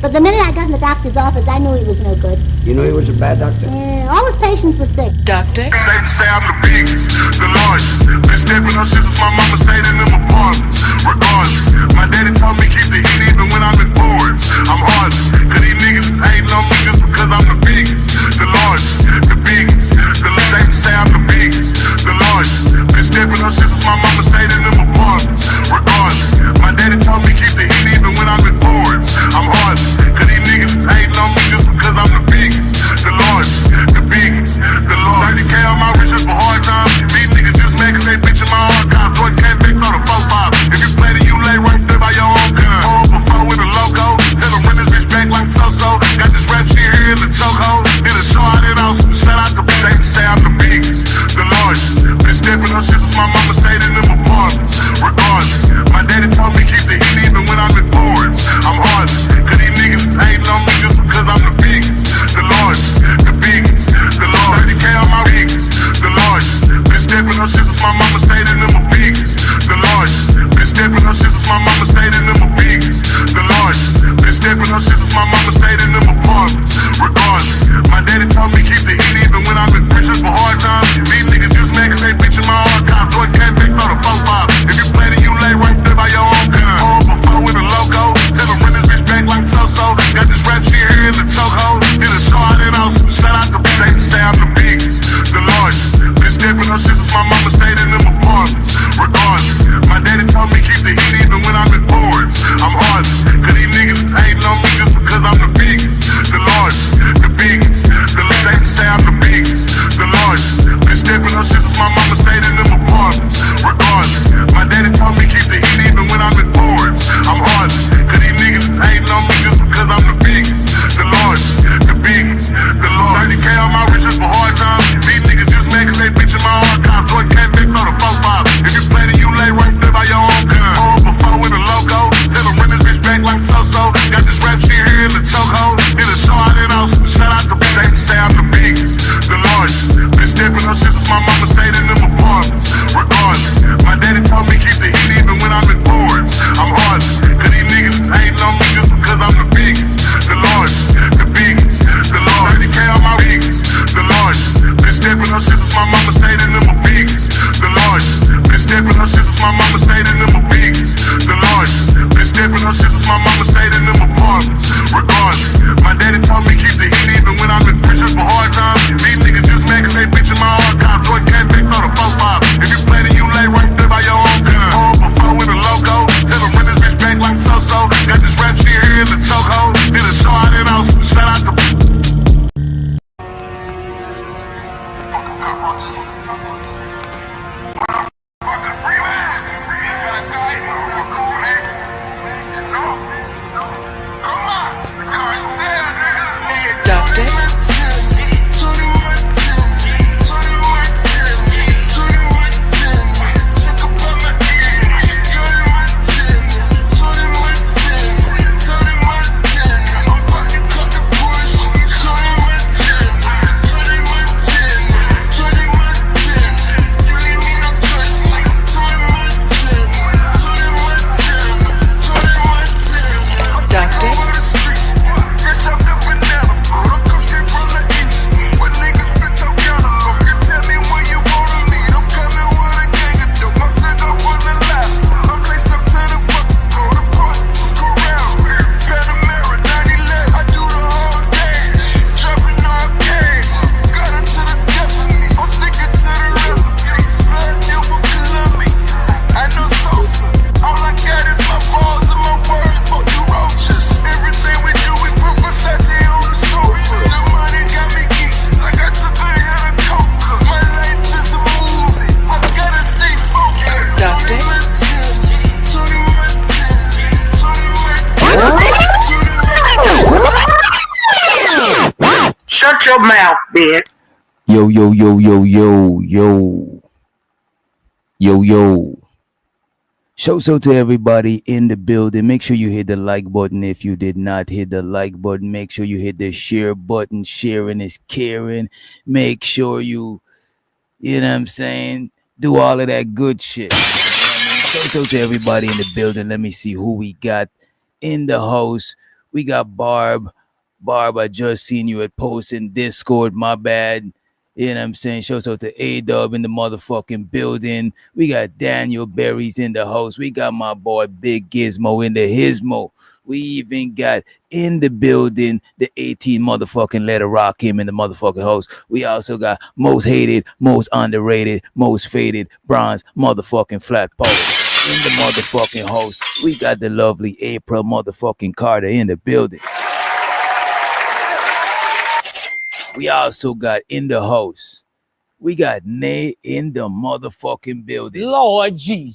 But the minute I got in the doctor's office, I knew he was no good. You knew he was a bad doctor? Yeah, all his patients were sick. Doctor? Safe to say I'm the biggest, the largest. Been stepping up shit since my mama stayed in them apartments. Regardless, my daddy told me keep the heat even when I'm in foreigns. I'm heartless, cause these niggas is hating on me just because I'm the biggest, the largest, the biggest. Safe to say I'm the biggest, the largest. Been stepping up shit since my mama stayed in them apartments. Regardless, my daddy told me keep the heat even when I'm in foreigns. I'm heartless, cause these niggas is hating on me just because I'm the biggest, the largest, the biggest, the largest. 30K on my riches for hard times. These niggas just mad cause they bitch in my archive. Jordan came back on the 4-5. If you play then you lay right there by your own gun. stepping on shit since my mama stayed in them apartments. Regardless, my daddy told me keep the heat even when I've been friends for hard times. These niggas just mad cause they bitchin' my archive. Jordan came back for the 4-5. If you play then you lay right there by your own gun. Home before with a logo. Tell them run this bitch back like so-so. Got this rap shit here in the chokehold. Did a show out in Austin. Shout out to safe to say I'm the biggest, the largest. Been stepping on shit since my mama stayed in them apartments. Regardless, my daddy told me keep the heat even when I'm in foreigns. I'm heartless, cause these niggas is hating on me just because I'm the biggest, the largest, the biggest. The safe to say I'm the biggest, the largest. Been stepping on shit since my mama stayed in them apartments. Regardless, my daddy told me keep the heat even when I'm in foreigns. I'm heartless, cause these niggas is hating on me just because I'm the biggest, the largest, the biggest, the largest. 30K on my riches for hard times. These niggas just mad cause they bitchin' my archive. Jordan came back for the 4-5. If you play then you lay right there by your own gun. Home before with a logo. Tell them run this bitch back like so-so. Got this rap shit here in the chokehold. Did a show out in Austin. Shout out to safe to say I'm the biggest, the largest. Been stepping on shit since my mama stayed in them apartments. Regardless, my daddy told me keep the heat even when I'm in foreigns. I'm heartless, cause these niggas is hating on me just because I'm the biggest, the largest, the biggest, the largest. 30K on my biggest, the largest. Been stepping on shit since my mama stayed in them biggest, the largest. Been stepping on shit since my mama stayed in them biggest, the largest. Been stepping on shit since my mama stayed in them apartments. Regardless, my daddy told me keep the heat even when I'm in friendships for hard times. These niggas just mad cause they bitchin' my archive. Jordan came back for the 4-5. If you play then you lay right there by your own gun. Home before with a logo. Tell them run this bitch back like so-so. Got this rap shit here in the chokehold. Did a show out in Austin. Shout out to Shut your mouth, bitch. Yo, yo, yo, yo, yo, yo. Yo, yo. So to everybody in the building, make sure you hit the like button. If you did not hit the like button, make sure you hit the share button. Sharing is caring. Make sure you know what I'm saying, do all of that good shit. You know what I mean? So to everybody in the building, let me see who we got in the house. We got Barb. Barb, I just seen you at post in Discord. My bad. You know what I'm saying? Shout out to A-Dub in the motherfucking building. We got Daniel Berries in the house. We got my boy Big Gizmo in the Hismo. We even got in the building the 18 motherfucking letter rock him in the motherfucking host. We also got most hated, most underrated, most faded, bronze motherfucking flat poet in the motherfucking host. We got the lovely April motherfucking Carter in the building. We also got in the house. We got Nay in the motherfucking building. Lord Jesus.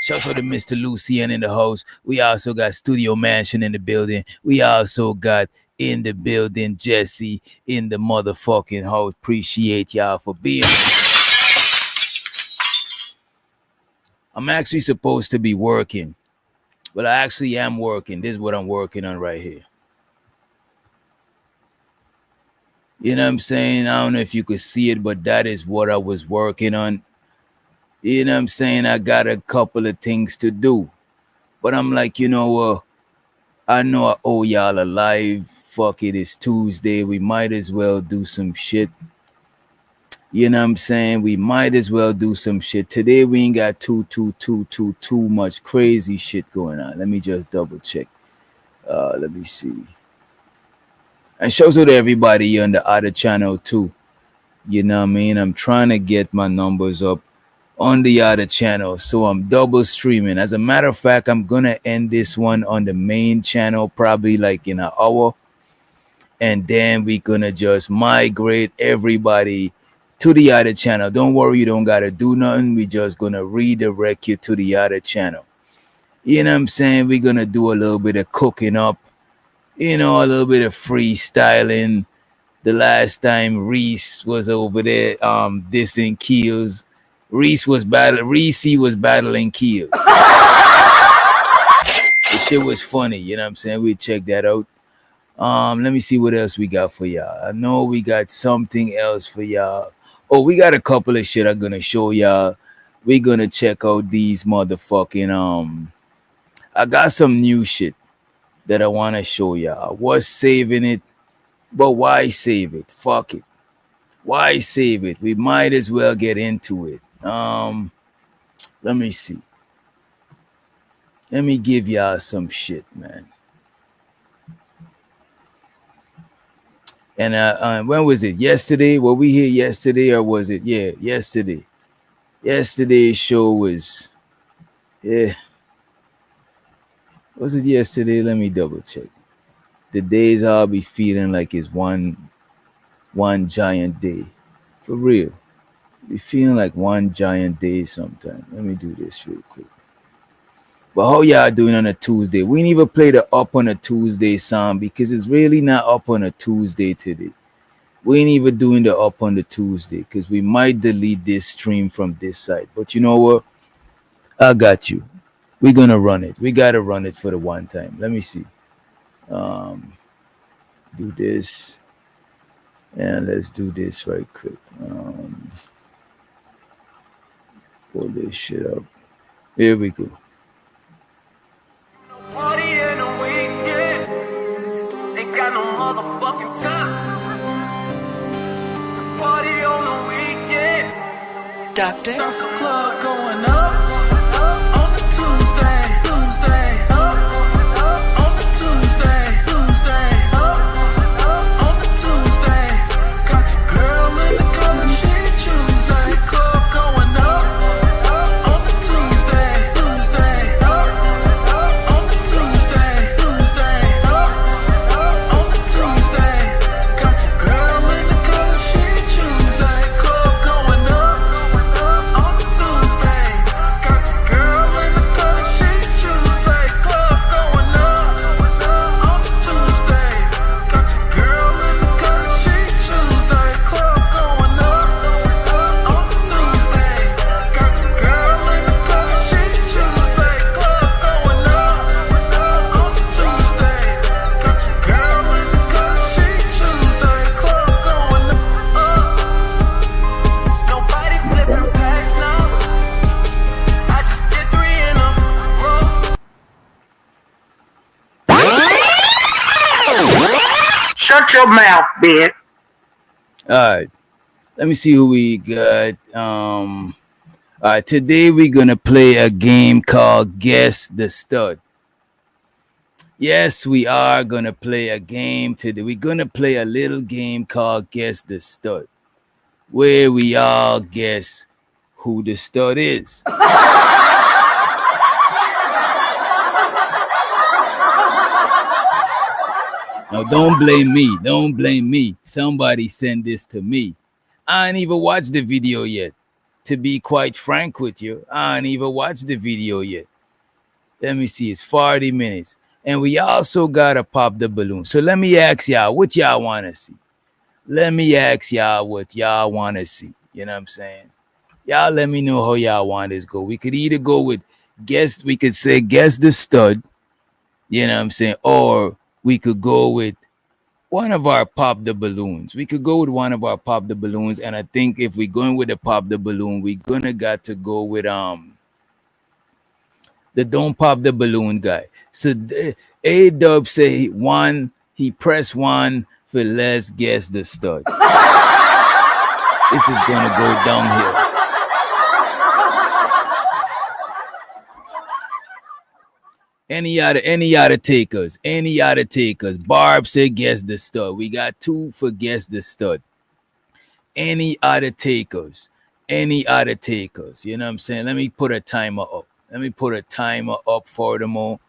Shout out to Mr. Lucian in the house. We also got Studio Mansion in the building. We also got in the building Jesse in the motherfucking house. Appreciate y'all for being here. I'm actually supposed to be working, but I actually am working. This is what I'm working on right here. You know what I'm saying? I don't know if you could see it, but that is what I was working on. You know what I'm saying? I got a couple of things to do. But I'm like, you know what? I know I owe y'all a live. Fuck it, it's Tuesday. We might as well do some shit. You know what I'm saying? We might as well do some shit. Today we ain't got too much crazy shit going on. Let me just double check. Let me see. And shows out to everybody on the other channel too. You know what I mean? I'm trying to get my numbers up on the other channel. So I'm double streaming. As a matter of fact, I'm gonna end this one on the main channel probably like in an hour. And then we're gonna just migrate everybody to the other channel. Don't worry, you don't gotta do nothing. We just gonna redirect you to the other channel. You know what I'm saying? We're gonna do a little bit of cooking up, you know, a little bit of freestyling. The last time Reese was over there, dissing Keels. Reese was battling Keels. The shit was funny, you know what I'm saying? We check that out. Let me see what else we got for y'all. I know we got something else for y'all. Oh, we got a couple of shit I'm gonna show y'all. We're gonna check out these motherfucking I got some new shit that I wanna show y'all. I was saving it, but why save it? Fuck it. Why save it? We might as well get into it. Let me see. Let me give y'all some shit, man. And when was it? Yesterday? Were we here yesterday or was it? Yeah, yesterday. Yesterday's show was, yeah. Was it yesterday? Let me double check. The days I'll be feeling like it's one giant day. For real. Be feeling like one giant day sometime. Let me do this real quick. But how y'all doing on a Tuesday? We didn't even play the Up on a Tuesday song because it's really not up on a Tuesday today. We ain't even doing the Up on the Tuesday because we might delete this stream from this side. But you know what? I got you. We're gonna run it. We gotta run it for the one time. Let me see. Do this. And let's do this right quick. Pull this shit up. Here we go. Party in a weekend, ain't got no motherfucking time. Party on the weekend, Doctor. club going up on the Tuesday, up on the Tuesday, up on the Tuesday. Got your girl in the color she Tuesday, club going up on the Tuesday, up on the Tuesday, up on the Tuesday. Got your girl in the color she Tuesday, club going up on the Tuesday. Got your girl in the color she Tuesday, club going up on the Tuesday. Got your girl in the color she Tuesday, club going up on the Tuesday. Got your girl in the color she Tuesday, club going up on the Tuesday. Got your girl in the color she Tuesday, club going up. Nobody flipping packs now. I just did 3 in a row. Shut your mouth, bitch. All right. Let me see who we got. All right. Today we're gonna play a game called Guess the Stud. Yes, we are gonna play a game today. We're gonna play a little game called Guess the Stud, where we all guess who the stud is. Now, don't blame me. Don't blame me. Somebody sent this to me. I ain't even watched the video yet. To be quite frank with you, I ain't even watched the video yet. Let me see. It's 40 minutes. And we also got to pop the balloon. So let me ask y'all what y'all want to see. Let me ask y'all what y'all want to see. You know what I'm saying? Y'all let me know how y'all want this go. We could either go with guess the stud. You know what I'm saying? Or we could go with one of our pop the balloons. We could go with one of our pop the balloons. And I think if we're going with the pop the balloon, we're gonna got to go with The don't pop the balloon guy. So A Dub say one, he pressed one for let's guess the stud. This is gonna go downhill. Any other takers? Barb said guess the stud. We got 2 for guess the stud. Any other takers? You know what I'm saying? Let me put a timer up. For them all,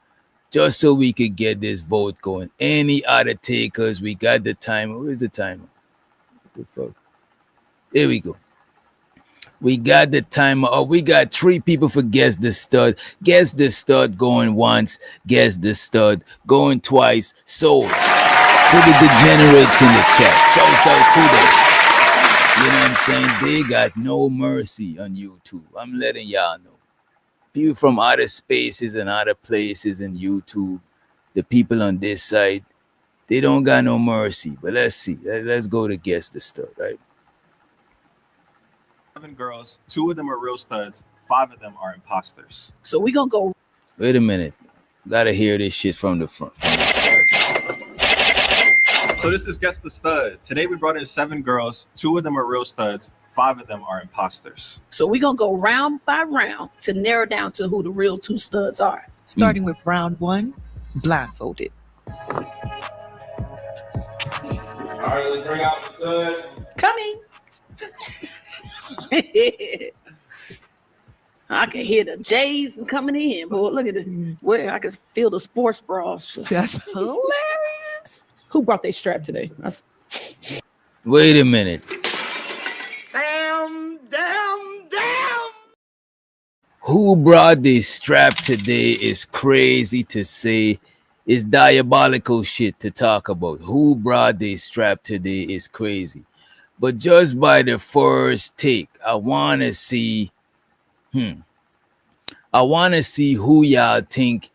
just so we could get this vote going. Any other takers? We got the timer. Where's the timer? What the fuck? There we go. We got the timer up. We got 3 people for guess the stud. Guess the stud going once. Guess the stud going twice. So to the degenerates in the chat. So to them. You know what I'm saying? They got no mercy on YouTube. I'm letting y'all know. People from other spaces and other places in YouTube, the people on this side, they don't got no mercy. But let's see. Let's go to guess the stud, right? 7 girls, 2 of them are real studs, 5 of them are imposters. So we gonna go. Wait a minute. Gotta hear this shit from the front. So this is Guess the Stud. Today we brought in 7 girls, 2 of them are real studs, 5 of them are imposters. So we gonna go round by round to narrow down to who the real 2 studs are. Starting with round 1, blindfolded. All right, let's bring out the studs. Coming. I can hear the J's coming in, boy. Look at it. Where I can feel the sports bras. That's hilarious. Who brought their strap today? Wait a minute. Damn. Who brought this strap today is crazy to say. It's diabolical shit to talk about. Who brought this strap today is crazy. But just by the first take, I want to see who y'all think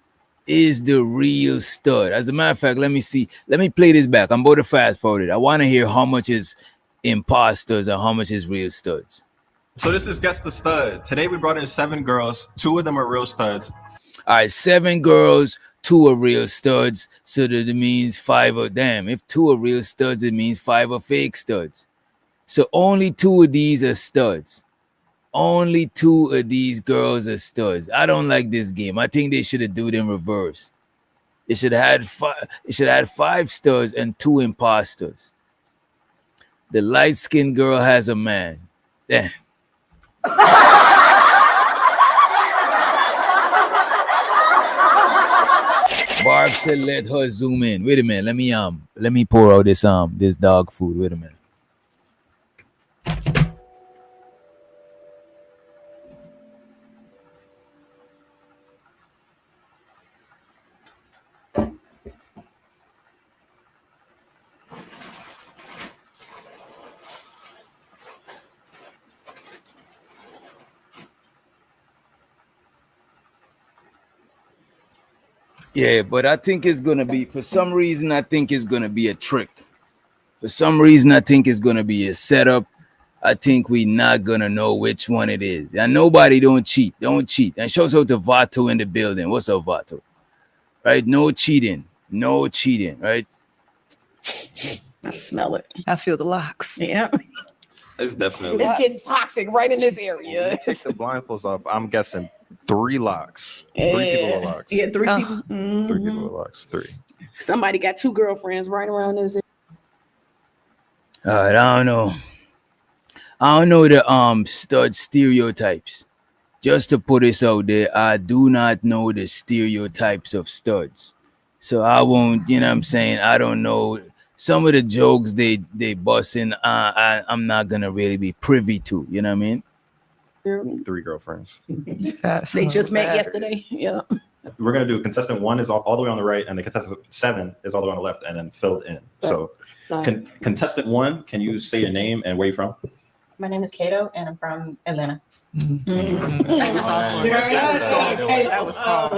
is the real stud. As a matter of fact, let me see. Let me play this back. I'm about to fast forward it. I want to hear how much is imposters and how much is real studs. So this is Guess the Stud. Today we brought in 7 girls, 2 of them are real studs. All right, 7 girls, 2 are real studs. So that means 5 are, damn, if 2 are real studs, it means 5 are fake studs. So only 2 of these are studs. Only 2 of these girls are studs. I don't like this game. I think they should have do it in reverse. It should have had 5 studs and 2 imposters. The light-skinned girl has a man. Damn. Barb said let her zoom in. Wait a minute. Let me pour out this dog food. Wait a minute. Yeah, but I think it's gonna be, for some reason, I think it's gonna be a trick. For some reason, I think it's gonna be a setup. I think we're not gonna know which one it is. And nobody don't cheat. Don't cheat. And shows out to Vato in the building. What's up, Vato? Right? No cheating. No cheating, right? I smell it. I feel the locks. Yeah. It's definitely. It's getting toxic right in this area. Take the blindfolds off. I'm guessing 3 locks. 3 people with locks. Yeah, 3 people. 3 people with locks. 3. Somebody got 2 girlfriends right around this area. All right, I don't know. I don't know the stud stereotypes. Just to put this out there, I do not know the stereotypes of studs. So I won't, you know what I'm saying? I don't know. Some of the jokes they busting, I'm not gonna really be privy to, you know what I mean? 3 girlfriends. They just met yesterday. Yeah. We're gonna do contestant 1 is all the way on the right, and the contestant 7 is all the way on the left, and then filled in. So contestant 1, can you say your name and where you're from? My name is Kato, and I'm from Atlanta. That was soft.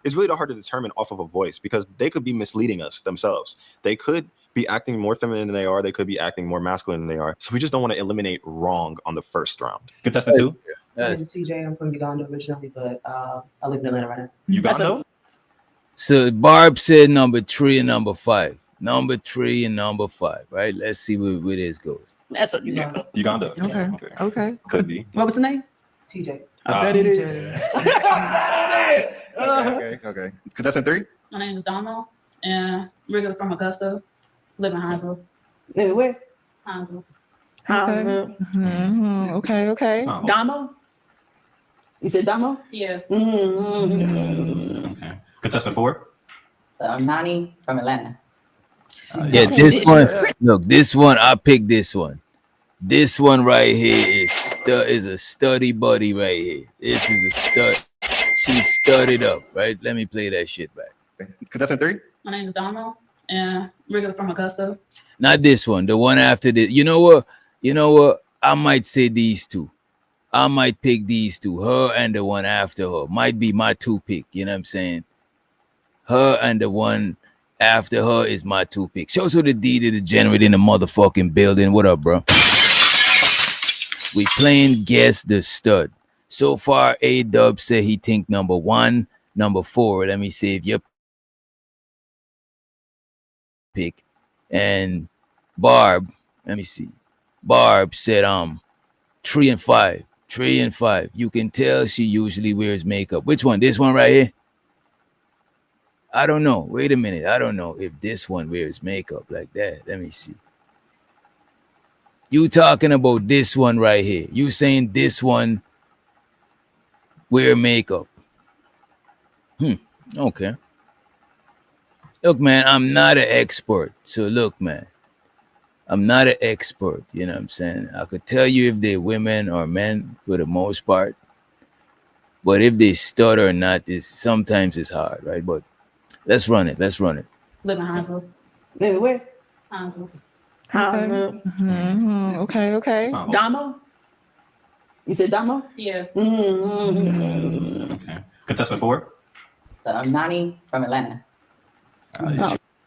It's really hard to determine off of a voice because they could be misleading us themselves. They could be acting more feminine than they are. They could be acting more masculine than they are. So we just don't want to eliminate wrong on the first round. Contestant 2? My name That's, is TJ. I'm from Uganda originally, but I live in Atlanta right now. Uganda? so Barb said number 3 and number 5. Number 3 and number 5, right? Let's see where this goes. That's what you got. Uganda. Okay. Okay. Could be. What was the name? TJ. I bet it is. Okay. Contestant 3? My name is Donald, and regular from Augusta. Live in Hinesville. Nigga, where? Hinesville. Okay. Damo? You said Damo? Yeah. Okay. Contestant 4? So I'm Nani from Atlanta. Yeah, this one. Look, this one. I picked this one. This one right here is a study buddy right here. This is a stud. She studied up, right? Let me play that shit back. Contestant 3? My name is Donald, and regular from Augusta. Not this one. The one after this. You know what? I might say these two. I might pick these two. Her and the one after her might be my 2 pick. You know what I'm saying? Her and the one after her is my 2 pick. Show so the D to the degenerate in the motherfucking building. What up, bro? We playing Guess the Stud. So far, A-Dub said he think number 1, number 4. Let me see if your pick. And Barb, let me see. Barb said 3 and 5. 3 and 5. You can tell she usually wears makeup. Which one? This one right here? I don't know. Wait a minute. I don't know if this one wears makeup like that. Let me see. You talking about this one right here. You saying this one wear makeup. Okay. Look, man, I'm not an expert. So look, man, I'm not an expert. You know what I'm saying? I could tell you if they're women or men for the most part. But if they stutter or not, sometimes it's hard, right? But let's run it. Live in Hinesville. Nigga, where? Hinesville. Okay. Damo? You said Damo? Yeah. Okay. Contestant 4? So I'm Nani from Atlanta.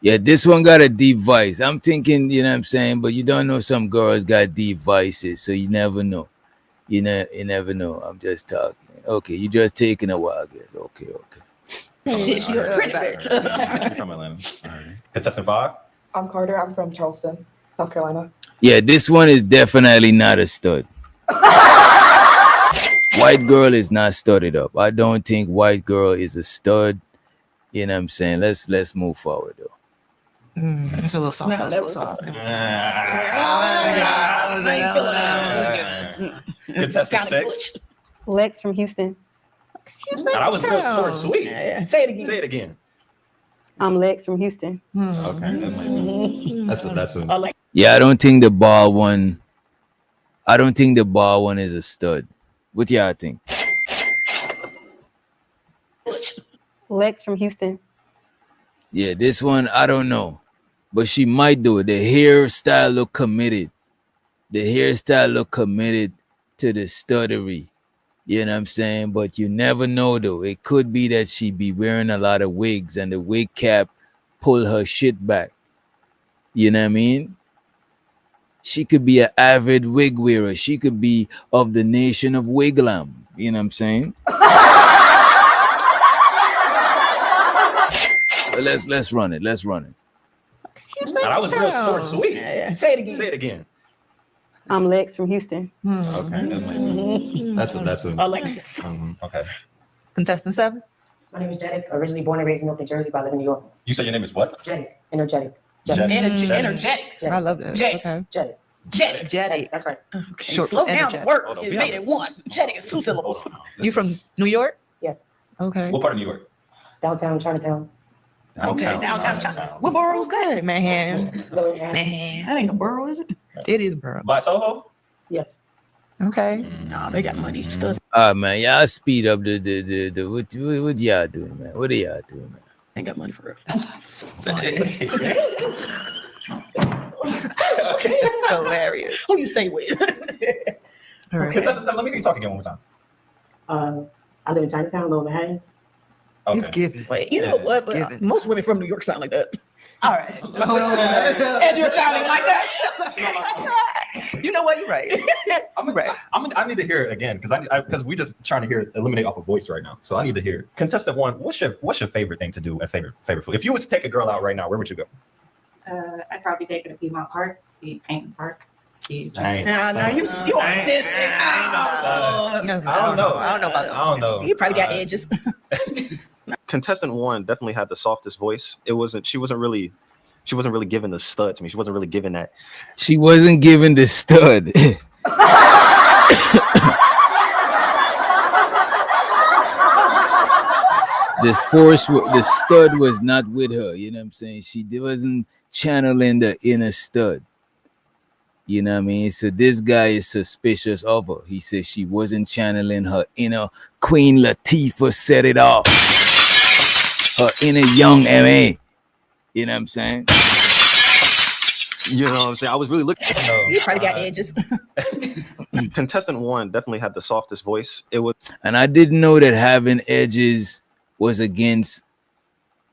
Yeah, this one got a deep voice. I'm thinking, you know what I'm saying, but you don't know some girls got deep voices, so you never know. You never know. I'm just talking. Okay, you just taking a while, I guess. Okay. Shit, you're a pretty bitch. You're from Atlanta. All right. Contestant 5? I'm Carter. I'm from Charleston, South Carolina. Yeah, this one is definitely not a stud. White girl is not studded up. I don't think white girl is a stud. You know what I'm saying? Let's move forward though. It's a little soft. No, that was soft. Contestant 6? Lex from Houston. That was real short and sweet. Yeah. Say it again. I'm Lex from Houston. Okay, that might be. That's a. Yeah, I don't think the ball one is a stud. What y'all think? Lex from Houston. Yeah, this one, I don't know. But she might do it. The hairstyle look committed. The hairstyle look committed to the studdery. You know what I'm saying? But you never know though. It could be that she be wearing a lot of wigs and the wig cap pull her shit back. You know what I mean? She could be an avid wig wearer. She could be of the nation of Wiglam. You know what I'm saying? Let's run it. Let's run it. That was real short and sweet. Yeah. Say it again. I'm Lex from Houston. Okay, that might be. That's a. Alexis. Okay. Contestant 7. My name is Jeddick, originally born and raised in Newark, New Jersey, but I live in New York. You said your name is what? Jeddick, energetic. Energetic. I love that. Jet. Okay. Jeddick. Jetty. That's right. Okay. Short Slow for down the energetic. words. Hold on, It's we made have- it one. Jetty is 2 syllables. You from New York? Yes. Okay. What part of New York? Downtown Chinatown. Okay, downtown China. What borough is that? Good, Manhattan. That ain't a borough, is it? It is, bro. By Soho? Yes. Okay. No, they got money. Studs. Man, y'all speed up the what y'all doing, man? What are y'all doing, man? They got money for real. Okay. Hilarious. Who you stay with? All right. Contestant 7, let me hear you talk again one more time. I live in Chinatown, Lower Manhattan. Okay. He's giving. Wait, you know what? Given. Most women from New York sound like that. All right. As you're sounding like that. You know what? You're right. I need to hear it again because we just trying to hear it eliminate off a voice right now. So I need to hear it. Contestant one, what's your favorite thing to do and favorite food? If you was to take a girl out right now, where would you go? I'd probably take her to Piedmont Park, the Painting Park. Now you autistic. I don't know about that. I don't know. You probably got edges. Contestant one definitely had the softest voice. She wasn't really giving the stud to me. She wasn't really giving that. She wasn't giving the stud. The stud was not with her. You know what I'm saying? She wasn't channeling the inner stud. You know what I mean? So this guy is suspicious of her. He says she wasn't channeling her inner Queen Latifah, set it off. Her inner young M.A. You know what I'm saying? You know what I'm saying? I was really looking. You probably got edges. Contestant one definitely had the softest voice. And I didn't know that having edges was against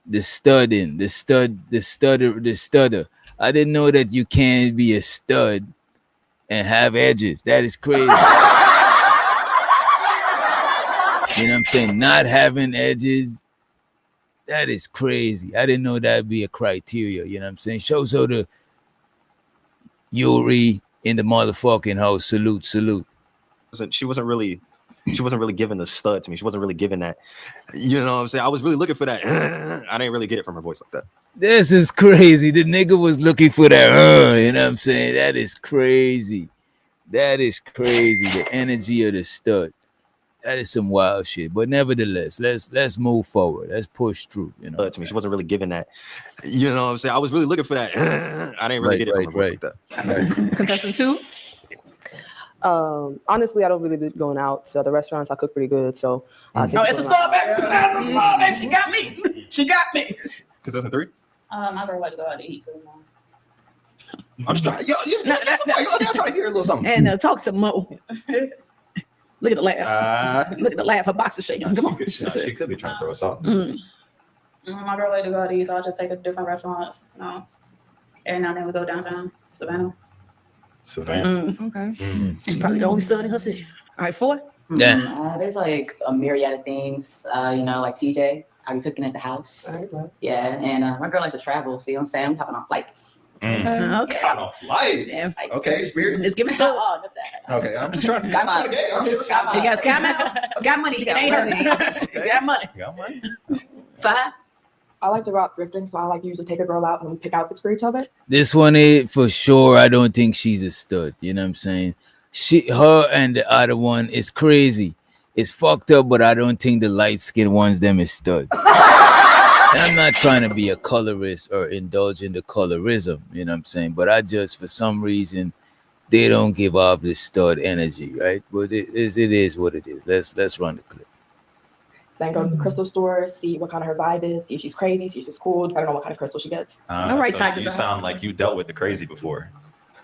the studding, the stutter. I didn't know that you can't be a stud and have edges. That is crazy. You know what I'm saying? Not having edges, that is crazy. I didn't know that'd be a criteria. You know what I'm saying? Shows her the Yuri in the motherfucking house. Salute. She wasn't really giving the stud to me. She wasn't really giving that. You know what I'm saying? I was really looking for that. I didn't really get it from her voice like that. This is crazy. The nigga was looking for that. You know what I'm saying? That is crazy. The energy of the stud. That is some wild shit. But nevertheless, let's move forward. Let's push through. You know, to me, she wasn't really giving that. You know what I'm saying? I was really looking for that. I didn't really get it from her voice like that. Contestant two. Honestly, I don't really do going out to other restaurants. I cook pretty good, so. It's a store, baby. She got me. Contestant three. My girl like to go out to eat. So I'm just trying. I'm trying to hear a little something. And talk some more. Look at the laugh. Look at the laugh. Her box is shaking. Come on. She could be trying to throw us off. My girl like to go out to eat, so I'll just take her to different restaurants. You know, every now and then we go downtown Savannah. Okay. She's probably the only stud in her city. All right, 4. Yeah. There's like a myriad of things. Like TJ. I be cooking at the house. All right, bro. Yeah, and my girl likes to travel. See what I'm saying? I'm hopping on flights. Okay. On a flight. Yeah. Okay, Spirit. Let's give it a Oh, not that. Okay, I'm just trying to. Sky Miles. You got Sky Miles. Got money. You ain't her. Got money. Got money. 5. I like to go out thrifting, so I like to usually take a girl out and we pick outfits for each other. This one is for sure. I don't think she's a stud. You know what I'm saying? Her and the other one is crazy. It's fucked up, but I don't think the light skinned ones them is stud. I'm not trying to be a colorist or indulge in the colorism, you know what I'm saying? But I just, for some reason, they don't give off this stud energy, right? But it is what it is. Let's run the clip. Then go to the crystal store, see what kind of her vibe is, see if she's crazy, see if she's cool, depending on what kind of crystal she gets. All right, so you sound like you dealt with the crazy before.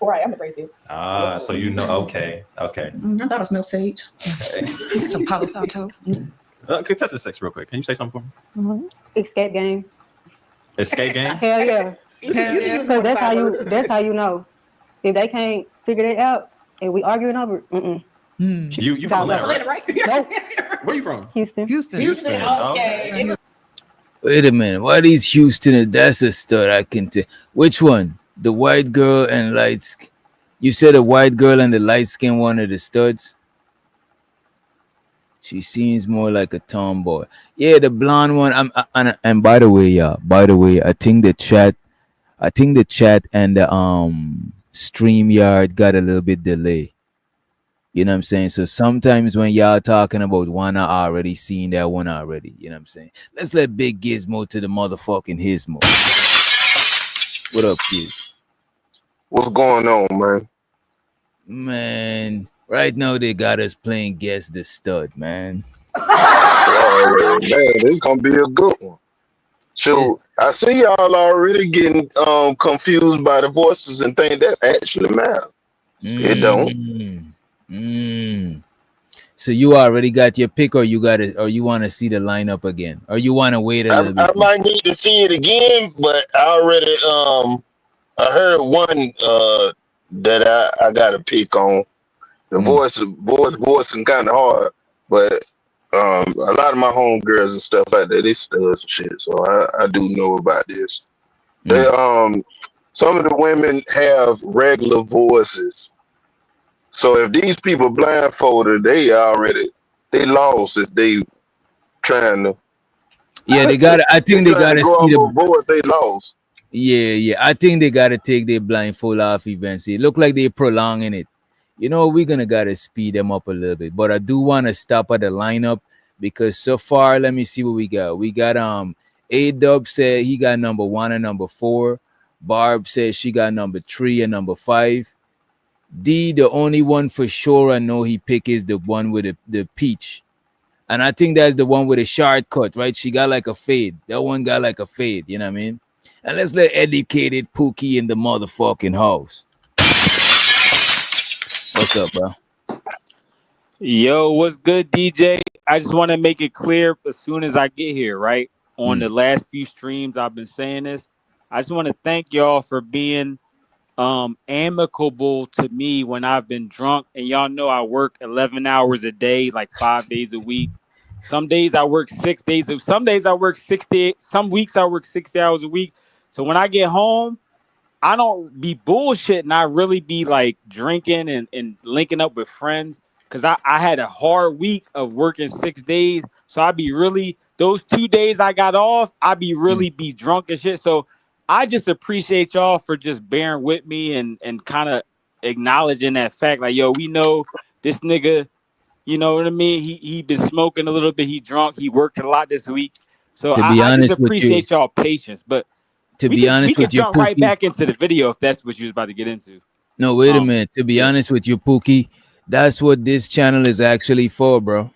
All right, I'm the crazy. So you know, okay. I thought it was milk sage. Okay. Some Palo Santo. Contestant 6 real quick. Can you say something for me? Escape game. Escape game? Hell yeah. So that's how you know. If they can't figure it out and we arguing over, You from Atlanta, right? Nope. Where you from? Houston. Okay. Wait a minute. Why these Houstoners? That's a stud. I can tell. Which one? The white girl and light skin. You said a white girl and the light skin one of the studs? She seems more like a tomboy. Yeah, the blonde one. And by the way, I think the chat and the StreamYard got a little bit delay. You know what I'm saying? So sometimes when y'all talking about one, I already seen that one already. You know what I'm saying? Let's let Big Gizmo to the motherfucking Hismo. What up, Giz? What's going on, man? Man, right now they got us playing Guess the Stud, man. Oh, man, this is gonna be a good one. So I see y'all already getting confused by the voices and think that actually matters. It don't. So you already got your pick, or you got it, or you want to see the lineup again, or you want to wait a little bit? I might need to see it again, but I already I heard one that I got to pick on. The voicing kind of hard, but a lot of my homegirls and stuff like that, they studs and shit. So I do know about this. They some of the women have regular voices. So if these people blindfolded, they lost if they trying to. Yeah, they got. I think they got to see the voice. They lost. Yeah. I think they got to take their blindfold off eventually. It look like they're prolonging it. You know, we're gonna gotta speed them up a little bit, but I do want to stop at the lineup because so far, let me see what we got. We got A-Dub said he got number 1 and number 4. Barb said she got number 3 and number 5. D, the only one for sure I know he picked is the one with the peach, and I think that's the one with a short cut, right? She got like a fade. That one got like a fade. You know what I mean? And let's let educated Pookie in the motherfucking house. What's up, bro? Yo, what's good, DJ? I just want to make it clear as soon as I get here, right? On the last few streams, I've been saying this. I just want to thank y'all for being amicable to me when I've been drunk. And y'all know I work 11 hours a day, like 5 days a week. Some days I work 6 days. Some days I work 60. Some weeks I work 60 hours a week. So when I get home, I don't be bullshitting. I really be like drinking and linking up with friends because I had a hard week of working 6 days. So I be really, those 2 days I got off, I be really be drunk and shit. So I just appreciate y'all for just bearing with me and kind of acknowledging that fact. Like, yo, we know this nigga, you know what I mean? He been smoking a little bit. He drunk. He worked a lot this week. So I just appreciate y'all patience. But to be honest with you, jump right back into the video if that's what you was about to get into. No, wait a minute. To be honest with you, Pookie, that's what this channel is actually for, bro.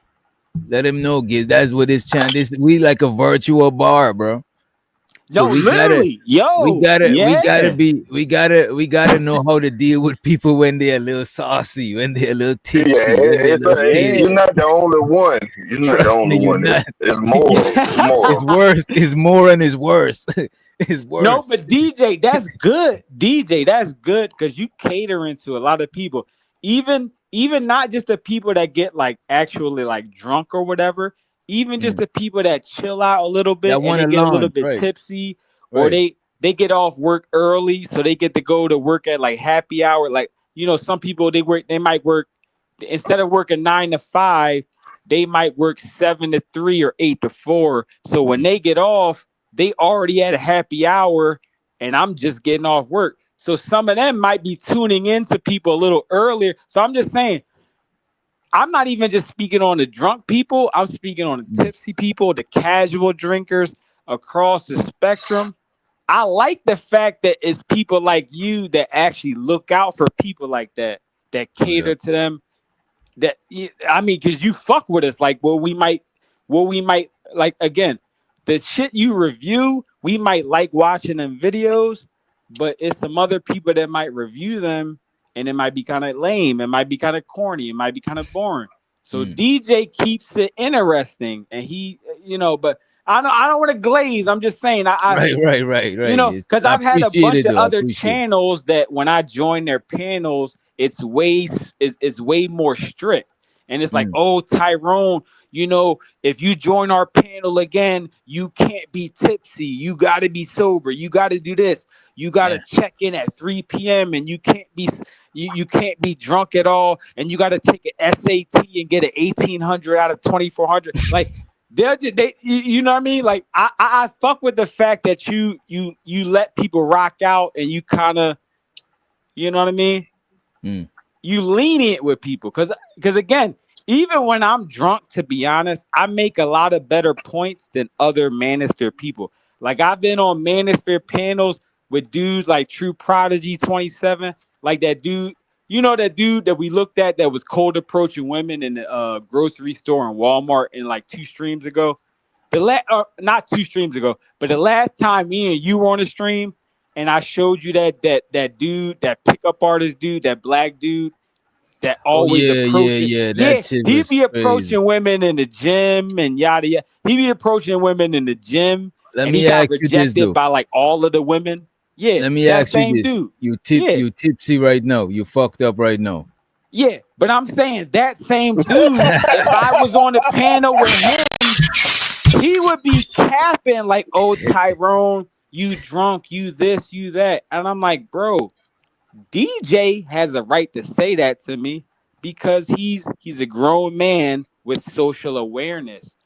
Let him know, Giz. That's what this channel is. We like a virtual bar, bro. So we gotta know how to deal with people when they're a little saucy, when they're a little tipsy. You're not the only one. You're not the only one. It's more. It's worse. It's more and it's worse. It's worse. No, but DJ, that's good. DJ, that's good because you catering to a lot of people. Even not just the people that get like actually like drunk or whatever. Even just the people that chill out a little bit and they get a little bit tipsy, or they get off work early, so they get to go to work at like happy hour. Like, you know, some people they might work instead of working 9 to 5, they might work 7 to 3 or 8 to 4. So when they get off, they already had a happy hour, and I'm just getting off work. So some of them might be tuning in to people a little earlier. So I'm just saying, I'm not even just speaking on the drunk people. I'm speaking on the tipsy people, the casual drinkers across the spectrum. I like the fact that it's people like you that actually look out for people like that cater to them. That I mean, because you fuck with us, like what we might like. Again, the shit you review, we might like watching them videos, but it's some other people that might review them. And it might be kind of lame. It might be kind of corny. It might be kind of boring. So DJ keeps it interesting, and he, you know. But I don't want to glaze. I'm just saying. Right. You know, because I've had a bunch of other channels that when I join their panels, it's way more strict, and it's like, oh, Tyrone, you know, if you join our panel again, you can't be tipsy. You got to be sober. You got to do this. You got to check in at 3 p.m. and you can't be. You can't be drunk at all, and you got to take an SAT and get an 1800 out of 2400. Like they, you know what I mean? Like I fuck with the fact that you let people rock out, and you kind of, you know what I mean? You lenient with people, because again, even when I'm drunk, to be honest, I make a lot of better points than other Manosphere people. Like I've been on Manosphere panels with dudes like True Prodigy 27. Like that dude, you know, that dude that we looked at that was cold approaching women in the grocery store and Walmart in like 2 streams ago. Not 2 streams ago, but the last time me and you were on the stream, and I showed you that dude, that pickup artist dude, that black dude that always approaching. He'd be approaching women in the gym and yada yada. He'd be approaching women in the gym. Let me ask you this, by like all of the women. Yeah, Let me that ask you same this: dude. you Yeah. tipsy right now? You fucked up right now? Yeah, but I'm saying that same dude, if I was on the panel with him, he would be capping like, "Oh, Tyrone, you drunk, you this, you that," and I'm like, bro, DJ has a right to say that to me because he's a grown man with social awareness.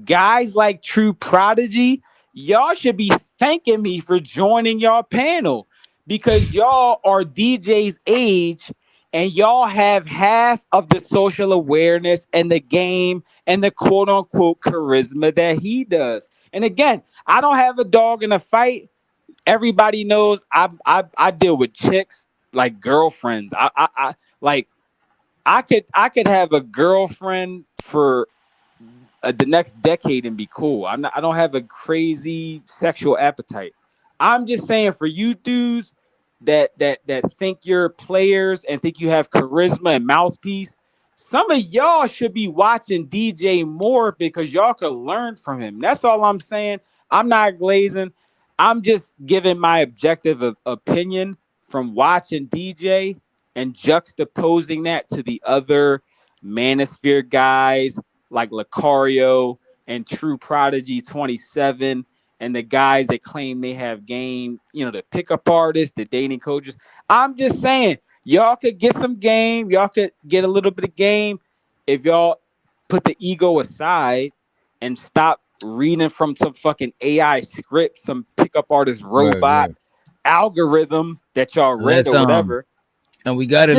Guys like True Prodigy, y'all should be thanking me for joining y'all panel because y'all are DJ's age and y'all have half of the social awareness and the game and the quote unquote charisma that he does. And again, I don't have a dog in a fight. Everybody knows I deal with chicks like girlfriends. I like I could have a girlfriend for the next decade and be cool. I don't have a crazy sexual appetite. I'm just saying for you dudes that think you're players and think you have charisma and mouthpiece, some of y'all should be watching DJ more because y'all could learn from him. That's all I'm saying. I'm not glazing. I'm just giving my objective opinion from watching DJ and juxtaposing that to the other Manosphere guys like Lucario and True Prodigy 27 and the guys that claim they have game, the pickup artists, the dating coaches. I'm just saying, y'all could get some game. Y'all could get a little bit of game if y'all put the ego aside and stop reading from some fucking AI script, some pickup artist robot algorithm that y'all read or whatever. And we gotta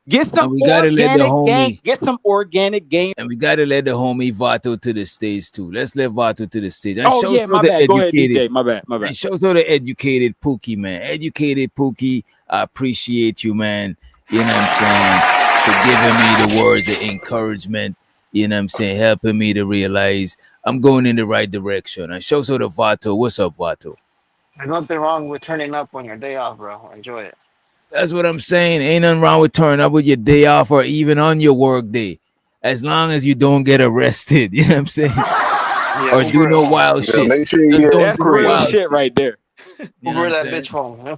get some organic game. Get some organic game. And we gotta let the homie Vato to the stage too. Let's let Vato to the stage. And My bad. Go ahead, DJ. My bad. And shows all the educated Pookie, man. Educated Pookie. I appreciate you, man. You know what I'm saying? For giving me the words of encouragement. You know what I'm saying? Helping me to realize I'm going in the right direction. And shows all the Vato. What's up, Vato? There's nothing wrong with turning up on your day off, bro. Enjoy it. That's what I'm saying. Ain't nothing wrong with turning up with your day off or even on your work day. As long as you don't get arrested. You know what I'm saying? Yeah, or do no wild shit. Make sure you get That's real shit right there. You know Uber what I'm that saying? bitch home. Huh?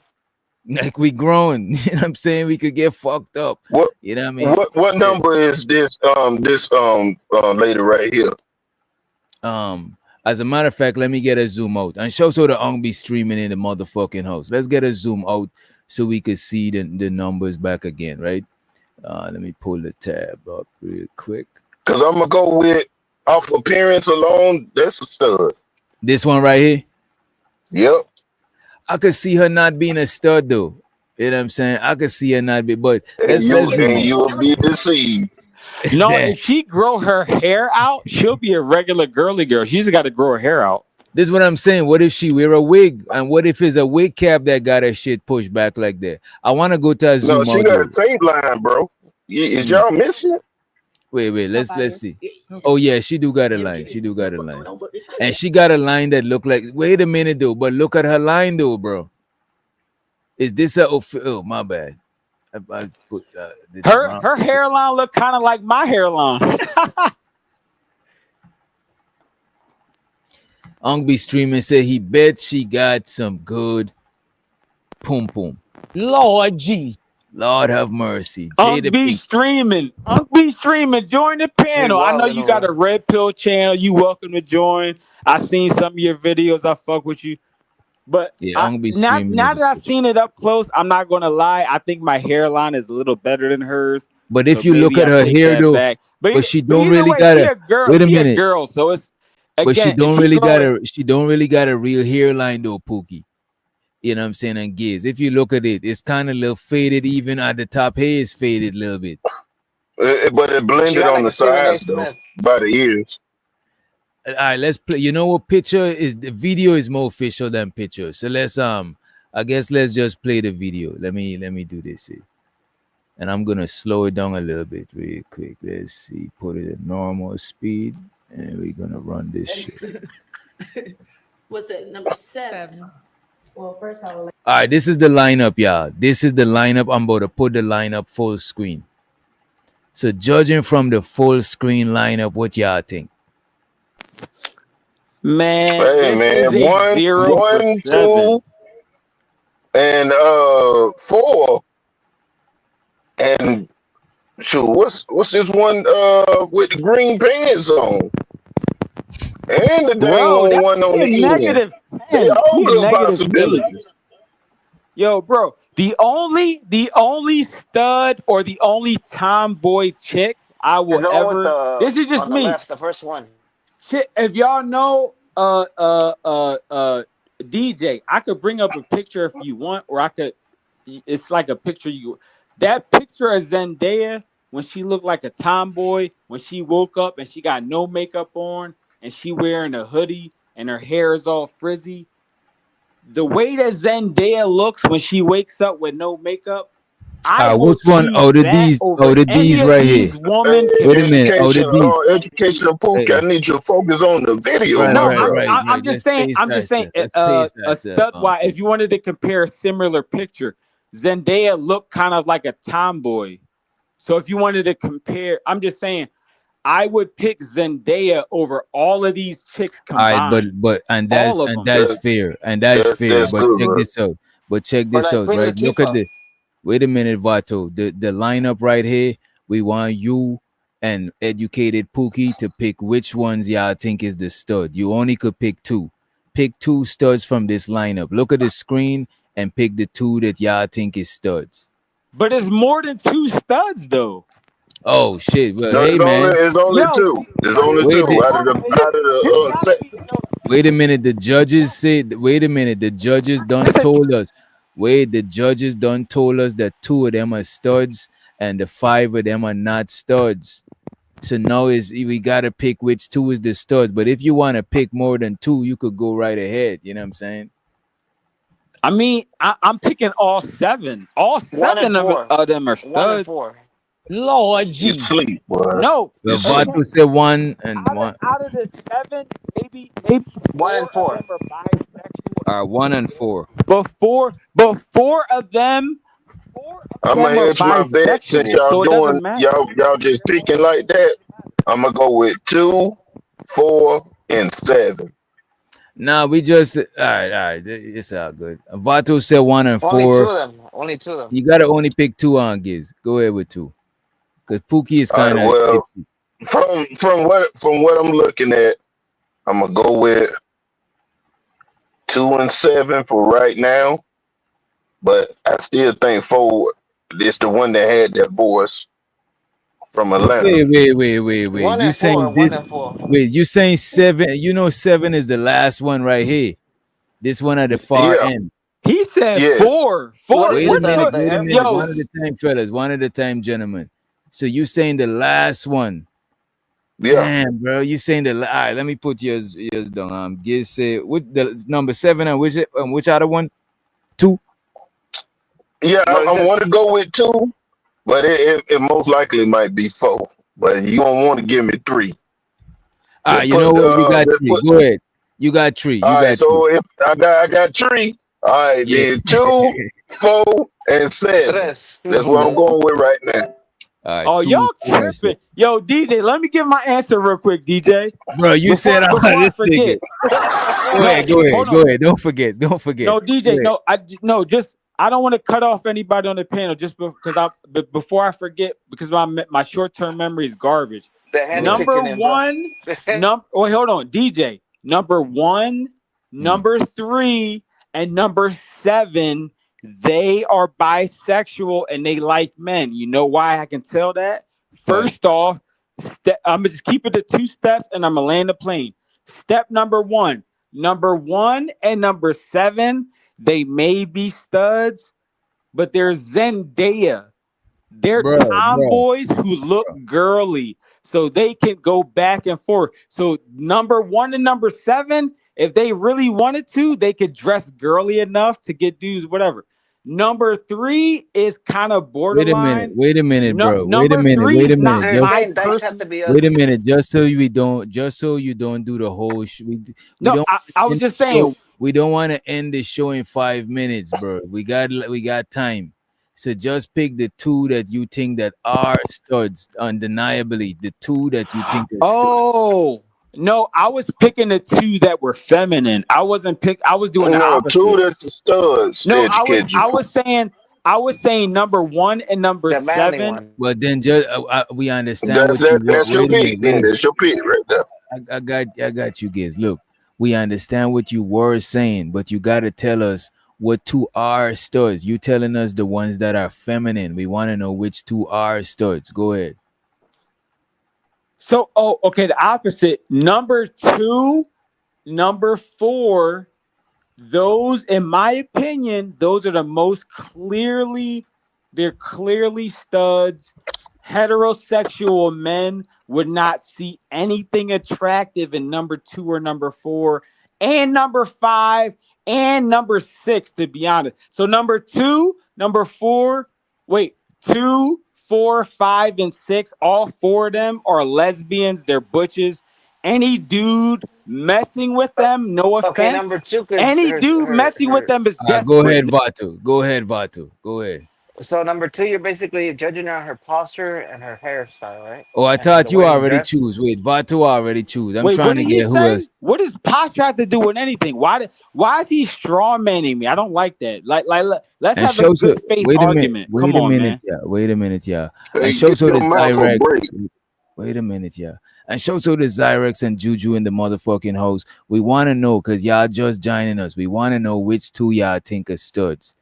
Like we growing. You know what I'm saying? We could get fucked up. What? You know what I mean? What number is this lady right here? As a matter of fact, let me get a zoom out and show so the be streaming in the motherfucking house. Let's get a zoom out so we could see the numbers back again, right? Let me pull the tab up real quick. Because I'm gonna go with off appearance alone. That's a stud. This one right here. Yep. I could see her not being a stud though. You know what I'm saying? I could see her not be, but you'll be deceived. No, if she grow her hair out, she'll be a regular girly girl. She's got to grow her hair out. This is what I'm saying. What if she wear a wig? And what if it's a wig cap that got her shit pushed back like that? I want to go to a zoom No, she out got here. a tape line, bro. Is y'all missing it? Wait, let's see. Oh yeah, she do got a line. She do got a line. And she got a line that look like, wait a minute though, but look at her line though, bro. Is this a, oh my bad. I put her hairline look kind of like my hairline. Ongby streaming said he bet she got some good pum pum. Lord jeez. Lord have mercy. Ongby streaming. Join the panel. I know you got a Red Pill channel. You welcome to join. I seen some of your videos. I fuck with you. But yeah, now that I've seen it up close, I'm not gonna lie. I think my hairline is a little better than hers. But if you look at her hair though, but she don't really got a wait a minute. Girl, so it's again, but she don't really got a real hairline though, Pookie. You know what I'm saying? And Giz, if you look at it, it's kind of a little faded. Even at the top, hair is faded a little bit. But it blended on the sides though, by the ears. All right, let's play. You know what? Picture is the video is more official than picture. So let's I guess let's just play the video. Let me do this here. And I'm gonna slow it down a little bit real quick. Let's see, put it at normal speed, and we're gonna run this shit. What's that? Number 7. Well, first I will. All right, this is the lineup, y'all. This is the lineup. I'm about to put the lineup full screen. So judging from the full screen lineup, what y'all think? Man, hey man, 1, 2. and 4, and shoot, what's this one with the green pants on? And the Bro, dang one on the that's end. negative 10. They all He a good negative 8. possibilities. Yo, bro, the only stud or the only tomboy chick I The will one with ever. the This is just on the me. left, the first one. Shit, if y'all know DJ, I could bring up a picture if you want, or I could. It's like a picture that picture of Zendaya when she looked like a tomboy when she woke up and she got no makeup on and she wearing a hoodie and her hair is all frizzy. The way that Zendaya looks when she wakes up with no makeup, I will Which one? choose Oh, the that D's. over Oh, the any D's of right these here. women. Wait a minute. Oh, the D's. Educational Pookie, I need you to focus on the video. Right, No, right. I'm just saying. Let's A pace that stud. up. Why? If you wanted to compare a similar picture, Zendaya looked kind of like a tomboy. So if you wanted to compare, I'm just saying, I would pick Zendaya over all of these chicks All right, combined. but that's All of them. fair, and that's fair. That's But good, check bro. this out. But check But this like out, Queen right? Look at Latifah. the. Wait a minute, Vato. The lineup right here. We want you and educated Pookie to pick which ones y'all think is the stud. You only could pick 2. Pick 2 studs from this lineup. Look at the screen and pick the 2 that y'all think is studs. But it's more than 2 studs, though. Oh shit! Well, No, hey man. it's only 2. There's only 2 out of the set. Wait a minute. The judges said. Wait a minute. The judges done told us. Wait, the judges done told us that 2 of them are studs and the 5 of them are not studs. So now we gotta pick which 2 is the studs. But if you want to pick more than 2, you could go right ahead. You know what I'm saying? I mean, I'm picking all 7. All 7 of them are 1 and studs. 4. Lord You sleep, boy. No. Well, Vato said 1 and 1. Out of the 7, maybe 1 and 4. of them are bisexual. 1 and 4. But 4 of them. I'm gonna hedge my bet since y'all so it doing doesn't matter. y'all just picking like that. I'm gonna go with 2, 4, and 7. Nah, we just all right. It's all good. Vato said 1 and 4. Only 2 of them. Only 2 of them. You gotta only pick 2 on Giz. Go ahead with 2. Because Pookie is kind of well, from what I'm looking at, I'm gonna go with 2 and 7 for right now. But I still think 4 is the one that had that voice from Atlanta. Wait. 1 You and 4. saying 1 this? and 4. Wait, you saying 7? You know 7 is the last one right here. This one at the far end. He said Yes. 4. 4. Wait a minute. Yo, One at a time, fellas. One at a time, gentlemen. So you saying the last one? Yeah. Damn, bro. You saying the all right? Let me put yours down. Giz said what the number 7 and which other one? 2. Yeah, I want to go with 2, but it most likely might be 4. But you don't want to give me 3. You know what? We got 3. Go ahead. You got 3. You All got right, so if I got 3, all right, then 2, 4, and 7. That's what I'm going with right now. Oh, y'all tripping. Yo, DJ, let me give my answer real quick, DJ. Bro, you said before I this forget. nigga. Go ahead. Don't forget. No, DJ, just I don't want to cut off anybody on the panel just because before I forget, because my short-term memory is garbage. Number 1, wait, hold on, DJ. Number 1, number 3, and number 7, they are bisexual and they like men. You know why I can tell that? First off, I'm gonna just keep it to 2 steps and I'm gonna land the plane. Step number 1 and number 7, they may be studs, but there's Zendaya. They're tomboys who look girly, so they can go back and forth. So number 1 and number 7, if they really wanted to, they could dress girly enough to get dudes, whatever. Number 3 is kind of borderline. Wait a minute, bro. Wait a minute. Wait a minute. Just so you don't do the whole. I was just saying. We don't want to end the show in 5 minutes, bro. We got time. So just pick the 2 that you think that are studs, undeniably. The 2 that you think are studs. No, I was picking the two that were feminine. I wasn't I was doing the No, opposite. two that's the studs. No, Educate you. I was saying number 1 and number The manly 7. one. But then just we understand what you That's your wait a pick. minute. That's your pick right there. I got you guys. Look, we understand what you were saying, but you gotta tell us what two are studs. You telling us the ones that are feminine. We want to know which two are studs. Go ahead. So, okay, the opposite. Number 2, number 4, those, in my opinion, those are the most they're clearly studs. Heterosexual men would not see anything attractive in number 2 or number 4 and number 5 and number 6, to be honest. So number 2, number 4, 2, 4, 5, and 6, all 4 of them are lesbians. They're butches. Any dude messing with them, no offense. Okay, number 2. Any dude messing with them is desperate. Go ahead, Vatu. Go ahead. So number 2, you're basically judging on her posture and her hairstyle, right? Oh, I And thought the you way already dress? choose. Wait, Vatu already choose. I'm Wait, trying what to did he get who say? else. What does posture have to do with anything? Why is he straw manning me? I don't like that. Let's And have show a good faith argument. Wait a minute, yeah. And show so this Zyrex. Wait a minute, yeah. And show so the Zyrex and Juju in the motherfucking house. We want to know because y'all just joining us. We want to know which two y'all think are studs.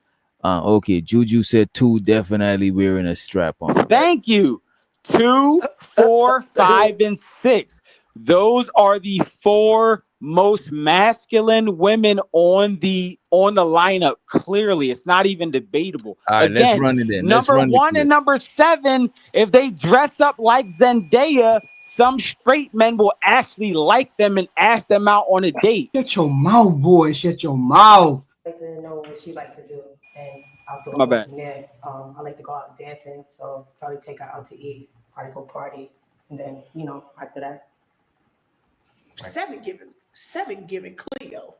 Okay, Juju said 2 definitely wearing a strap on. Thank you. 2, 4, 5, and 6. Those are the 4 most masculine women on the lineup. Clearly, it's not even debatable. All right, Again, let's run it in. Number 1 and number 7, if they dress up like Zendaya, some straight men will actually like them and ask them out on a date. Shut your mouth, boy. Shut your mouth. I like to know what she likes to do, and I'll do My bad. from there. I like to go out dancing, so probably take her out to eat, party, and then after that. 7 giving Cleo.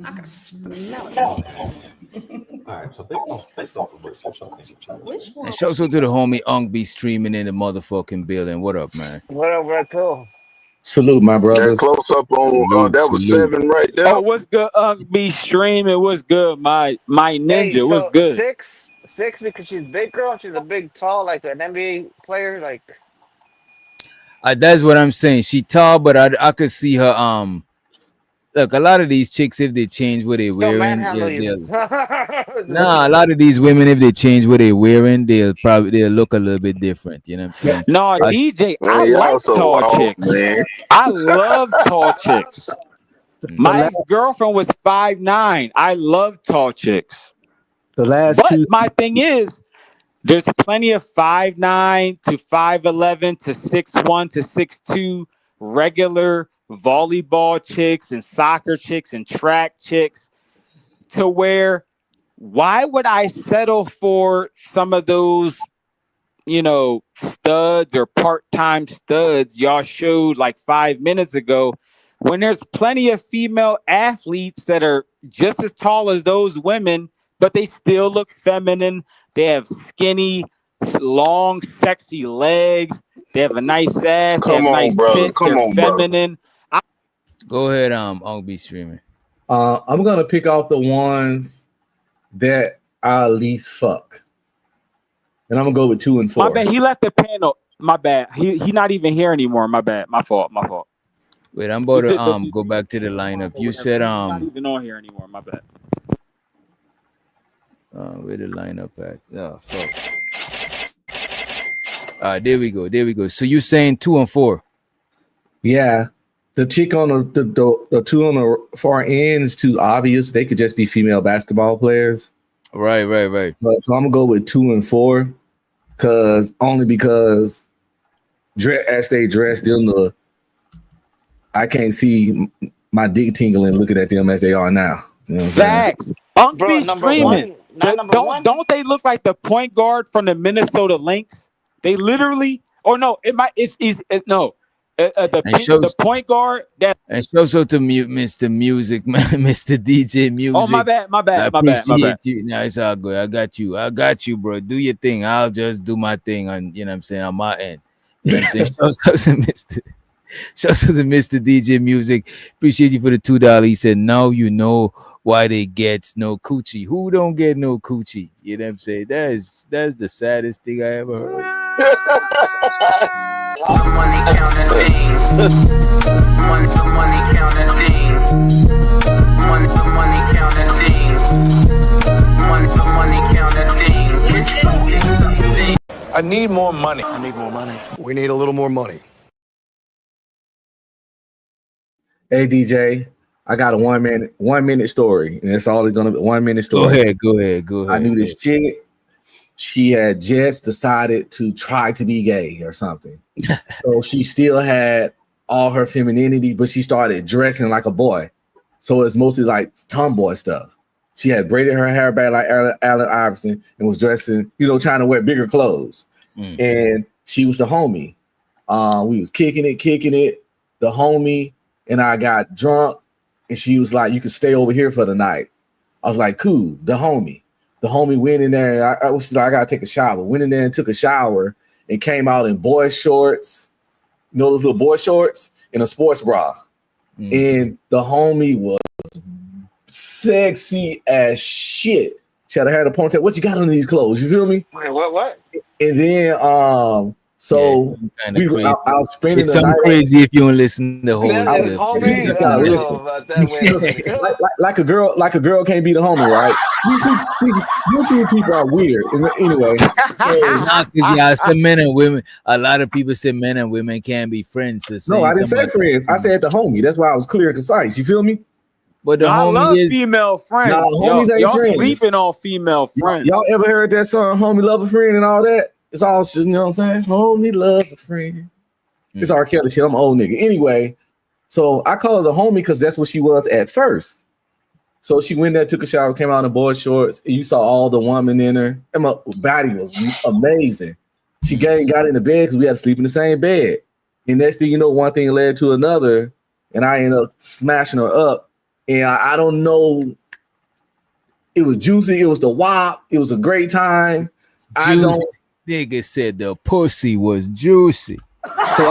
I can smell it. All right, so based off of which one? And shout out to the homie Unk be streaming in the motherfucking building. What up, man? What up, Red Pill? Salute, my brothers. That close up on that was 7 right there. Oh, what's good? Be streaming. What's good? My ninja. Hey, What's so good? 6 because she's big girl. She's a big, tall, like an NBA player. Like That's what I'm saying. She tall, but I could see her. Look, a lot of these chicks, if they change what they're wearing, a lot of these women, if they change what they're wearing, they'll look a little bit different. You know what I'm saying? No, DJ, I like tall chicks. I love tall chicks. My ex-girlfriend was 5'9". I love tall chicks. But my thing is, there's plenty of 5'9" to 5'11" to 6'1" to 6'2" regular volleyball chicks and soccer chicks and track chicks, to where why would I settle for some of those, studs or part-time studs y'all showed like 5 minutes ago, when there's plenty of female athletes that are just as tall as those women, but they still look feminine. They have skinny, long, sexy legs. They have a nice ass. They have nice tits. They're feminine. Go ahead, I'll be streaming. I'm gonna pick off the ones that I least fuck, and I'm gonna go with 2 and 4. My bad. He left the panel. My bad. He not even here anymore. My bad. My fault. Wait, I'm about to go back to the lineup. You said not even on here anymore. My bad. Where the lineup at? Oh fuck. There we go. So you saying 2 and 4? Yeah. The chick on the 2 on the far end is too obvious. They could just be female basketball players. Right. But so I'm gonna go with 2 and 4, because as they dress, I can't see my dick tingling looking at them as they are now. You know what I'm Facts. Unk be number streaming. one. Don't they look like the point guard from the Minnesota Lynx? They literally. Oh no, the point guard that. And show so to mute Mr. Music, man, Mr. DJ Music. Oh my bad. I appreciate you. No, it's all good. I got you, bro. Do your thing. I'll just do my thing on, you know what I'm saying, on my end. You know what I'm saying? Show so to Mr. Shout out to Mr. DJ Music. Appreciate you for the $2. He said, now you know why they get no coochie. Who don't get no coochie? You know what I'm saying? That's the saddest thing I ever heard. Money counting team. Money counting team. Money counting team. Money counting team. It's so exciting. I need more money. I need more money. We need a little more money. Hey DJ, I got a 1 minute story, and that's all it's gonna be. 1 minute story. Go ahead. I knew this chick. She had just decided to try to be gay or something. So she still had all her femininity, but she started dressing like a boy. So it's mostly like tomboy stuff. She had braided her hair back like Allen Iverson and was dressing, trying to wear bigger clothes. And she was the homie. We was kicking it. The homie and I got drunk, and she was like, "You can stay over here for the night." I was like, "Cool." The homie went in there. I was like, "I gotta take a shower." Went in there and took a shower and came out in boy shorts, those little boy shorts, and a sports bra. And the homie was sexy as shit. She had her hair in a ponytail. What you got on these clothes? You feel me? Wait, what? And then I was spending it's the night. crazy if you don't listen to the whole. You just gotta listen. Like a girl can't be the homie, right? These YouTube people are weird. Anyway, some men and women. A lot of people say men and women can't be friends. So no, I didn't say friends. I said the homie. That's why I was clear and concise. You feel me? But I love female friends. Y'all sleeping on female friends. Y'all ever heard that song, "Homie Love a Friend" and all that? It's all just, what I'm saying? Homie love a friend. It's R. Kelly shit. I'm an old nigga. Anyway, so I call her the homie because that's what she was at first. So she went there, took a shower, came out in boy shorts, and you saw all the woman in her. And my body was amazing. She got in the bed because we had to sleep in the same bed. And next thing you know, one thing led to another, and I ended up smashing her up. And I don't know. It was juicy. It was the WAP. It was a great time. Nigga said the pussy was juicy. So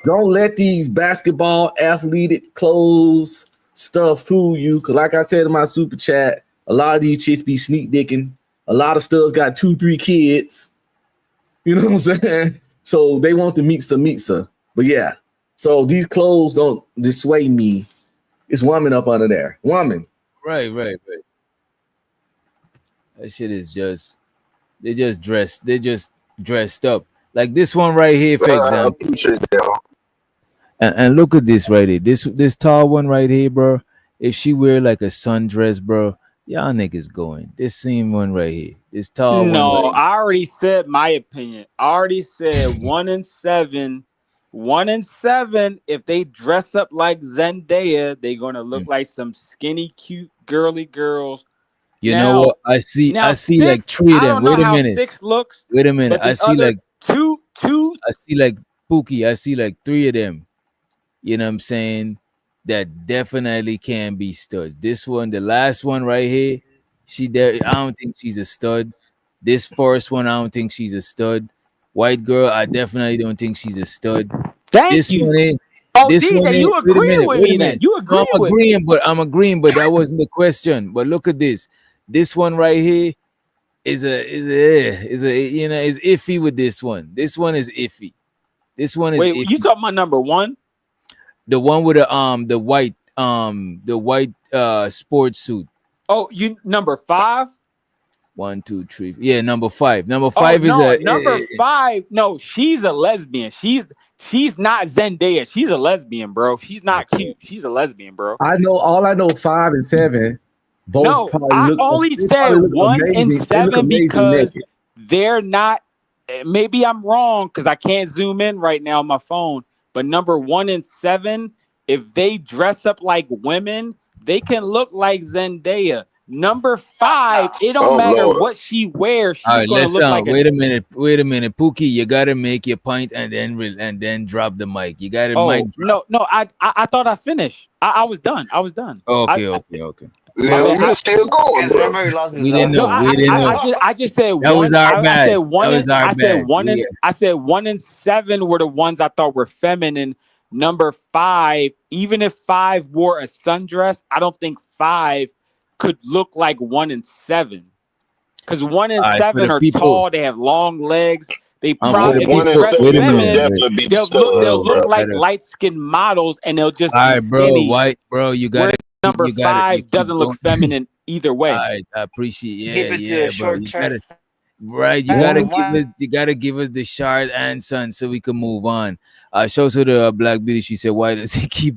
don't let these basketball athletic clothes stuff fool you. Cause like I said in my super chat, a lot of these chicks be sneak dicking. A lot of studs got 2-3 kids. You know what I'm saying? So they want to mix-a. But yeah. So these clothes don't dissuade me. It's woman up under there. Woman. Right. That shit is just. They just dressed up. Like this one right here, for example. And look at this right here. This tall one right here, bro. If she wear like a sundress, bro, y'all niggas going. This same one right here. This tall one. No, I already said my opinion. I already said 1 and 7. 1 and 7. If they dress up like Zendaya, they're gonna look like some skinny, cute, girly girls. You know what? I see 6, like 3 of them. Wait a minute. 6 looks. Wait a minute. I see like two. I see like Pookie. I see like 3 of them. You know what I'm saying? That definitely can be stud. This one, the last one right here, I don't think she's a stud. This first one, I don't think she's a stud. White girl, I definitely don't think she's a stud. Thank you. This DJ, one you agree with me then? You agree with me? I'm agreeing, but that wasn't the question. But look at this. This one right here is iffy with this one. This one is iffy. This one is iffy. You talking about number 1? The one with the white sports suit. Oh, you number 5? 1, 2, 3. Yeah, number 5. Number 5 is number 5. No, she's a lesbian. She's not Zendaya. She's a lesbian, bro. She's not cute. She's a lesbian, bro. I know 5 and 7. Both I only said 1 and 7 because they're not. Maybe I'm wrong because I can't zoom in right now on my phone. But number 1 and 7, if they dress up like women, they can look like Zendaya. Number 5, it don't matter what she wears. She's all right, gonna look like wait a minute, Pookie. You gotta make your point and then drop the mic. You gotta mic drop. No. I thought I finished. I was done. Okay. No, you're still going, Yes, bro. remember he lost his We didn't dog. know. We didn't know. I just said That one. was our I bad. said one. That was our I said bad. one. Yeah. I said 1 and 7 were the ones I thought were feminine. Number 5, even if 5 wore a sundress, I don't think 5 could look like 1 and 7. Because 1 and All right, for 7 the are people- tall. They have long legs. They For probably the if they One and dress seven wait a would minute, feminine, definitely be the they'll studs, look bro. like Better. light skinned models, and they'll just All right, be bro. skinny. White, bro. You got Whereas it. number You got it. 5 You doesn't keep look going. feminine either way. I appreciate. Keep Yeah, it to yeah, a bro. short You term. gotta. Right, you gotta give us. You gotta give us the short answer so we can move on. Show to the Black Beauty. She said, "Why does he keep?"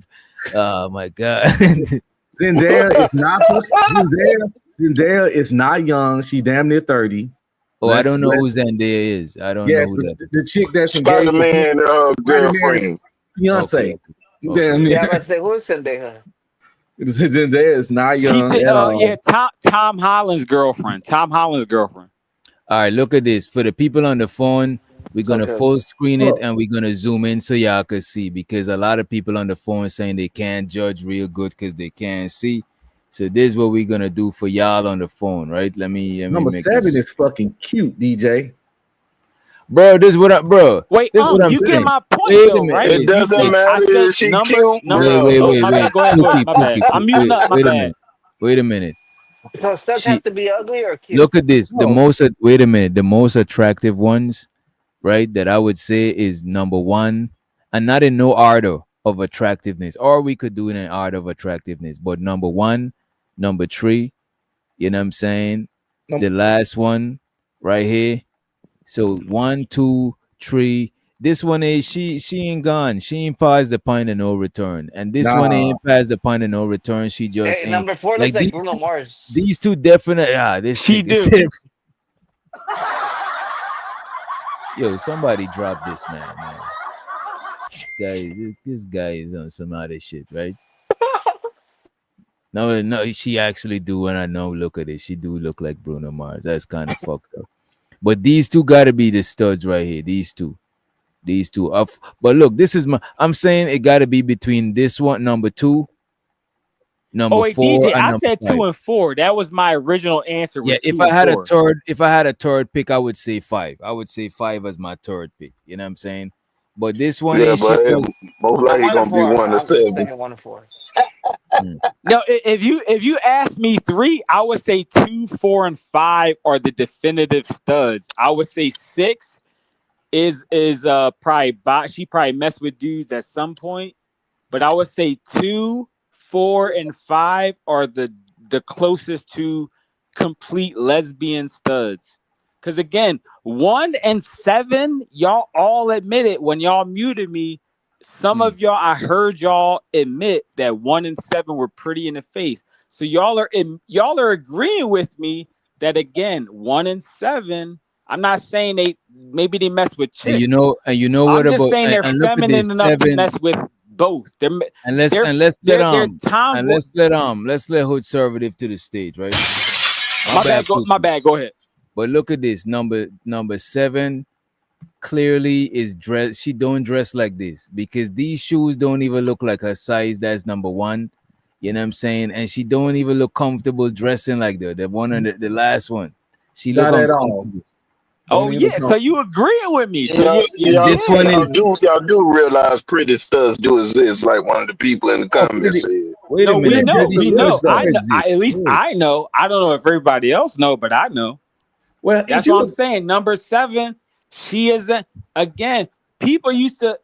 Oh my God. Zendaya is not Zendaya is not young. She's damn near 30. Oh, I don't know who Zendaya is. I don't know Yes, who that is. the chick that's engaged to Spider-Man Spider-Man, girlfriend. Beyonce. Okay. Damn Yeah, I'm near. about to say, who's Zendaya? Zendaya is not young She at all. yeah, Tom Holland's girlfriend. Tom Holland's girlfriend. All right, look at this. For the people on the phone, we're gonna Okay. full screen it and we're gonna zoom in so y'all can see, because a lot of people on the phone saying they can't judge real good because they can't see. So this is what we're gonna do for y'all on the phone, right? Let me Number make 7 this. is fucking cute, DJ. Bro, this is what I, bro. Wait, this is what I'm you saying. get my point Wait a though, minute. right? It doesn't I matter said if she number. cute, Wait, bro. Oh, my bad. Go ahead. Pookie, My bad. Pookie, I'm muting up. My wait a bad. minute. Wait a minute. So studs have to be ugly or cute? Look at this. The No. most wait a minute. The most attractive ones, right? That I would say is number 1, and not in no order of attractiveness, or we could do it in order of attractiveness. But number 1, number 3, you know what I'm saying? The last one right here. So 1, 2, 3. This one is she ain't gone. She ain't past the point of no return. And this one ain't past the point of no return. She just Hey, ain't. number 4 looks like these Bruno Mars. These two definite. This She chick is do. Yo, somebody drop this man. This guy is on some other shit, right? No, she actually do, and I know. Look at it, she do look like Bruno Mars. That's kind of fucked up. But these two gotta be the studs right here. These two. But look, this is I'm saying it gotta be between this one, number 2, number 4. DJ, and I number said 5. 2 and 4. That was my original answer. Yeah, if I had a third pick, I would say 5. I would say 5 as my third pick. You know what I'm saying? But this one Yeah, is but she most likely gonna be 1 to 7. 1 and 4. No, if you ask me 3, I would say 2, 4, and 5 are the definitive studs. I would say 6 is probably she probably messed with dudes at some point, but I would say 2, 4, and 5 are the closest to complete lesbian studs. Because again, 1 and 7, y'all all admitted when y'all muted me. Some of y'all, I heard y'all admit that 1 and 7 were pretty in the face. So y'all are agreeing with me that again, 1 and 7. I'm not saying maybe they mess with chicks. And you know what I'm just about saying they're and look at feminine this, enough to 7 mess with both. let's let Hood Conservative to the stage, right? My bad. Go ahead. But look at this number 7. Clearly is dress. She don't dress like this because these shoes don't even look like her size. That's number 1. You know what I'm saying? And she don't even look comfortable dressing like the one and the last one. She look Not at all. uncomfortable. Oh yeah, so you agreeing with me? So this one is. Y'all do realize pretty studs do exist, like one of the people in the comments said. Wait a minute. We know. At least I know. I don't know if everybody else know, but I know. Well, that's what I'm saying. Number 7, she isn't. Again, people used to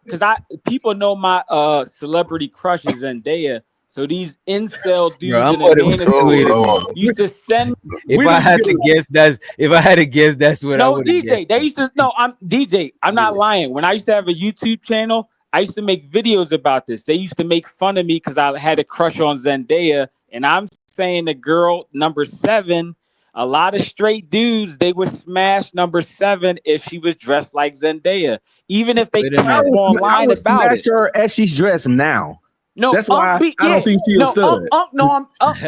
people know my celebrity crush is Zendaya. So these incel dudes Bro, in the used to send. If I had to guess, that's what I would DJ. guessed. They used to. No, I'm DJ. I'm not lying. When I used to have a YouTube channel, I used to make videos about this. They used to make fun of me because I had a crush on Zendaya, and I'm saying the girl number 7. A lot of straight dudes, they would smash number 7 if she was dressed like Zendaya, even if they cap online about it. Her as she's dressed now. No, that's why I don't think she's a stud. No,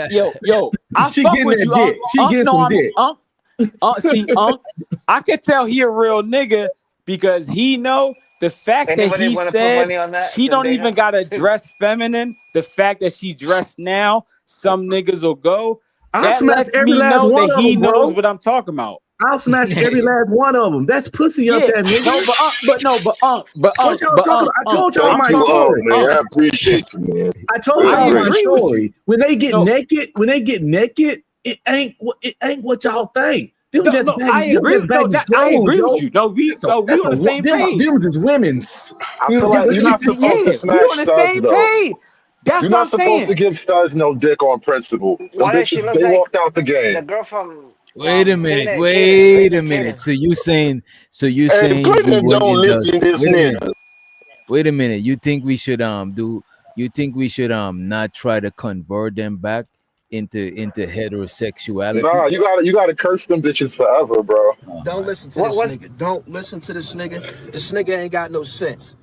yo, I she fuck getting with that you. dick. She getting some dick. I could tell he a real nigga because he know the fact Anybody that he wanna put money said on that? she don't even gotta dress feminine. The fact that she dressed now some niggas will go. I'll That smash lets every me last know one that of he them, bro. knows what I'm talking about. I'll smash every last one of them. That's pussy up Yeah, there, nigga. What y'all talking about? I told y'all my story. man. I appreciate you, man. I told I y'all my agree with story. When they get naked, it ain't what y'all think. Them No, just no, baggy- I them agree. just No, baggy I agree clothes, with yo. you. No, we That's a- on that's the a- same them- page. Them is women's. I feel like you're not supposed to we smash on the studs, same though. page. That's You're what not I'm supposed to saying. give studs no dick on principle. Them What if she bitches, looks they like walked out the game. the girl from Wait a minute. Kaden, Wait a Kaden. minute. So you saying Hey, you Clinton went don't in the listen to this wait a minute. nigga. Wait a minute. You think we should not try to convert them back into heterosexuality? Nah, you gotta curse them bitches forever, bro. Don't listen to this nigga. Don't listen to this nigga. This nigga ain't got no sense.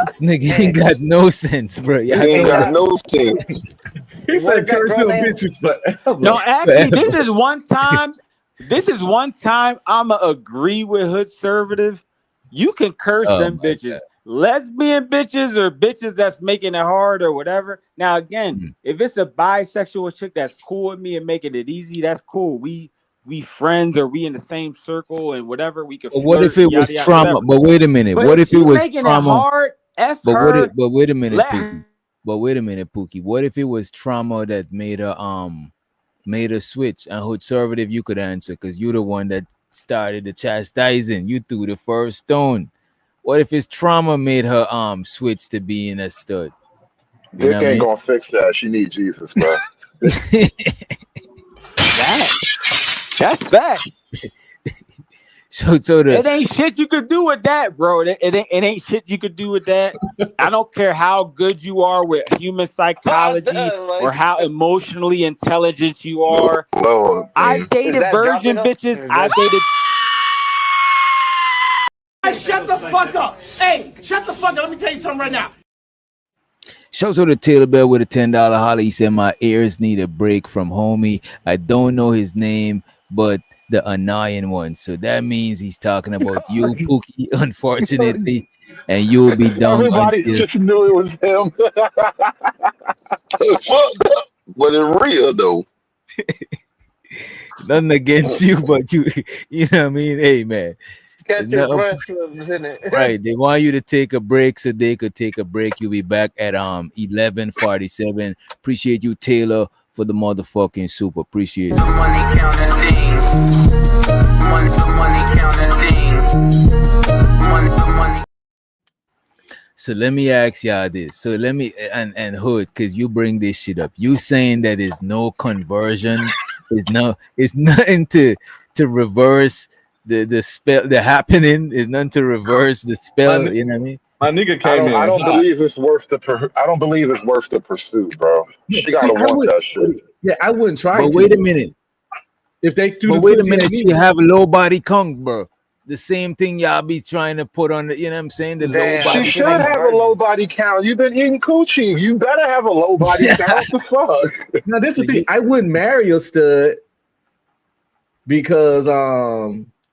This nigga ain't got no sense, bro. He ain't got no sense. He said curse them bitches forever. No, actually, this is one time. I'ma agree with Hood Conservative. You can curse Oh them my bitches. Lesbian bitches or bitches that's making it hard or whatever. Now, again, if it's a bisexual chick that's cool with me and making it easy, that's cool. We friends or we in the same circle and whatever. We could. But what if flirt, it was yada, yada, trauma? whatever. But wait a minute. But What if it she was making trauma? It hard, F But her. wait a minute, let Pookie. But wait a minute, Pookie. What if it was trauma that made her switch? And Hood Conservative, you could answer because you're the one that started the chastising. You threw the first stone. What if his trauma made her switch to being a stud? You Dick know what I ain't mean? gonna fix that. She needs Jesus, bro. That's fact. So It ain't shit you could do with that, bro. It ain't shit you could do with that. I don't care how good you are with human psychology or how emotionally intelligent you are. Lord, I man. dated virgin bitches. I dated. Hey, shut the fuck up. Hey, shut the fuck up. Let me tell you something right now. Shout out to Taylor Bell with a $10 holly. He said, my ears need a break from homie. I don't know his name, but the annoying one. So that means he's talking about you, Pookie, unfortunately. And you'll be dumb. Everybody until- just knew it was him. Fucked up, but it's real though. Nothing against you, but you know what I mean? Hey, man. Catch No, your breath, isn't it? Right. They want you to take a break so they could take a break. You'll be back at 11:47. Appreciate you, Taylor, for the motherfucking super. Appreciate you. Money counting team. Money counting team. Money. So let me ask y'all this. So let me and Hood, because you bring this shit up. You saying that there's no conversion, it's nothing to reverse the spell, the happening is nothing to reverse the spell. You know what I mean? My nigga came in. I don't believe it's worth the pursuit, bro. You gotta want that shit. Yeah, I wouldn't try. But wait a minute. If they threw But the wait a pussy minute, at me- she have a low body conk, bro. The same thing y'all be trying to put on the, you know what I'm saying? The low She body should conk. have a low body count. You've been eating coochie. You better have a low body count. The fuck? Now this is the thing. I wouldn't marry a stud because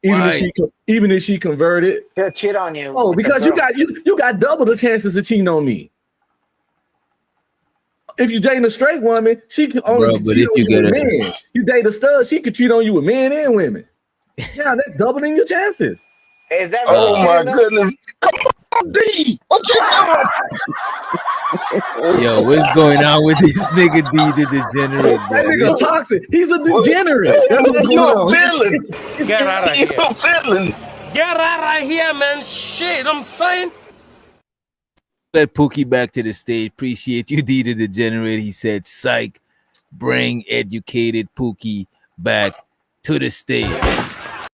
even if she converted, She'll cheat on you. oh, with the because you girl. got double the chances of cheating on me. If you dating a straight woman, she can only Bro, but cheat if on you you with get a- men. You date a stud, she could cheat on you with men and women. Yeah, that's doubling your chances. Is that Oh really my cheating, though? goodness! Come on, D. What you doing? Yo, what's going on with this nigga D the degenerate, bro? That nigga's toxic. He's a degenerate. That's what's You going a on. villain. Get out of You here. a villain. Get out of here, man. Shit, I'm saying. Let Pookie back to the stage. Appreciate you, D the degenerate. He said, psych, bring educated Pookie back to the stage.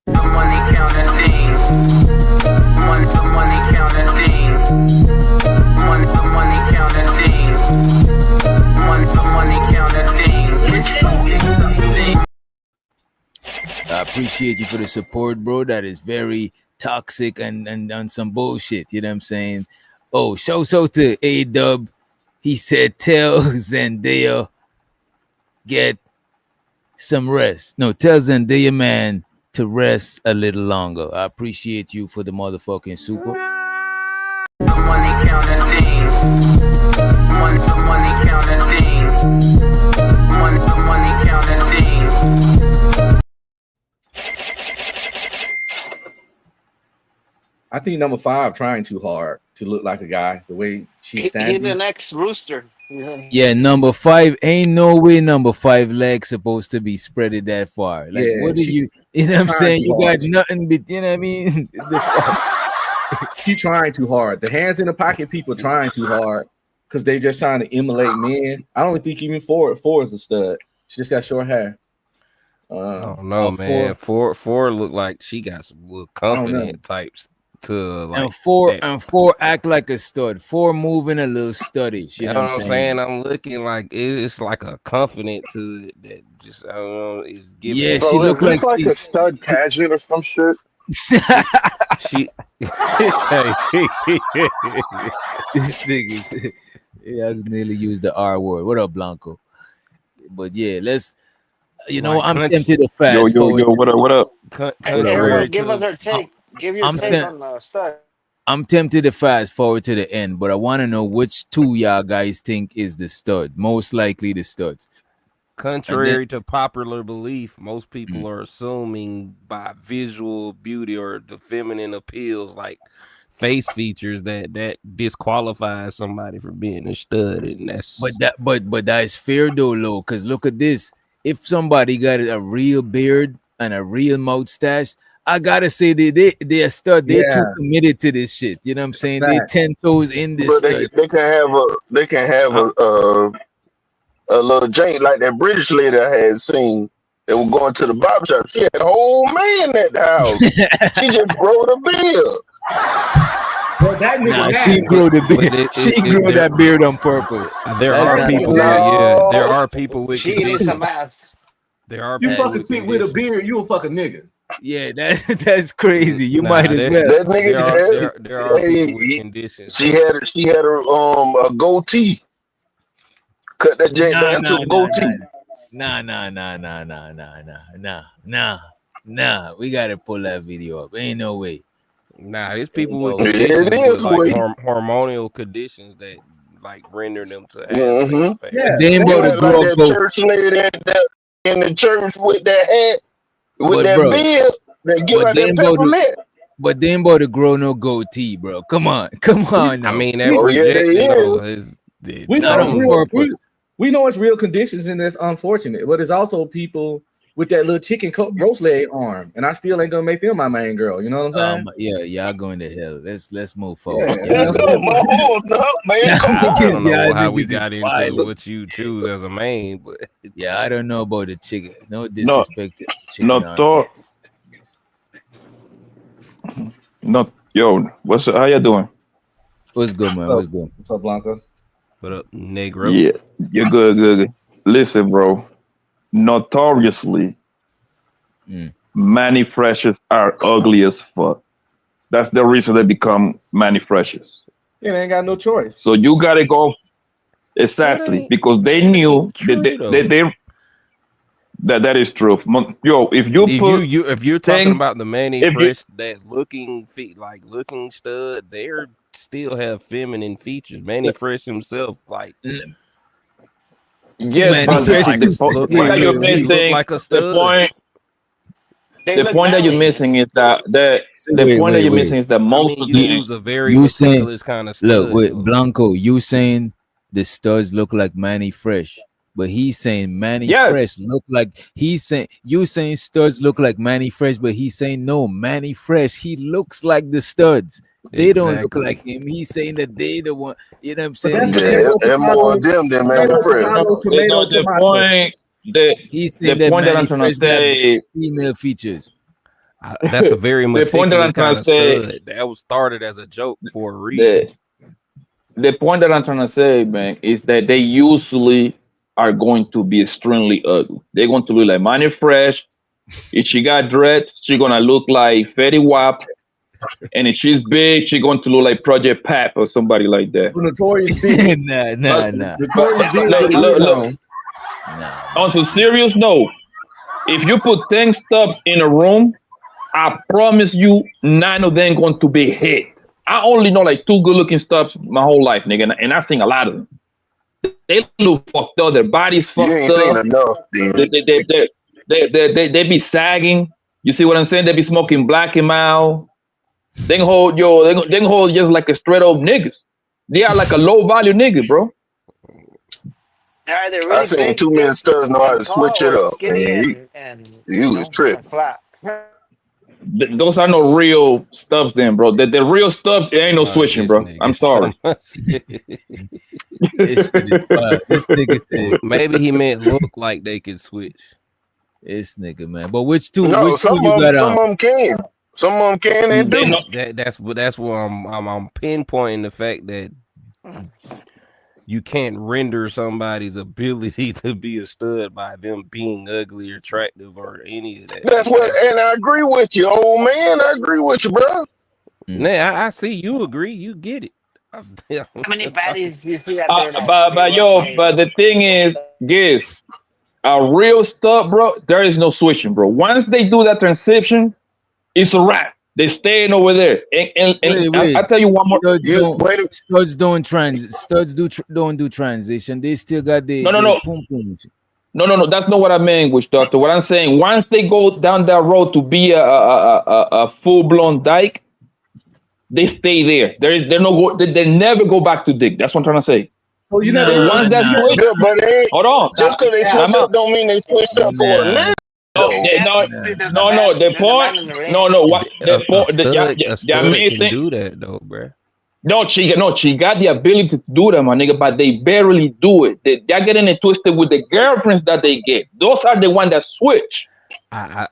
Money counting team. Money counting team. Money counting team. Money counting team. It's so exciting. I appreciate you for the support, bro. That is very toxic and some bullshit. You know what I'm saying? Oh, shout out to A-Dub. He said, tell Zendaya get some rest. No, tell Zendaya, man, to rest a little longer. I appreciate you for the motherfucking super. Money counting team. Money counting team. think number 5 trying too hard to look like a guy. The way she's He's standing. the next Rooster. Yeah. Yeah, number 5 ain't no way number 5 legs supposed to be spreaded that far. Like, Yeah, what do she you know what I'm trying saying? too You got hard. nothing but, you know what I mean? She trying too hard. The hands in the pocket people trying too hard because they just trying to emulate men. I don't think even Ford is a stud. She just got short hair. I don't know, man. Ford look like she got some little confident types to like. And four act like a stud. 4 moving a little studdish. You know what I'm saying? I'm looking like it's like a confident to it that just I don't know. Is giving. Yeah, she look like a stud pageant or some shit. She. This nigga, yeah, I nearly used the R word. What up, Blanco? But yeah, let's. You know, I'm tempted to fast forward. What up? Everyone, give us our take. Give your take on the stud. I'm tempted to fast forward to the end, but I want to know which 2 y'all guys think is the stud, most likely the studs. Contrary to popular belief, most people are assuming by visual beauty or the feminine appeals, like face features, that disqualifies somebody from being a stud, and that's. But that's fair though, Lo, because look at this. If somebody got a real beard and a real mustache, I gotta say they're stud. They're too committed to this shit. You know what I'm saying? They're 10 toes in this. But they can have a little jank like that British lady I had seen that was going to the barber shop. She had a whole man at the house. She just growed a beard. Well, that nigga she grew the beard. She grew that beard on purpose. There are people that, there are people with She is a mess. There are You people fuck a chick with a beard, you a fucking nigga. Yeah, that's crazy. You might as well. That nigga, there are people with conditions. She had a goatee. Cut that jank down to a goatee. Nah. We gotta pull that video up. Ain't no way. Nah, there's people with conditions with like hormonal conditions that like render them to have face. Yeah, they ain't about to grow like up. that church lady in the church with that hat, with that beard, that give out that peppermint. But they ain't about to grow no goatee, bro. Come on. I mean, that we know it's real conditions and that's unfortunate, but it's also people with that little chicken roast leg arm, and I still ain't gonna make them my main girl. You know what I'm saying? Yeah, y'all going to hell. Let's move forward. Man, I don't know how we got into what you choose as a main, but yeah, I don't know about the chicken. No disrespect to chicken. Yo, how you doing? What's good, man? What's good? What's up, Blanco? What up, Negro? Yeah, you're good. Listen, bro. Notoriously, Manny Freshes are ugly as fuck. That's the reason they become Manny Freshes. Yeah, they ain't got no choice. So you gotta go exactly because they knew that is true. Yo, if you're talking about the Manny Fresh that looking stud, they still have feminine features. Manny Fresh himself, like. Yes, but the point that you're missing, like a stud. The point that you're missing is that most of use a very you saying kind of stud. Look, Blanco, you saying the studs look like Manny Fresh, but he's saying Manny Fresh look like you saying studs look like Manny Fresh, but he's saying no, Manny Fresh, he looks like the studs. They don't look like him. He's saying that they the one. You know what I'm saying? They're more of them than Manny Fresh. He's saying the point that I'm Manny trying to Fresh got say, female features. That's a very the point that I'm trying to say stud. That was started as a joke for a reason. The point that I'm trying to say, man, is that they usually are going to be extremely ugly. They're going to look like Manny Fresh. If she got dreads, she's gonna look like Fetty Wap. And if she's big, she's going to look like Project Pat or somebody like that. Notorious Big. Nah. Notorious Big. Look. On some serious note, if you put 10 stubs in a room, I promise you 9 of them going to be hit. I only know like 2 good-looking stubs my whole life, nigga, and I've seen a lot of them. They look fucked up. Their bodies fucked You ain't up. seen enough, dude. They be sagging. You see what I'm saying? They be smoking Black and Mild. They can hold they can hold just like a straight up niggas. They are like a low value nigga, bro. They're really I seen big, too many studs know how to switch it up. skinny, Man. and You was tripping. flat. Those are no real stuff, then, bro. The real stuff, it ain't no switching, bro. I'm sorry. This shit is fire. This nigga said Maybe he meant look like they could switch. this nigga, man. But which two? No, Which two some you of got them, some of on? them can. Some of them can and do. That's where I'm pinpointing the fact that you can't render somebody's ability to be a stud by them being ugly or attractive or any of that. That's what, and I agree with you, old man. I agree with you, bro. Nah, I see you agree. You get it. How many baddies you see out there? But the thing is, guys, a real stud, bro, there is no switching, bro. Once they do that transition, it's a wrap. They staying over there. And Wait. I tell you one more. Studs don't do transition. They still got the No. pum pums. No. That's not what I mean, Witch Doctor. What I'm saying, once they go down that road to be a full blown dyke, they stay there. They never go back to dick. That's what I'm trying to say. So you know, once that switch, Yeah, but they, hold on. just because they switch up don't mean they switch up for a nigga. No. The point. What the point? A stud can do that though, bro. No, she got the ability to do that, my nigga, but they barely do it. They're getting it twisted with the girlfriends that they get. Those are the ones that switch. I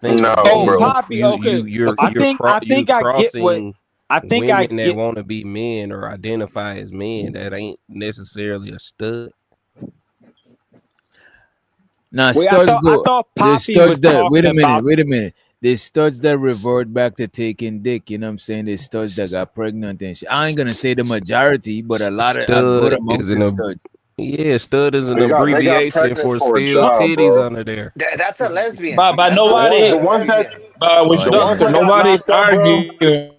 think No, bro. Poppy, okay. I think I get what I think women I that get. want to be men or identify as men that ain't necessarily a stud. Nah, Wait, studs I go. thought There's Poppy studs was that. Wait a talking minute. about- Wait a minute. There's studs that revert back to taking dick. You know what I'm saying? There's studs that got pregnant and shit. I ain't gonna say the majority, but a lot of a good amount is of an studs. Yeah, stud is an They got abbreviation pregnant for for a still job, titties bro. under there. That's a lesbian. But That's nobody, not a lesbian. Witch the ones Doctor, that got nobody's knocked up, bro. arguing.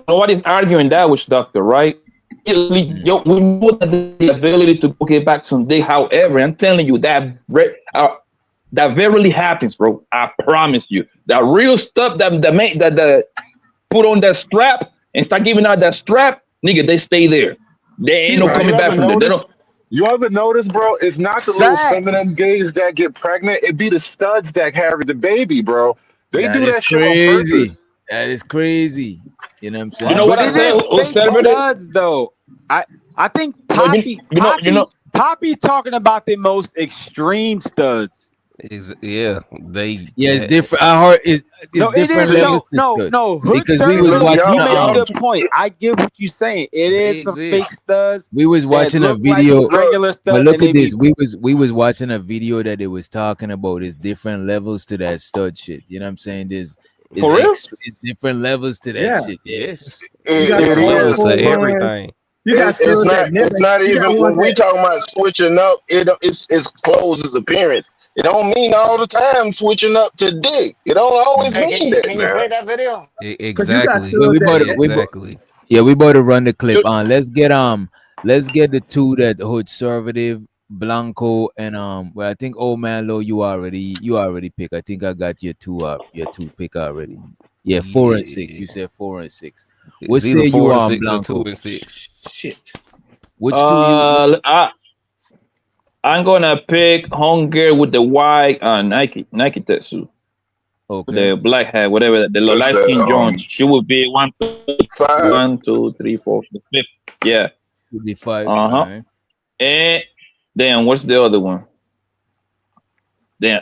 Nobody's arguing that, Witch Doctor, right? We know that the ability to get back some dick. However, I'm telling you that rarely happens, bro. I promise you. That real stuff that put on that strap and start giving out that strap, nigga, they stay there. They ain't no Bro, coming you back ever from there. They notice- don't. You ever notice, bro? It's not the little feminine gays that get pregnant. It be the studs that carry the baby, bro. They That do is that shit on crazy. purpose. That is crazy. You know what I'm saying? You know what But I it say? is fake studs, though. I think Poppy Poppy talking about the most extreme studs. Yeah, it's different. I heard it's No, it different is levels to no. studs. Hood Because we studs, was you watching. made a good point. I get what you're saying. It is some fake studs. We was that watching a look like video. regular studs, But look and they at this. be- We was watching a video that it was talking about. There's different levels to that stud shit. You know what I'm saying? There's For real? it's different levels to that Yeah. shit. Yes. It- got it some is. full blown- everything. You got It's studs that not. never. It's not you got even one when we that- talking about switching up. It's clothes, it's appearance. It don't mean all the time switching up to dick. It don't always Hey, mean that. can you man. play that video? Exactly. We about to, Exactly. Yeah, we about to run the clip on. Let's get the two that hood conservative, Blanco, and well, I think Old Man Low, you already pick. I think I got your two pick already. Yeah, 4 and 6. You said 4 and 6. What It's either say 4 you and on 6 or Blanco? 2 and 6. Shit. Which two you? I'm gonna pick Hunger with the white Nike Tetsu. Okay. The black hat, whatever the light skin Jones. She would be 1, 2, 3, 4, 5. Yeah. Would be 5. Right. And then what's the other one? Then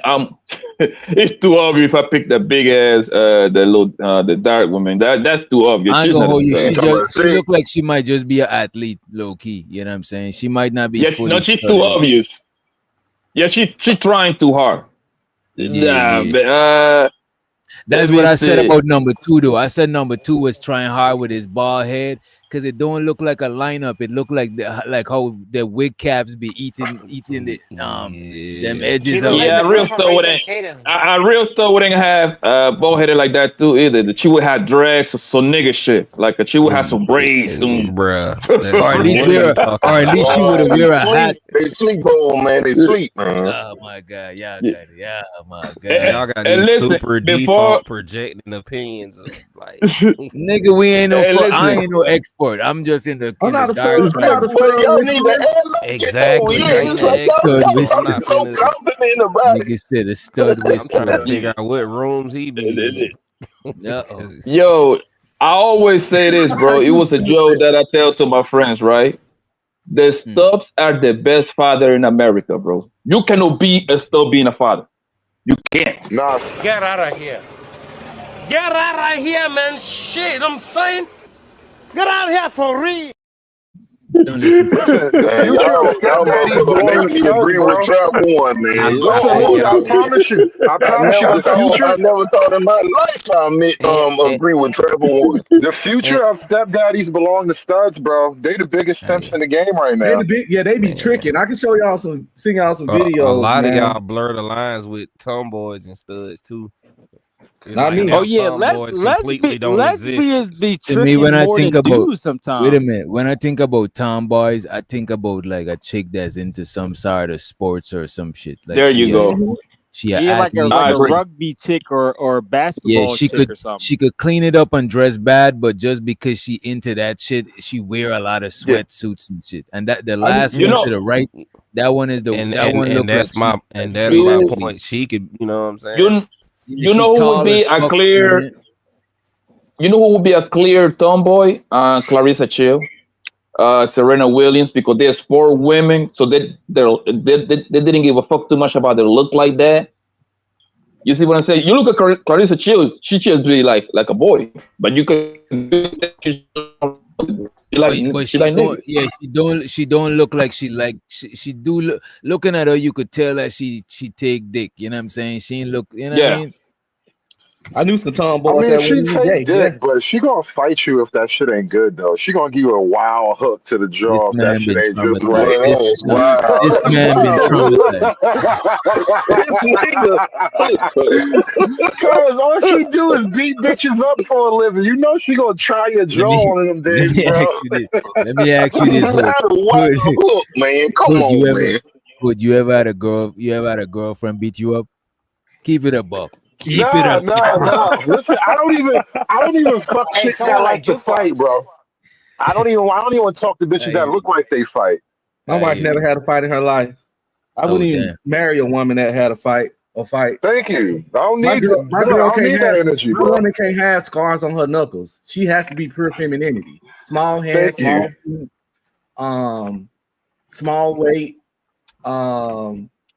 it's too obvious if I pick the big ass the dark woman. That's too obvious. I ain't She's gonna not hold a you. stud. She look like she might just be an athlete, low key. You know what I'm saying? She might not be. Yeah, fully no, she's studied. too obvious. Yeah, she trying too hard. Yeah. Let That's me what I said see. about number 2, though. I said number 2 was trying hard with his bald head. because it don't look like a lineup. It look like how the wig caps be eating them edges of Yeah, real stuff wouldn't. I real stuff wouldn't have bald headed like that too either. The she would have dreads or some nigga shit. Like she would have some braids, bruh. or at least she would have wear a hat. They sleep home, man. They sleep, man. Oh my god, yeah, my god. Y'all got And these listen, super before- default projecting opinions of like Nigga, we ain't no. Hey, listen. I ain't no expert. I'm just in the. I'm in not the a dark stud. I'm not a side. stud. Y'all need to exactly. Yeah, I ain't it's an like expert, y'all so I'm not so finna- confident about it. Nigga said a stud I'm whisperer. trying to figure out what rooms he be in. Uh-oh. Yo, I always say this, bro. It was a joke that I tell to my friends, right? The Stubbs are the best father in America, bro. You cannot be a Stubb being a father. You can't. Nah, Get out of here. Get out of here, man. Shit, I'm saying. Get out of here for real. Don't listen. Man, y'all motherfuckers make me agree with Trap One, man. I promise you. I promise you, I never thought in my life I agree with Trap One. the future of stepdaddies belong to studs, bro. They the biggest simps in the game right now. They be tricking. I can show y'all sing y'all some videos. A lot man. of y'all blur the lines with tomboys and studs too. It's Not me. how Oh yeah, tomboys completely don't lesbians exist. be To tricking me, when I more think than about dudes sometimes. wait a minute, when I think about tomboys, I think about like a chick that's into some sort of sports or some shit. Like There you go. She an Yeah, like a athlete. rugby chick or basketball Yeah, she chick could or something. she could clean it up and dress bad, but just because she into that shit, she wear a lot of sweatsuits and shit. And that the last you one know- to the right, that one is the And that one look that's like that's she's- my point. She could, you know what I'm saying? You She know who tall would be as a fuck, clear? man. You know who would be a clear tomboy? Clarissa Chill, Serena Williams, because they're sport women, so they didn't give a fuck too much about their look like that. You see what I'm saying? You look at Clarissa Chill, she just be like a boy, but you could she like But she like don't, niggas. yeah, she don't look like she do look, looking at her, you could tell that she take dick. You know what I'm saying? She ain't look, you know what I Yeah. mean? I knew some I tomboys mean, that she wouldn't be gay. take dick, but she gonna fight you if that shit ain't good, though. She gonna give you a wild hook to the jaw This if that man shit been ain't just traumatized. right. This, Wow. this man been traumatized. This nigga. Cause all she do is beat bitches up for a living. You know she gonna try your jaw one of them Let days, me bro. ask you this. Let me ask you this. Not a wild hook, man. Come Hood, you on, ever, man. Hood, you ever had a girl? You ever had a girlfriend beat you up? Keep it a buck. Keep it Nah, up. nah. Listen, I don't even fuck Hey, chicks that someone like like to fight, jukebox. bro. I don't even talk to bitches that look like they fight. My wife never had a fight in her life. I wouldn't even damn. marry a woman that had a fight. Thank you. I don't My need girl, my I girl don't can't need that have energy, my bro. woman can't have scars on her knuckles. She has to be pure femininity. Small hands, Thank small feet, small weight.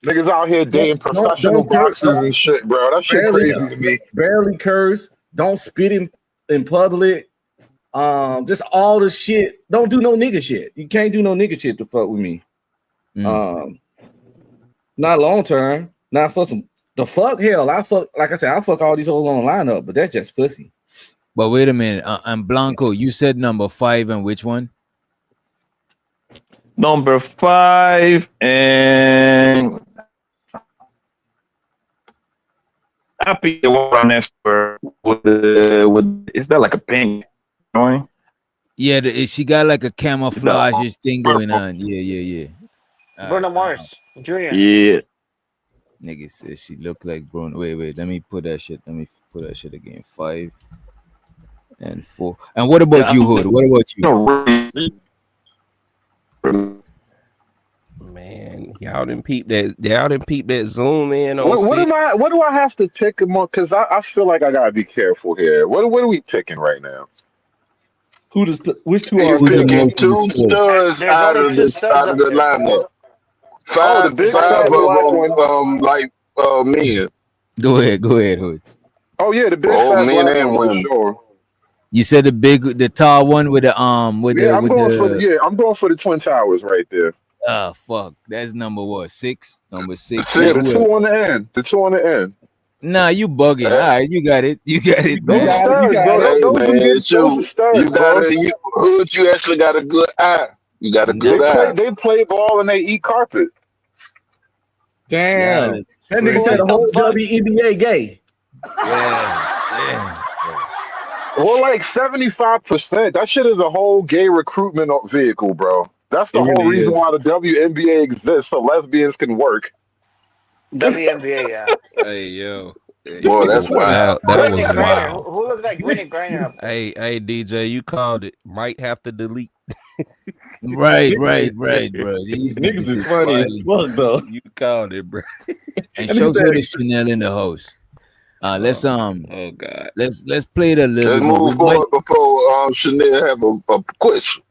Niggas out here dating professional boxers and shit, bro. That shit barely, crazy to me. barely curse. Don't spit in public. Just all the shit. Don't do no nigga shit. You can't do no nigga shit to fuck with me. Not long term. Not for some the fuck hell. I fuck, like I said, I fuck all these hoes on the lineup, but that's just pussy. But wait a minute. And Blanco, you said number 5 and which one? Number 5 and happy the one next to her with is that like a pink? Right? Yeah, she got like a camouflage thing going on. Yeah. Bruno Mars Jr. Yeah. Nigga says she looked like Bruno. Wait. Let me put that shit. Let me put that shit again. 5 and 4. And what about you, Hood? What about you? Man, y'all didn't peep that zoom in on What do I have to pick among? Because I feel like I gotta be careful here. What are we picking right now? Which two You're are picking two studs out of the lineup. Five big of fat black them like men. Go ahead, Hood. Oh yeah, the big Oh, fat men black and one for women. sure. You said the tall one with the Yeah, I'm going for the Twin Towers right there. Fuck. That's number what? 6? Number 6. Yeah, the two on the end. Nah, you bugging. All right, you got it. You got it, Those man. studs, bro. Hey, Those are man, good. shoot, Those are studs, you bro. Hood, you actually got a good eye. You got a good eye. They play ball and they eat carpet. Damn. Yeah, That nigga said the whole WNBA gay. Yeah. Well, like 75%. That shit is a whole gay recruitment vehicle, bro. That's the It whole really reason is. why the WNBA exists, so lesbians can work. WNBA, yeah. Hey yo. Boy, that's wild. That Whitney was Griner. wild. Who looks like Whitney Griner? Hey, DJ, you called it. Might have to delete. Right, bro. These Niggas is funny as fuck, though. You called it, bro. And shows her the Chanel in the host. Let's Oh God. let's play it a little Let's bit more. move forward before Chanel have a question.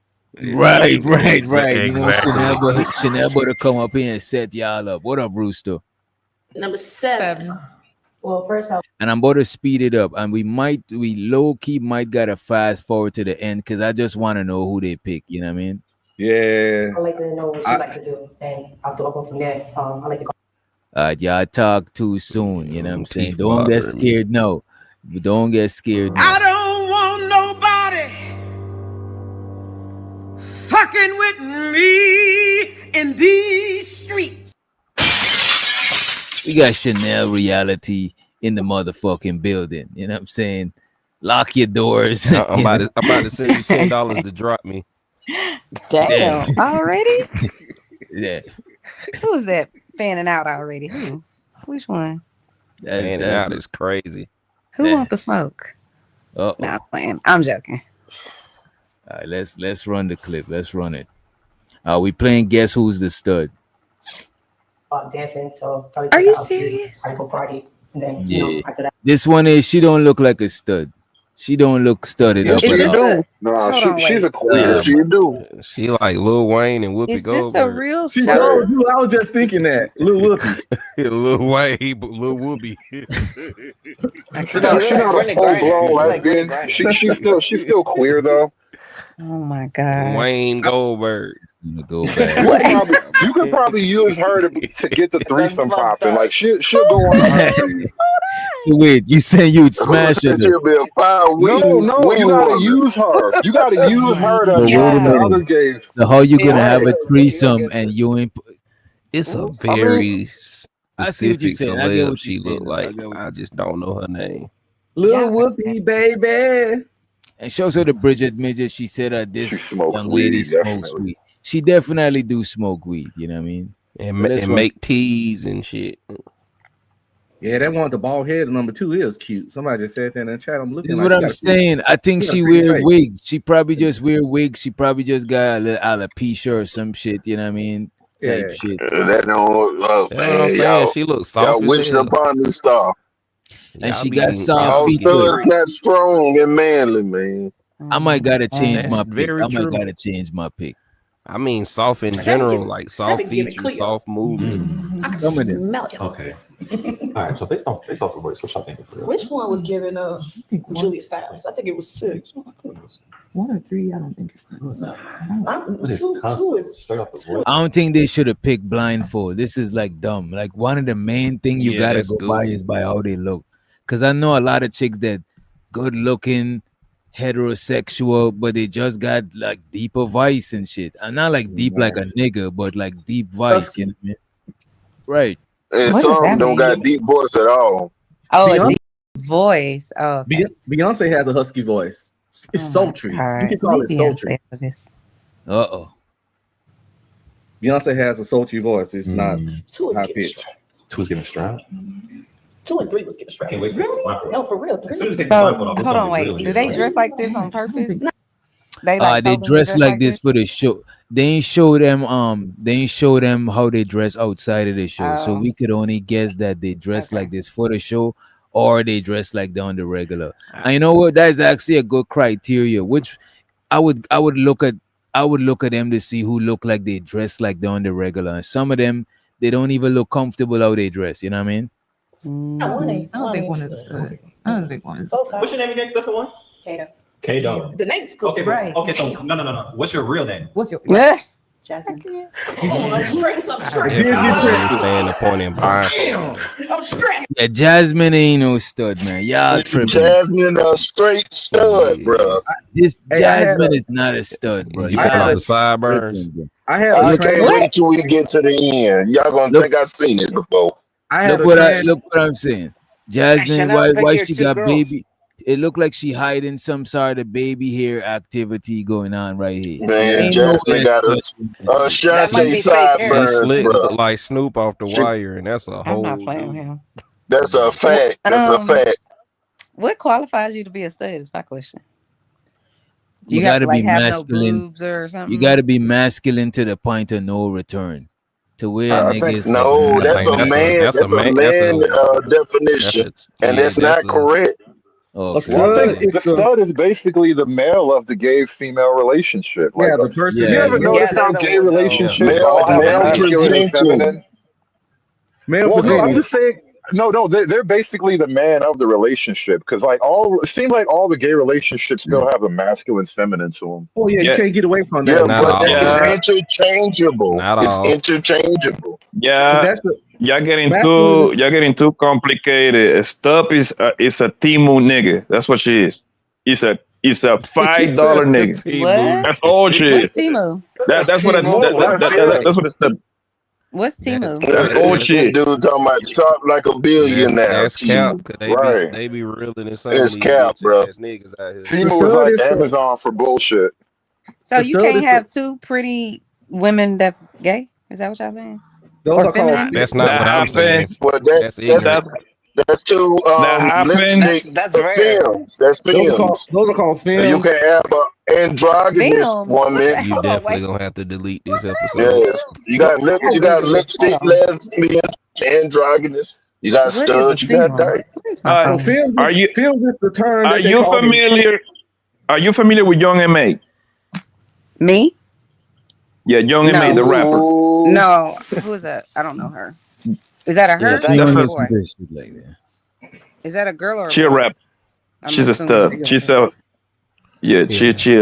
Right. You want Exactly. Chanel to come up here and set y'all up. What up, Rooster? Number 7. Well, first off, And I'm about to speed it up, and we low key might gotta fast forward to the end because I just want to know who they pick. You know what I mean? Yeah. I'd like to know what you like to do, and I'll go from there. I like to go. Y'all talk too soon. You know what I'm saying? Keep Don't get bothering me. scared. No, don't get scared. No. I don't want nobody fucking with me in these streets. We got Chanel reality in the motherfucking building. You know what I'm saying? Lock your doors. I'm about to send you $10 to drop me. Damn, already? Yeah. Who's that fanning out already? Who? Which one? Man, that is crazy. Who want the smoke? Oh, Nah, I'm playing. I'm joking. all right, let's run the clip. Let's run it. We playing Guess Who's the Stud? Dancing, so probably Are take you her out to eat, serious? probably go party, and then Yeah. after that. This one is she don't look like a stud. She don't look studded Yes, up she at all. do. Nah, Hold on, She's wait. a queen. Yes, she do. She like Lil Wayne and Whoopi Is this a Goldberg. real She show? told you. I was just thinking that. Lil Whoopi. Lil Wayne, but Lil Whoopi. She's not a Whitney full Griner. blown You like Whitney lesbian. Griner. She's still queer though. Oh my god. Wayne Goldberg. Go back. You could probably use her to get the threesome popping. Like she'll go on her. So wait, you saying you'd smash her? She'll be a fine No, you gotta woman. use her. You gotta use her So to wait a talk to minute. other gays. So how you gonna Yeah. have a threesome and you ain't? It's a very I see what you're specific saying. I get celeb what she you're look saying. like. I get what I just don't know her name. Lil Whoopi, baby. And shows her the Bridget Midget. She said this She smokes young lady weed, smokes definitely. weed. She definitely do smoke weed. You know what I mean? And, But that's and what- make teas and shit. Yeah, that one with the bald head number 2 is cute. Somebody just said that in the chat. I'm looking. This is like what she I'm got a saying. I think she got she a pretty wear face. wigs. She probably just wear wigs. She probably just got a little alopecia or some shit. You know what I mean? Type Yeah. shit. That don't That's what I'm man, saying. y'all, She looks y'all soft as wishing hell. upon the star. And Y'all she be got getting- soft y'all All feet. be getting- studs not strong and manly, man. I might gotta change That's my pick. very I might true. gotta change my pick. I mean, soft in Seven general, give- like seven soft give it features, clear. soft movement. I can Some of them. smell it. Okay. All right. So based off the voice, what y'all thinking for real? Which one was given Julia Stiles? I think it was 6. 1 or 3, I don't think it's done. What is tough? Two is Straight off the voice. I don't think they should have picked blindfold. This is like dumb. Like one of the main thing you Yeah, gotta that's go by goofy. is by how they look. Cause I know a lot of chicks that good looking, heterosexual, but they just got like deeper vice and shit. And not like deep like a nigga, but like deep vice. You know what I mean? Right. And What does some that don't mean? got deep voice at all. Oh, a Beyonce- deep voice. Oh, okay. Beyonce has a husky voice. It's Oh, sultry. all right. You can call it Leave sultry. Beyonce for this. Uh-oh. Beyonce has a sultry voice. It's not 2 is high getting pitched. strong. Two is giving strong. 2 and 3 was getting strong. I can't wait to Really? take blindfold. No, for real. As soon as they take So blindfold off, it's hold gonna on, be wait. really Do they good. dress like this on purpose? They like They told them to dress like this this? for the show. They ain't show them how they dress outside of the show. So Oh. we could only guess that they dress like this for the show or they dress like they're on the regular. And you know what? That's actually a good criteria, which I would look at them to see who look like they dress like they're on the regular. And some of them they don't even look comfortable how they dress. You know what I mean? I don't think one is good. I don't think one is. What's your name again? 'Cause that's the one. Kato. K-Dog. The name's cool. Okay, Right. okay. So no. What's your real name? What's your Yeah. Jasmine. I'm stressed. I'm I stressed. definitely understand the point in buying. I'm stressed. Yeah, Jasmine ain't no stud, man. Y'all tripping. Jasmine a straight stud, bro. This Hey, I had Jasmine a- is not a stud, bro. You Y'all picking up the tripping, sideburns? bro. I had I a can't trans. wait till we get to the end. Y'all gonna Look- think I've seen it before. I had Look a what trans. look what I'm saying. Jasmine, Chanel, pick why your she two got girls. baby? It looked like she hiding some sort of baby hair activity going on right here. Man, Ain't no Jasmine way got a That might Shante be fake hair. She sideburns, slick, bro. look like Snoop off the She- wire, and that's a I'm whole not playing with dude. him. That's a fact. That's a fact. What qualifies you to be a stud is my question. You have gotta to like be have no masculine. boobs or something. You gotta be masculine to the point of no return. To where I niggas think no, I that's think a man. That's a man definition, and that's not correct. Oh, A stud, the stud is basically the male of the gay-female relationship. Like, Yeah, the person you that- ever Yeah, notice they're how the gay one, though. relationships Male- all have male masculine and presenting. feminine? Male Well, no, I'm presenting. just saying. No, they're basically the man of the relationship because, like, it seems like all the gay relationships still have a masculine, feminine to them. Oh yeah, you can't get away from that. Yeah, Not but all. it's interchangeable. Not It's all. interchangeable. Yeah, y'all getting too complicated. Stub is a Timu nigga. That's what she is. It's a $5 nigga. What? That's all she is. What's Timu? That's what that's what it's the. What's Timu? That's all shit. Dude talking about sharp like a billionaire. That's cap. 'Cause Right. they be realer than some of It's these cap, bitch bro. ass niggas out here. Timu is like Amazon for bullshit. So The you stud can't is have two pretty women that's gay? Is that what y'all saying? Those Or are called. feminine? That's not what I'm saying. Well, That's ignorant. that's two lipstick That's rare. films. That's Those are called, films. those are called films. You can have an androgynous Films? woman. You definitely gonna have to delete this episode. Yes, you got lipstick lesbian, androgynous. You got What is a studs. You got film? dyke. So films, Are you films is the term are that they you call them. familiar? Are you familiar with Young M.A.? Me? Yeah, Young M.A. the rapper. No. Who is that? I don't know her. Is that a her? Yeah, She or that's don't a a- listen boy? to shit like that. Is that a girl or a She a boy? rap. I'm She's a assuming stud. she She's a yeah. She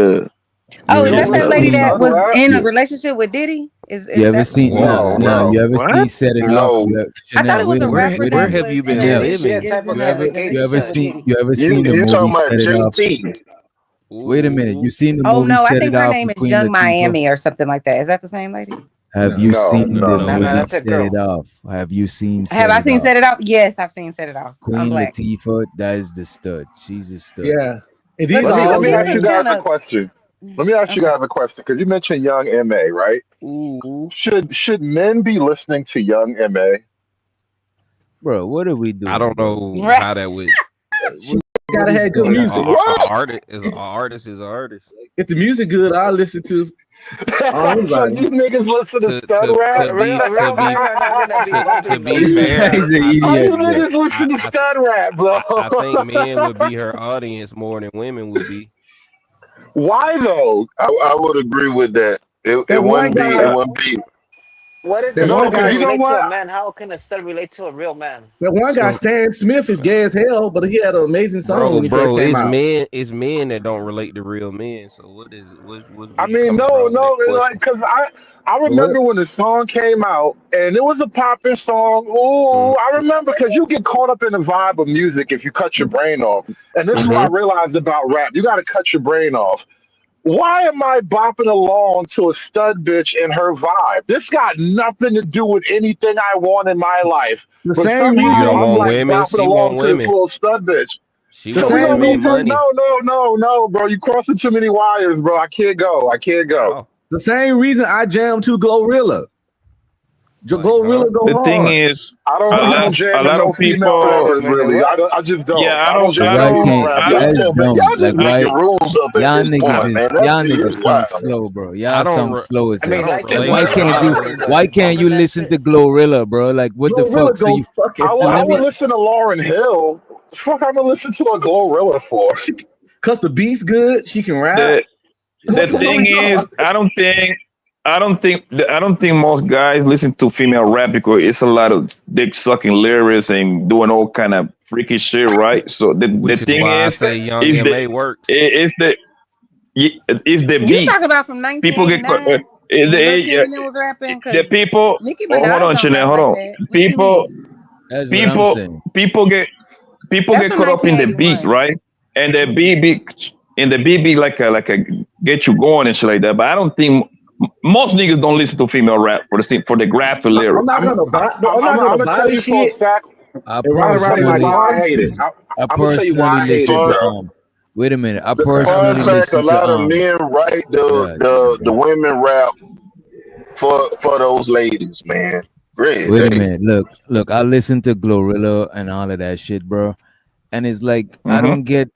Oh, is that that lady that was in a Yeah. relationship with Diddy? Is You ever that- seen Whoa, no, you ever what? seen Set It No. Off? I thought it was a rapper Where that have was you been in a living? relationship- She a type of is in a complication. You ever relationship with seen Diddy. you ever seen the You're movie talking about Set It Off? JT. Wait a minute, you seen the Oh movie no, I Set think It her Off name with is Queen Young Latifah? Miami or something like that. Is that the same lady? Have you No, seen no, the no, movie that's that Set girl. It Off? Have you seen Have I seen Off? Set It Off? Yes, I've seen Set It Off. I'm Queen black. Latifah, that is the stud. She's a stud. Yeah. And But these Let are me all ask you Timu guys a kinda- question. Let me ask you guys a question because you mentioned Young M.A. right? Ooh. Should men be listening to Young M.A.? Bro, what are we doing? I don't know Right. how that would. gotta have good music. Artist is an artist is an artist. If the music good, I'll listen to. So you niggas listen to stud rap? To be fair, He's an How you idiot. niggas listen to stud rap, bro? I think men would be her audience more than women would be. Why though? I would agree with that. It That one wouldn't be. guy- It wouldn't be. What is That the one stud guy- relate you know to what? a man? How can a stud relate to a real man? That one guy, Stan Smith, is gay as hell, but he had an amazing song when he Bro, first came it's out. it's men that don't relate to real men. So what is it? What I mean, no, like, cause I remember when the song came out and it was a popping song. Ooh, I remember because you get caught up in the vibe of music if you cut your brain off. And this is what I realized about rap: you got to cut your brain off. Why am I bopping along to a stud bitch and her vibe? This got nothing to do with anything I want in my life. The But same somehow reason- You don't I'm want like women, bopping she along want to this women. little stud bitch. She So want we don't women need to. money. No, bro. You crossing too many wires, bro. I can't go. The same reason I jammed to Glorilla. Glorilla go The hard. thing is, I don't jam a with lot no of female people. rappers, really. I just don't. Yeah, I I don't don't. jam I with don't. female I rappers. don't- That's dumb. Y'all just Like making why? rules up at Y'all this point, niggas man. is That's y'all serious. niggas Wow. some slow, bro. I Y'all don't some re- slow as I mean, hell. like, relate Why to can't her. why can't you listen to Glorilla, bro? Like what the Glorilla fuck? So go you fucking. I would listen to Lauryn Hill. The fuck I'm gonna listen to a Glorilla for? Cause the beat's good. She can rap. The thing is, I don't think most guys listen to female rap because it's a lot of dick sucking lyrics and doing all kind of freaky shit, right? So the Which is thing why I is, say Young is M.A. works. it's the You beat. talking about from People get 1989? It- When the, Lil it- Kim and them was rapping, the 'cause people. Nicki Oh, hold Minaj on, don't Chanel. rap Hold like on. that. What you People. mean? That's what I'm saying. People get That's from caught up in the beat, 1981. right? And the beat be like a get you going and shit like that. But I don't think most niggas don't listen to female rap for the graphic I'm lyrics. not gonna buy. I'm not I'm gonna gonna buy tell this you for a shit. fact. I And ride around in my personally, Why I car. hate it. I I'm gonna tell you why personally I hate listen it, to bro. Wait a minute. I Fun personally fact: a listen to lot of men write the women rap for those ladies, man. Great. Wait a minute. Look. I listen to Glorilla and all of that shit, bro. And it's like I don't get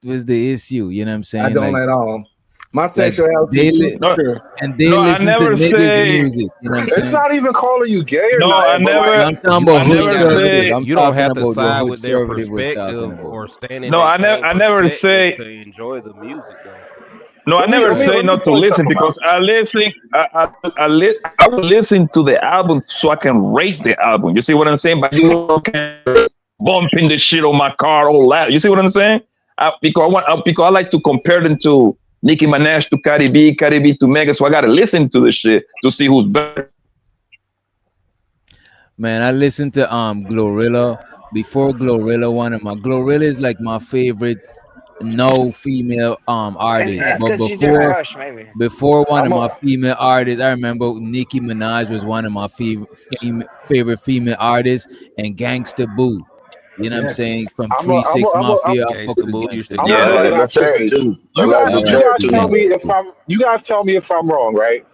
what's the issue. You know what I'm saying? I don't like, at all. My like sexuality they is li- pure. and they No, I listen to never niggas' say. music. You know what I'm It's saying? not even calling you gay or No, I nothing, but never. like, I'm talking I about hood never conservative. say. I'm You don't talking have to about what side hood with their conservative was talking perspective about. or stand in No, their I never. same I never perspective say. to enjoy the music though. No, I never let say me not to point listen something out. because I listen. I will listen to the album so I can rate the album. You see what I'm saying? But you can't bumping the shit on my car all loud. You see what I'm saying? Because I like to compare them to Nicki Minaj to Cardi B to Megan. So I gotta listen to the shit to see who's better. Man, I listened to Glorilla before Glorilla. Glorilla is like my favorite no female artist. That's But because she's your crush, maybe. before one I'm of my a, female artists, I remember Nicki Minaj was one of my favorite female artists, and Gangsta Boo. You know what I'm saying? From I'm a, 3 6 Mafia, I Gangsta fuck with Boo Gangsta used to Boo. I'm get gonna Yeah, make an like a tag observation. too. I like the You tag guys too. tell me if I'm wrong, right?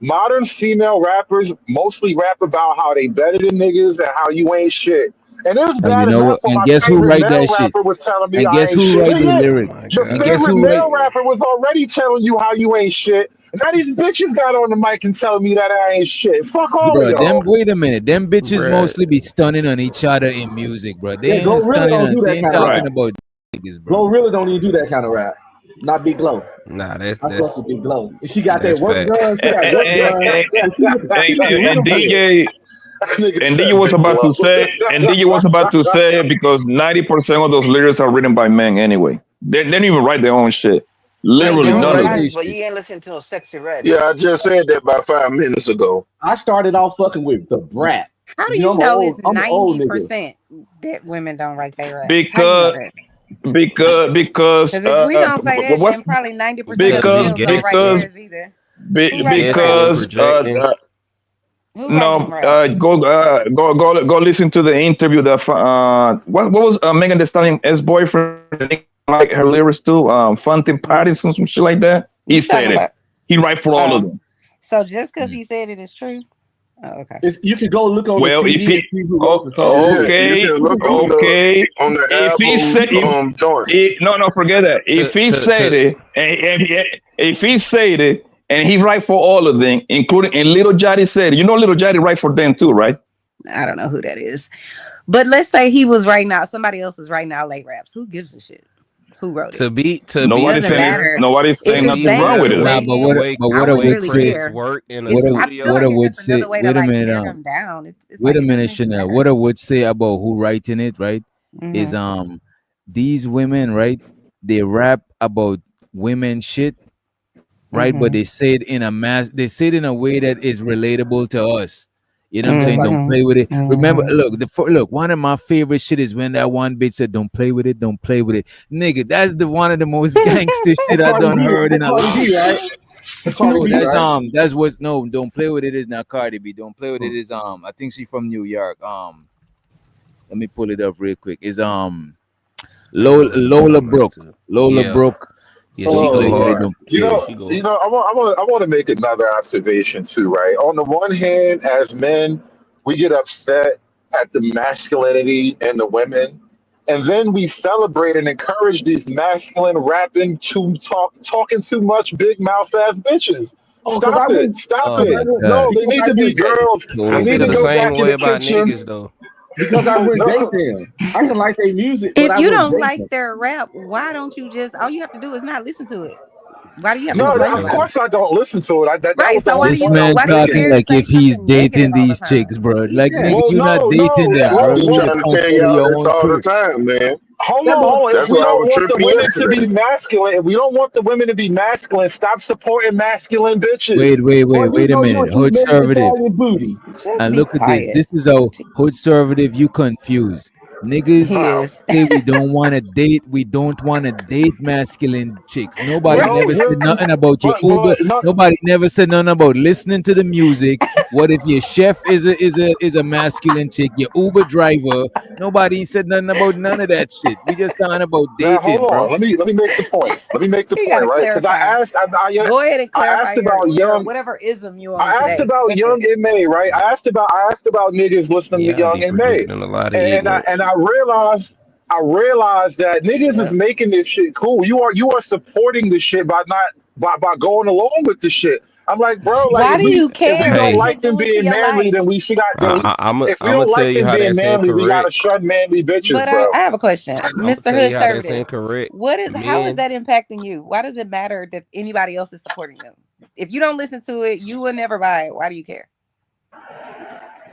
Modern female rappers mostly rap about how they better than niggas and how you ain't shit. And it was And bad you know enough what? when And my guess who favorite write male that shit? rapper was telling me And I guess ain't who shit. write the Nigga, lyric? your And guess favorite who write? male rapper was already telling you how you ain't shit. Now these bitches got on the mic and telling me that I ain't shit. Fuck all of Bro, y'all. wait a minute. Them bitches Bruh. mostly be stunning on each other in music, bro. They Yeah, ain't Glorilla stunning don't on. do They that ain't kind of right. talking rap. about niggas, bro. Glorilla don't even do that kind of rap. Not Big Glow. Nah, I fuck with Big Glow. And she got that's that work fact. done. She got work done. She got the And rhythm for it. DJ and DJ was about to say, because 90% of those lyrics are written by men anyway. They don't even write their own shit. Literally don't none of write them. this But you shit. ain't listening to no Sexy Red. Yeah, I just said that about 5 minutes ago. I started off fucking with the Brat. How do You know, you know it's I'm an old nigga. 90% that women don't write their raps? How do you know Because that? because Because if we gonna say that, what's then probably 90% of the because males don't write because theirs either. Who write the Guessing and raps? because projecting. Who no write them raps? go listen to the interview that what was Megan Thee Stallion ex-boyfriend like her lyrics too, Fontaine Patterson, some shit like that. He You said talking it. about? He write for all of them. So just because he said it is true? Oh, okay. You can go look on Well, the if CD he and see who wrote the song. Yeah, okay, you can look on okay. the If he said album joint. no, forget that. If he said it, if he said it, and he write for all of them, including and Little Jotty said it. You know, Little Jotty write for them too, right? I don't know who that is. But let's say he was writing out, somebody else is writing out late raps. Who gives a shit? Who wrote it? Nobody's saying nothing wrong with it. Nah, but what I would say, work in a what I would say, another way to wait a like minute, tear them down. It's wait like a it minute, doesn't Chanel. matter. What I would say about who writing it, right, Mhm. is these women, right, they rap about women shit, right, but they say it in a way that is relatable to us. You know what I'm saying? Don't play with it. Remember, look, one of my favorite shit is when that one bitch said, "Don't play with it, don't play with it." Nigga, that's the one of the most gangster shit I done heard in a long time. No, that's what's no, don't play with it is not Cardi B. Don't play with it is I think she's from New York. Let me pull it up real quick. Is Lola Brooke. Lola Brooke. Yeah, she go hard. You know, I want to make another observation too, right? On the one hand, as men, we get upset at the masculinity in the women, and then we celebrate and encourage these masculine rapping talking too much big mouth ass bitches. Stop it! Stop it! No, they need to be girls. I They need feel to the go same back in way the about kitchen. niggas though. Because I wouldn't No. date them. I can like their music, but If I you wouldn't don't date like them. their rap, why don't you just, all you have to do is not listen to it? Why do you have No, to complain of about it? course I don't listen to it. That Right, was the so whole why do This you point. man why do you talking care to like say if he's something dating negative all the these time? chicks, bro. Like, Yeah. nigga, Well, you're not no, dating them, no. bro. I'm You need to trying to come tell follow y'all your this own all the crew. time, man. Hold That on, boy, hold on. If That's we what I don't was want the tripping women to be yesterday. masculine, if we don't want the women to be masculine, stop supporting masculine bitches. Wait boy, you a know you minute. don't keep Hood men conservative. Italian booty. Just And be look at this. quiet. This is how hood conservative you confused. Niggas He is. say we don't want to date. We don't want to date masculine chicks. Nobody No, never said nothing about your Uber. but no, Nobody never said nothing about listening to the music. What if your chef is a masculine chick? Your Uber driver. Nobody said nothing about none of that shit. We just talking about now hold dating, bro. on. Let me make the point. Let me make the You point, gotta right? Because clarify. Go ahead and I clarify asked your about young whatever ism you I on asked today. about Go Young ahead. and May, right? I asked about niggas listening to Y'all Young be and May, projecting a lot of and ignorance. I realized that niggas is Yep. making this shit cool. You are supporting the shit by not by going along with the shit. I'm like, bro, like Why do you if we care? don't What Hey, is like it them doing to being your manly, life? then we should got then we, I'm if we gonna don't tell like you them how being that's manly, we gotta incorrect. shun manly bitches, But bro. I have a question, I'm gonna Mr. tell Hood you how that's Conservative. incorrect. How is Men, that impacting you? Why does it matter that anybody else is supporting them? If you don't listen to it, you will never buy it. Why do you care?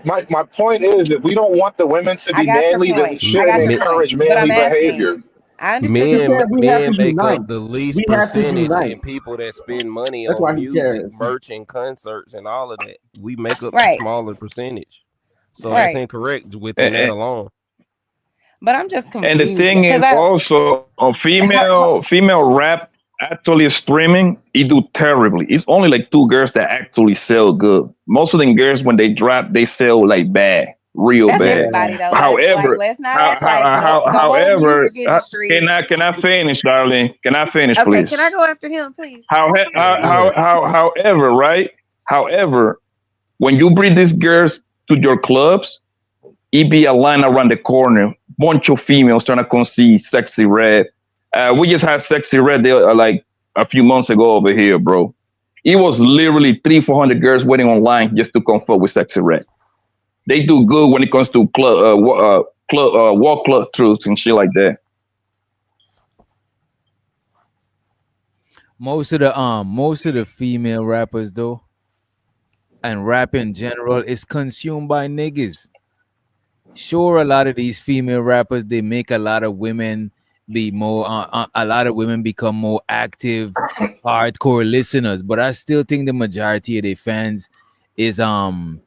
My point is that we don't want the women to I be got your manly, then we point. I shouldn't got your point. encourage But I'm manly asking, behavior. I understand your point. We have to men make unite. up the least We have to percentage unite. in people that spend money That's on why he music, cares. merch, and concerts, and all of that. We make up the Right. smaller percentage, so that's Right. incorrect within that alone. But I'm just And the confused thing because is also female rap actually streaming, it do terribly. It's only like 2 girls that actually sell good. Most of them girls when they drop, they sell like bad, real that's bad. everybody though. However, Let's not act like the whole however, music industry. can I finish, darling? Can I finish, Okay, please? can I go after him, please? However, right? However, when you bring these girls to your clubs, it be a line around the corner, bunch of females trying to come see Sexy Red. We just had Sexy Red there like a few months ago over here, bro. It was literally 300-400 girls waiting online just to come fuck with Sexy Red. They do good when it comes to walk club truths and shit like that. Most of the female rappers though, and rap in general, is consumed by niggas. Sure, a lot of these female rappers, they make a lot of women be more a lot of women become more active hardcore listeners, but I still think the majority of their fans is niggas.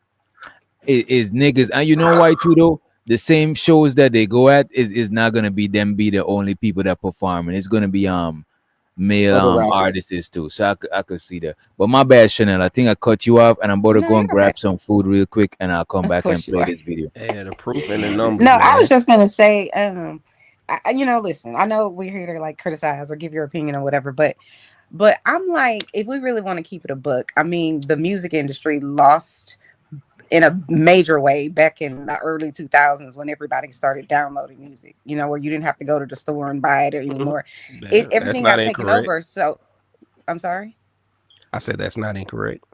And you know why too though? The same shows that they go at is not gonna be them be the only people that perform, and it's gonna be male artists too. So I could see that. But my bad, Chanel. I think I cut you off, and I'm about to go and grab some food real quick, and I'll come back and play this video. Yeah, the proof in the numbers. No, man. I was just gonna say, listen, I know we're here to like criticize or give your opinion or whatever, but I'm like, if we really want to keep it a book, I mean, the music industry lost in a major way back in the early 2000s when everybody started downloading music, where you didn't have to go to the store and buy it anymore. Everything got taken over. So I'm sorry. I said that's not incorrect.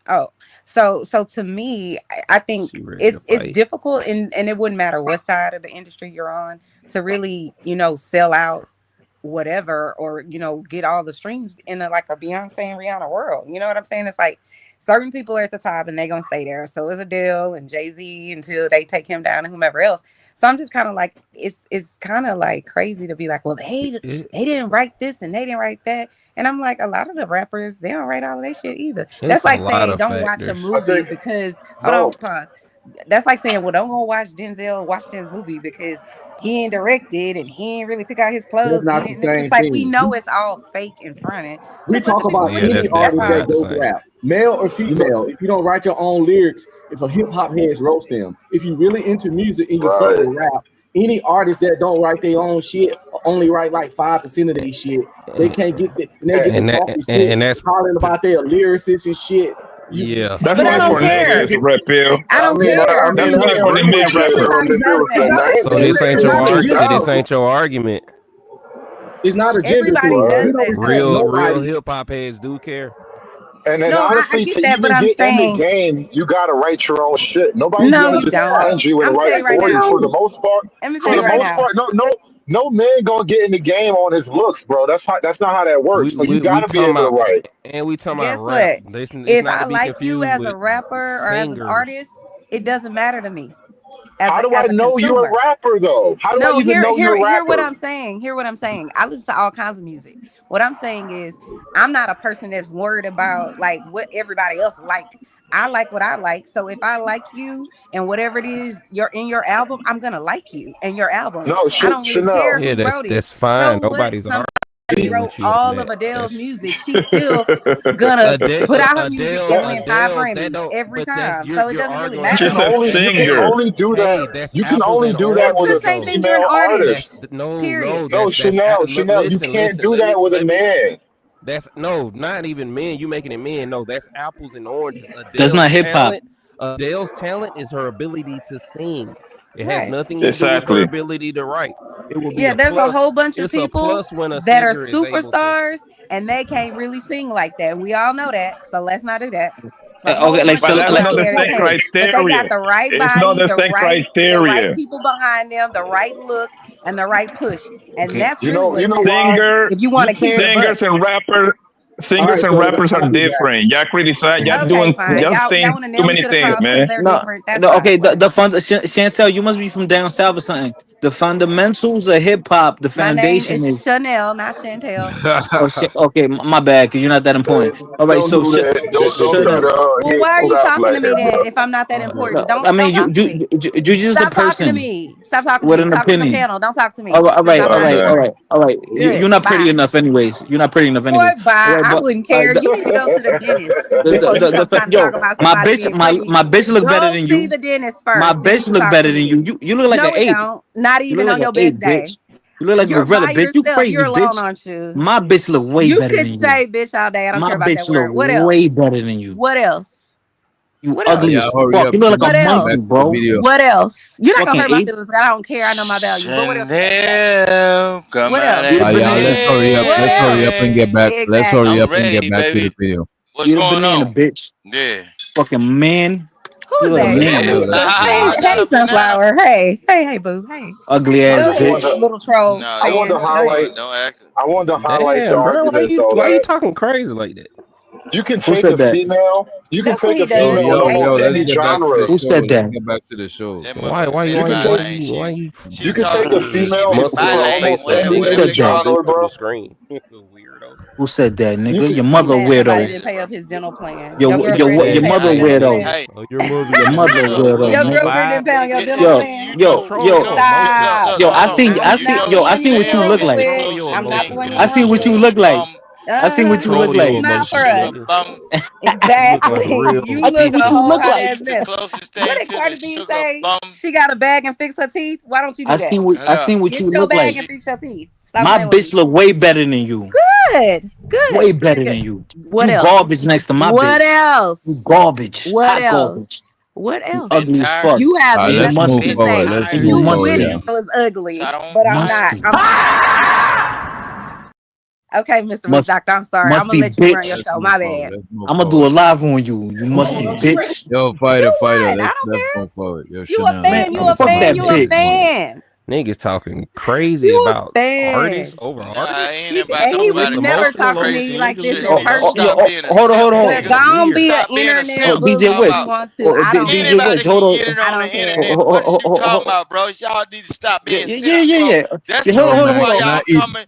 Oh, so to me, I think it's difficult, and it wouldn't matter what side of the industry you're on to really, sell out whatever or get all the streams in like a Beyonce and Rihanna world. You know what I'm saying? It's like certain people are at the top and they're gonna stay there. So is Adele and Jay-Z until they take him down and whomever else. So I'm just kind of like, it's kind of like crazy to be like, well, they didn't write this and they didn't write that. And I'm like, a lot of the rappers, they don't write all of that shit either. That's like saying don't watch a movie because hold on, pause. That's like saying, well, don't go watch Denzel Washington's movie because he ain't directed and he ain't really pick out his clothes. That's not the It's same just like thing. we know it's all fake and fronted. We talk about any artist that goes rap, male or female. If you don't write your own lyrics, if a hip hop heads roast them. If you really into music and you fuck with rap, any artist that don't write their own shit or only write like 5% of their shit, they can't get the, and they get And the that- talking and- shit, and that's- hollering about their lyricists and shit. Yeah, That's But I only don't for care. niggas, Red Pill. I don't care. That's only for the men rappers. So this ain't your argument. So this ain't your argument. It's not a gender Everybody thing. does We don't that. respect Real nobody. hip hop heads do care. And then No, I honestly, get to that, even but I'm get in saying- the game, you gotta write your own shit. Nobody's No, gonna you just don't. find you and I'm write telling you right for you. now. For the most part, Let me for tell you the right most now. part, no man gonna get in the game on his looks, bro. That's not how that works. So you gotta be talking able to about, write. and we talking Guess about rap. what? If I like you as a with rapper or as an singers. artist, it doesn't matter to me. How do I know you're a rapper though? How do I even know you're a rapper? Hear what I'm saying. Hear what I'm saying. I listen to all kinds of music. What I'm saying is, I'm not a person that's worried about like what everybody else like. I like what I like. So if I like you and whatever it is you're in your album, I'm gonna like you and your album. No, I don't really care who Yeah, wrote it. that's fine. So Nobody's somebody arguing wrote with you all on of that. Adele's music. She's still gonna put out her music and win 5 Grammys every time. So it doesn't really matter. You can only do that. You can only do that with a female artist. No, Chanel, you can't do that with a man. That's not even men. You making it men. No, that's apples and oranges. That's not hip hop. Adele's talent is her ability to sing. It has Right. nothing to do with her ability to write. It will be There's plus. a whole bunch of It's a people plus when a that are singer is able to- superstars and they can't really sing like that. We all know that. So let's not do that. Okay, like, But so, that's like, not the But same they criteria. got the right It's body, not the the same right criteria. people behind them, the right look, and the right push. And that's You really know what Singer, if you want to carry the singers bus. and rappers. Singers and rappers are different. Y'all criticize. Y'all Okay, fine. y'all Y'all saying wanna nail too me many to the things, cross 'cause man. they're No, different. That's no, fine. okay. Chantel, you must be from down south or something. The fundamentals of hip hop, the My name foundation is is. Chanel, not Chantel. Oh, shit. Okay, my bad, because you're not that important. All right, Don't so do that. Don't try Chanel. to Well, why are you hit South talking like to me that, then bro. if I'm not that important? No, Don't I mean, talk to me. you just Stop a talking to person me. Stop talking to with me. an Talk to the opinion. panel. Don't talk to me. All right, Since I'm not all important. right. Good. You're not pretty Bye. enough, anyways. You're not pretty enough, Boy, anyways. bye. All right, I but wouldn't care. You need to go to the dentist before you come trying to talk about somebody being pretty. my bitch look better Go than see you. the dentist My first. Then you bitch can look talk better to than me. you. You look like No, an it ape. don't. Not You even look on like your an ape, best day. bitch. You look like You're gorilla, by bitch. You yourself. crazy, You're alone, bitch. aren't you? My bitch look way You better can than you. say bitch all day. I don't My care about bitch that word. look What else? way better than you. What else? You What ugly else? as fuck. You look like What a else? monkey, bro. What else? You're not gonna Fucking hurt my ape. feelings. I don't care. I know my value. But what else? Chanel, come What else? y'all, let's hurry up. What Let's hurry up and get back. Let's Exactly. hurry up and get back to the video. You're a banana, bitch. Yeah. Fucking man. Who's You're a that? banana. Hey, Sunflower. Hey, boo. Hey. Ugly ass Go ahead, bitch. little troll. I wanted to highlight. I wanted to highlight the Damn, bro, argument though. why you That talking crazy like that? you can Who take a said that? female. You can That's what take he a does. female in almost let's any get back to genre. the Who show. said Let's that? get back to the show. Why You can take a female in muscle almost face any Who said that? genre, through bro. the screen? Weirdo. Who said that, nigga? Your mother Somebody weirdo. didn't pay up his dental plan. Your girlfriend your didn't pay mother up your dental plan. weirdo. Oh, your mother. Your mother weirdo, Your nigga. girlfriend didn't pay on your dental Yo, plan. yo, Stop. I seen I'm what you look like. I'm not the one you I seen what you look like. I seen what you look like. It's not for us. Exactly. You I look think a what you whole look hot like. ass mess. What did Cardi B say? She got a bag and fix her teeth. Why don't you do I that? seen what Get you your look bag like. and fix your teeth. Stop My playing with bitch me. look way better than you. Good. Way better than you. What You else? garbage next to my What bitch. else? You garbage. What Hot else? garbage. What You else? ugly as fuck. You have All right, let's nothing move to forward. say. Let's And You move you forward. wish Yeah. I was ugly, but I'm not. Okay, Mr. Rich Doctor, I'm sorry. I'm Musty gonna let you run bitch. your show. My bad. I'm gonna do a live on you. You musty bitch. Yo, fighter. I Let's don't care. move forward. Yo, You a Chanel, fan? You a fuck fan? that You a bitch. fan? Niggas talking crazy You a about fan? artists over artists. And he would never talk to me like this in person. Hold on. But go on, be an internet Oh, bully DJ if Witch. you want to. Oh, I don't DJ care. Witch. Hold on. I don't care. What you talking about, bro? Y'all need to stop being Yeah. That's Yeah, the hold reason on. why Can I y'all eat? coming.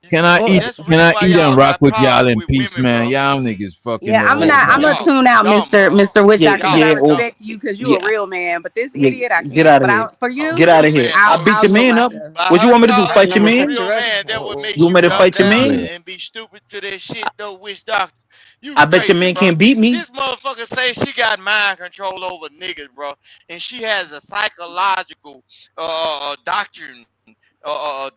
Can I eat? That's the Can I reason why eat y'all and rock got with y'all problems in with peace, women, man? bro. Y'all niggas fucking. Yeah, I'm gonna tune out, Mr. Witch Doctor, because I respect you because you a real man. But this idiot, I can't. Get out of But here. for you, Get out of here. I'll beat your man up. What you want me to do? Fight your man? You want me to fight your man? And be stupid to that shit though, Witch Doctor. You I bet your crazy, man bro. can't beat me. This motherfucker say she got mind control over niggas, bro, and she has a psychological doctrine,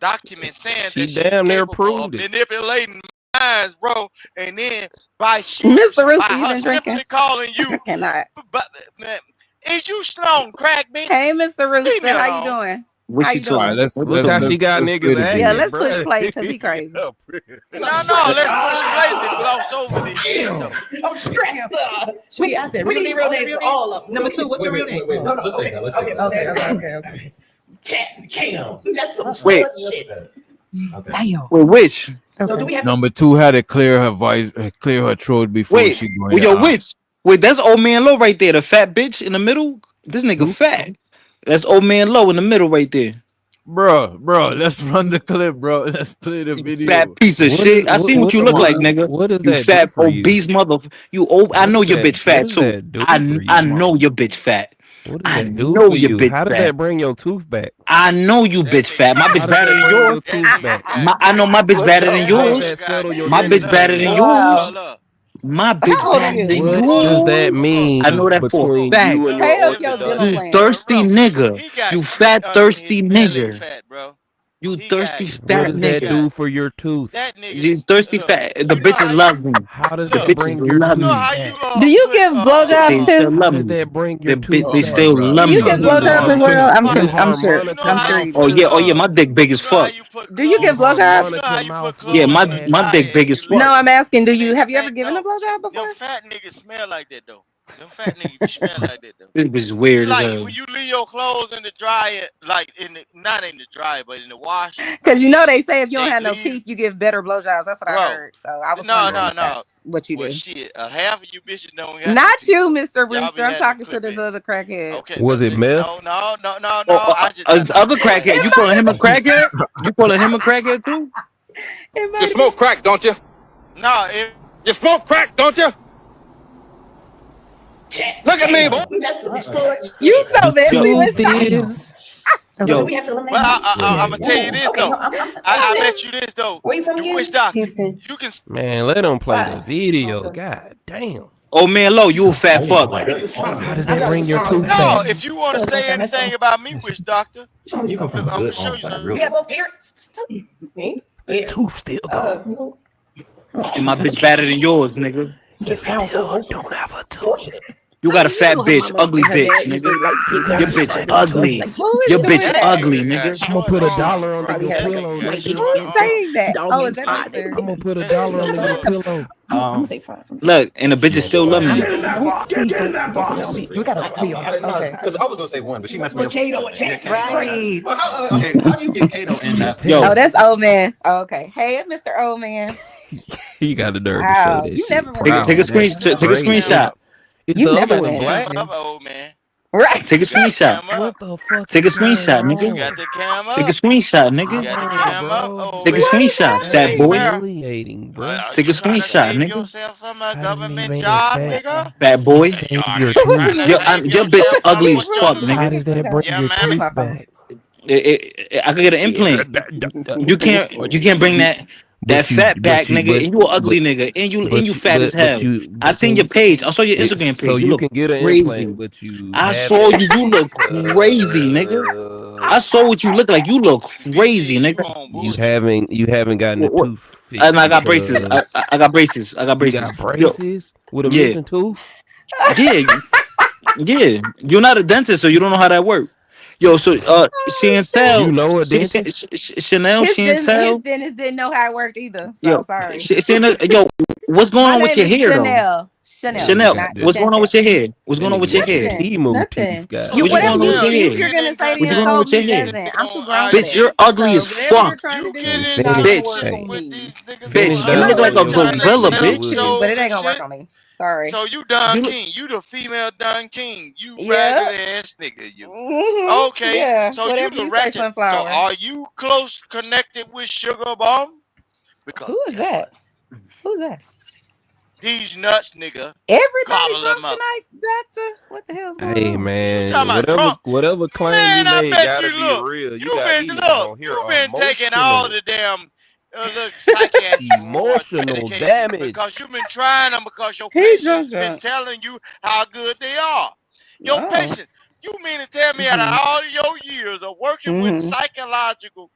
document saying She that she's damn near capable of proved it. manipulating minds, bro, and then by Mr. Rooster, by you her been simply drinking? calling you, I cannot. but man, is you stoned crack, bitch? Hey, Mr. Leave me Rooster, how you alone. doing? What How she you talking? doing? Let's Look how she got niggas play the angry, Yeah, let's bro. push play because he crazy. No, let's push play to gloss over this shit though. I'm stressed. We out there. We need real names for all of them. Number two, what's your real name? No, okay. Jasmine Kano. That's some Wait. shit. Damn. Wait, which? So do we have Number two had to clear her voice, clear her throat before Wait, she go. yo, which? Wait, that's old man low right there. The fat bitch in the middle. This nigga fat. That's old man Low in the middle right there. Bro, let's run the clip, bro. Let's play the video. Fat piece of shit. I see what you look like, nigga. What does You that fat do for you? obese mother. You old. I know your bitch fat does too. that do for you, I know your bitch fat. What does I that do know for your you? bitch How does fat. that bring your tooth back? I know you bitch fat. My bitch How does better that than bring your yours. tooth back? I know my bitch better than How does yours. that settle your My dentist bitch better bill? than Wow. yours. My bitch How old are better you? than What yours. does that mean I know that for a between fact. you and Pay your up your dental orthodontist? You plan. thirsty nigga. You fat thirsty nigga. Fat, bro. You thirsty What fat does that nigga. do for your tooth? That nigga. You thirsty fat. The bitches love me. How does The that bitches bring your love tooth me. back? Do you give They blowjobs still too? How love does me. that bring your They tooth they back? still love Do you me. give blowjobs as well? You I'm sure. harmonica I'm mouth sure. Oh yeah, first. my dick big as fuck. Do you give blowjobs? Harmonica mouth Yeah, first, my dick big as No, fuck. I'm asking. Have you ever given a blowjob Them before? fat niggas smell like that though. Them fat niggas be smell like that though. This bitch is weird as Like hell. when you leave your clothes in the dryer, like not in the dryer, but in the wash. Because you know they say if you don't They have no leave- teeth, you give better blowjobs. That's what I Bro. heard. So I was No, wondering if no. that's what you Well, do. shit, half of you bitches don't have. Not you, Mr. Y'all be Rooster. I'm having talking to clip this in. other crackhead. Okay. Was it meth? No. Oh, I just other crackhead. You calling him a crackhead? You calling him a crackhead too? You smoke crack, don't you? No, You smoke crack, don't you? Look at me, boy. You so messy. Truth What's is, Yo, Well, I'm gonna tell you this though. I bet you this though. Where you from You again? wish doctor. Houston. You can. man, let them play the video. God damn. oh man, Low, you a fat fuck. How does that bring your tooth No, back? if you want to say anything about me, wish doctor, You come from I'm good gonna show you home, something. real. Yeah, both parents. Tooth still gone. And my bitch better than yours, nigga. You still don't have a tooth. You got a fat bitch, ugly bitch, nigga. Your bitch ugly. Your bitch ugly, nigga. I'm gonna put $1 under your pillow, nigga. Who's saying that? Oh, is that Mr. I'm gonna put $1 under your pillow. I'm gonna say 5 from Look, and the bitches still love me. We gotta agree on that. Okay. Because I was gonna say one, but she messed me up. Kato and Jack. Right. Okay, how do you get Kato in that? Yo, Oh, that's old man. Oh, okay. Hey, Mr. Old Man. You got the nerve Wow, to show that you shit. never went Proud. take a screenshot. Take a Crazy. screenshot. Is You the never other one went. black? I'm an old man. Right. Take a screenshot. What the fuck? Take a is going screenshot, on? nigga. You got the cam up. Take a screenshot, You nigga. got the cam up. Old Take a man. screenshot, fat boy. Humiliating, bro. Take a You trying to screenshot, save nigga. yourself from a How does government that job, make nigga? Fat boy. Save your Trying tooth. to Your save bitch yourself ugly from as a fuck, How nigga. does that bring Yeah, your man. tooth back? I could get an implant. You can't bring that But you- fat but back, you- nigga, but- and you an ugly nigga, and you fat as hell. I seen your page. I saw your Instagram page. So you look can get an crazy. implant, but you. I have saw it. you. You look crazy, nigga. I saw what you look like. You look crazy, nigga. You haven't gotten a What- tooth fixed. And I got braces. because I got braces. I got You braces. got braces with a Yeah. missing tooth. Yeah, yeah. You're not a dentist, so you don't know how that works. Yo, so Chantel, You know a Chanel, His Chantel. dentist didn't know how it worked either. So Yo, sorry. Chanel, yo, what's going My on with name your is hair Chanel. though? Chanel, not what's going on with your hair? What's going on with your hair? Nothing. Emo Nothing. teeth, guys. You, What's whatever going on with your you hair? you're gonna say to What's going on insult with your me hair? doesn't. I'm too grown for Bitch, that. you're ugly as whatever you're fuck. trying to do, Finish it's not gonna Bitch. work on me. Bitch, you look like a gorilla, bitch. But it ain't gonna work on me. Sorry. So you Don King, you the female Don King, you Yeah. ragged ass nigga, you. Mhm. Okay, Yeah, so you whatever the you say, ratchet. Sunflower. So are you close connected with Sugar Bomb? Because Who is that? Who's that? these nuts, nigga. Everybody Gobble drunk them up. tonight, Doctor. What the hell's going Hey on? man, talking about whatever claim Man, you I made bet gotta you be look. real. You got been these look. on here You been taking all the damn look psychiatric emotional medication damage. because you've been trying them because your He's patients just been drunk. telling you how good they are. Your Oh. patient. You mean to tell me out of all your years of working with psychological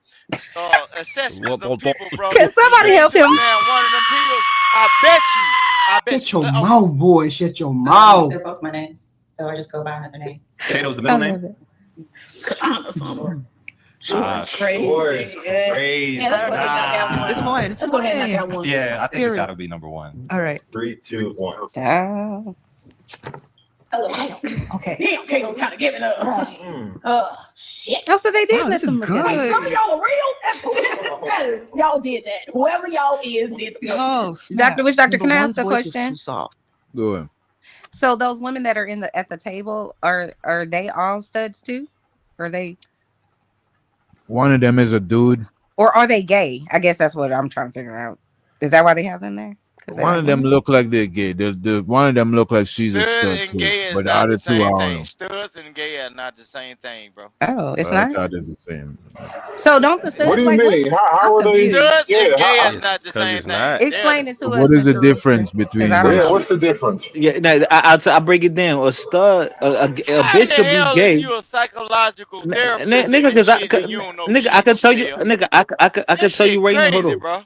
assessments of people, bro? Can somebody you help took him? down one of them pills. I bet Shut you. your mouth, boy. Shut your mouth. They're both my names, so I just go by another name. Kato's the middle name? Crazy. Crazy. Yeah, let's go ahead and knock out one. This morning. Let's go ahead and knock out one. Yeah, I think it's Spirit. got to be number one. All right. 3, 2, 1. Hello. Okay. Damn, Kato's kind of giving up. Shit. Oh, so they did Wow, let this is them look at good. it. Some of y'all are real. Y'all did that. Whoever y'all is did the Oh, snap. Doctor, can I Number ask a one's voice is question? too soft. Go ahead. So those women that are at the table, are they all studs too? Are they? One of them is a dude. Or are they gay? I guess that's what I'm trying to figure out. Is that why they have them there? One of them look like they're gay. The one of them look like she's a stud and too. gay is But the not other the two, I same don't thing. know. Studs and gay are not the same thing, bro. Oh, it's I not. thought it's the same. So don't the studs What do you like mean? How are they? Studs Yeah, and gay how, is not the same it's thing. not. Explain it to us. What is the Mr. difference Rooster, between 'cause I don't yeah, those? know. what's the difference? Yeah, no, I break it down. A stud, a How bitch the could be hell gay. is you a psychological therapist Nigga, and cause shit and you don't know nigga, shit, I can tell you, Chanel? nigga, I can That tell shit you right now. Hold crazy, on, bro.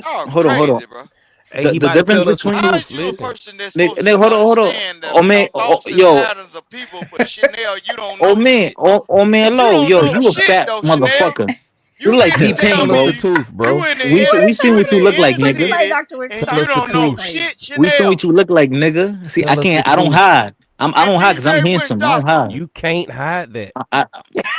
Oh, hold on. crazy, bro. Hey, The he about to difference tell us the between How truth. is you a Listen, person that's nigga, supposed to hold on. understand Oh man, the thoughts and yo, patterns of people, but Chanel, you don't oh know man, shit. oh man, You low, don't yo, know you a shit fat though, Chanel. motherfucker. You You like mean to tell T-Pain, tell us bro. the me truth, bro. you in the We inner, seen you what you in look the like, inner This is nigga. like city Dr. Rick and Tell you us the don't know truth. shit, We seen Chanel? what you look like, nigga. See, Tell us the I don't truth. hide. I don't And hide because I'm DJ Witch handsome. I don't Doctor, hide. You can't hide that. I,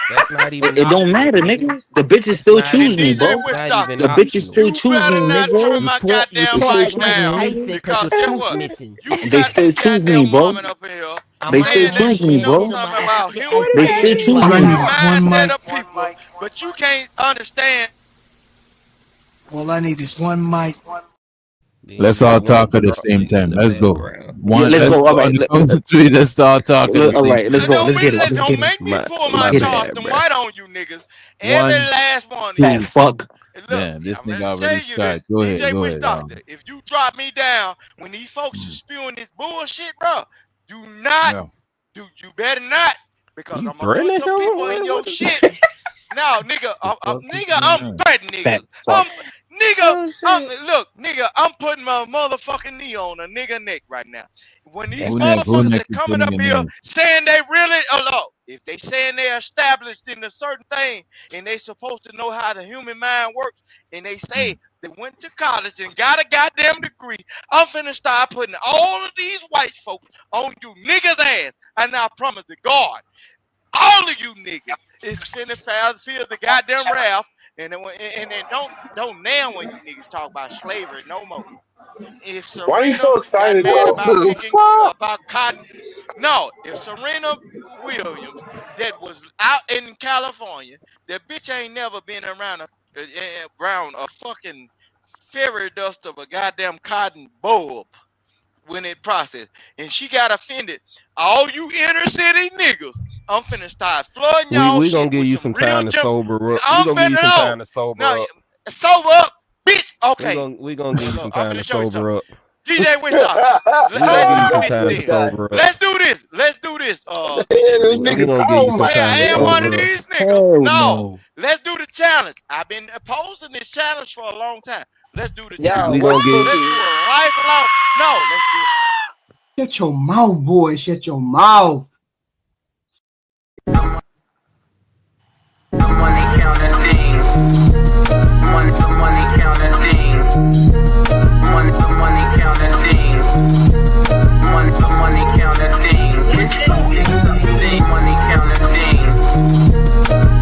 That's not even it don't optional, matter, nigga. nigga. The bitches That's still not and choose even. me, DJ bro. That's Witch not Doctor, even The bitches optional. still you choose better me, not nigga. turn my You goddamn They still talk mic choose like me, down nigga. Tyson because because the guess truth what? missing. You They got still this choose me, goddamn bro. woman up in here I They might still saying not that choose she me, stand knows bro. still, something but about I human They stay still in beings choose place. All I and me. the need is one mindset mic. of people, but you can't understand. All I need is one mic. Then Let's you all just want talk to at the drop same nigga time. in the Let's go. background. Yeah, let's Let's go. All go right, on the count of three. Let's all talk at the all same right. Let's time. go. Let's get it. Let's Don't get it. make me pull Let's my get it. Charleston White on you niggas. Every 1, last one of you. Fat 2. fuck. And look, Damn, this I'm nigga gonna already tell you this, started. Go ahead. DJ Go Witch ahead. Doctor. If you drop me down when these folks are spewing this bullshit, bro, do not, Yeah. you better not, because You I'm gonna put threatening some people in him? your What is shit. Now, nigga, nigga, going I'm on? threatening Fat niggas. fuck. Look, nigga, I'm putting my motherfucking knee on a nigga neck right now. When these Who next? Who motherfuckers next are is coming putting up your here name? saying they really, if they saying they're established in a certain thing and they supposed to know how the human mind works, and they say they went to college and got a goddamn degree, I'm finna start putting all of these white folks on you niggas' ass. And I promise to God, all of you niggas is finna feel the goddamn wrath, and then don't now when you niggas talk about slavery no more. If Why are you Serena so got excited mad though? about The picking fuck? about cotton, no. If Serena Williams that was out in California, that bitch ain't never been around a fucking fairy dust of a goddamn cotton bulb when it processed, and she got offended. All you inner city niggas, I'm finna start flooding y'all we shit gonna give with you some some real time to gem. sober up. We I'm gonna give you finna some know. time to sober Now, up. sober up, bitch. Okay. We gonna give you some Look, I'm time to finna show you something. sober up. DJ Witch Doctor, We gonna give you let's do some this time to then. sober up. Let's do this. Let's do this. This We nigga gonna give you talking some about time to And one of sober up. these niggas. Hell No, no. let's do the challenge. I've been opposing this challenge for a long time. Let's do the challenge. We gonna give. Let's do a lifelong. No, let's do. Shut your mouth, boy. Shut your mouth. Money counting thing. Money counting thing. Money counting thing. Money counting thing. It's something. Money counting thing.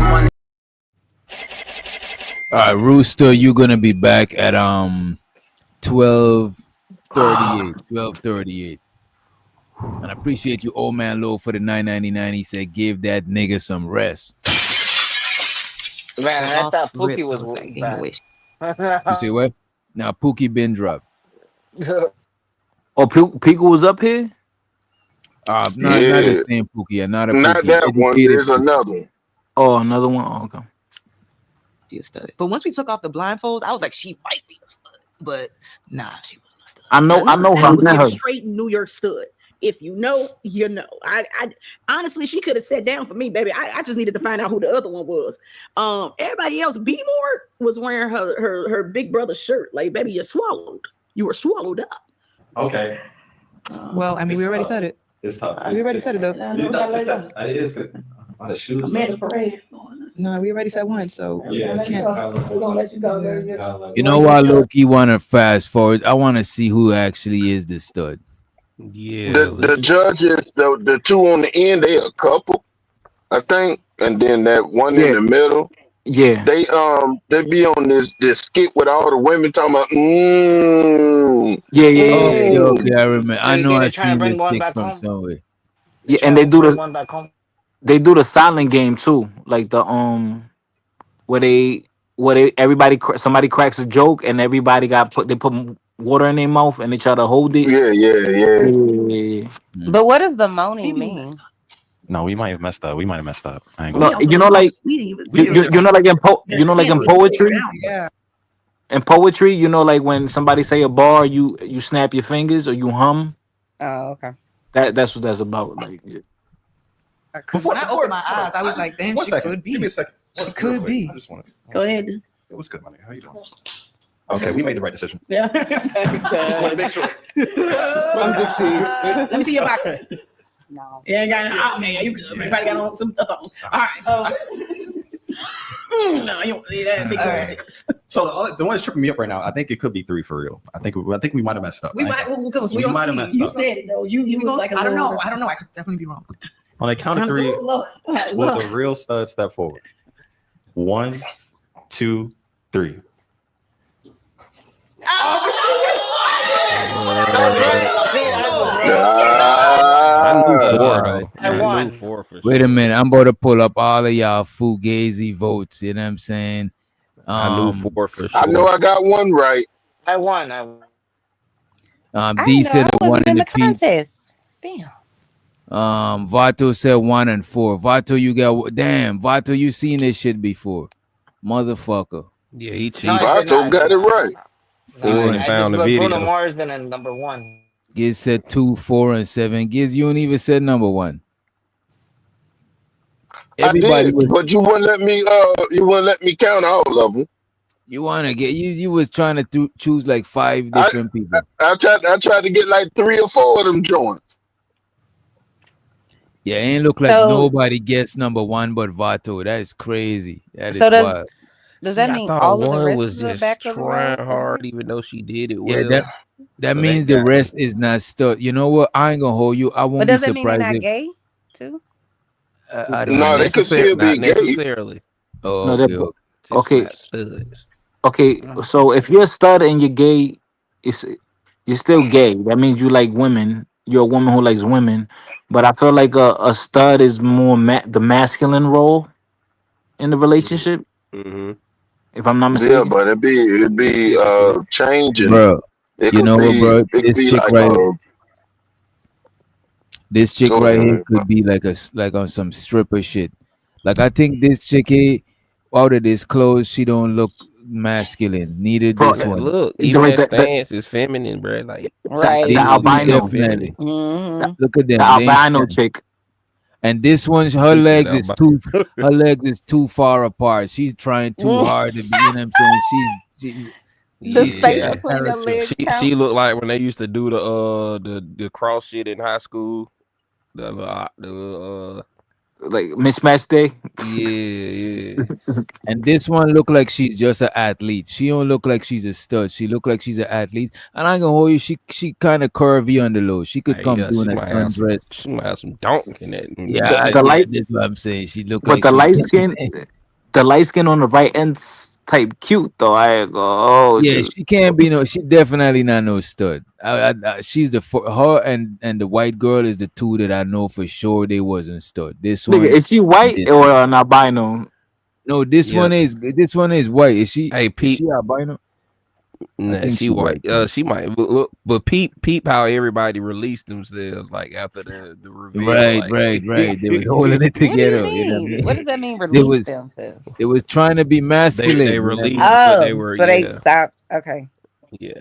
Money. All right, Rooster, you're gonna be back at 12:38. And I appreciate you, old man low, for the $9.99. He said, "Give that nigga some rest." Man, I thought Rip, Pookie was I was like, back. You say what? Now Pookie been dropped. Oh, Pico was up here? Not Yeah, the same Pookie, not a not Pookie. that one. Educated There's Pookie. another one. Oh, another one? Oh, okay. she a stud. But once we took off the blindfolds, I was like, she might be a stud. But nah, she wasn't a stud. I know her. I Was met like her. a straight New York stud. If you know, you know. I honestly, she could have sat down for me, baby. I just needed to find out who the other one was. Everybody else, B More was wearing her big brother shirt. Like, baby, you swallowed. You were swallowed up. Okay. Well, I mean, we already said it. It's tough. We already said it though. It is good. On the shoes. No, we already said one, so Yeah. we can't. We're gonna let you go, baby. You know why, Loki want to fast forward? I want to see who actually is the stud. Yeah. The judges, the two on the end, they a couple, I think, and then that one in the middle. Yeah. They be on this skit with all the women talking about Okay, I remember. I know I They're trying to seen bring this one chick back from home. somewhere. Yeah, and they do this. One back home. they do the silent game too, like the where somebody cracks a joke and everybody they put water in their mouth and they try to hold it. Yeah. But what does the moaning mean? No, we might have messed up. I ain't gonna No, you know, like in poetry. Yeah. In poetry, you know, like when somebody say a bar, you snap your fingers or you hum. Oh, okay. That's what that's about. Like, Because when I opened my eyes, I was like, damn, she could be. Give me a second. She could be. I just want to. Go ahead. What's good, my nigga? How you doing? Okay, we made the right decision. Yeah. Just want to make sure. Let me see your boxes. No. Yeah, ain't got oh man, you good. Everybody got on some stuff on. All right. No, you don't need that. Take too serious. So the one that's tripping me up right now, I think it could be 3 for real. I think we might have messed up. We might because we might have see. messed You up. said it though. You was like I don't know. I don't know. I could definitely be wrong. On a count of 3, Lord. will the real stud step forward? 1, 2, 3. I knew 4 though. I knew 4 for sure. Wait a minute, I'm about to pull up all of y'all fugazi votes. You know what I'm saying? I knew 4 for sure. I know I got one right. I won. D said the one in the contest. Damn. Vato said 1 and 4. Vato, you got Vato, you seen this shit before, motherfucker. Yeah, he cheated. Vato got it right. 4 and found the video. Bruno Mars been in number 1. Giz said 2, 4, and 7. Giz, you don't even said number 1. Everybody was, but you wouldn't let me count all of them. You wanna get you was trying to choose like 5 different people. I tried to get like 3 or 4 of them joints. Yeah, it ain't look like nobody gets number 1 but Vato. That is crazy. That is wild. Does that mean all of the rest was of the just back of the trying road? hard, even though she did it well? Yeah, that So means they the got rest is not stud. You know what? I ain't gonna hold you. I won't But be does that mean they're surprised not if gay too? I don't No, know. they could still be not gay. necessarily. Oh, No, okay, they're- okay. Just Okay. not studs. Okay, so if you're a stud and you're gay, you're still gay. That means you like women. You're a woman who likes women. But I feel like a stud is more the masculine role in the relationship. Mm-hmm. If I'm not Yeah, mistaken. but it'd be changing. Bro, It you could know what, be- bro? it could This be chick like right This chick Go right ahead. here could be like on some stripper shit. Like I think this chick here, out of this clothes, she don't look masculine. Neither Bro, this one. Look, even that stance is feminine, bro. Like Right. These The two albino. definitely. Mhm. Look at them. The They ain't albino shit. chick. And this one, her He said legs is albino. her legs is too far apart. She's trying too hard to be. You know what I'm saying? She The space Yeah. between your legs. She count? looked like when they used to do the cross shit in high school. The Like mismatch day. yeah. And this one look like she's just an athlete. She don't look like she's a stud. She look like she's an athlete. And I can hold you. She kind of curvy on the low. She could come Yeah, doing she a might have some- sundress. She might have some donk in that. Yeah, The light- that's what I'm saying. She look But like the she- light skin, the light skin on the right end's type cute though. I go, oh Yeah, shit. she can't be no. She definitely not no stud. She's her and the white girl is the two that I know for sure they wasn't stud. This one Nigga, is she white this or one. an albino? No, this Yeah. one is white. Is she? Hey, Is Pete. she albino? Nah, think she she white. white. She might. But peep how everybody released themselves like after the reveal. Right, like, right. They was holding it What do you together. mean? You know what I mean? What does that mean? They Release was themselves. they was trying to be masculine. They you know? released, Oh, but they were so they yeah. stopped. Okay. Yeah.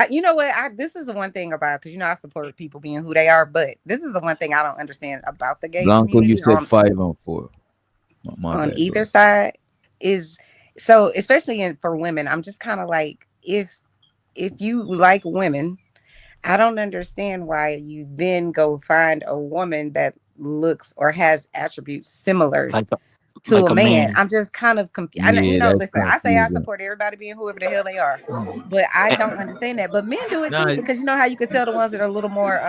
You know what? This is the one thing about because I support people being who they are, but this is the one thing I don't understand about the gay Blanco, community you said on, 5 on 4. My on bad, either bro. side is so, especially for women. I'm just kind of like if you like women, I don't understand why you then go find a woman that looks or has attributes similar to like a a man. man. I'm just kind of confused. Yeah, that's Listen, I say I confusing. support everybody being whoever the hell they are, but I don't understand that. But men do it Nah, too because you know how you could tell the ones that are a little more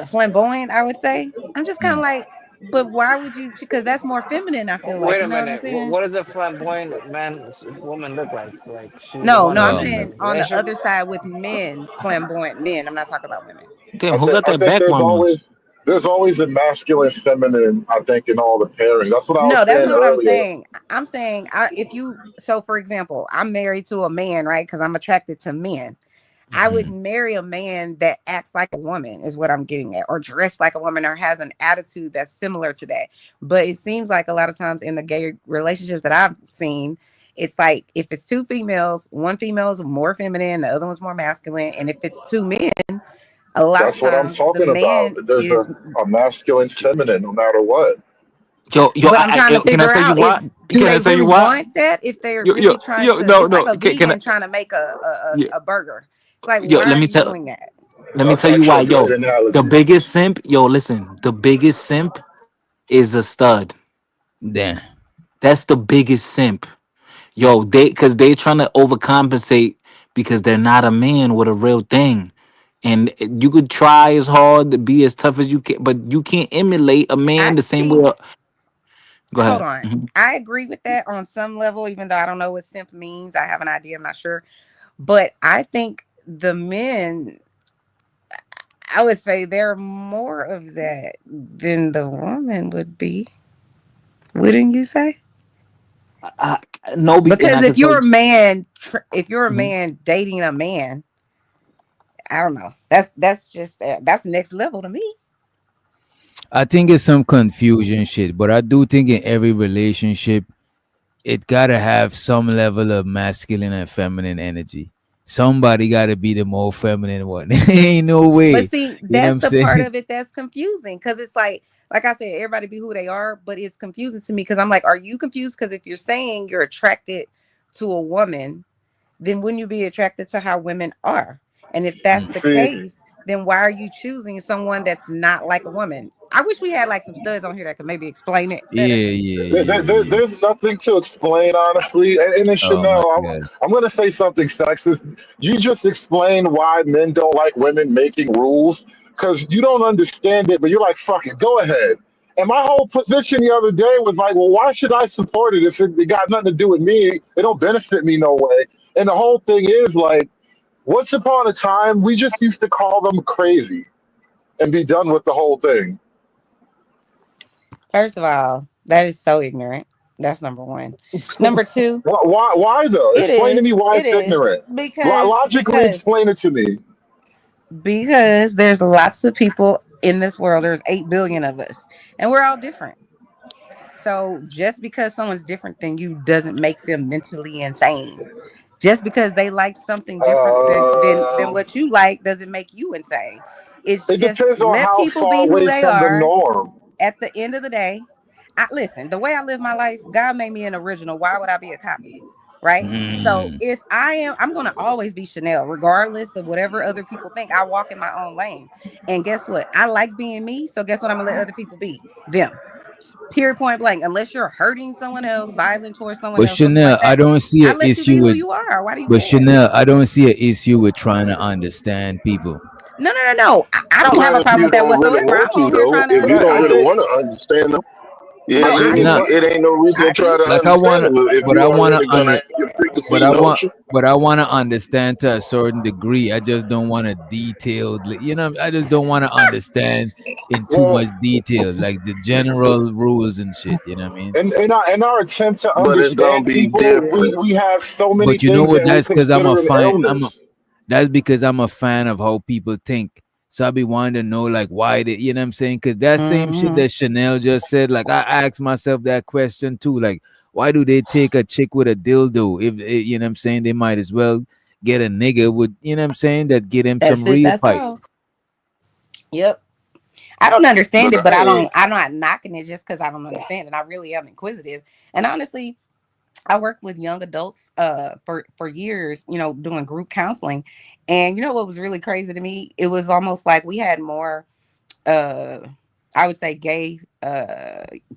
flamboyant. I would say. I'm just kind of like, but why would you? Because that's more feminine. I feel like. Wait You a know what I'm minute. saying? What does a flamboyant woman look like? Like she's No, one I'm of saying the on the relationship? other side with men, flamboyant men. I'm not talking about women. Damn, who got that back there's one? always there's always a masculine, feminine. I think in all the pairings. That's what I was No, that's saying not what I'm earlier. saying. I'm saying if you, so for example, I'm married to a man, right? Because I'm attracted to men. I wouldn't marry a man that acts like a woman, is what I'm getting at, or dressed like a woman, or has an attitude that's similar to that. But it seems like a lot of times in the gay relationships that I've seen, it's like if it's two females, one female is more feminine, the other one's more masculine, and if it's two men, a lot That's of what I'm times talking the man about. There's is. a masculine, feminine, no matter what. Yo, But I'm trying to can I figure tell you out why? do Can I they tell you really why? want that? If they're Yo, really trying to, no, it's like a Can I? vegan trying to make Yeah, a burger. It's like, yo, why let are me you tell. doing that? Let me That's tell you why. actually a Yo, great the analogy. biggest simp. Yo, listen. The biggest simp is a stud. Damn. That's the biggest simp. Yo, because they trying to overcompensate because they're not a man with a real thing. And you could try as hard to be as tough as you can, but you can't emulate a man I the same way. think, Go hold ahead. on. I agree with that on some level, even though I don't know what simp means. I have an idea, I'm not sure. But I think the men, I would say they're more of that than the woman would be. Wouldn't you say? No, Because if you're a man, if you're a Mhm. man dating a man, I don't know. That's just that's next level to me. I think it's some confusion shit, but I do think in every relationship, it gotta have some level of masculine and feminine energy. Somebody gotta be the more feminine one. Ain't no way. But see, You know what that's I'm the saying? part of it that's confusing, because it's like I said, everybody be who they are, but it's confusing to me because I'm like, are you confused? Because if you're saying you're attracted to a woman, then wouldn't you be attracted to how women are? And if that's the See, case, then why are you choosing someone that's not like a woman? I wish we had like some studs on here that could maybe explain it better. There's nothing to explain, honestly. And then Oh my Chanel, god. I'm going to say something sexist. You just explained why men don't like women making rules because you don't understand it, but you're like, fuck it, go ahead. And my whole position the other day was like, well, why should I support it if it got nothing to do with me? It don't benefit me no way. And the whole thing is like, once upon a time, we just used to call them crazy and be done with the whole thing. First of all, that is so ignorant. That's number one. Number two, Why though? it Explain to me is. why It it's is ignorant. because Logically explain it to me. because there's lots of people in this world. There's 8 billion of us, and we're all different. So just because someone's different than you doesn't make them mentally insane. Just because they like something different than what you like doesn't make you insane. It's It just depends on let how people far be who away they from the are. norm. At the end of the day, listen, the way I live my life, God made me an original. Why would I be a copy? Right? So if I'm going to always be Chanel, regardless of whatever other people think. I walk in my own lane. And guess what? I like being me. So guess what? I'm going to let other people be them. Period, point blank. Unless you're hurting someone else, violent towards someone But else, something Chanel, like that, I don't see I an let you be issue who with you are. Why do you but care? Chanel, I don't see an issue with trying to understand people. No. I don't have a But if problem you with that don't really whatsoever. want I'm to, on here though, trying to if you don't I really understand. think want to understand them, yeah, No, I do. it ain't no reason I to try do. to Like I understand wanna them if but you I wanna already gonna under have your but preconceived I notion. want to understand to a certain degree. I just don't want to detailed, I just don't want to understand in too well much detail, like the general rules and shit. You know what I mean? in our attempt to But it's gonna understand be people, different. we have so many But you know things what? that we That's because I'm a consider an fan. illness. That's because I'm a fan of how people think. So I be wanting to know like why they, you know what I'm saying? Because that same shit that Chanel just said, like I asked myself that question too. Like, why do they take a chick with a dildo? If you know what I'm saying, they might as well get a nigga with, you know what I'm saying, that get him some That's it. real That's pipe. all. Yep. I don't understand it, but Hey, I'm not knocking it just because I don't understand it. I really am inquisitive. And honestly, I worked with young adults for years, doing group counseling. And you know what was really crazy to me? It was almost like we had more I would say gay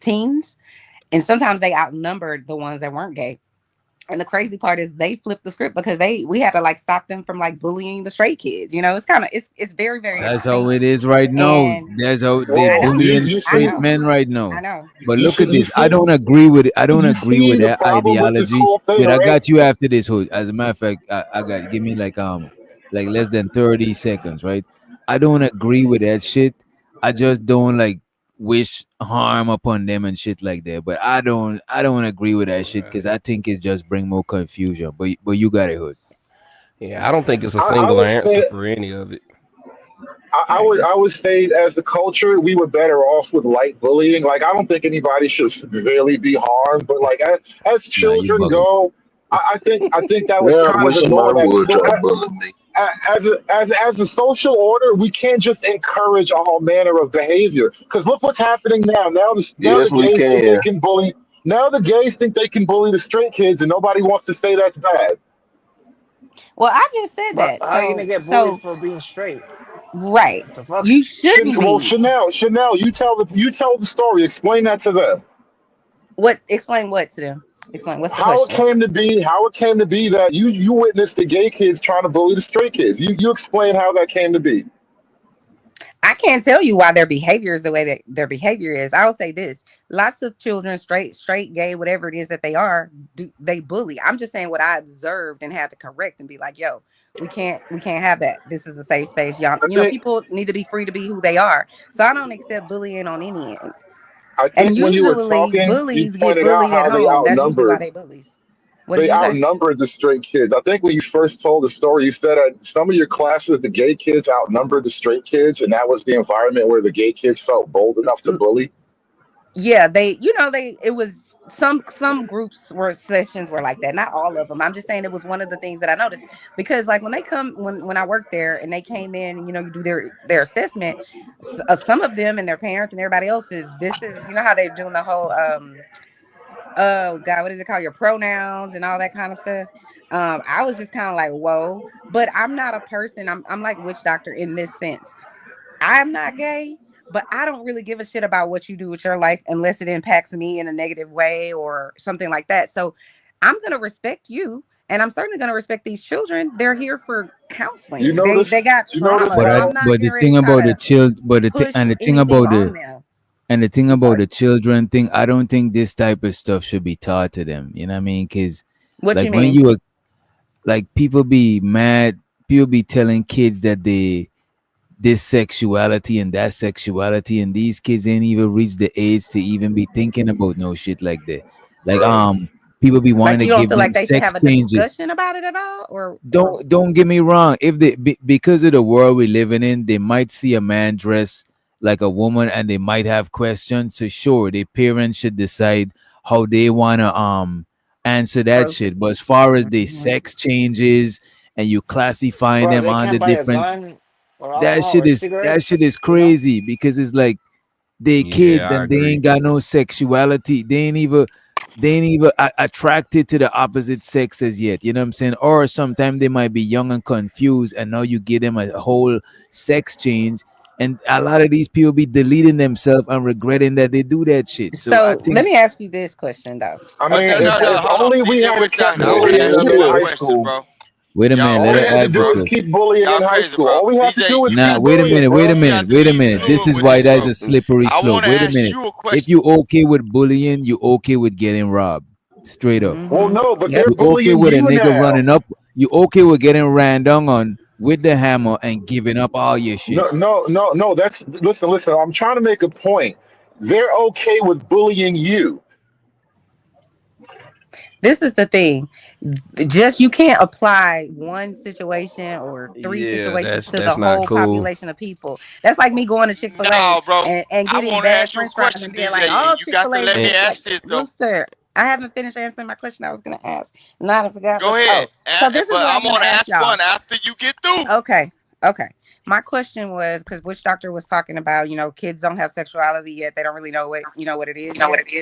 teens, and sometimes they outnumbered the ones that weren't gay. And the crazy part is they flipped the script because we had to like stop them from like bullying the straight kids. It's kind of it's very, very That's how entertaining. it is right now. And That's how they I know, bullying You I straight see, know, men right now. I know. But you look see, at this. I don't agree with it. I don't agree with the that problem with this ideology. whole thing, But I right? got you after this, Hood. As a matter of fact, I got give me like less than 30 seconds, right? I don't agree with that shit. I just don't like wish harm upon them and shit like that. But I don't agree with that shit because I think it just bring more confusion. But you got it, Hood. Yeah, I don't think it's a I single would answer say for any of it. I would say as the culture we were better off with light bullying. Like I don't think anybody should severely be harmed, but like as Nah, you children bugging. go, I think that was Yeah, I kind of wish the norm. somebody That would so try to bully me. as a social order, we can't just encourage all manner of behavior. Because look what's happening now. Now Yes, the we gays think they can. can bully. Now the gays think they can bully the straight kids, and nobody wants to say that's bad. Well, I just said But that. how you gonna get bullied for being straight? Right. What the fuck? You shouldn't Well, be. Chanel, you tell the story. Explain that to them. What? Explain what to them? Explain. What's the How it question? came to be that you witnessed the gay kids trying to bully the straight kids. You explain how that came to be. I can't tell you why their behavior is the way that their behavior is. I will say this: lots of children, straight, gay, whatever it is that they are, they bully. I'm just saying what I observed and had to correct and be like, "Yo, we can't have that. This is a safe space, y'all. I think People need to be free to be who they are." So I don't accept bullying on any end. I And think when you were usually, talking, you bullies get pointed out bullied at how they home. That's usually why outnumbered they bullies. What did they you say? outnumbered the straight kids. I think when you first told the story, you said that some of your classes, the gay kids outnumbered the straight kids, and that was the environment where the gay kids felt bold enough to bully. Yeah, it was some groups were sessions were like that. Not all of them. I'm just saying it was one of the things that I noticed because like when they come when I worked there and they came in, you do their assessment. Some of them and their parents and everybody else this is how they're doing the whole oh God, what is it called? Your pronouns and all that kind of stuff. I was just kind of like, whoa, but I'm not a person. I'm like Witch Doctor in this sense. I'm not gay, but I don't really give a shit about what you do with your life unless it impacts me in a negative way or something like that. So I'm gonna respect you, and I'm certainly gonna respect these children. They're here for counseling. You notice, They got you notice trauma, so how I'm not But the getting ready thing to try about the to child, push and the thing anything about on the them. and the thing about the children thing, I don't think this type of stuff should be taught to them. You know what I mean? Because What like you when mean? you were like people be mad, people be telling kids that this sexuality and that sexuality, and these kids ain't even reached the age to even be thinking about no shit like that. Like people be wanting Like to you don't give feel them like they should sex have a changes. discussion about it at all, or Don't get me wrong. If because of the world we're living in, they might see a man dress like a woman and they might have questions. So sure, their parents should decide how they wanna answer that shit. But as far as the sex changes and you classifying Bro, them they on the can't buy a different gun or that alcohol shit or is cigarettes. crazy because it's like they kids Yeah, I and they agree. ain't got no sexuality. They ain't even attracted to the opposite sex as yet. You know what I'm saying? Or sometimes they might be young and confused, and now you give them a whole sex change, and a lot of these people be deleting themselves and regretting that they do that shit. So I so let think me ask you this question though. I mean, Okay, if, so if Hold on, only we DJ had Witch kept Doctor. I want Yeah, to bullying ask them you in one high question, school. bro. wait a minute, Y'all All let we her had to crazy, do bro. is advocate. keep bullying Y'all in high crazy, school. bro. All we have to DJ, do is Nah, keep wait a bullying, minute, bro. wait a be minute. This fluid is with why this, that's bro. a slippery I slope. want to Wait a ask minute. you a If question. you okay with bullying, you okay with getting robbed. Straight up. Well, no, but Yep. they're You okay bullying with a you nigga now. running up? You okay with getting ran down on with the hammer and giving up all your shit? No. That's listen. I'm trying to make a point. They're okay with bullying you. This is the thing. Just you can't apply one situation or three Yeah, situations to the that's not whole cool. population of people. That's like me going to Chick-fil-A No, bro. and I getting want to bad ask you a French fries question, and being DJ, like, "Oh, and you got to Chick-fil-A is let me the ask like." this though. Rooster, I haven't finished answering my question I was going to ask. Not I forgot. Go What, ahead, so this is but what I I'm was going gonna to ask ask y'all. one after you get through. Okay. My question was because Witch Doctor was talking about, kids don't have sexuality yet. They don't really know what it is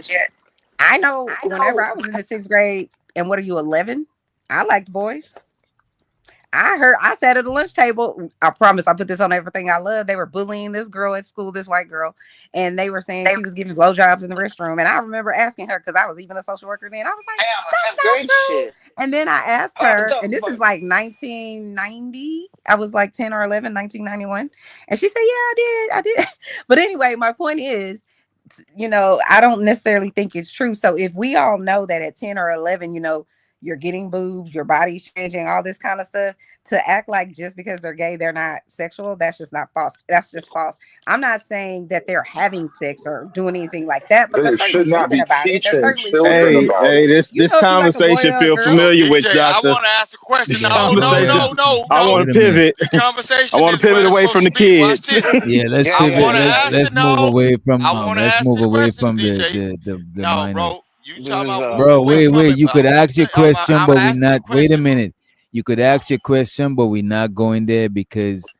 yet. I know whenever I was in the 6th grade, and what are you, 11? I liked boys. I sat at the lunch table. I promise I put this on everything I love. They were bullying this girl at school, this white girl, and they were saying she was giving blowjobs in the restroom. And I remember asking her, because I was even a social worker then. I was like, that's not Great true. shit. And then I asked What her, the and this is fuck? like 1990. I was like 10 or 11, 1991. And she said, yeah, I did. But anyway, my point is, I don't necessarily think it's true. So if we all know that at 10 or 11, you're getting boobs, your body's changing, all this kind of stuff. To act like just because they're gay, they're not sexual, that's just not false. That's just false. I'm not saying that they're having sex or doing anything like that, but they're They should certainly not thinking be about it. They're teaching certainly children talking Hey, about about it. hey, this You this know if you like a boy conversation or a feel girl. So familiar, witch DJ, I doctor. want to ask a question. This No, no, conversation, no, no, I no. want Wait to a minute. pivot. The conversation I want is to where pivot it's away supposed from to the be. Watch kids. this. Yeah, let's I pivot. want to ask Let's it. move No, away from I want to let's ask move this away question, from DJ. the No, minors. bro. You This talking is about moving Bro, away wait, from wait. it, You but could ask your question, I'm but we asking the not. Wait a question, bro. minute. You could ask your question, but we not going there because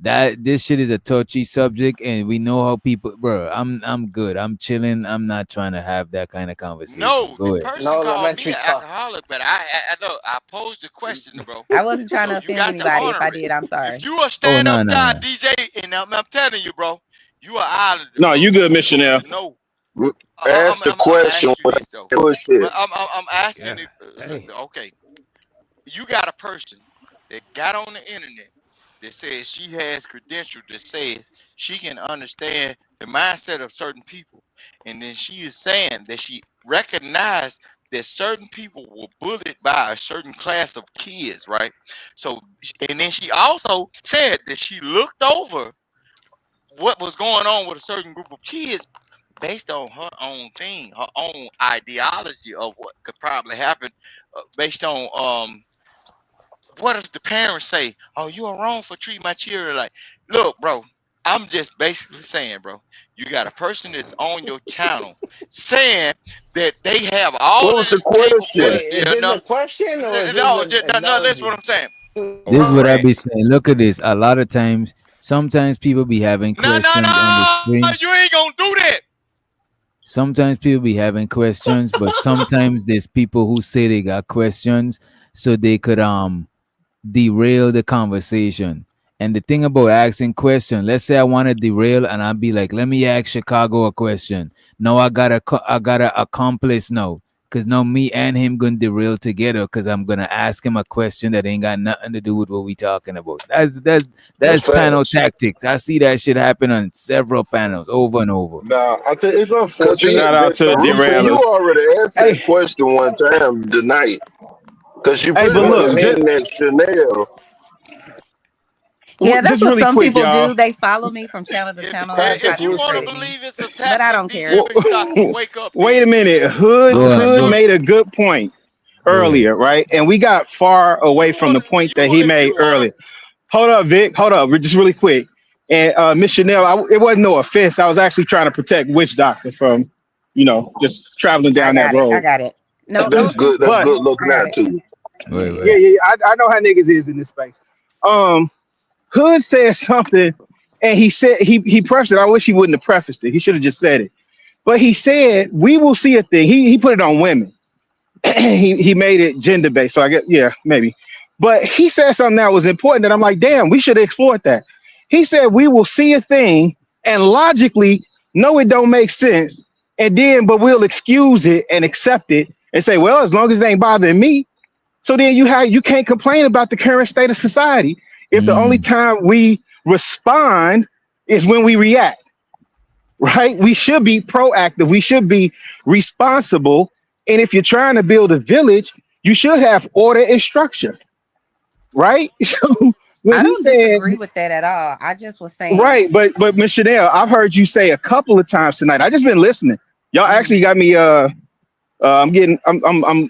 that this shit is a touchy subject, and we know how people. Bro, I'm good. I'm chilling. I'm not trying to have that kind of conversation. No, the Go ahead. person no called me elementary an talk. alcoholic, but I know I posed the question, bro. I wasn't trying So to you offend got to anybody. If honor I it. did, I'm sorry. If you a Oh stand-up no. guy, DJ, and I'm telling you, bro, you are islander, No, bro. you good, You Miss supposed Chanel. to know. Ask the I'm question asking you without this though, bullshit. but I'm asking Yeah. it. Hey. Okay, you got a person that got on the internet that says she has credentials that says she can understand the mindset of certain people, and then she is saying that she recognized that certain people were bullied by a certain class of kids, right? So, and then she also said that she looked over what was going on with a certain group of kids based on her own thing, her own ideology of what could probably happen, based on what if the parents say, "Oh, you are wrong for treating my children like." Look, bro, I'm just basically saying, bro, you got a person that's on your channel saying that they have all What of was the this question? capability. Wait, is this No, a question or is this no, an no, that's what analogy? I'm saying. This is Bro, what I be saying. Look at this. A lot of times, sometimes people be having no, questions on the stream. you ain't gonna do that. Sometimes people be having questions, but sometimes there's people who say they got questions so they could derail the conversation. And the thing about asking questions, let's say I want to derail and I'll be like, let me ask Chicago a question. No, I gotta accomplish now. Cause now me and him gonna derail together because I'm gonna ask him a question that ain't got nothing to do with what we talking about. That's panel Facts. tactics. I see that shit happen on several panels over and over. Nah, I think it's Cause unfortunate Shout out that to the some Rooster, people. you derailers. already asked that Hey, question one time tonight. Cause you hey, pretty but much look, hinting at Chanel. Yeah, that's just what really some quick, people y'all. do. They follow me from channel to channel and they Pass try it, If to you want to Rooster. discredit me. believe it's a But I tactic, don't care. DJ, Doctor, wake up, Wait a then, nigga. minute. Hood Go ahead, Hood go made a good point go ahead. earlier, right? And we got far away from the point that he If made you want earlier. Hold up, Vic. Hold up, just really quick. And Miss Chanel, it wasn't no offense. I was actually trying to protect Witch Doctor from, just traveling I down that got it. I road. got it. No That's offense good. to That's But good you. I looking got at it. too. Wait, yeah, wait. I know how niggas is in this space. Hood said something, and he said he prefaced it. I wish he wouldn't have prefaced it. He should have just said it. But he said we will see a thing. He put it on women. he made it gender based. So I guess maybe. But he said something that was important that I'm like, damn, we should have explored that. He said we will see a thing and logically know it don't make sense, and then but we'll excuse it and accept it and say, well, as long as it ain't bothering me. So then you can't complain about the current state of society if the only time we respond is when we react, right? We should be proactive. We should be responsible. And if you're trying to build a village, you should have order and structure, right? So when I he don't said, disagree with that at all. I just was saying. right, but Miss Chanel, I've heard you say a couple of times tonight. I just been listening. Y'all actually got me. I'm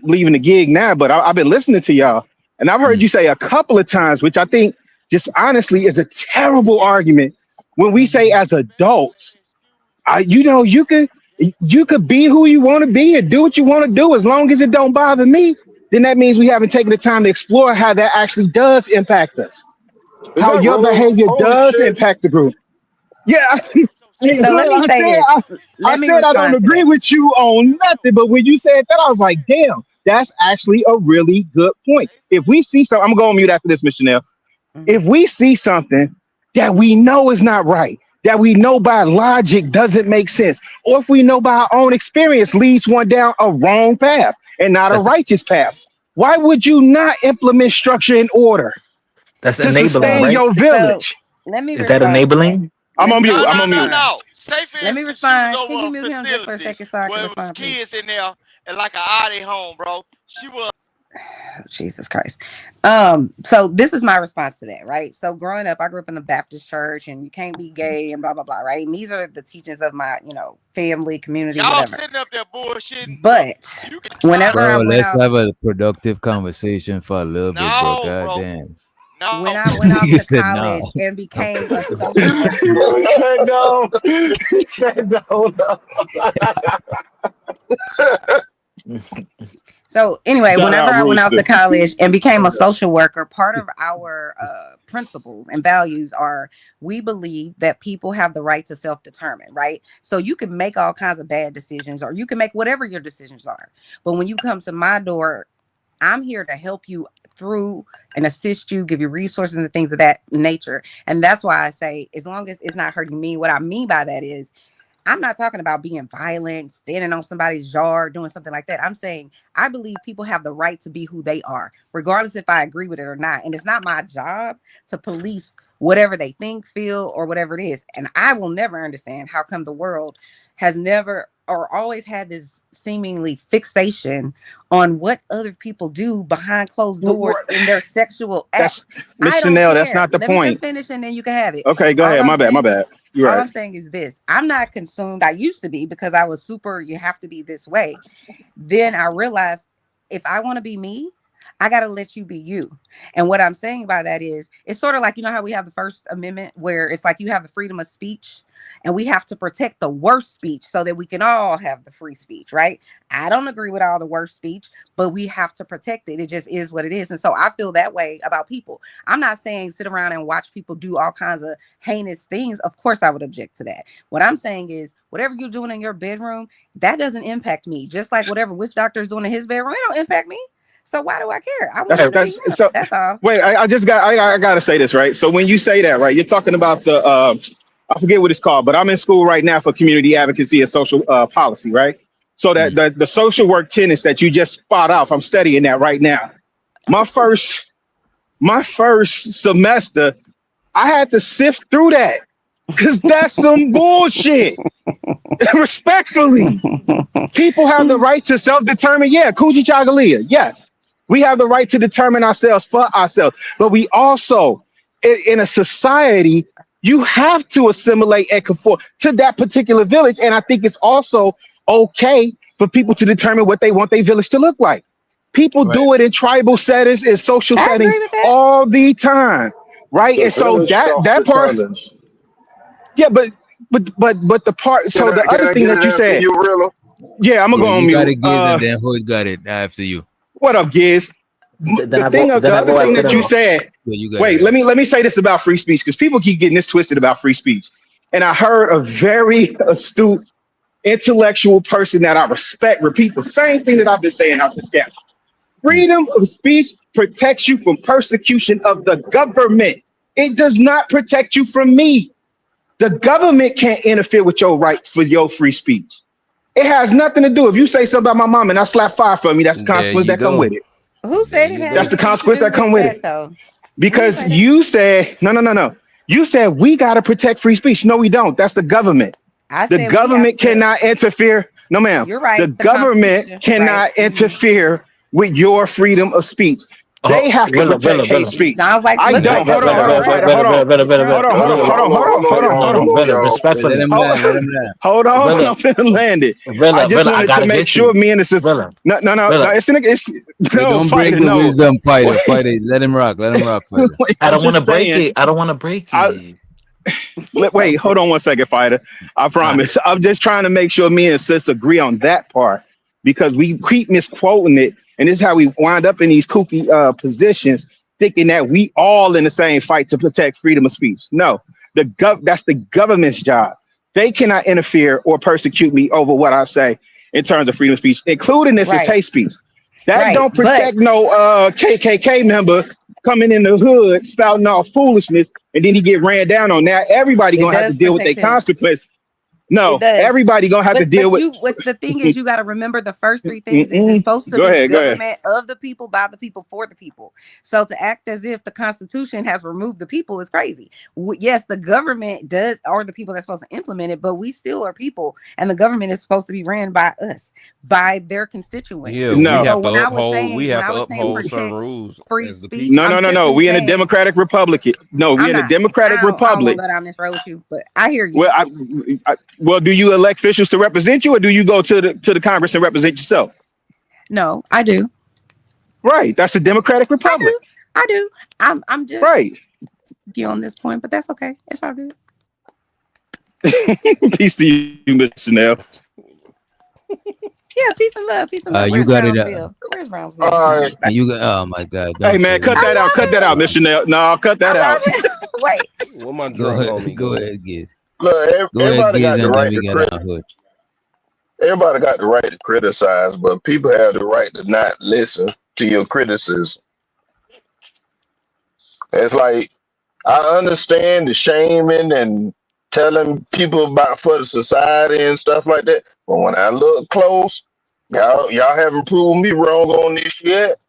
leaving the gig now, but I've been listening to y'all, and I've heard you say a couple of times, which I think just honestly is a terrible argument. When we say as adults, you could be who you want to be and do what you want to do as long as it don't bother me. Then that means we haven't taken the time to explore how that actually does impact us, Is how that your real? behavior Holy does shit. impact the group. Yeah, So let me say this. I Let me said I don't respond to agree that. with you on nothing, but when you said that, I was like, damn, that's actually a really good point. If we see something, I'm gonna go on mute after this, Miss Chanel. If we see something that we know is not right, that we know by logic doesn't make sense, or if we know by our own experience leads one down a wrong path and not a That's righteous path, why would you not implement structure and order that's to enabling, sustain right? your So village? let me Is that respond to that. enabling? I'm Let on me mute. No, I'm no, on no, mute. respond. no. Say for Let me instance, she was respond. Can you over a mute him just for a facility second so I can where it was respond, please? kids in there and like a oddie home, bro. She was Jesus Christ. So this is my response to that, right? So growing up, I grew up in a Baptist church, and you can't be gay and blah blah blah, right? And these are the teachings of my, family, community, Y'all whatever. sitting up there bullshitting. But whenever I Bro, went let's out, have a productive conversation for a little bit, bro. No, God bro. damn. No. when I went off Nigga to said college no. and became a social worker. He said no. He said no. So anyway, Shout whenever out I went out to Rooster. college and became a social worker, part of our principles and values are we believe that people have the right to self-determine, right? So you can make all kinds of bad decisions, or you can make whatever your decisions are. But when you come to my door, I'm here to help you through and assist you, give you resources and things of that nature. And that's why I say, as long as it's not hurting me, what I mean by that is, I'm not talking about being violent, standing on somebody's yard, doing something like that. I'm saying I believe people have the right to be who they are, regardless if I agree with it or not. And it's not my job to police whatever they think, feel, or whatever it is. And I will never understand how come the world has never or always had this seemingly fixation on what other people do behind closed doors in their sexual acts. Miss I don't Chanel, that's care. not the Let me point. just finish and then you can have it. Okay, go All ahead. I'm My bad. My saying bad. is- You're all right. I'm saying is this. I'm not consumed. I used to be because I was super, you have to be this way. Then I realized if I want to be me, I got to let you be you. And what I'm saying by that is, it's sort of like, how we have the First Amendment where it's like you have the freedom of speech and we have to protect the worst speech so that we can all have the free speech, right? I don't agree with all the worst speech, but we have to protect it. It just is what it is. And so I feel that way about people. I'm not saying sit around and watch people do all kinds of heinous things. Of course, I would object to that. What I'm saying is whatever you're doing in your bedroom, that doesn't impact me. Just like whatever witch doctor is doing in his bedroom, it don't impact me. So why do I care? I want him to be him. So That's all. wait, I gotta say this, right? So when you say that, right, you're talking about the I forget what it's called, but I'm in school right now for community advocacy and social policy, right? So that the social work tenets that you just spot off, I'm studying that right now. My first semester, I had to sift through that because that's some bullshit. Respectfully, people have the right to self-determine. Yeah, Coochie Chagalia. Yes, we have the right to determine ourselves for ourselves, but we also, in a society, you have to assimilate and conform to that particular village. And I think it's also okay for people to determine what they want their village to look like. People do it in tribal settings, in social settings all the time, right? The And so village that part, self-determines. yeah, but the part. So the other thing that you said, yeah, I'm gonna go on You mute. got it, Giz, and then Hood got it after you. What up, Giz? The other thing that you said. Yeah, you got Wait, it. let me say this about free speech because people keep getting this twisted about free speech. And I heard a very astute, intellectual person that I respect repeat the same thing that I've been saying out this gap. Freedom of speech protects you from persecution of the government. It does not protect you from me. The government can't interfere with your right for your free speech. It has nothing to do. If you say something about my mom and I slap fire from you, that's the consequence that come with it. Who said it? That's the consequence that come with it. Though? Because you said, no. You said we got to protect free speech. No, we don't. That's the government. The government cannot interfere. No, ma'am. You're right. The government cannot interfere with your freedom of speech. They have to protect hate speech. Sounds like I don't. Hold on. Hold on. I'm finna land it. I just wanted to make sure me and the sister. No. It's Don't break the wisdom, fighter. Let him rock. Fighter. I don't want to break it. I don't want to break it. Wait, hold on one second, fighter. I promise. I'm just trying to make sure me and sis agree on that part because we keep misquoting it. And this is how we wind up in these kooky positions, thinking that we all in the same fight to protect freedom of speech. No, that's the government's job. They cannot interfere or persecute me over what I say in terms of freedom of speech, including if it's hate speech. That don't protect no KKK member coming in the hood spouting all foolishness, and then he get ran down on that. Everybody gonna have to deal with their consequences. No, It does. everybody gonna have to deal with. What the thing is, you got to remember the first three things is it's supposed to Go be ahead, go ahead. government of the people, by the people, for the people. So to act as if the Constitution has removed the people is crazy. Yes, the government does, are the people that's supposed to implement it, but we still are people, and the government is supposed to be ran by us, by their constituents. Yeah, No. we have So to when I was uphold. saying, We when have I to was saying uphold certain protect rules free as the speech, people. No, I'm no, no, no. simply We in a saying, democratic republic. No, we I'm in a not. democratic I don't want republic. to go down this road with you, but I hear you. Well, well, do you elect officials to represent you, or do you go to the Congress and represent yourself? No, I do. Right. That's a democratic republic. I do. I'm just Right. you on this point, but that's okay. It's all good. Peace to you, Miss Chanel. Yeah, peace and love. Peace and love. You Where's got it. Brownsville? Where's Brownsville? You got. Oh my God! Hey don't man, say cut that out. Cut that out, Miss Chanel. No, cut that out. Wait. What my Go drunk ahead. homie? Go ahead, Giz. Look, Go ahead, everybody Giz, got the and then right we to got criticize. our hood. Everybody got the right to criticize, but people have the right to not listen to your criticism. It's like I understand the shaming and telling people about for the society and stuff like that, but when I look close, y'all haven't proved me wrong on this yet.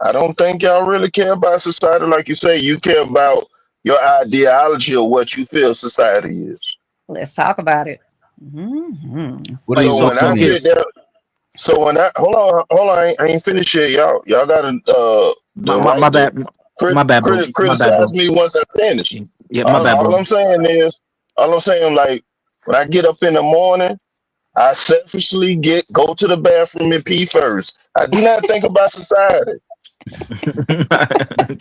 I don't think y'all really care about society like you say. You care about your ideology of what you feel society is. Let's talk about it. Mm-hmm. What are you So when I talking sit there, so when I hold on, I ain't finished yet, y'all. Y'all gotta the My right bad. to My bad, bro. My bad, criticize bro. me once I finish. Yeah, my bad, All bro. I'm saying is, like when I get up in the morning, I selfishly go to the bathroom and pee first. I do not think about society.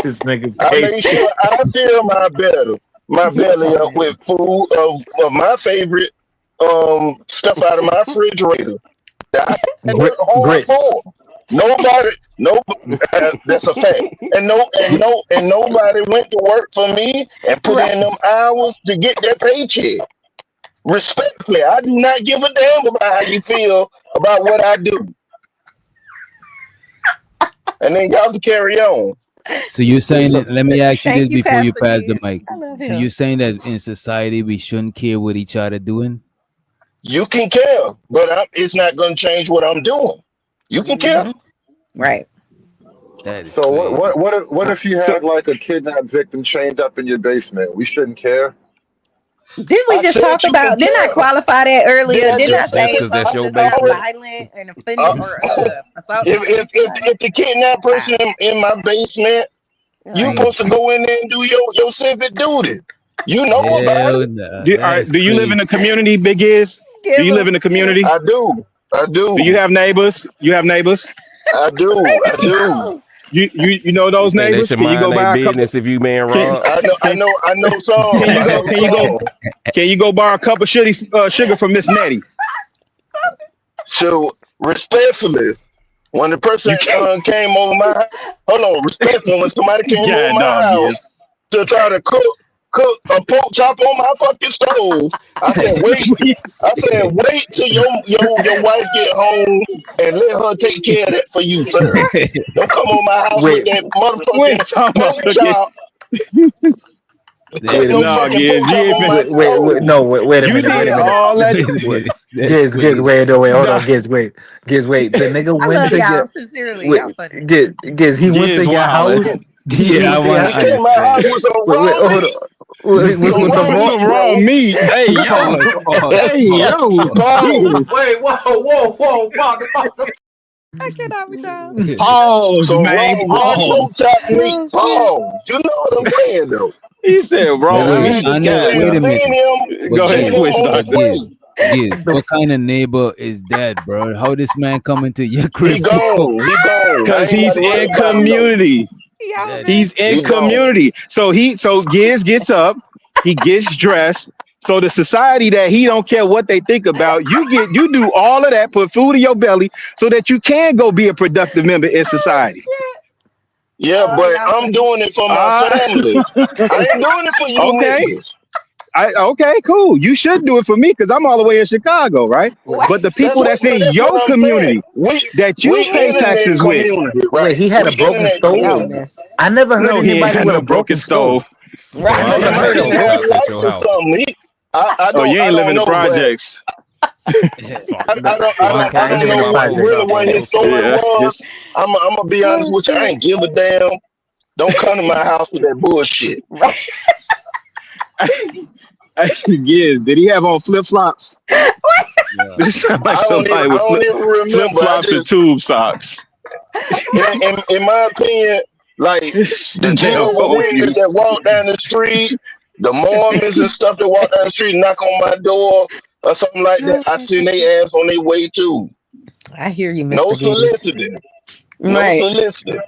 This nigga I crazy. make sure I fill my belly up with food of my favorite stuff out of my refrigerator. That I work hard Grits. for. Nobody, that's a fact. And nobody went to work for me and put in them hours to get their paycheck. Respectfully, I do not give a damn about how you feel about what I do. And then y'all can carry on. So you're saying that? Let me ask you Thank this you, before you Pastor pass the Giz. mic. I love So him. you're saying that in society we shouldn't care what each other doing? You can care, but it's not going to change what I'm doing. You can care. Right. That is So crazy. what if you had like a kidnapped victim chained up in your basement? We shouldn't care. Didn't we I just said talk you about? can Didn't I care. qualify that earlier? Did I Didn't I just say say as Because that's long your as it's not basement. violent and offending or assaulting if against somebody? the kidnapped person in my basement, you Right. supposed to go in there and do your civic duty. You know about Hell it. nah, Do, that is do you live in crazy. a community, Big Is? Do Give you live him. in a community? I do. Do you have neighbors? You have neighbors? I do. Leave I him do. alone. You know You those think they neighbors? should Can you mind go their buy a couple? business if you being Can, robbed? I know some. can you I go? know Can you go? some. Can you go borrow a cup of sugar from Miss Nettie? So respectfully, when the person You can't. came over my hold on, respectfully, when somebody came over God my dog house is. to try to cook a pork chop on my fucking stove, I said, wait till your wife get home and let her take care of that for you, sir. Don't come on my house with Wait, that Wait, motherfucking talking about pork cooking. chop. That wait Put a no minute. No, fucking Giz, pork you chop ain't on my finna. stove. No, wait a You minute. Wait did a minute. all that. Wait a minute. That's Giz, crazy. wait, no, wait, hold No, on, Giz, wait. The nigga I went love to y'all your sincerely. wait, Y'all funny. Giz, he went Giz to your wildin'. house. He Yeah, I went to your want to He came to my house understand. with some wait, raw hold meat. on. With, Some with the raw With raw some meat, raw bro. meat. Hey yo, Pause, pause, hey pause, yo, Pause. Giz. Wait, whoa. I cannot with y'all. Pause, Some man. raw Pause. pork chop meat. Oh shit. Pause. You know what I'm saying though. He said But And raw I wait, had to meat. I sit know. there God, and Wait a dog. minute. But Go seen ahead, Giz, him witch on his doctor. Giz, way. what kind of neighbor is that, bro? How this man come into your crib He to cook? gone. He gone. I Cause ain't got he's to worry in about him though. community. Y'all That is He's in He crazy. gone. community. So Giz gets up, he gets dressed. So the society that he don't care what they think about, you do all of that, put food in your belly so that you can go be a productive member in Oh society. shit. Yeah, Oh but y'all I'm funny. doing it for my family. I ain't doing it for you Okay. niggas. Okay, cool. You should do it for me because I'm all the way in Chicago, right? What? But the people that's in That's what your I'm saying. community that you We pay internet taxes with, community, Wait, right? he had We a broken internet stove? Y'all community. mess. I never heard no, he ain't anybody had with no a broken broken stove. stove. So Right. why He don't I you never have heard might of didn't pork one. have chops at lights your or house? something. I Oh, you don't, I ain't living don't the know, but projects. I don't know what really his story was. I'm gonna be honest with you. I ain't give a damn. Don't come to my house with that bullshit. Yes, did he have on flip flops? This sound like I don't somebody with even flip remember. flops and tube socks. In my opinion, like the Jehovah's Witnesses that walk down the street, the Mormons and stuff that walk down the street, knock on my door or something like that. I send their ass on their way too. I hear you, Mr. No Gibbs. soliciting. No Right. soliciting.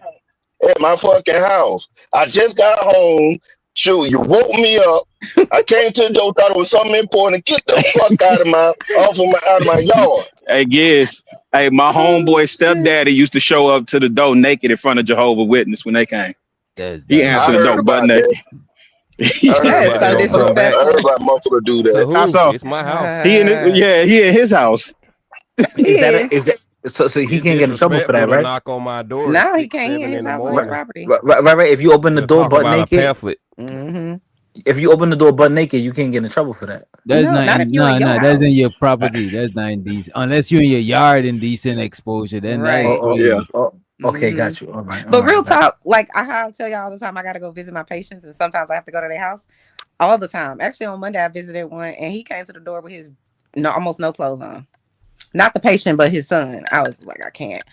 At my fucking house. I just got home. Shoot, you woke me up. I came to the door, thought it was something important. Get the fuck out of my yard. Hey, Giz. Hey, my homeboy stepdaddy used to show up to the door naked in front of Jehovah's Witness when they came. He answered the door butt naked. I heard about motherfucker do that. How so? It's my house. He in his house. Is that so he can't get in trouble for that, right? Knock on my door. No, he can't. He in his house on his property. Right. If you open the door butt naked, pamphlet. Mm-hmm. If you open the door butt naked, you can't get in trouble for that. That's No, not if you're in your that's in house. your property. That's not indecent. Unless you're in your yard in decent exposure, then Right. that's crazy. Okay, Mhm. got you. All right. But real talk, like I'll tell you all the time, I gotta go visit my patients, and sometimes I have to go to their house all the time. Actually, on Monday I visited one, and he came to the door with his almost no clothes on. Not the patient, but his son. I was like, I can't.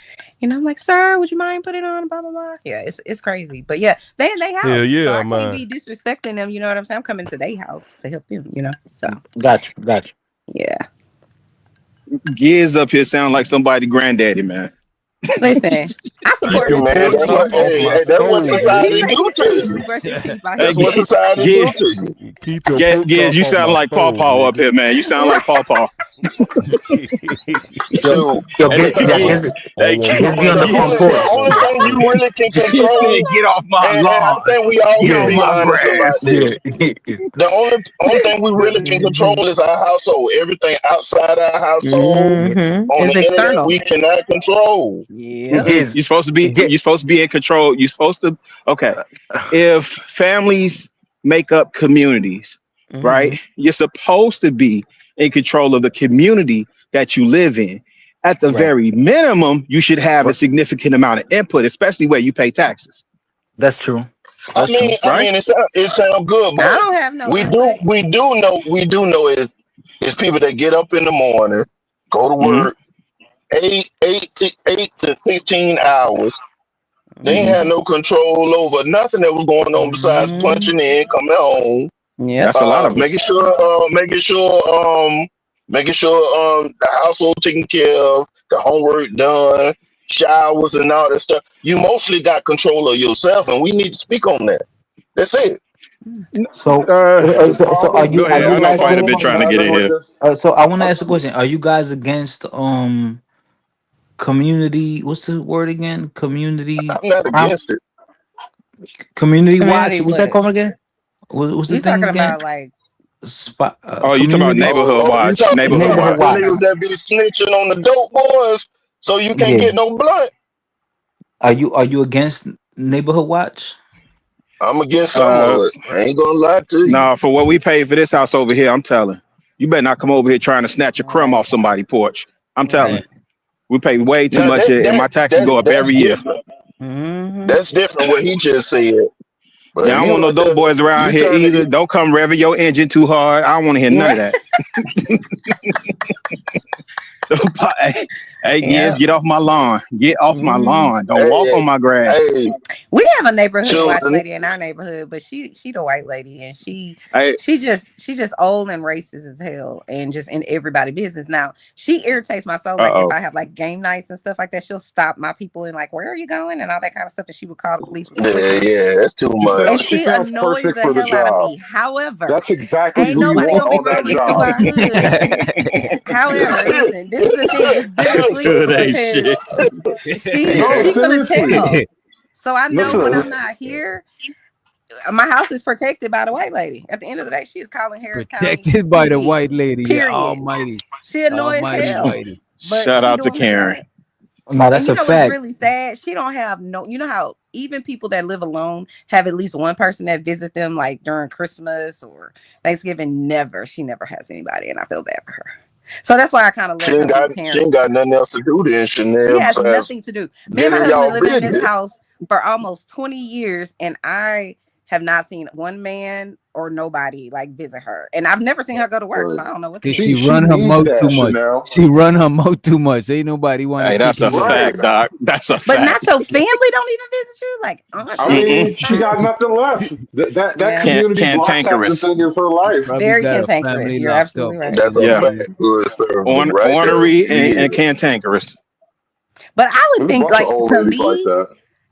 And I'm like, sir, would you mind putting on? Blah blah blah. Yeah, it's crazy, but yeah, they in their house. Hell yeah, so I man. can't be disrespecting them. You know what I'm saying? I'm coming to their house to help them. You know, so Got you. yeah. Giz up here sound like somebody granddaddy, man. Listen, I support Man, that's what, that's what society do to you. That's what society do to you. Keep your Giz, you sound like Paw Paw up here, man. You sound like Paw Paw. So, Giz be on the front porch. The only thing you really can control. Get off my and lawn. I think we all Get can off be my honest about grass. this. The only thing we really can control is our household. Everything outside our household on It's the external. internet we cannot control. Yeah. You're supposed to be in control. You're supposed to if families make up communities, right? You're supposed to be in control of the community that you live in. At the very minimum, you should have a significant amount of input, especially where you pay taxes. That's true. I mean, it sounds good, but I don't have no. we do know it's people that get up in the morning, go to work, 8 to 15 hours. They ain't had no control over nothing that was going on besides punching in, coming home. Yeah, that's a lot of making sure the household taken care of, the homework done, showers and all that stuff. You mostly got control of yourself, and we need to speak on that. That's it. So are you? Go ahead. I know Fighter been trying to get in here. So I want to ask a question. Are you guys against community? What's the word again? Community. I'm not against it. Community watch. Community What's that what? called again? What's the You thing talking again? about like Spot. Oh, you talking about community- neighborhood watch? You talking Neighborhood about watch. the niggas that be snitching on the dope boys, so you can't Yeah. get no blood. Are you against neighborhood watch? I'm against some of it. I ain't gonna lie to you. Nah, for what we pay for this house over here, I'm telling you better not come over here trying to snatch a crumb off somebody's porch. I'm telling we pay way too Now, much, and my taxes go up every year. That's different what he just said. But Yeah, I don't want no dope boys around here either. Don't come revving your engine too hard. I don't want to hear none of that. Hey, Yeah. get off my lawn. Get off my lawn. Don't walk on my grass. we have a neighborhood Sure. watch lady in our neighborhood, but she the white lady, and she Hey. just old and racist as hell, and just in everybody's business. Now she irritates my soul. Like if I have like game nights and stuff like that, she'll stop my people and like, where are you going, and all that kind of stuff, and she would call the police. Yeah, that's too much. And she annoys the hell out of me. However, That's exactly ain't who you nobody want gonna be on that running through our job. hood. However, listen, this is the thing. It's bittersweet Good ain't because she No, gonna tell. seriously. So I know when Listen. I'm not here, my house is protected by the white lady. At the end of the day, she is calling Harris County. Protected by the PD. white lady. Yeah, Period. almighty. She annoys Almighty hell. lady. But Shout she out to doing her Karen. job. No, And that's you a know fact. what's really sad? She don't have no. You know how even people that live alone have at least one person that visit them like during Christmas or Thanksgiving. She never has anybody, and I feel bad for her. So that's why I kind of let her be She ain't Karen. got nothing else to do then, Chanel, She has besides nothing to do. Me and my get in husband y'all been living in this business. house for almost 20 years, and I have not seen one man or nobody like visit her. And I've never seen her go to work, so I don't know what to Cause do. she run her mouth too much. She run her mouth too much. Ain't nobody want to Hey, that's a fact, Doc. That's a But fact. not your family don't even visit you? Like, I mean, she got nothing left. That Yeah. community block captain Cantankerous. thing is her life. Very cantankerous. You're absolutely right. That's a fact. Good sir. Right Ornery there. and cantankerous. But I would There's a think, bunch of like, old to ladies like me, that.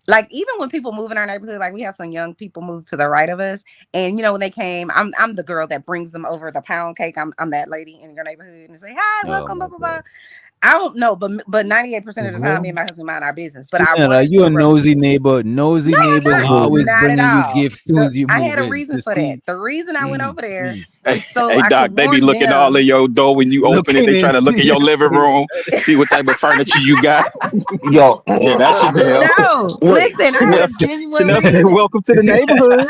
like even when people move in our neighborhood, like we have some young people move to the right of us, and you know when they came, I'm the girl that brings them over the pound cake. I'm that lady in your neighborhood and say hi, welcome, blah blah blah. I don't know, but 98% of the time, me and my husband mind our business. But I Chanel, wanted you to a nosy neighbor. Nosy neighbors always not at bringing you all. gifts soon as you I move had a in. reason To for see, that. The reason I went over there Hey, is so hey, I Doc, could they be warn looking them. all in your door when you open it. They Looking try to look in your living room, see what type of furniture you got. Yo, Yeah, that's Chanel. No, listen, I had a genuine Chanel said, reason. "Welcome to the neighborhood."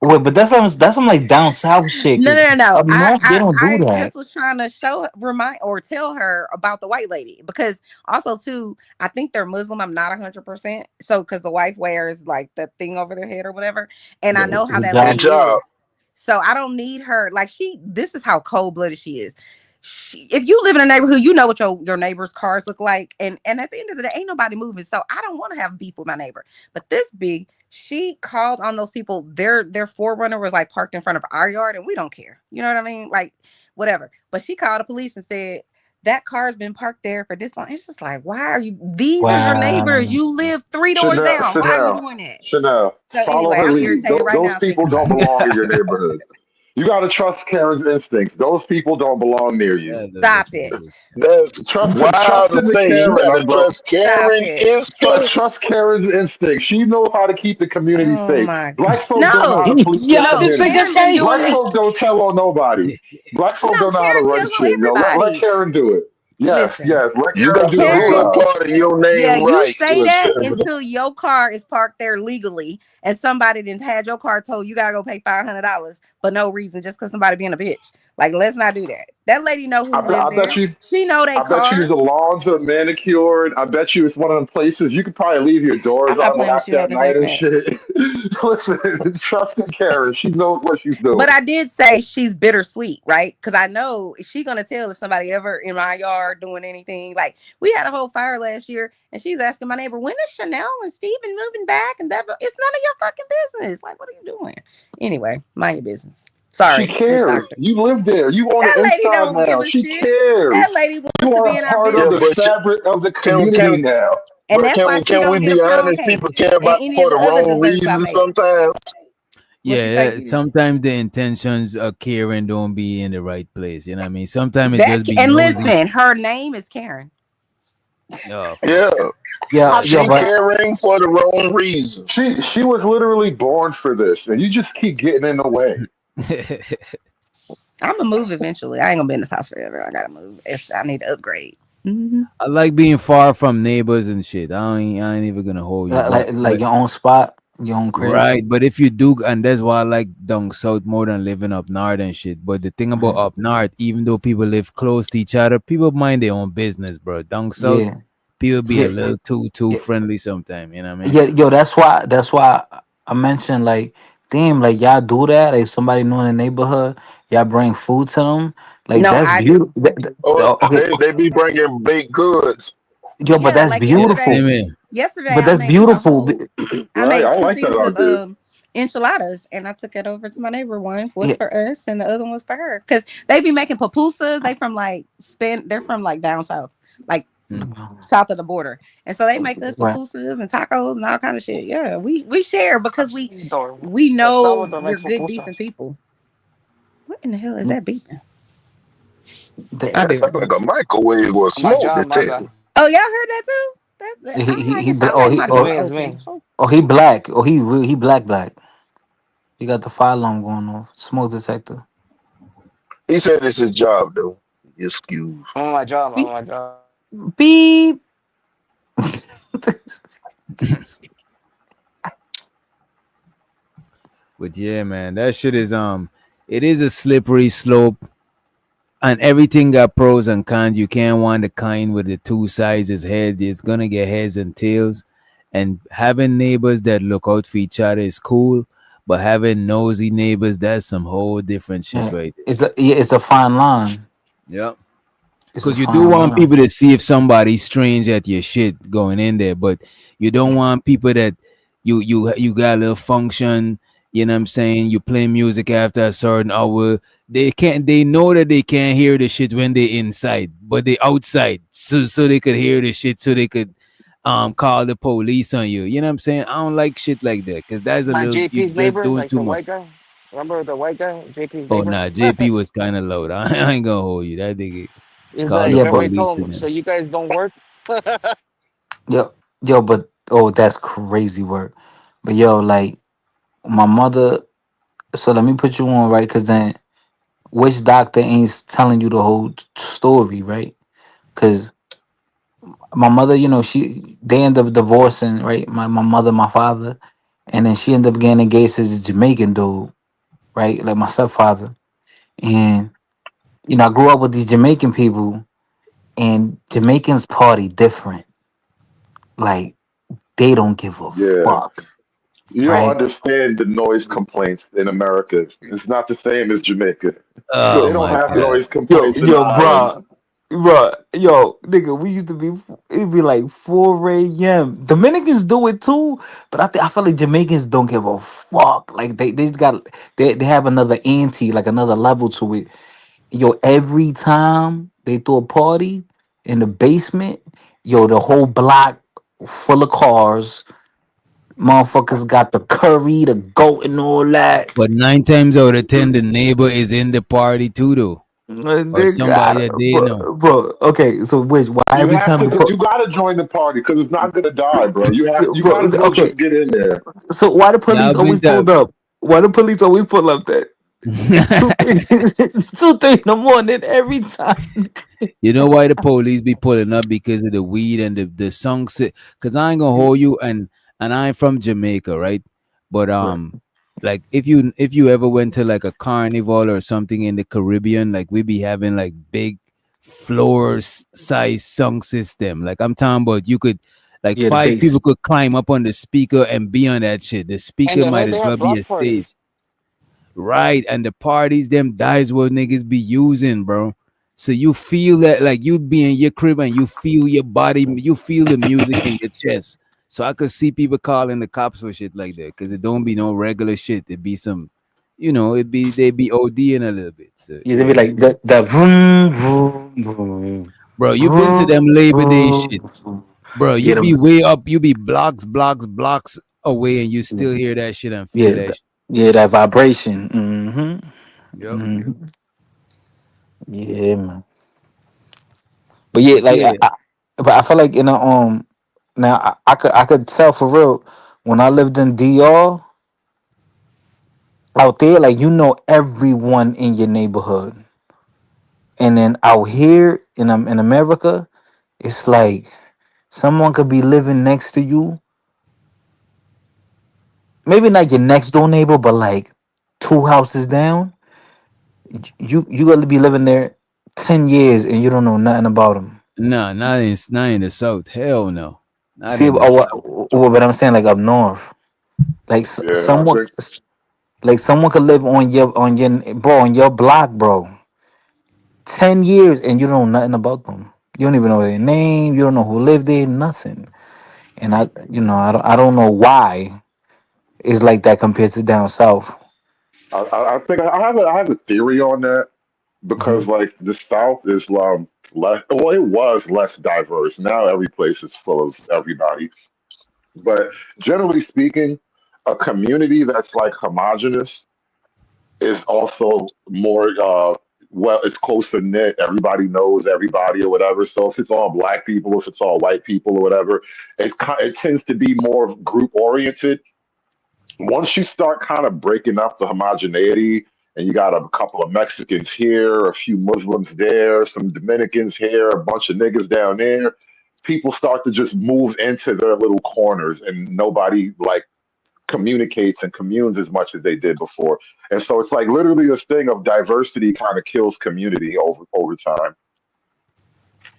Wait, but that's some like down south shit. No, 'Cause no, no. up north they don't do I that. just was trying to remind or tell her about the white lady because also too, I think they're Muslim. I'm not 100%. So because the wife wears like the thing over their head or whatever, and I know how that Good lady job. is. So I don't need her. Like this is how cold blooded she is. If you live in a neighborhood, you know what your neighbor's cars look like, and at the end of the day, ain't nobody moving. So I don't want to have beef with my neighbor. But this big. She called on those people. Their Forerunner was like parked in front of our yard, and we don't care. You know what I mean? Like, whatever. But she called the police and said that car's been parked there for this long. It's just like, why are you? These are your neighbors. You live 3 doors down. Why are you doing that? Chanel, So follow anyway, her I'm lead. irritated right Those now. people Thinking don't about belong in your neighborhood. You gotta trust Karen's instincts. Those people don't belong near you. Stop it. That's Trust wild to in the say. You Karen, gotta bro. trust Karen instincts. Trust Karen's instincts. She knows how to keep the community Oh safe. my Black folk don't know how to police their community. Karen been doing Black this. folk don't tell on nobody. Black folk don't know how to Karen run tells on shit. Yo, let everybody. Karen do it. Yes, Listen. yes. Let You Karen got do to her do a job. part of your name Yeah, you right. say to that accept it. until your car is parked there legally, and somebody didn't had your car told you gotta go pay $500 for no reason just because somebody being a bitch. Like, let's not do that. That lady know who I lived bet there. you. She know they I bet you cars. the lawns are manicured. I bet you it's one of them places you could probably leave your doors I'm not playing with unlocked you on at this night and segment. shit. Listen, trust in Karen. She knows what she's doing. But I did say she's bittersweet, right? Because I know she's gonna tell if somebody ever in my yard doing anything. Like we had a whole fire last year, and she's asking my neighbor, "When is Chanel and Steven moving back?" And that it's none of your fucking business. Like, what are you doing? Anyway, mind your business. Sorry, She cares. Doctor. You live there. You on That the lady inside don't give now. a She shit. cares. That lady wants You to be are in our part Yeah, of the business. but fabric of the can community now. And but that's why she can we don't get a be pound honest? cake People care and about any for of the the other wrong desserts I reasons make. sometimes. What you say, yeah, Beavis? sometimes the intentions of Karen don't be in the right place. You know what I mean? Sometimes it That just be and nosy. listen, her name is Karen. Oh, Yeah. She caring for the wrong reason. She was literally born for this, and you just keep getting in the way. I'm gonna move eventually. I ain't gonna be in this house forever. I gotta move. I need to upgrade. Mm-hmm. I like being far from neighbors and shit. I ain't even gonna hold you. Like your own spot, your own crib. Right, but if you do, and that's why I like down south more than living up north and shit. But the thing about up north, even though people live close to each other, people mind their own business, bro. Down south, Yeah. people be Yeah. a little too friendly sometimes. You know what I mean? Yeah, yo, that's why I mentioned like damn, like y'all do that. Like somebody new in the neighborhood, y'all bring food to them. Like No, that's I beautiful. Oh, Okay, they be bringing baked goods. yo, but yeah, that's like beautiful. yesterday But I that's made beautiful. I made I two like that things of idea. enchiladas, and I took it over to my neighbor. One was Yeah. for us, and the other one was for her. Cause they be making pupusas. They from like they're from like down south, like south of the border, and so they make us Right. pupusas and tacos and all kind of shit. Yeah, we share because we So know Salvador we're makes good, pupusa. decent people. What in the hell is that beeping? That sound like a microwave or a My smoke John, my detector. bad. Oh, y'all heard that too? I'm like, it sounds like my door open. He black. He black. He got the fire alarm going off. Smoke detector. He said it's his job though. Excuse. I'm on my job. I'm on my job. Beep. But yeah, man, that shit is it is a slippery slope, and everything got pros and cons. You can't want the kind with the two sides as heads. It's gonna get heads and tails. And having neighbors that look out for each other is cool, but having nosy neighbors, that's some whole different shit Yeah. right there. It's a fine line. Yep. It's a Because you do fine want line. people to see if somebody's strange at your shit going in there, but you don't want people that you got a little function. You know what I'm saying? You play music after a certain hour. They know that they can't hear the shit when they inside, but they outside. So they could hear the shit so they could call the police on you. You know what I'm saying? I don't like shit like that because that's a My little you JP's just neighbor, doing like too the much. white guy. Remember the white guy, JP's Oh neighbor? nah, JP was kind of low. I ain't gonna hold you. That nigga He's called like, the Yeah, remember he but police told for him, them. so you guys don't work? yo, but oh, that's crazy work. But yo, like my mother. So let me put you on right, because then which doctor ain't telling you the whole story, right? Because my mother, they end up divorcing, right? My mother, my father, and then she ended up getting engaged to this Jamaican dude, right? Like my stepfather. And I grew up with these Jamaican people, and Jamaicans party different. Like they don't give a Yeah. fuck, You don't right? understand the noise complaints in America. It's not the same as Jamaica. Yo, Oh They don't my have god. noise complaints in the islands. bro, yo, nigga, we used to be, it'd be like 4 a.m. Dominicans do it too, but I feel like Jamaicans don't give a fuck. Like they just got, they have another ante, like another level to it. Yo, every time they throw a party in the basement, yo, the whole block full of cars. Motherfuckers got the curry, the goat, and all that. But 9 times out of 10, the neighbor is in the party too, though, or They got somebody it, that they know. bro. Okay, so which why You every have time to, the because you gotta join the party, because it's not gonna die, bro. You bro, gotta go okay, just get in there. so why the Yeah, police I've been always to. pulled up? Why the police always pull up that it's 2, 3 in the morning every time? You know why the police be pulling up? Because of the weed and the song. Because I ain't gonna hold you, and I'm from Jamaica, right? But like if you ever went to like a carnival or something in the Caribbean, like we be having like big floor size song system. Like I'm talking about, you could like Yeah, the 5 people bass. could climb up on the speaker and be on that shit. The And speaker the might hood, they as well have be a block parties. stage. Right, and the parties, them dies what niggas be using, bro. So you feel that like you be in your crib and you feel your body, you feel the music in your chest. So I could see people calling the cops for shit like that because it don't be no regular shit. It be some, they be ODing a little bit. So Yeah, they be yeah, like the vroom vroom vroom bro, you been to them vroom Labor Day shit, vroom. bro. You Yeah, be way up, you be blocks away, and you still hear that shit and feel yeah, that shit. yeah, that vibration. Mm-hmm. Yep. Mm-hmm. Yeah, man. But yeah, But like, yeah, but I feel like now I could tell for real when I lived in DR out there, like everyone in your neighborhood, and then out here in America, it's like someone could be living next to you, maybe not your next door neighbor, but like 2 houses down. You got to be living there 10 years and you don't know nothing about them. nah, not in the south. Hell no, not See, in the south. what I'm saying, like up north, like Yeah, I think someone could live on your block, bro, 10 years, and you don't know nothing about them. You don't even know their name. You don't know who lived there. Nothing. And I don't know why it's like that compared to down south. I think I have a theory on that, Hmm. because like the South is less, well, it was less diverse. Now every place is full of everybody. But generally speaking, a community that's like homogenous is also more well, it's closer knit. Everybody knows everybody or whatever. So if it's all black people, if it's all white people or whatever, it tends to be more group oriented. Once you start kind of breaking up the homogeneity, and you got a couple of Mexicans here, a few Muslims there, some Dominicans here, a bunch of niggas down there, people start to just move into their little corners, and nobody like communicates and communes as much as they did before. And so it's like literally this thing of diversity kind of kills community over time.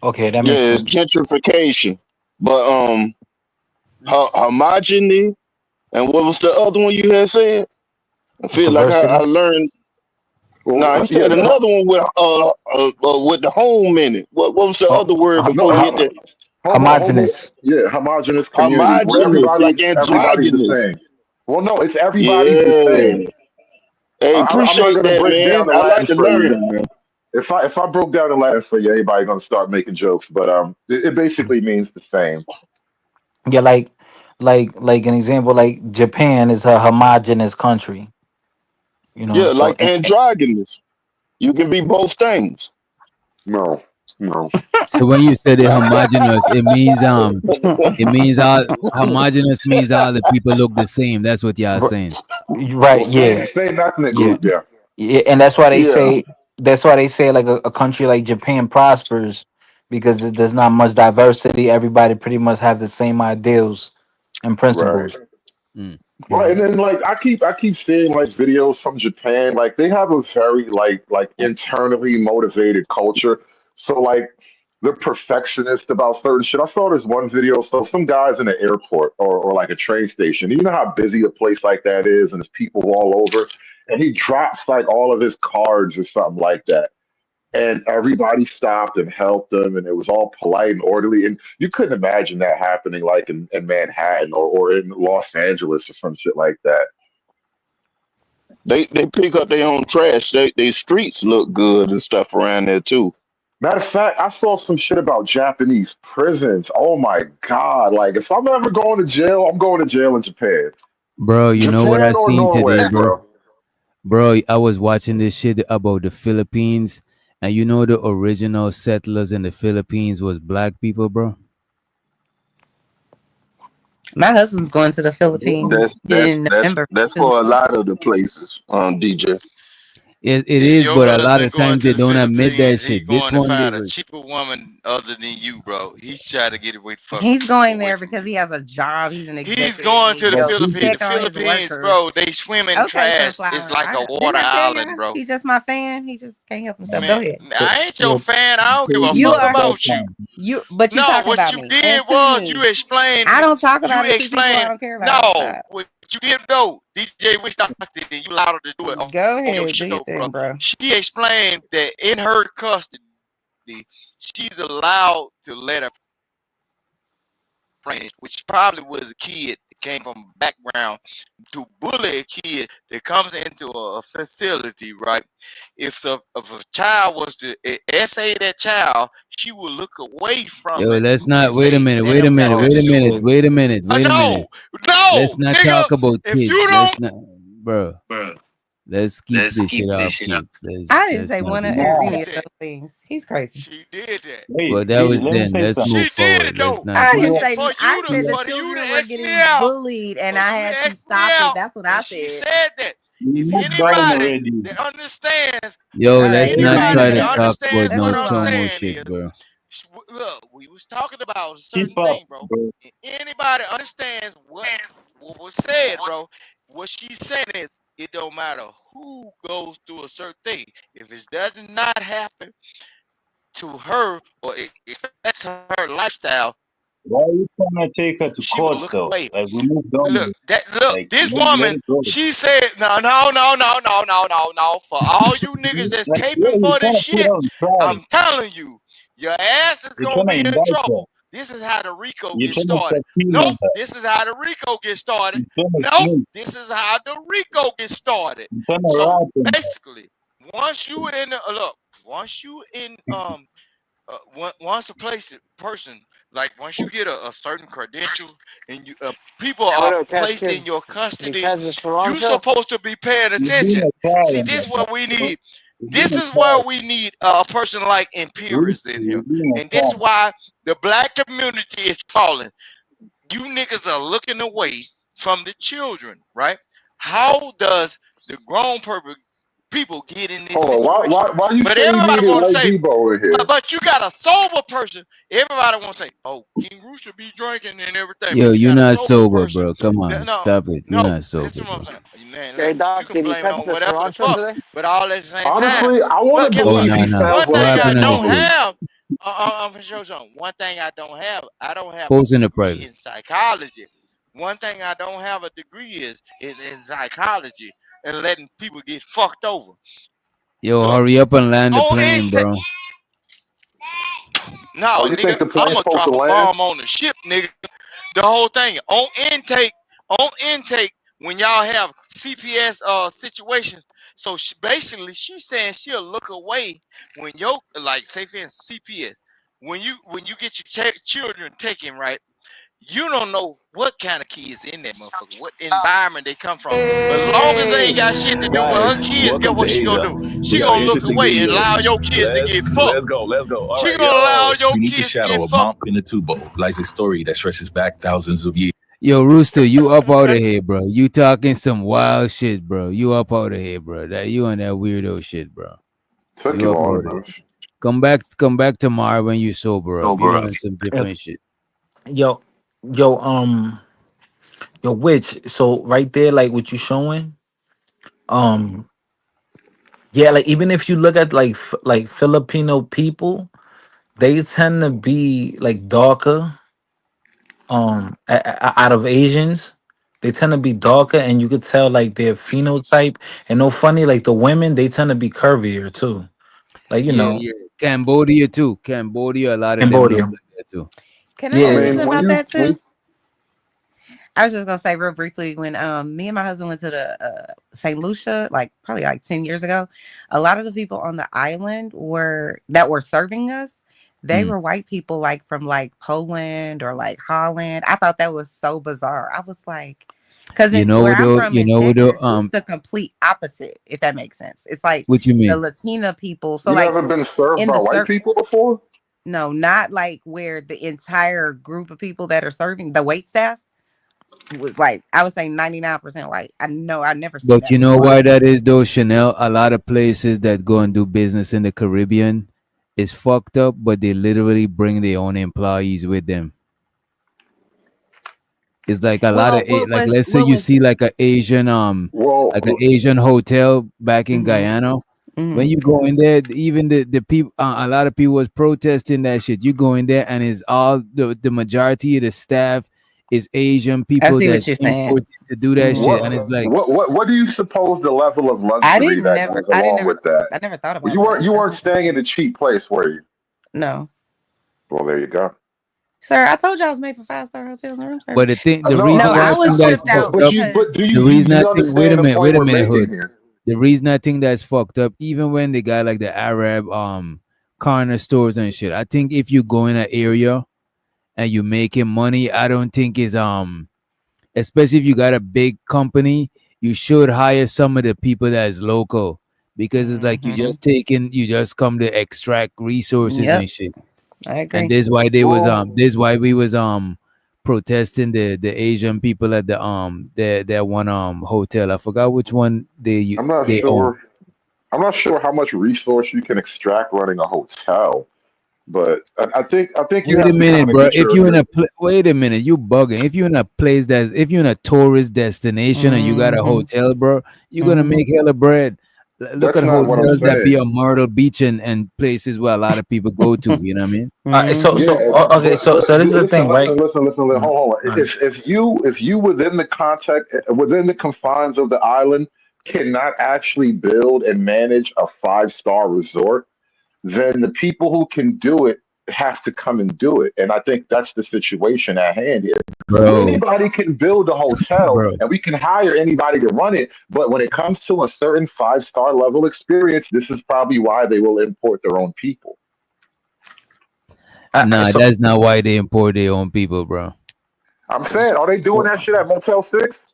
Okay, that Yeah, makes it's sense. gentrification. But homogeny, and what was the other one you had said? I feel like I Diversity. learned. No, he Yeah, said another one with the home in it. What was the Oh, other word before you hit that? homogeneous. Yeah, homogenous community where Homogeneous, like everybody's the androgynous. same. Well, no, it's everybody's the same. Yeah. Hey, I'm not appreciate gonna that, break man. down the I like Latin to for learn, you. man. If I broke down the Latin for you, everybody gonna start making jokes. But it basically means the same. Yeah, like an example, like Japan is a homogeneous country. You know, Yeah, so like androgynous. You can be both things. No. So when you say the homogeneous, it means all homogeneous means all the people look the same. That's what y'all saying. right, yeah, Same ethnic yeah, group, yeah. yeah, and that's why they Yeah. say like a country like Japan prospers because there's not much diversity. Everybody pretty much have the same ideals and Right. principles. Right, and then like I keep seeing like videos from Japan. Like they have a very like internally motivated culture. So like they're perfectionist about certain shit. I saw this one video. So some guys in an airport or like a train station. You know how busy a place like that is, and there's people all over. And he drops like all of his cards or something like that. And everybody stopped and helped him, and it was all polite and orderly. And you couldn't imagine that happening like in Manhattan or in Los Angeles or some shit like that. They pick up their own trash. They streets look good and stuff around there too. Matter of fact, I saw some shit about Japanese prisons. Oh my God. Like, if I'm ever going to jail, I'm going to jail in Japan. Bro, you know what I Japan or seen Norway, today, bro? bro. Bro, I was watching this shit about the Philippines, and you know the original settlers in the Philippines was black people, bro. My husband's going to the Philippines in November. That's for a lot of the places, DJ. It If is, your but a lot husband of going times to they the don't admit that Philippines, he shit. This going to one they find a was cheaper woman other than you, bro. He's trying to get away from He's going there because he has a job. He's an He's executive. going He to the goes Philippines. The check on his Philippines, workers. bro, they swim in Okay, trash. Sunflower. It's like a Didn't water I tell island, you? bro. He's just my fan. He just can't help himself. Go Man, ahead. I ain't your fan. I don't give a You fuck are. about you. But you No, talking what about you me. did And to was me. you explained. I don't talk about You it to people I explained. don't care about. No, what you did know, DJ Wish Doctor, you allowed her to do it on Go your ahead, do show, your thing, bro. She explained that in her custody, she's allowed to let her friends, which probably was a kid that came from a background, to bully a kid that comes into a facility, right? If a child was to essay that child, she would look away from Yo, it let's and not wait a say minute, that wait a don't got minute, wait nothing a to do with minute, it. wait a minute, wait a minute. No, Let's not nigga, talk about if kids. you Let's don't, not, bro. Let's keep this shit off kids. I didn't Let's say not one do of that. any of those things. He's crazy. She did that. Well, that was then. Let's She move did forward. it Let's though. not. I do didn't that. say. For I you to said the for you children to were ask me getting out, bullied, and for I you to had to ask me stop it. out, That's what I and she said. said that. If anybody that understands, Yo, All let's right, not anybody try do to that. talk understands about no what Let's I'm move on. chomo saying shit, is, bro. look, we was talking about a certain thing, bro. And anybody understands what was said, bro. What she's saying is, it don't matter who goes through a certain thing. If it does not happen to her, or if that's her lifestyle, Why are you trying to take her to she would court look though? away. Like we moved on. Look, Like this let woman, it go. she said, no. For all you niggas that's Like, yeah, caping you're for this trying to put shit, her on trial. I'm telling you, your ass is You're gonna trying to be in indict her. trouble. This is how the RICO You're gets trying to started. subpoena Nope, her. this is how the RICO gets started. You're trying to Nope, snitch. this is how the RICO gets started. You're trying to So rat him. basically, once you in once you in once a person, like once you get a certain credential and you people Hey, what are up, Cash placed in Kid? your You custody, catch this you cilantro? supposed to be paying You're being attention. a child See, in this there, is bro. what we need. You're being This a is where child. we need a person like Imperius in You're here. being And a this is child. why the black community is falling. You niggas are looking away from the children, right? How does the grown people get in this Hold on. situation. Why you But say you everybody needed want to White say, Debo in here? but you got a sober person. Everybody want to say, oh, King Rooster be drinking and everything, Yo, but you you're got a not sober sober, person. bro. Come on, No, stop it. You're no, not sober, listen to what bro. I'm saying. Man, Hey, you Doc, can did he blame it catch on the whatever the cilantro fuck, today? but all at the same time. Honestly, I want But to guess Oh what? believe no, he no. sounds One What like thing I he happened, don't knows. Icy? have, I'm gonna show you something. One thing I don't have a Post in the degree private. in psychology. One thing I don't have a degree is in psychology and letting people get fucked over. Yo, Look, hurry up and land the on plane, intake. bro. No, Oh, you nigga, think the I'm plane's gonna supposed to drop a land? bomb on the ship, nigga. The whole thing on intake when y'all have CPS situations. So basically, she's saying she'll look away when your like say for instance CPS when you get your children taken, right. You don't know what kind of kids in that motherfucker, what environment they come from. But as long as they ain't got shit to do with her Guys, kids, guess welcome to what she gonna Asia. do? We She got an gonna look interesting away and video. allow your kids to get fucked. Let's go. All She right, gonna allow yo. your Beneath the kids to shadow get of fucked. Mount Pinatubo lies a story that stretches back thousands of years. Yo, Rooster, you up out of here, bro. You talking some wild shit, bro. You up out of here, bro. That you on that weirdo shit, bro. Took You you up long out of enough. here. Come back tomorrow when you sober up. You on some different shit. Yo, yo, yo, which so right there, like what you showing, um, yeah, like even if you look at like like Filipino people, they tend to be like darker, out of Asians. They tend to be darker, and you could tell like their phenotype. And no funny, like the women, they tend to be curvier too. Like you Yeah, know, yeah. Cambodia too. Cambodia, a lot of them look Cambodia. like that too. Can I I say Yeah, something mean, when about you that when too? I was just gonna say real briefly when me and my husband went to the St. Lucia like probably like 10 years ago, a lot of the people on the island that were serving us, they Mm. were white people like from like Poland or like Holland. I thought that was so bizarre. I was like, because You where know I'm though, from you in know though, Texas, it's the complete opposite, if that makes sense. It's like what you the mean? Latina people. So you like never been served in by the white people before? no, not like where the entire group of people that are serving the wait staff was like I would say 99% white. I know I've never seen But that you know before. why that is though, Chanel? A lot of places that go and do business in the Caribbean is fucked up, but they literally bring their own employees with them. It's like a lot of Well, what like was let's say what you was see like an Asian Well, like an Asian hotel back in Guyana. When you go in there, even the people, a lot of people was protesting that shit. You go in there and it's all the majority of the staff is Asian I people see that's what you're saying. imported to do that shit, and it's like what do you suppose the level of I luxury didn't that never goes I didn't along never with that? I never thought Well, about that. you That's weren't staying interesting. in a cheap place, were you? No. Well, there you go. Sir, I told you I was made for 5-star hotels and room service. But the No, reason No, why I I was think that's tripped out fucked up, because do the you reason I think understand the wait point a we're minute, making Hood. here? The reason I think that's fucked up, even when they got like the Arab corner stores and shit. I think if you go in an area and you making money, I don't think is especially if you got a big company, you should hire some of the people that is local because it's like you just come to extract resources Yep, and shit. I And agree. this why they was Well, this why we was protesting the Asian people at the that one hotel. I forgot which one I'm not they own. sure. I'm not sure how much resource you can extract running a hotel, but I think you Wait a have to kind minute, of bro. get If your you in your. a wait a minute, you bugging. If you in a place that's if you're in a tourist destination and you got a hotel, bro, you're gonna make hella bread. Look That's at not what I'm hotels that be saying. on Myrtle Beach and places where a lot of people go to. You know what I mean? Yeah, Okay, so this is the listen, thing, right? hold on. Alright. If you within the context within the confines of the island cannot actually build and manage a 5-star resort, then the people who can do it have to come and do it. And I think that's the situation at hand here. Bro, Anybody can build a hotel bro. and we can hire anybody to run it. But when it comes to a certain 5-star level experience, this is probably why they will import their own people. Nah, that's not why they import their own people, bro. I'm saying, are they doing that shit at Motel 6?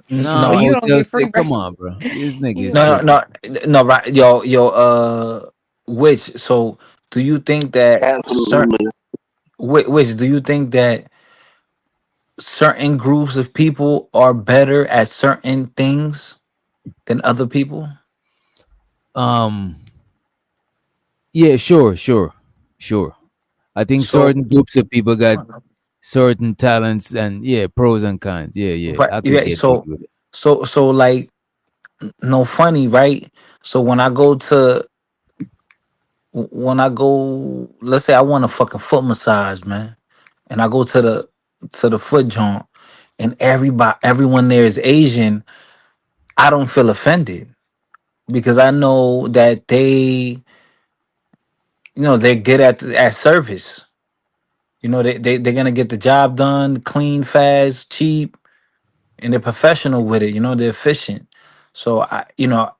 No, Well, you don't Motel get free 6, come on, bro. This nigga You is don't No, tripping. right, which so do you think that Absolutely. which do you think that certain groups of people are better at certain things? than other people? Yeah, sure. I think So certain groups of people got certain talents and yeah, pros and cons. Yeah. right, I could yeah. get with So it. so like no funny, right? So when I go, let's say I want a fucking foot massage, man, and I go to the foot joint, and everyone there is Asian. I don't feel offended because I know that they're good at service. They're gonna get the job done, clean, fast, cheap, and they're professional with it. They're efficient. So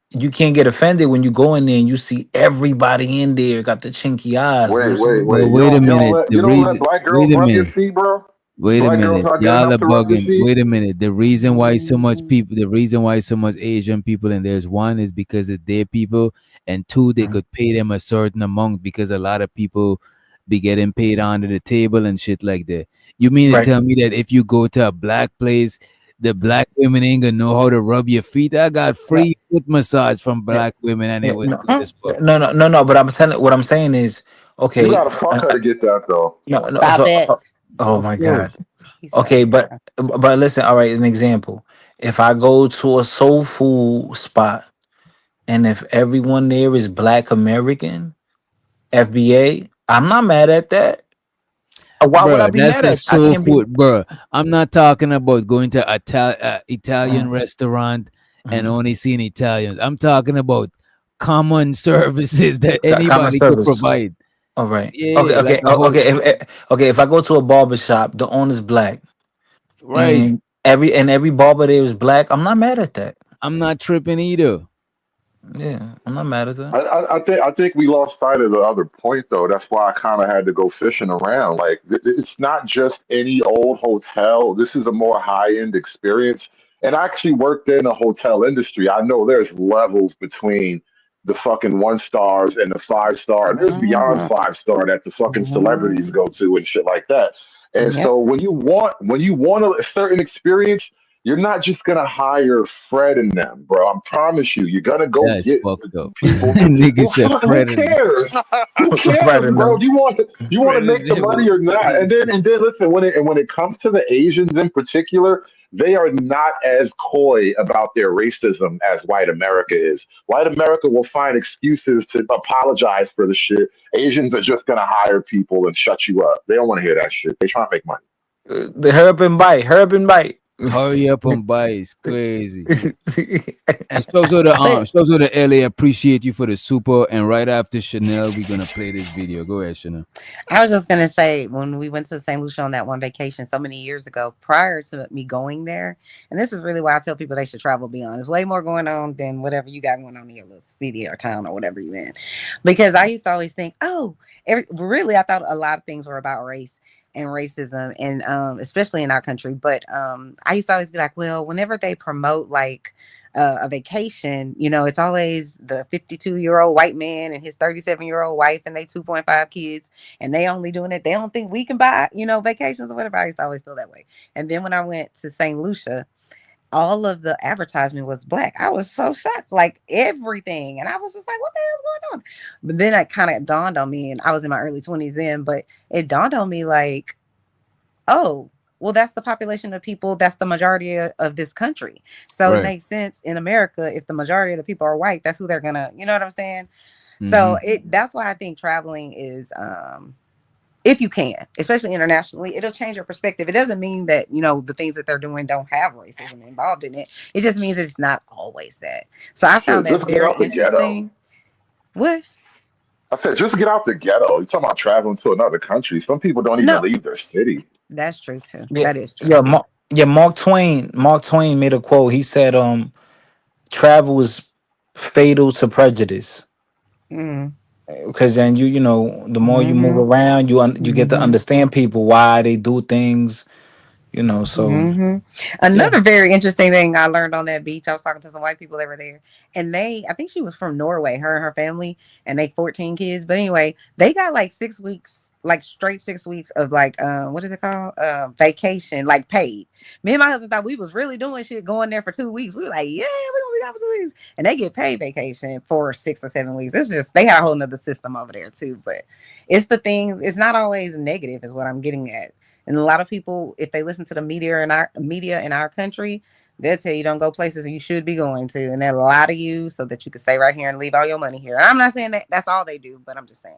you can't get offended when you go in there and you see everybody in there got the chinky eyes. You know what Wait, I'm wait, saying? But wait. wait a minute. The You don't let reason. black girls Wait a rub your minute. feet, bro. Wait a Black girls minute. not good Y'all enough are to rub your bugging. feet. Wait a minute. The reason why so much people, the reason why so much Asian people, and there's one is because of their people, and two, they could pay them a certain amount because a lot of people be getting paid under the table and shit like that. You mean to Right. tell me that if you go to a black place, the black women ain't gonna know how to rub your feet? I got free foot massage from black women and it was No, good as fuck. no. But what I'm saying is, You okay. gotta fuck her to get that though. No. Stop it. Oh Of my god. course. He's Okay, so but listen. All right, an example. If I go to a soul food spot and if everyone there is Black American, FBA, I'm not mad at that. Why would I Bruh, be that's mad a at? I soul can't be. food, bruh. I'm not talking about going to Italian restaurant and only seeing Italians. I'm talking about common services that Common anybody could service. provide. All right. Okay. Yeah, like Okay. a whole Okay. Okay. If I go to a barber shop, the owner's Black, right. and every barber there is Black, I'm not mad at that. I'm not tripping either. Yeah, I'm not mad at that. I think we lost sight of the other point though. That's why I kind of had to go fishing around. Like it's not just any old hotel. This is a more high end experience. And I actually worked in a hotel industry. I know there's levels between the fucking 1 stars and the 5 star. And there's beyond 5 star that the fucking celebrities go to and shit like that. And Yep. so when you want a certain experience, you're not just gonna hire Fred and them, bro. I promise you, you're gonna go That's get fucked up. people. Nigga Well, said fuck, who Fred and cares? Who cares, Friday bro? night. Do you want to Fred make and the them money is or not? And crazy. then listen, when it comes to the Asians in particular, they are not as coy about their racism as white America is. White America will find excuses to apologize for the shit. Asians are just gonna hire people and shut you up. They don't want to hear that shit. They trying to make money. The herb and bite. Herb and bite. Hurry up and buy is crazy. And shows the LA appreciate you for the super. And right after Chanel, we're gonna play this video. Go ahead, Chanel. I was just gonna say when we went to St. Lucia on that one vacation so many years ago, prior to me going there, and this is really why I tell people they should travel beyond. There's way more going on than whatever you got going on in your little city or town or whatever you're in. Because I used to always think, really, I thought a lot of things were about race and racism, and especially in our country. But I used to always be like, well, whenever they promote like a vacation, it's always the 52-year-old white man and his 37-year-old wife and they 2.5 kids, and they only doing it. They don't think we can buy, vacations or whatever. I used to always feel that way. And then when I went to St. Lucia, all of the advertisement was Black. I was so shocked, like everything. And I was just like, what the hell's going on? But then it kind of dawned on me, and I was in my early 20s then, but it dawned on me like, oh, well, that's the population of people. That's the majority of this country. So it Right. makes sense in America. If the majority of the people are white, that's who they're gonna, you know what I'm saying? So Mm-hmm. that's why I think traveling is, if you can, especially internationally, it'll change your perspective. It doesn't mean that, the things that they're doing don't have racism involved in it. It just means it's not always that. So I found Shit, that just get very out the ghetto. interesting. What? I said, just get out the ghetto. You're talking about traveling to another country. Some people don't even No, leave their city. that's true too. Yeah, That is true. yeah. Mark Twain. Mark Twain made a quote. He said, travel is fatal to prejudice." Mm. Because then the more you move Mm-hmm. around, you get to Mm-hmm. understand people why they do things. So Mm-hmm. yeah. Another very interesting thing I learned on that beach, I was talking to some white people that were there, and I think she was from Norway, her and her family, and they 14 kids. But anyway, they got like 6 weeks like straight 6 weeks of like what is it called? Vacation, like paid. Me and my husband thought we was really doing shit going there for 2 weeks. We were like, yeah, we're gonna be gone for 2 weeks. And they get paid vacation for 6 or 7 weeks. It's just they have a whole nother system over there too. But it's the things, it's not always negative, is what I'm getting at. And a lot of people, if they listen to the media in our country, they'll tell you don't go places you should be going to, and they'll lie to you so that you can stay right here and leave all your money here. And I'm not saying that that's all they do, but I'm just saying.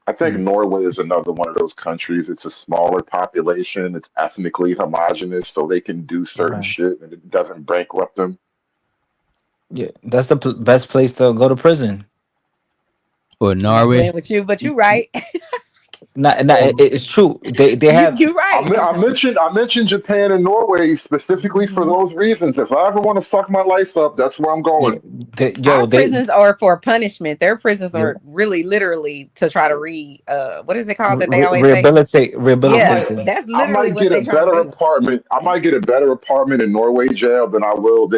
I think Norway is another one of those countries. It's a smaller population. It's ethnically homogenous, so they can do certain Right. shit and it doesn't bankrupt them. Yeah, that's the best place to go to prison. Or I'm Norway. playing with you, but you're right. It's true. They have. You're right. I mentioned Japan and Norway specifically for those reasons. If I ever want to fuck my life up, that's where I'm going. Our prisons are for punishment. Their prisons Yeah. are really literally to try to what is it called that they always say? Rehabilitate. Yeah, that's I literally might what get they a try to better do. apartment. I might get a better apartment in Norway jail than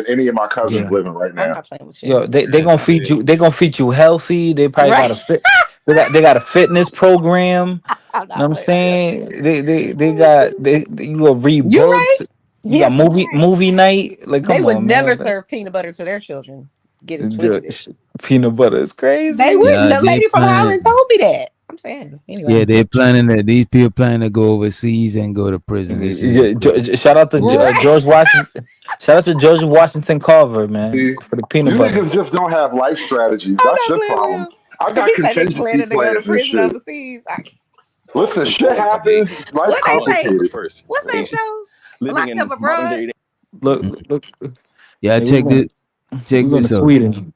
any of my cousins Yeah. living right I'm now. not playing with you. Yo, they gonna feed you. They gonna feed you healthy. They probably got Right. a fit. They got a fitness program. I'm Know what I'm not playing with you. saying? You gonna read You're books. right. You Yes, got you're right. movie night. Like, They come would on, never man. serve peanut butter to their children. Get it Dude, twisted. peanut butter is crazy. They wouldn't. Yeah, The they lady from planning. Holland told me that. I'm saying anyway. Yeah, they planning that. These people planning to go overseas and go to prison. This is Yeah, shout out to George Washington. Shout out to George Washington Carver, man, See, for the you peanut butter. niggas just don't have life strategies. That's your problem. I got He said they contingency planning to go to plans and prison shit. overseas. Listen, shit happens. Life What they say? complicated. First, What's that show? living Locked in Up modern Abroad. day. Look. Yeah, Hey, check we're going- this. Check we're going this to out. Sweden.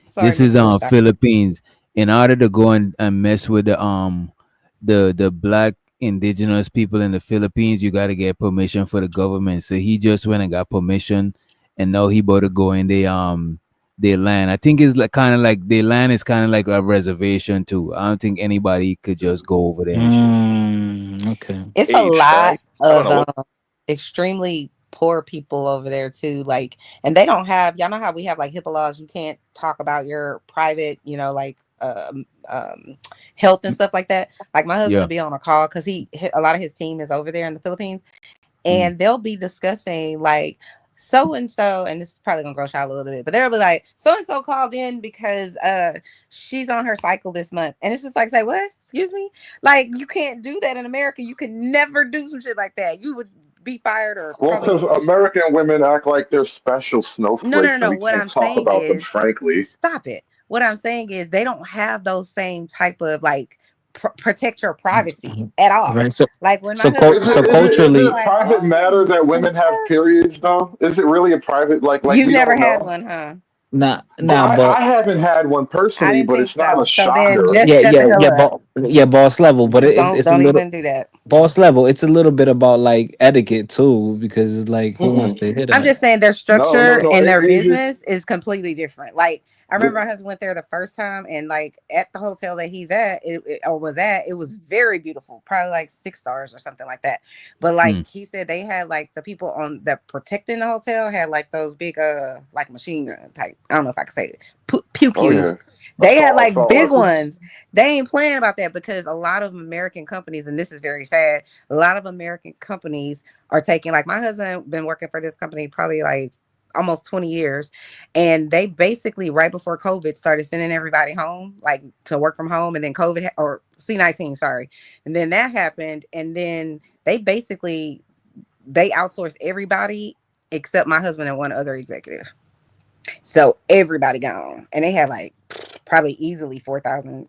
Sorry, This is Mr. Woodstock. Philippines. In order to go and mess with the black indigenous people in the Philippines, you got to get permission for the government. So he just went and got permission, and now he about to go in their land. I think it's like kind of like their land is kind of like a reservation too. I don't think anybody could just go over there and shit. Okay. It's a Age lot tag. I don't of know what. extremely poor people over there too. Like, and they don't have, y'all know how we have like HIPAA laws. You can't talk about your private, like health and stuff like that. Like my husband Yeah. will be on a call because a lot of his team is over there in the Philippines, and they'll be discussing like so and so, and this is probably gonna gross y'all a little bit, but they'll be like, so and so called in because she's on her cycle this month, and it's just like, say what? Excuse me? Like you can't do that in America. You can never do some shit like that. You would be fired or Well, probably. because American women act like they're special snowflakes, No. and we What can't I'm talk saying about them is, frankly. stop it. What I'm saying is, they don't have those same type of like protect your privacy at all. Right. So, Like when my so, husband Is it culturally, a private matter that women have periods though? Is it really a private like You've we never don't had know? one, huh? nah, I haven't had one I personally, didn't but think it's not so. a So then shocker. just shut the hell up. boss level, but Just it's a don't little even do that. boss level. It's a little bit about like etiquette too, because it's like who wants to hit I'm that? just saying their structure No. and their It just business is completely different. Like I remember my husband went there the first time, and like at the hotel that he's at, it was very beautiful, probably like 6 stars or something like that. But like he said, they had like the people on that protecting the hotel had like those big like machine gun type. I don't know if I can say it. Pew Oh yeah. pews. They had like Assault big rifles. ones. They ain't playing about that because a lot of American companies, and this is very sad, a lot of American companies are taking, like my husband been working for this company probably like almost 20 years, and they basically right before COVID started sending everybody home, like to work from home, and then COVID or C-19, sorry, and then that happened, and then they outsourced everybody except my husband and one other executive. So everybody gone, and they had like probably easily 4,000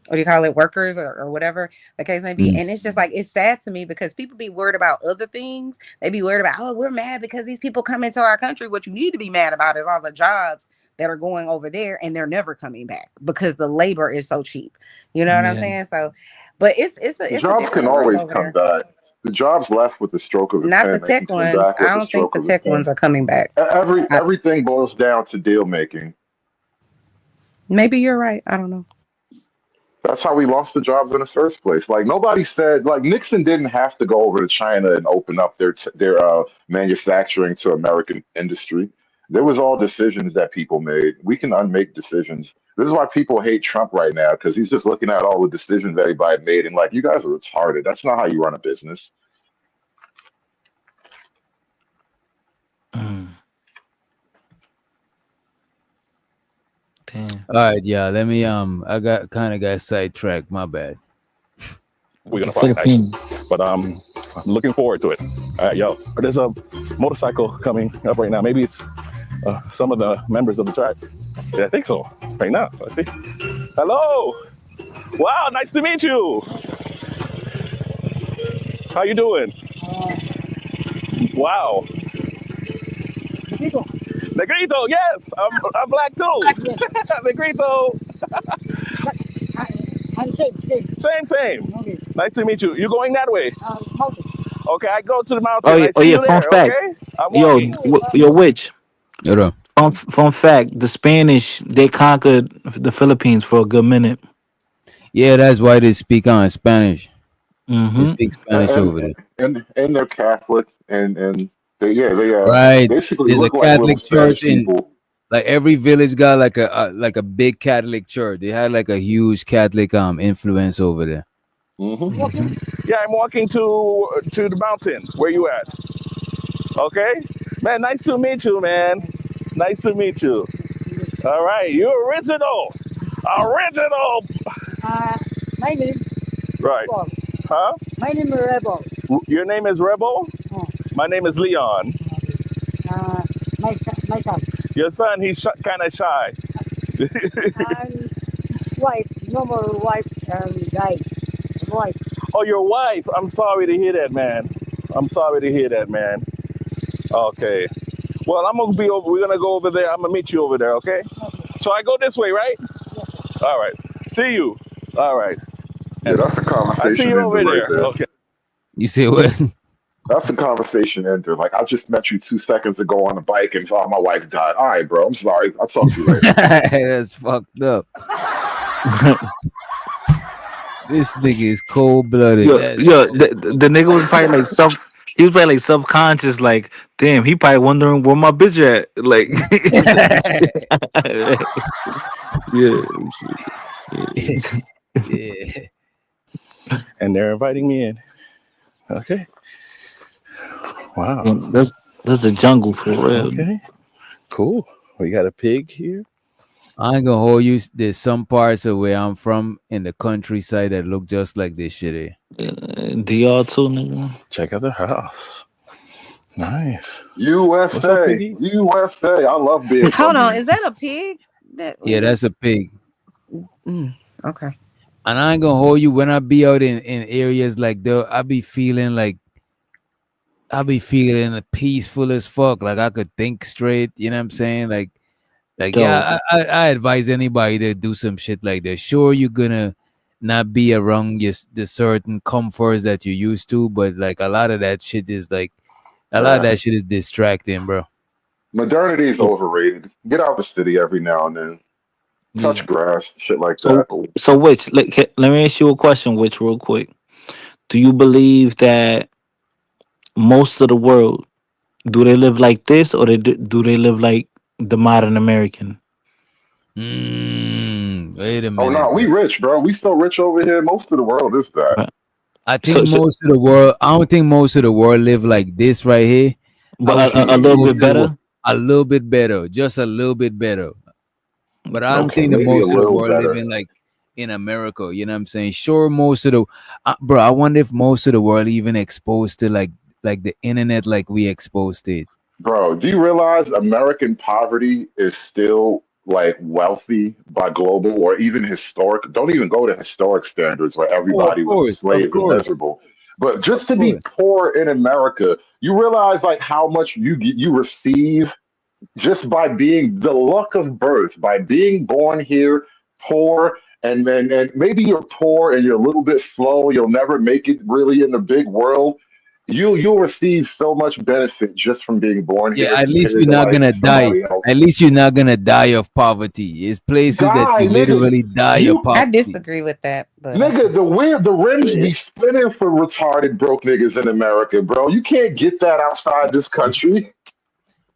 what do you call it, workers or whatever the case may be. And it's just like, it's sad to me because people be worried about other things. They be worried about, oh, we're mad because these people come into our country. What you need to be mad about is all the jobs that are going over there, and they're never coming back because the labor is so cheap. You know what I'm saying? So, but it's The a jobs different can world always over come there. back. The jobs left with the stroke of a Not pen. the They can tech come ones. back I with the don't think stroke the of a tech pen. ones are coming back. Everything boils down to deal making. Maybe you're right. I don't know. That's how we lost the jobs in the first place. Like nobody said, like Nixon didn't have to go over to China and open up their manufacturing to American industry. There was all decisions that people made. We can unmake decisions. This is why people hate Trump right now, because he's just looking at all the decisions that everybody made and like, you guys are retarded. That's not how you run a business. Damn. All right, yeah. Let me I got sidetracked. My bad. We're gonna find nice. But I'm looking forward to it. Yo, there's a motorcycle coming up right now. Maybe it's some of the members of the tribe. Yeah, I think so. Right now, let's see. Hello. Wow, nice to meet you. How you doing? Wow. Negrito, yes, I'm black too. Negrito. Same. Okay. Nice to meet you. You going that way? Okay, I go to the mountain. Oh yeah, fun fact. Yo, Witch. Fun fact, the Spanish, they conquered the Philippines for a good minute. Yeah, that's why they speak on Spanish. They speak Spanish over there. And they're Catholic, and they right. basically There's a look like Catholic little Spanish church in people. like every village got like a big Catholic church. They had like a huge Catholic influence over there. Yeah, I'm walking to the mountain. Where you at? Okay, man. Nice to meet you, man. Nice to meet you. All right, you're original. My name. Right. Huh? My name is Rebel. Your name is Rebel? My name is Leon. My son. Your son, he's kind of shy. Wife, normal wife, died. Wife. Oh, your wife. I'm sorry to hear that, man. Okay. Well, I'm gonna be over. We're gonna go over there. I'm gonna meet you over there. Okay. So I go this way, right? Yes. All right. See you. All right. Yeah, that's a conversation. I see you over ender right there. there. Okay. You see what? That's a conversation ender. Like, I just met you 2 seconds ago on a bike, and my wife died. All right, bro. I'm sorry. I'll talk to you later. That's fucked up. This nigga is cold blooded. The nigga was probably like he was probably like subconscious, like, damn, he probably wondering where my bitch at. Like, yeah. And they're inviting me in. Okay. Wow. That's the jungle for real. Okay. Cool. We got a pig here. I ain't gonna hold you. There's some parts of where I'm from in the countryside that look just like this shit. DR too, nigga. Check out their house. Nice. USA. I love being. Hold on, is that a pig? Yeah, that's a pig. Okay. And I ain't gonna hold you. When I be out in areas like that, I be feeling peaceful as fuck. Like I could think straight. You know what I'm saying? Like yeah, I advise anybody to do some shit like that. Sure, you're gonna not be around the certain comforts that you used to, but like a lot of that shit is distracting, bro. Modernity is overrated. Get out the city every now and then. Touch grass, shit like that. So Witch, let me ask you a question, Witch, real quick. Do you believe that most of the world, do they live like this, or do they live like the modern American? Wait a minute. Oh no, we rich, bro. We still rich over here. Most of the world is that. I think most of the world. I don't think most of the world live like this right here. But a little bit better. A little bit better, just a little bit better. But I don't think maybe most a of the little world better. living like in America. You know what I'm saying? Sure, most of the bro. I wonder if most of the world even exposed to like the internet, like we exposed to it. Bro, do you realize American poverty is still like wealthy by global or even historic? Don't even go to historic standards where everybody was a slave and miserable. But just to be poor in America, you realize like how much you receive just by being the luck of birth, by being born here poor, and maybe you're poor and you're a little bit slow, you'll never make it really in the big world. You'll receive so much benefit just from being born here. Yeah, at least you're not gonna die. At least you're not gonna die of poverty. It's places that you literally die of poverty. I disagree with that. But Nigga, the rims be spinning for retarded broke niggas in America, bro. You can't get that outside this country.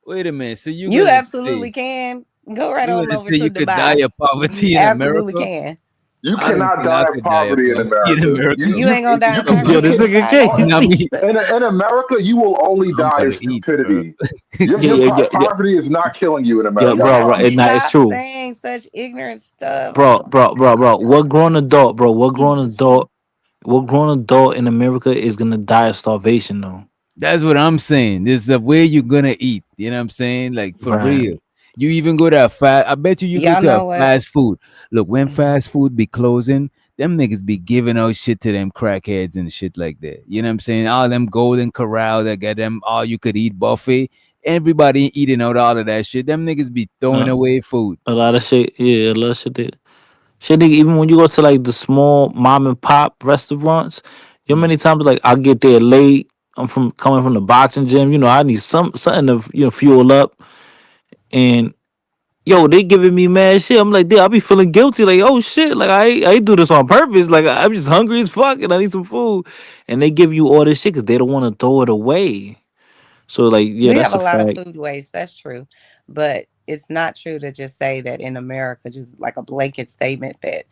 Wait a minute. So you absolutely can. Go right You on gonna over say to you could die Dubai. of poverty You in absolutely America? can. You I don't cannot think I die of could die of poverty in poverty in America. America. You ain't gonna die You of can poverty. Yo, this You nigga die gay. I mean, in America, you will only I'm die of gonna eat, bro. stupidity. Yeah, yeah, yeah, yeah, Poverty is not killing you in yeah, America. I bro. promise Nah, you. it's Stop true, saying such ignorant stuff. bro. What grown adult, bro? Jesus. What grown adult in America is gonna die of starvation though? That's what I'm saying. This is the way you're gonna eat. You know what I'm saying? Like for Right. real. You even go to a fast. I bet you go Y'all to a know what? fast food. Look, when fast food be closing, them niggas be giving out shit to them crackheads and shit like that. You know what I'm saying? All them Golden Corral that got them all you could eat buffet. Everybody eating out all of that shit. Them niggas be throwing Uh, away food. a lot of shit. Yeah, a lot of shit. Shit, nigga, even when you go to like the small mom and pop restaurants, you know, many times like I get there late. I'm coming from the boxing gym. You know, I need something to fuel up. And yo, they giving me mad shit. I'm like, dude, I be feeling guilty. Like, oh shit, like I ain't do this on purpose. Like I'm just hungry as fuck and I need some food. And they give you all this shit because they don't want to throw it away. So like, yeah, We have that's a a lot of fact. food waste. That's true. But it's not true to just say that in America, just like a blanket statement that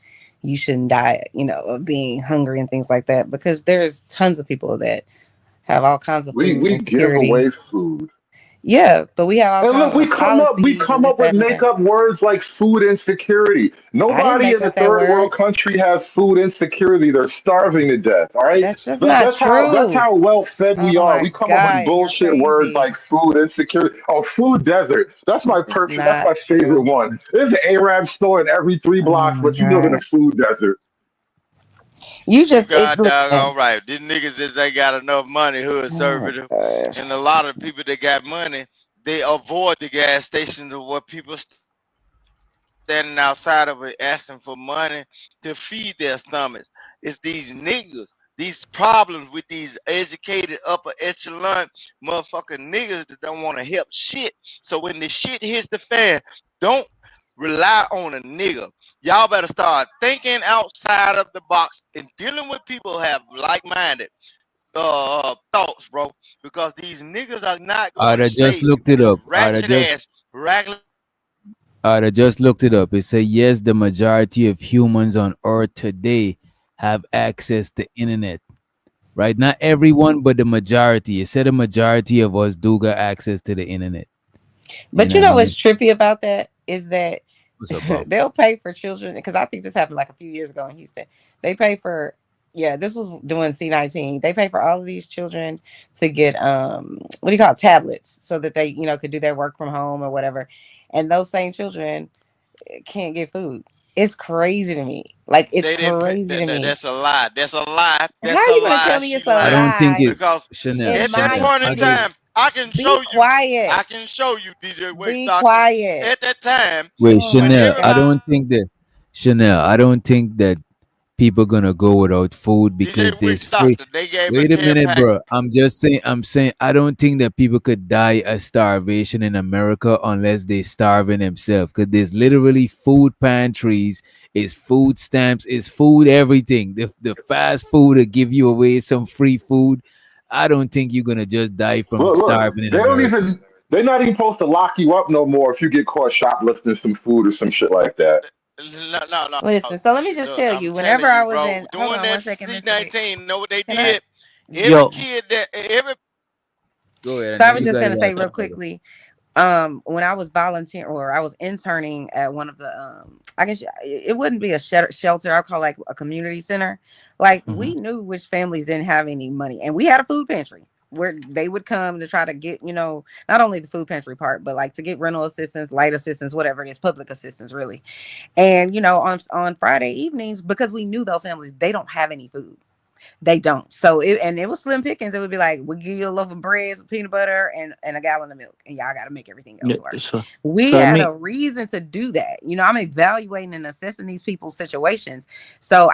you shouldn't die, of being hungry and things like that. Because there's tons of people that have all kinds of food We give insecurity. away food. Yeah, but we have all And look, kinds we of policies come and this, up with that, and the thing. make up words like food insecurity. I didn't Nobody make in a up that third word. world country has food insecurity. They're starving to death. All right, That's just not that's true. how well fed we Oh are. my We come up with God, you're bullshit words crazy. like food insecurity. Oh, food desert. That's my It's perfect. That's not my favorite true. one. There's an Arab store in every 3 blocks, Oh my but you live in a God. food desert. You You just got listen. doggone right. These niggas just ain't got enough money who are Oh serving them. gosh. And a lot of people that got money, they avoid the gas stations of what people standing outside of it asking for money to feed their stomachs. It's these niggas, these problems with these educated upper echelon motherfucking niggas that don't want to help shit. So when the shit hits the fan, don't rely on a nigga. Y'all better start thinking outside of the box and dealing with people who have like-minded thoughts, bro. Because these niggas are not I'd going to have just save you. looked it These up. ratchet ass, ragged. I'd have just looked it up. It said yes, the majority of humans on Earth today have access to internet. Right? Not everyone, but the majority. It said a majority of us do got access to the internet. But You know what I what's mean? trippy about that is that What's up, Bob? they'll pay for children because I think this happened like a few years ago in Houston. They pay for this was doing C-19. They pay for all of these children to get what do you call it, tablets so that they, could do their work from home or whatever. And those same children can't get food. It's crazy to me. Like it's They didn't pay. crazy to me. That's a lie. That's a lie. How That's are a you gonna tell lie. me She it's a I lying don't think lie it because Chanel. in at that my Chanel. point in I city? just time, I can Be show you. quiet. I can show you, DJ Witch Be Doctor. quiet. At that time, wait, Oh when my Chanel. I everybody, God. don't think that Chanel. I don't think that people gonna go without food because DJ there's Witch free. Doctor, they gave a Wait a care minute, pack. bro. I'm saying I don't think that people could die of starvation in America unless they starving themselves. Because there's literally food pantries, it's food stamps, it's food everything. The fast food to give you away some free food. I don't think you're gonna just die from Look, starving in America. they're not even supposed to lock you up no more if you get caught shoplifting some food or some shit like that. No. Listen, so let me just Look, tell I'm you, whenever telling I you, was bro. in, hold Doing on that one second, Mr. B. C-19, know what they Can I? did? Every Yo, kid that every Go ahead, So and I then was you just got it gonna say after. real quickly, when I was volunteering or I was interning at one of the, I guess it wouldn't be a shelter. I'll call like a community center. Like we knew which families didn't have any money, and we had a food pantry where they would come to try to get, not only the food pantry part, but like to get rental assistance, light assistance, whatever it is, public assistance, really. And on Friday evenings, because we knew those families, they don't have any food. They don't. So it was slim pickings. It would be like, we'll give you a loaf of bread, some peanut butter, and a gallon of milk, and y'all got to make everything yeah, else work. so We so I had mean, a reason to do that. I'm evaluating and assessing these people's situations. So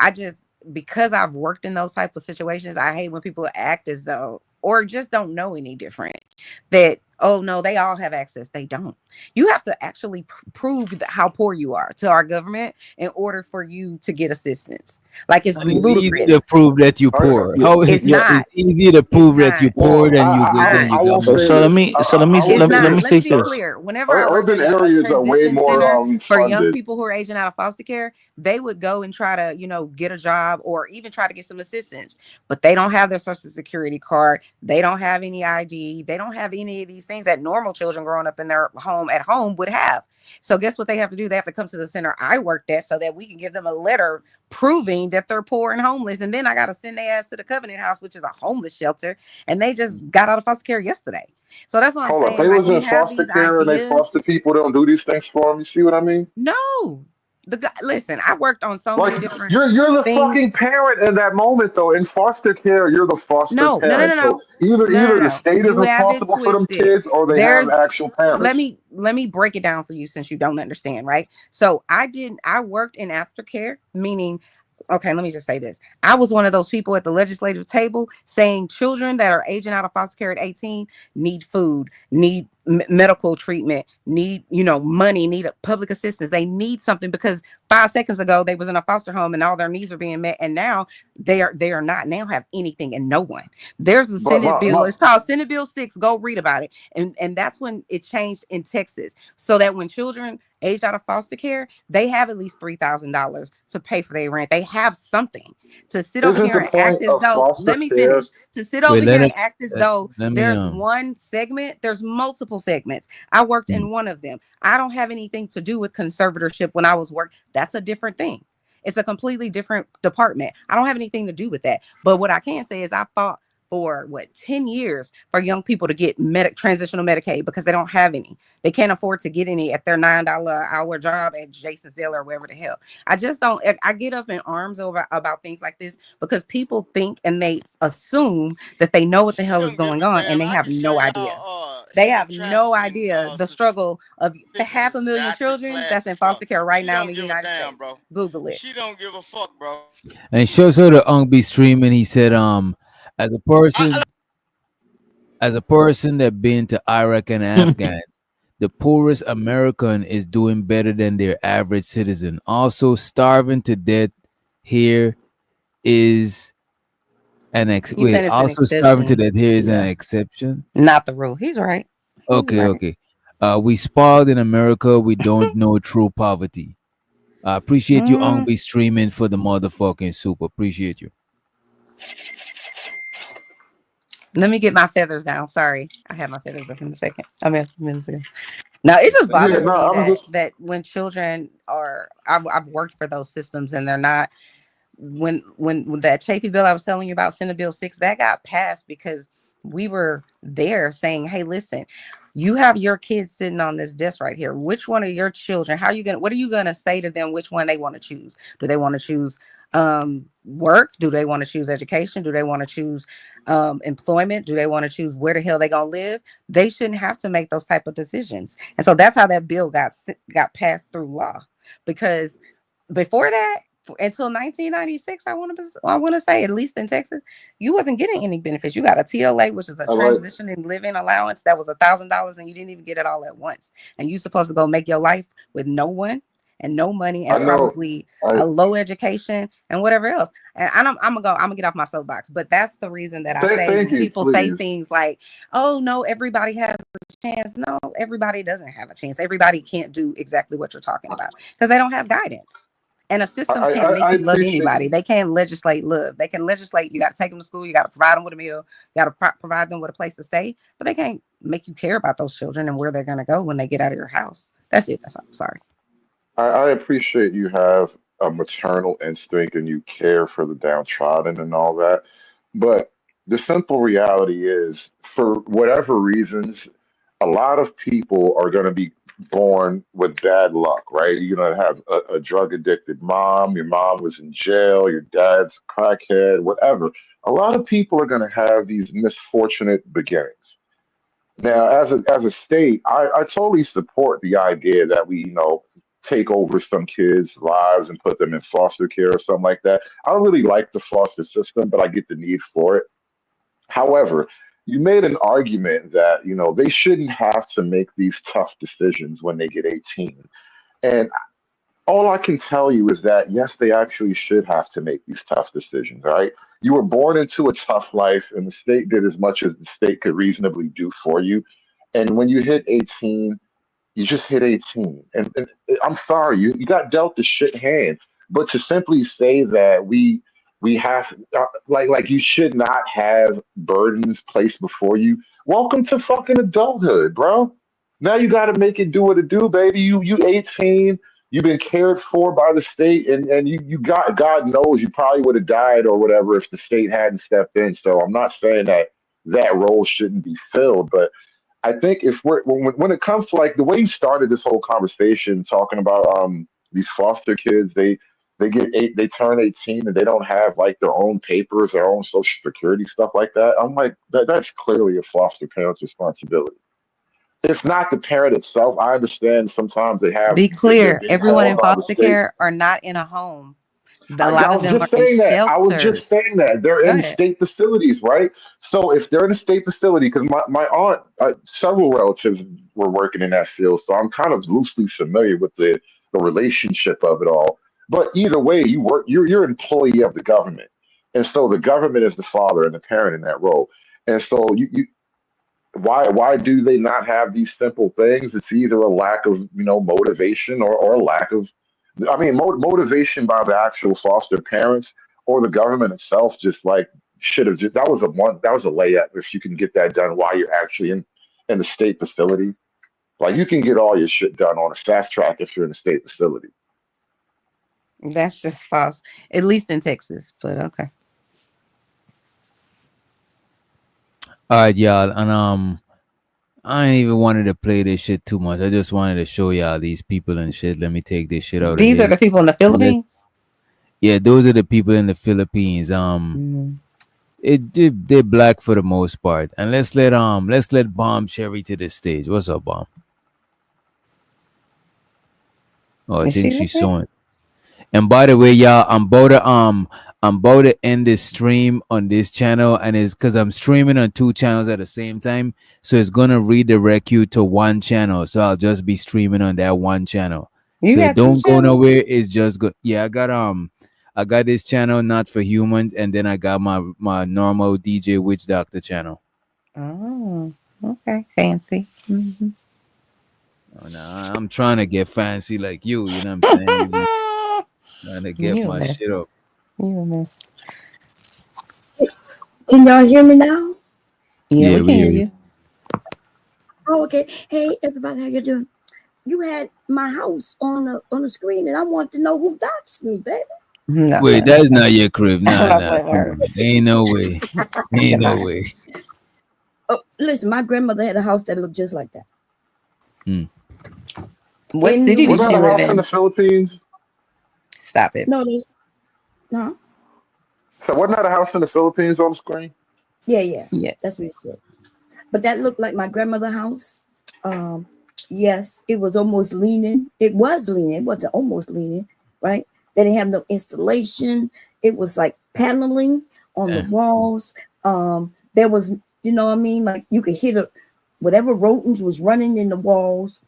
because I've worked in those type of situations, I hate when people act as though or just don't know any different. That oh no, they all have access. They don't. You have to actually prove how poor you are to our government in order for you to get assistance. Like, it's And it's easy ludicrous. to prove that you're poor. How It's not. it's easier to prove that you're poor Well, than you I than you will got say money. So let this. me so It's not. let me Let say me be this. clear. Whenever I worked Urban at a areas are way transition more center for young funded. people who are aging out of foster care, they would go and try to, get a job or even try to get some assistance. But they don't have their social security card. They don't have any ID. They don't have any of these things that normal children growing up in their home at home would have. So guess what they have to do? They have to come to the center I worked at so that we can give them a letter proving that they're poor and homeless. And then I got to send their ass to the Covenant House, which is a homeless shelter. And they just got out of foster care yesterday. So that's what I'm Hold up, saying. they Like, was we in have foster these care and they ideas. foster people don't do these things for them. You see what I mean? No, the guy, listen, I worked on so many Like different you're the things. fucking parent in that moment though. In foster care, you're the foster No, no, no, parent. no, So no, either no, no, the no. state is You have it responsible for them twisted. kids or they have There's actual let parents. me break it down for you since you don't understand, right? So I worked in aftercare, meaning, okay, let me just say this. I was one of those people at the legislative table saying children that are aging out of foster care at 18 need food, need medical treatment, need, money, need public assistance. They need something because 5 seconds ago they was in a foster home and all their needs are being met, and now they are not now have anything and no one. There's a But Senate bill. It's called Senate Bill 6. Go read about it. And that's when it changed in Texas, so that when children aged out of foster care, they have at least $3,000 to pay for their rent. They have something to sit over isn't here the and act point as of though, foster let me care? finish, to sit over Wait, let here him and act as though let me there's one segment, there's multiple segments. I worked in one of them. I don't have anything to do with conservatorship when I was working. That's a different thing. It's a completely different department. I don't have anything to do with that. But what I can say is I fought for 10 years for young people to get transitional Medicaid because they don't have any. They can't afford to get any at their $9 an hour job at Jason Zell or wherever the hell. I just don't. I get up in arms about things like this because people think and they assume that they know what the hell is going on, and they have no idea. They have no idea the struggle of the 500,000 children that's in foster care right now in the United States. Bro. Google it. She don't give a fuck, bro. And show the Unk be streaming. He said, as a person that been to Iraq and Afghan, the poorest American is doing better than their average citizen. Also, starving to death here is an He said it's an also starving to exception. death here is an Yeah. exception. Not the rule. He's right. Okay, right. okay. We spoiled in America. We don't know true poverty. I appreciate you, Unk, be streaming for the motherfucking soup. Appreciate you. Let me get my feathers down. Sorry, I have my feathers up in a second. I mean, a minute ago. No, it just Yeah, bothers no, me I'm that just that when children are, I've worked for those systems and they're not. When that Chafee bill I was telling you about, Senate Bill 6, that got passed because we were there saying, hey, listen, you have your kids sitting on this desk right here. Which one of your children, what are you gonna say to them which one they want to choose? Do they want to choose work? Do they want to choose education? Do they want to choose employment? Do they want to choose where the hell they gonna live? They shouldn't have to make those type of decisions. And so that's how that bill got passed through law. Because before that, until 1996, I want to say, at least in Texas, you wasn't getting any benefits. You got a TLA, which is a all right. transition and living allowance that was $1,000, and you didn't even get it all at once. And you supposed to go make your life with no one and no money I and know. probably a low education and whatever else. And I'm gonna get off my soapbox, but that's the reason that I say Thank when you, people say please. things like, "Oh no, everybody has a chance." No, everybody doesn't have a chance. Everybody can't do exactly what you're talking about because they don't have guidance. And a system can't make I you love appreciate anybody. you. They can't legislate love. They can legislate. You got to take them to school. You got to provide them with a meal. You got to provide them with a place to stay. But they can't make you care about those children and where they're going to go when they get out of your house. That's it. That's all. Sorry. I appreciate you have a maternal instinct and you care for the downtrodden and all that. But the simple reality is, for whatever reasons, a lot of people are going to be born with bad luck, right? You're going to have a drug addicted mom, your mom was in jail, your dad's a crackhead, whatever. A lot of people are going to have these misfortunate beginnings. Now, as a state, I totally support the idea that we, take over some kids' lives and put them in foster care or something like that. I don't really like the foster system, but I get the need for it. However, you made an argument that they shouldn't have to make these tough decisions when they get 18, and all I can tell you is that yes, they actually should have to make these tough decisions. All right, you were born into a tough life, and the state did as much as the state could reasonably do for you. And when you hit 18, you just hit 18. And I'm sorry, you got dealt the shit hand. But to simply say that we have like you should not have burdens placed before you. Welcome to fucking adulthood, bro. Now you got to make it do what it do, baby. You 18. You've been cared for by the state, and you got, God knows, you probably would have died or whatever if the state hadn't stepped in. So I'm not saying that role shouldn't be filled, but I think if when it comes to like the way you started this whole conversation talking about these foster kids, they turn 18 and they don't have like their own papers, their own social security stuff like that. I'm like that's clearly a foster parent's responsibility. It's not the parent itself. I understand sometimes they have. Be clear, being everyone called in by the foster state. care are not in a home. A I lot of was them just are in saying that. I was just shelters. saying that they're Go in ahead. state facilities, right? So if they're in a state facility, because my aunt, several relatives were working in that field, so I'm kind of loosely familiar with the relationship of it all. But either way, you're an employee of the government, and so the government is the father and the parent in that role. And so why do they not have these simple things? It's either a lack of motivation or a lack of motivation by the actual foster parents or the government itself. Just like should have just that was a layup if you can get that done while you're actually in the state facility. Like you can get all your shit done on a fast track if you're in a state facility. That's just false, at least in Texas. But okay. All right, y'all, and I ain't even wanted to play this shit too much. I just wanted to show y'all these people and shit. Let me take this shit out These of are here. the people in the Philippines. Yeah, those are the people in the Philippines. They're black for the most part. And let's let Bomb Cherry to the stage. What's up, Bomb? Oh, I Is think she she's okay? showing. And by the way, y'all, I'm about to end this stream on this channel, and it's because I'm streaming on 2 channels at the same time, so it's gonna redirect you to 1 channel. So I'll just be streaming on that 1 channel. You So got 2 don't go channels? nowhere. It's just good. Yeah, I got this channel, Not for Humans, and then I got my normal DJ Witch Doctor channel. Oh, okay, fancy. Mhm. Oh, nah, I'm trying to get fancy like you. You know what I'm saying? Trying to get You a my mess. shit up. You a mess. Can y'all hear me now? Yeah, Yeah, we we can hear hear you. you. Oh, okay. Hey, everybody, how you doing? You had my house on the screen, and I want to know who doxed me, baby. Not Wait, playing that's with not your crib. I'm Nah, not nah. playing with Come her. on. Ain't no way. Ain't no way. Oh, listen, my grandmother had a house that looked just like that. What In city New did Was she that a live house in the in? Philippines? Stop it. No, no. So wasn't that a house in the Philippines on the screen? Yeah. Yeah. That's what he said. But that looked like my grandmother's house. Yes, it was almost leaning. It was leaning. It wasn't almost leaning, right? They didn't have no installation. It was like paneling on the walls. There was, you know what I mean? Like you could hear whatever rodents was running in the walls.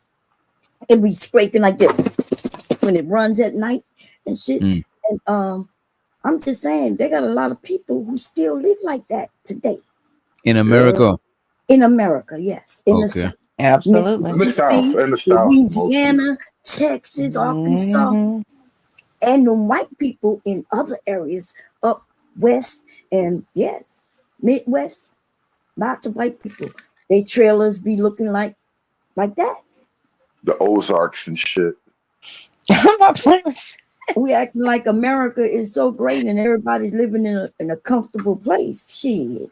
It be scraping like this when it runs at night and shit. And I'm just saying, they got a lot of people who still live like that today. In America. In America, yes. In the Okay. South. Absolutely. In the South. In the South. Louisiana, Texas, Arkansas, and the white people in other areas up west and yes, Midwest. Lots of white people. They trailers be looking like that. The Ozarks and shit. I'm not playing with you. We acting like America is so great and everybody's living in a comfortable place. Shit.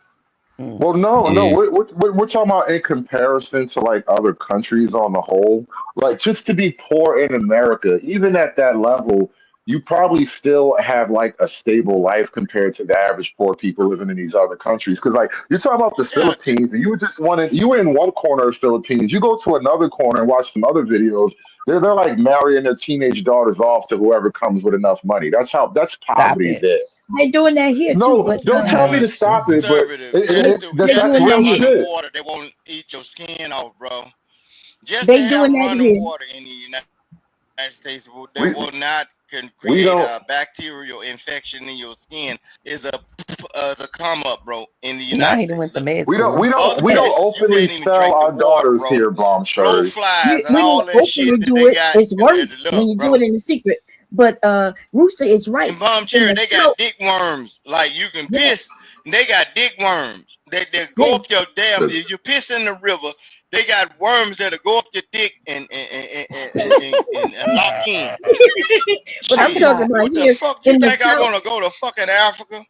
Well, no, we're talking about in comparison to like other countries on the whole. Like just to be poor in America, even at that level, you probably still have like a stable life compared to the average poor people living in these other countries. Because like you're talking about the Philippines, and you were in one corner of the Philippines. You go to another corner and watch some other videos, They're like marrying their teenage daughters off to whoever comes with enough money. That's Stop poverty it. there. They're doing that here too, No, but don't tell me to stop it, but Conservative. Just to, they're just to doing have that here. running shit. water, they won't eat your skin off, bro. Just They to have doing that running here. water in the United States, they We will not can we create don't a bacterial infection in your skin. Is a come up, bro, in the Now United he done went States. to med we don't school. we don't Other we don't places, you openly can't even sell drink the our water, daughters bro. here, bomb Blow shirts. flies and We all don't that shit openly that do they it. got. It's worse when Look, you do bro. it in the secret. But Rooster is right. In Bomb In Cherry, the they got South, dick worms. Like you can yes, piss, they got dick worms. They go yes. up your damn. If you piss in the river, they got worms that'll go up your dick and lock in. But I'm Shit, talking about what the here fuck you in the think I South. want to go to fucking Africa?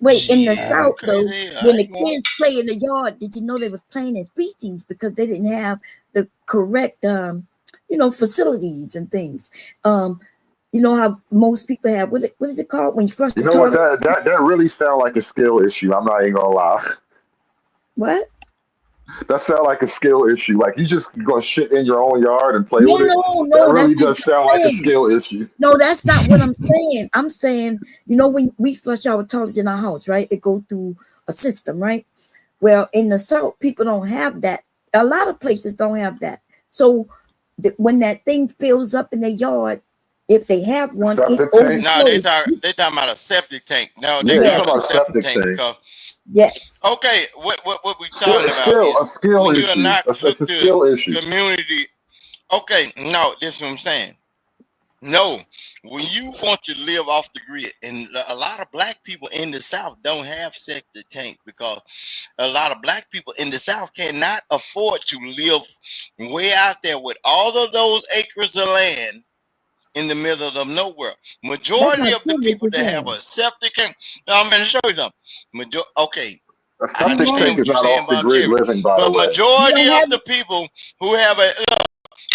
Wait, in the Shit, South though, crazy. I when the ain't going. kids play in the yard, did you know they was playing in feces because they didn't have the correct, facilities and things. You know how most people have what is it called when you flush You the know what? toilet? That really sound like a skill issue. I'm not even gonna lie. What? That sound like a skill issue. Like you just gonna shit in your own yard and play No, with it. no, That no. That's really not does what I'm sound like a saying. skill issue. No, that's not what I'm saying. I'm saying, when we flush our toilets in our house, right? It go through a system, right? Well, in the South, people don't have that. A lot of places don't have that. So when that thing fills up in their yard, if they have one, it Septic tank. No, they overflows. talking about a septic tank. No, Yeah, they you call talking it a about a septic septic tank tank. because Yes. okay, what we talking about A is skill when you are issue. not It's hooked a to skill issue. community. Okay, no, this is what I'm saying. No, when you want to live off the grid, and a lot of black people in the South don't have septic tank because a lot of black people in the South cannot afford to live way out there with all of those acres of land in the middle of nowhere. That's Majority not of the true what people you're that have saying. a septic tank, I'm going to show you something. Okay, A I septic tank understand is what you're not saying, off the Bomb grid Cherry, living, by the but way. You majority don't of have the people who have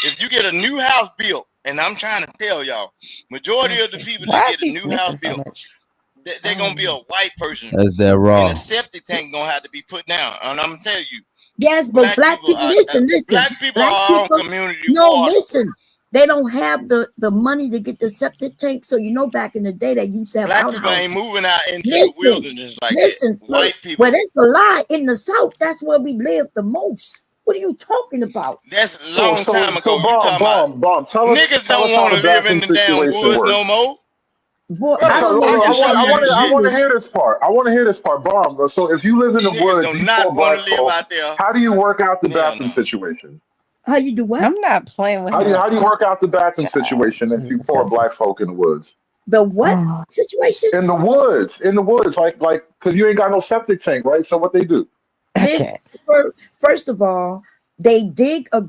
if you get a new house built, and I'm trying to tell y'all, majority of the people that Why is get a he new house sniffing so built, much? they're gonna be a white person, That's that and raw. a septic tank gonna have to be put down. And I'm gonna tell you, Yes, but black people, listen. black people Black are on people, community no, water. listen. They don't have the money to get the septic tank. So back in the day, they used to have Black people ain't outhouses. moving out into the Listen, wilderness like that. listen. White people. Well, that's a lie. In the South, that's where we live the most. What are you talking about? That's a long time ago. You Bomb, talking about tell us niggas how don't want the to live in bathroom the damn situation woods works. no more. Boy, Bro, I don't know I what can you're show talking you the about. I want to shit. hear this part. I want to hear this part, Bomb. So if you live in the Niggas woods, do you not poor want black to live folk, out there. how do you work out the Hell bathroom no. situation? How you do what? I'm not playing with How him. do you work out the bathroom God, situation if you Jesus poor Christ. black folk in the woods? The what Oh, situation? In the woods, like because you ain't got no septic tank, right? So what they do? This okay. first of all, they dig a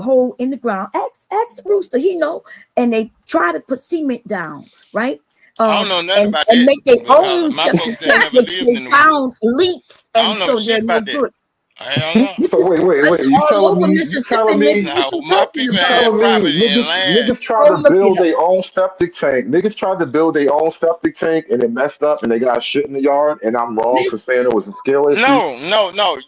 hole in the ground. Ask Rooster, he know, and they try to put cement down, right? I don't know nothing about And that make their own because my septic folks that tank, never which lived they in the woods. found leaks, I and don't know so shit they're no about that. good. Hell no. So wait. It's You all telling over me? Mississippi, nigga. Now, What you my talking people You about? had telling me property and land. niggas tried Go to look it build up. their own septic tank. Niggas tried to build their own septic tank and it messed up and they got shit in the yard. And I'm wrong for saying it was a skill issue. No.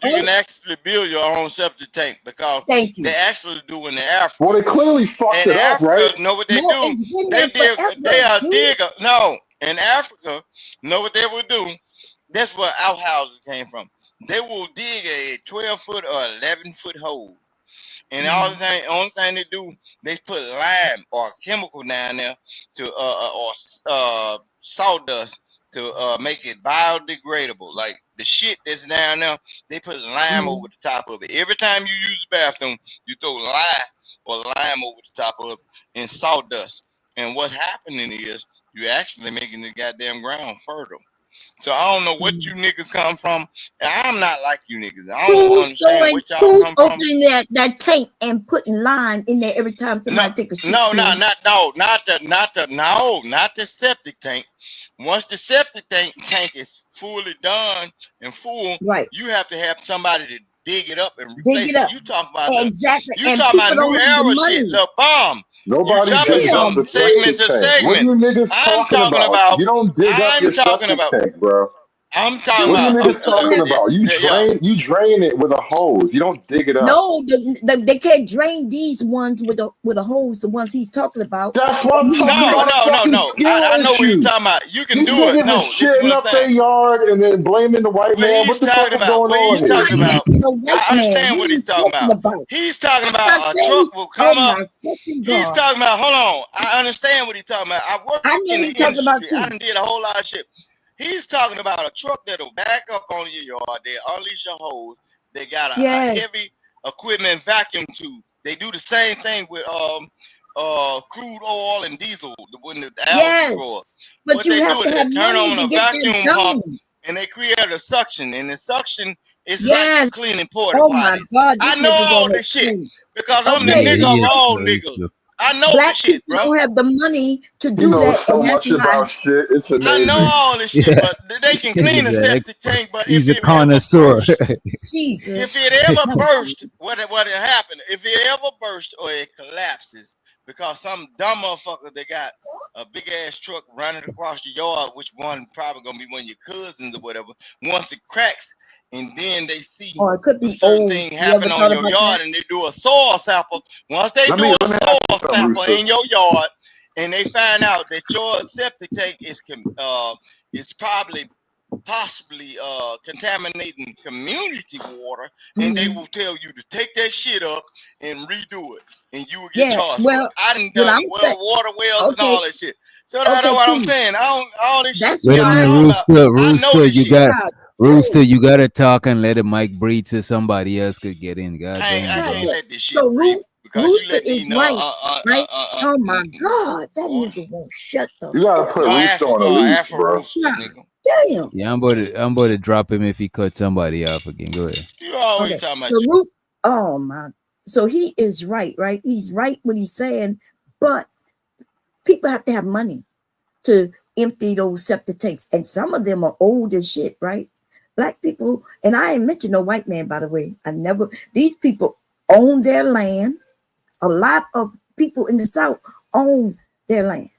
You can actually build your own septic tank because Thank you. they actually do in Africa. Well, they clearly fucked In it up, right? Africa, know what they No, do? it's been They there forever. they are dude. digger. No, in Africa, know what they will do? That's where outhouses came from. They will dig a 12-foot or 11-foot hole. And only thing they do, they put lime or chemical down there to or sawdust to make it biodegradable. Like the shit that's down there, they put lime over the top of it. Every time you use the bathroom, you throw lime over the top of it and sawdust. And what's happening is you're actually making the goddamn ground fertile. So I don't know what you niggas come from. I'm not like you niggas. I don't understand what y'all Who's come from. opening that tank and putting lime in there every time somebody take a shit? Not the septic tank. Once the septic tank is fully done and full, right, you have to have somebody to dig it up and dig replace it up. it. You talk about Exactly. you And talking people about new don't have the era money. shit, little bomb. Nobody You jumping digs up from the segment septic to tank. What are segment. you niggas I'm talking talking about? about. You don't dig up I'm your talking septic about. tank, bro. I'm talking What do you about. niggas talking about? You drain it with a hose. You don't dig it up. No, they can't drain these ones with a hose. The ones he's talking about. That's what I'm talking about. No. I know what he's talking about. You can These do it. niggas No, is this is shitting what I'm up their saying. yard and then blaming the white man. What the fuck is going on He's here? talking about. I understand what he's talking about. He's talking about a truck will come up. He's talking about. Hold on. I understand what he's talking about. I work in the industry. I done did a whole lot of shit. He's talking about a truck that'll back up on your yard. They unleash a hose. They got a heavy equipment vacuum tube. They do the same thing with crude oil and diesel when the algae grow up. But what you they have do to is have they turn money on to a get vacuum this pump done. and they create a suction. And the suction is Yes. like cleaning porta Oh my potties. God, I this know nigga all gonna this shit explain. because I'm the Okay. nigga of all niggas. I know Black this shit, people bro. don't have the money to He do knows that, so and that's much why. about shit. It's I amazing. know all this shit, but they can clean a He's septic tank. But He's if a it ever connoisseur. burst, Jesus. if it ever burst, what happened? If it ever burst or it collapses because some dumb motherfucker that got a big ass truck running across your yard, which one probably gonna be one of your cousins or whatever. Once it cracks, and then they see Or it could be a certain old. thing You happen ever on thought your about yard, that? and they do a soil sample. Once they do a soil sample in your yard, and they find out that your septic tank is probably possibly contaminating community water, and they will tell you to take that shit up and redo it, and you will get Yeah, charged for well, it. I done what done I'm saying, water wells and all that shit. So that's okay, what I'm cool. saying. All this shit That's Wait a y'all minute, talking about, I know Rooster, this you shit. got Rooster, you gotta talk and let the mic breathe so somebody else could get in. God I damn, can't bro. let this shit So breathe because you Rooster let is these right, right? Oh my God, that boy. nigga won't shut the. You gotta put Rooster on a leash, bro. Nigga. Damn. Yeah, I'm about to drop him if he cut somebody off again. Go ahead. You always Okay. talking about So you. oh my. So he is right, right? He's right what he's saying, but people have to have money to empty those septic tanks, and some of them are old as shit, right? Black people, and I ain't mentioned no white man, by the way. These people own their land. A lot of people in the South own their land.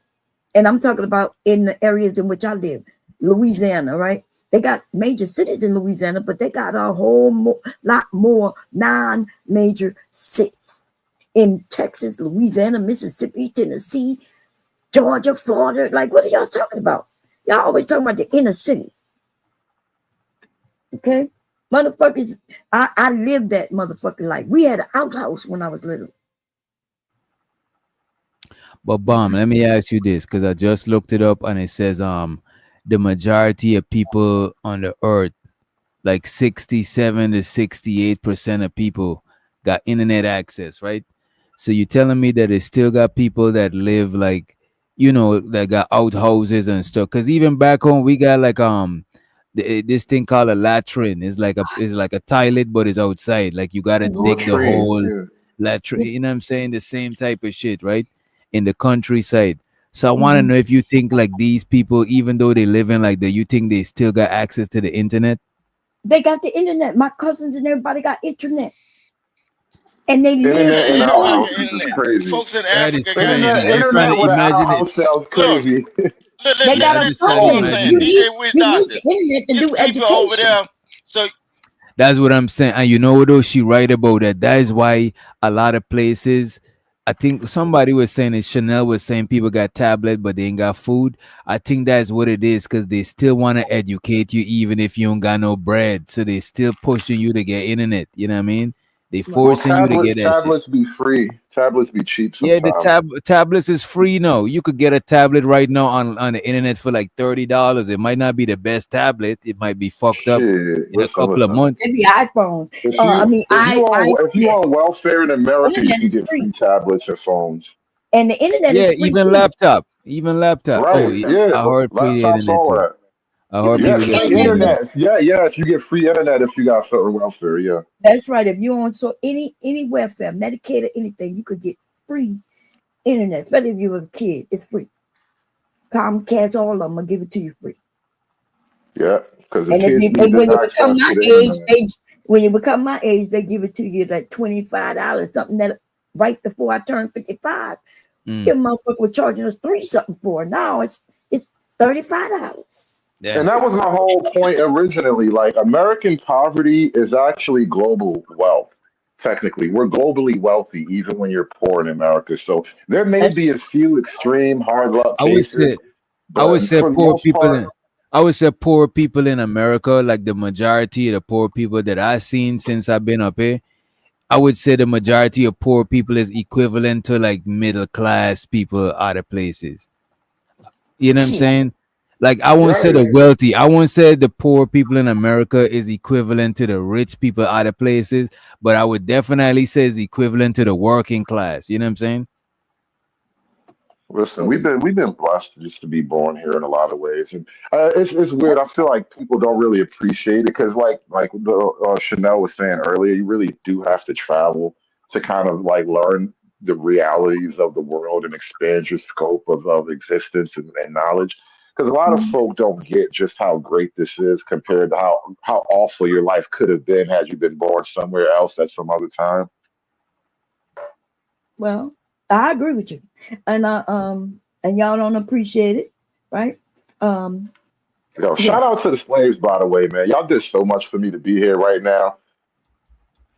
And I'm talking about in the areas in which I live, Louisiana, right? They got major cities in Louisiana, but they got a whole lot more non-major cities. In Texas, Louisiana, Mississippi, Tennessee, Georgia, Florida. Like, what are y'all talking about? Y'all always talking about the inner city. Okay? Motherfuckers, I lived that motherfucking life. We had an outhouse when I was little. But Bomb, let me ask you this, because I just looked it up and it says the majority of people on the earth, like 67 to 68% of people got internet access, right? So you're telling me that it still got people that live like, that got outhouses and stuff. Because even back home, we got like this thing called a latrine. It's like a toilet, but it's outside. Like you gotta dig the whole latrine. You know what I'm saying? The same type of shit, right? In the countryside. So I want to know if you think like these people, even though they live in like you think they still got access to the internet? They got the internet. My cousins and everybody got internet. And they live Internet in in our homes. house is crazy. Folks in That is Africa got crazy. internet. I'm trying Internet to with an imagine it. outhouse sounds crazy. They got a I'm just trying to phone. imagine You it. need DJ Wiz the Doctor. internet to It's do people over education. there. So That's what I'm saying. And you know what though, she right about that. That is why a lot of places, I think somebody was saying it, Chanel was saying people got tablet but they ain't got food. I think that's what it is, because they still want to educate you even if you don't got no bread. So they still pushing you to get internet. You know what I mean? They Well, forcing you to get that shit. tablets be free. Tablets be cheap Yeah, the sometimes. tablets is free now. You could get a tablet right now on the internet for like $30. It might not be the best tablet. It might be fucked up in a couple of months. It'd be iPhones. If I mean, if you on welfare in America, you internet can is get free. free tablets and phones. And the internet Yeah, is free even too. laptop. Even laptop. Oh, Right? yeah. Yeah, I heard free laptops, internet all too. that. I heard Yes, people get free free internet. internet. Yes, you get free internet if you got certain welfare. Yeah. That's right. If you're on any welfare, Medicaid or anything, you could get free internet, especially if you're a kid. It's free. Comcast, all of them will give it to you free. Yeah, because the And if kids you, need and the when you access become to my the age, internet. when you become my age, they give it to you like $25, something that right before I turned 55. Your motherfucker was charging us $3 something for. Now it's $35. Yeah. And that was my whole point originally. Like, American poverty is actually global wealth. Technically, we're globally wealthy even when you're poor in America. So there may That's be a few extreme hard luck I would cases, say I would but say for the poor most people part, in I would say poor people in America, like the majority of the poor people that I've seen since I've been up here, I would say the majority of poor people is equivalent to like middle class people other places. You know what I'm shit. saying? Like I won't say the right. wealthy. I won't say the poor people in America is equivalent to the rich people other places, but I would definitely say it's equivalent to the working class. You know what I'm saying? Listen, we've been blessed just to be born here in a lot of ways, and it's weird. That's I feel like people don't really appreciate it because, like Chanel was saying earlier, you really do have to travel to kind of like learn the realities of the world and expand your scope of existence and knowledge. Because a lot of mhm. folk don't get just how great this is compared to how awful your life could have been had you been born somewhere else at some other time. Well, I agree with you, and and y'all don't appreciate it, right? Um, Yo, yeah. shout out to the slaves, by the way, man. Y'all did so much for me to be here right now.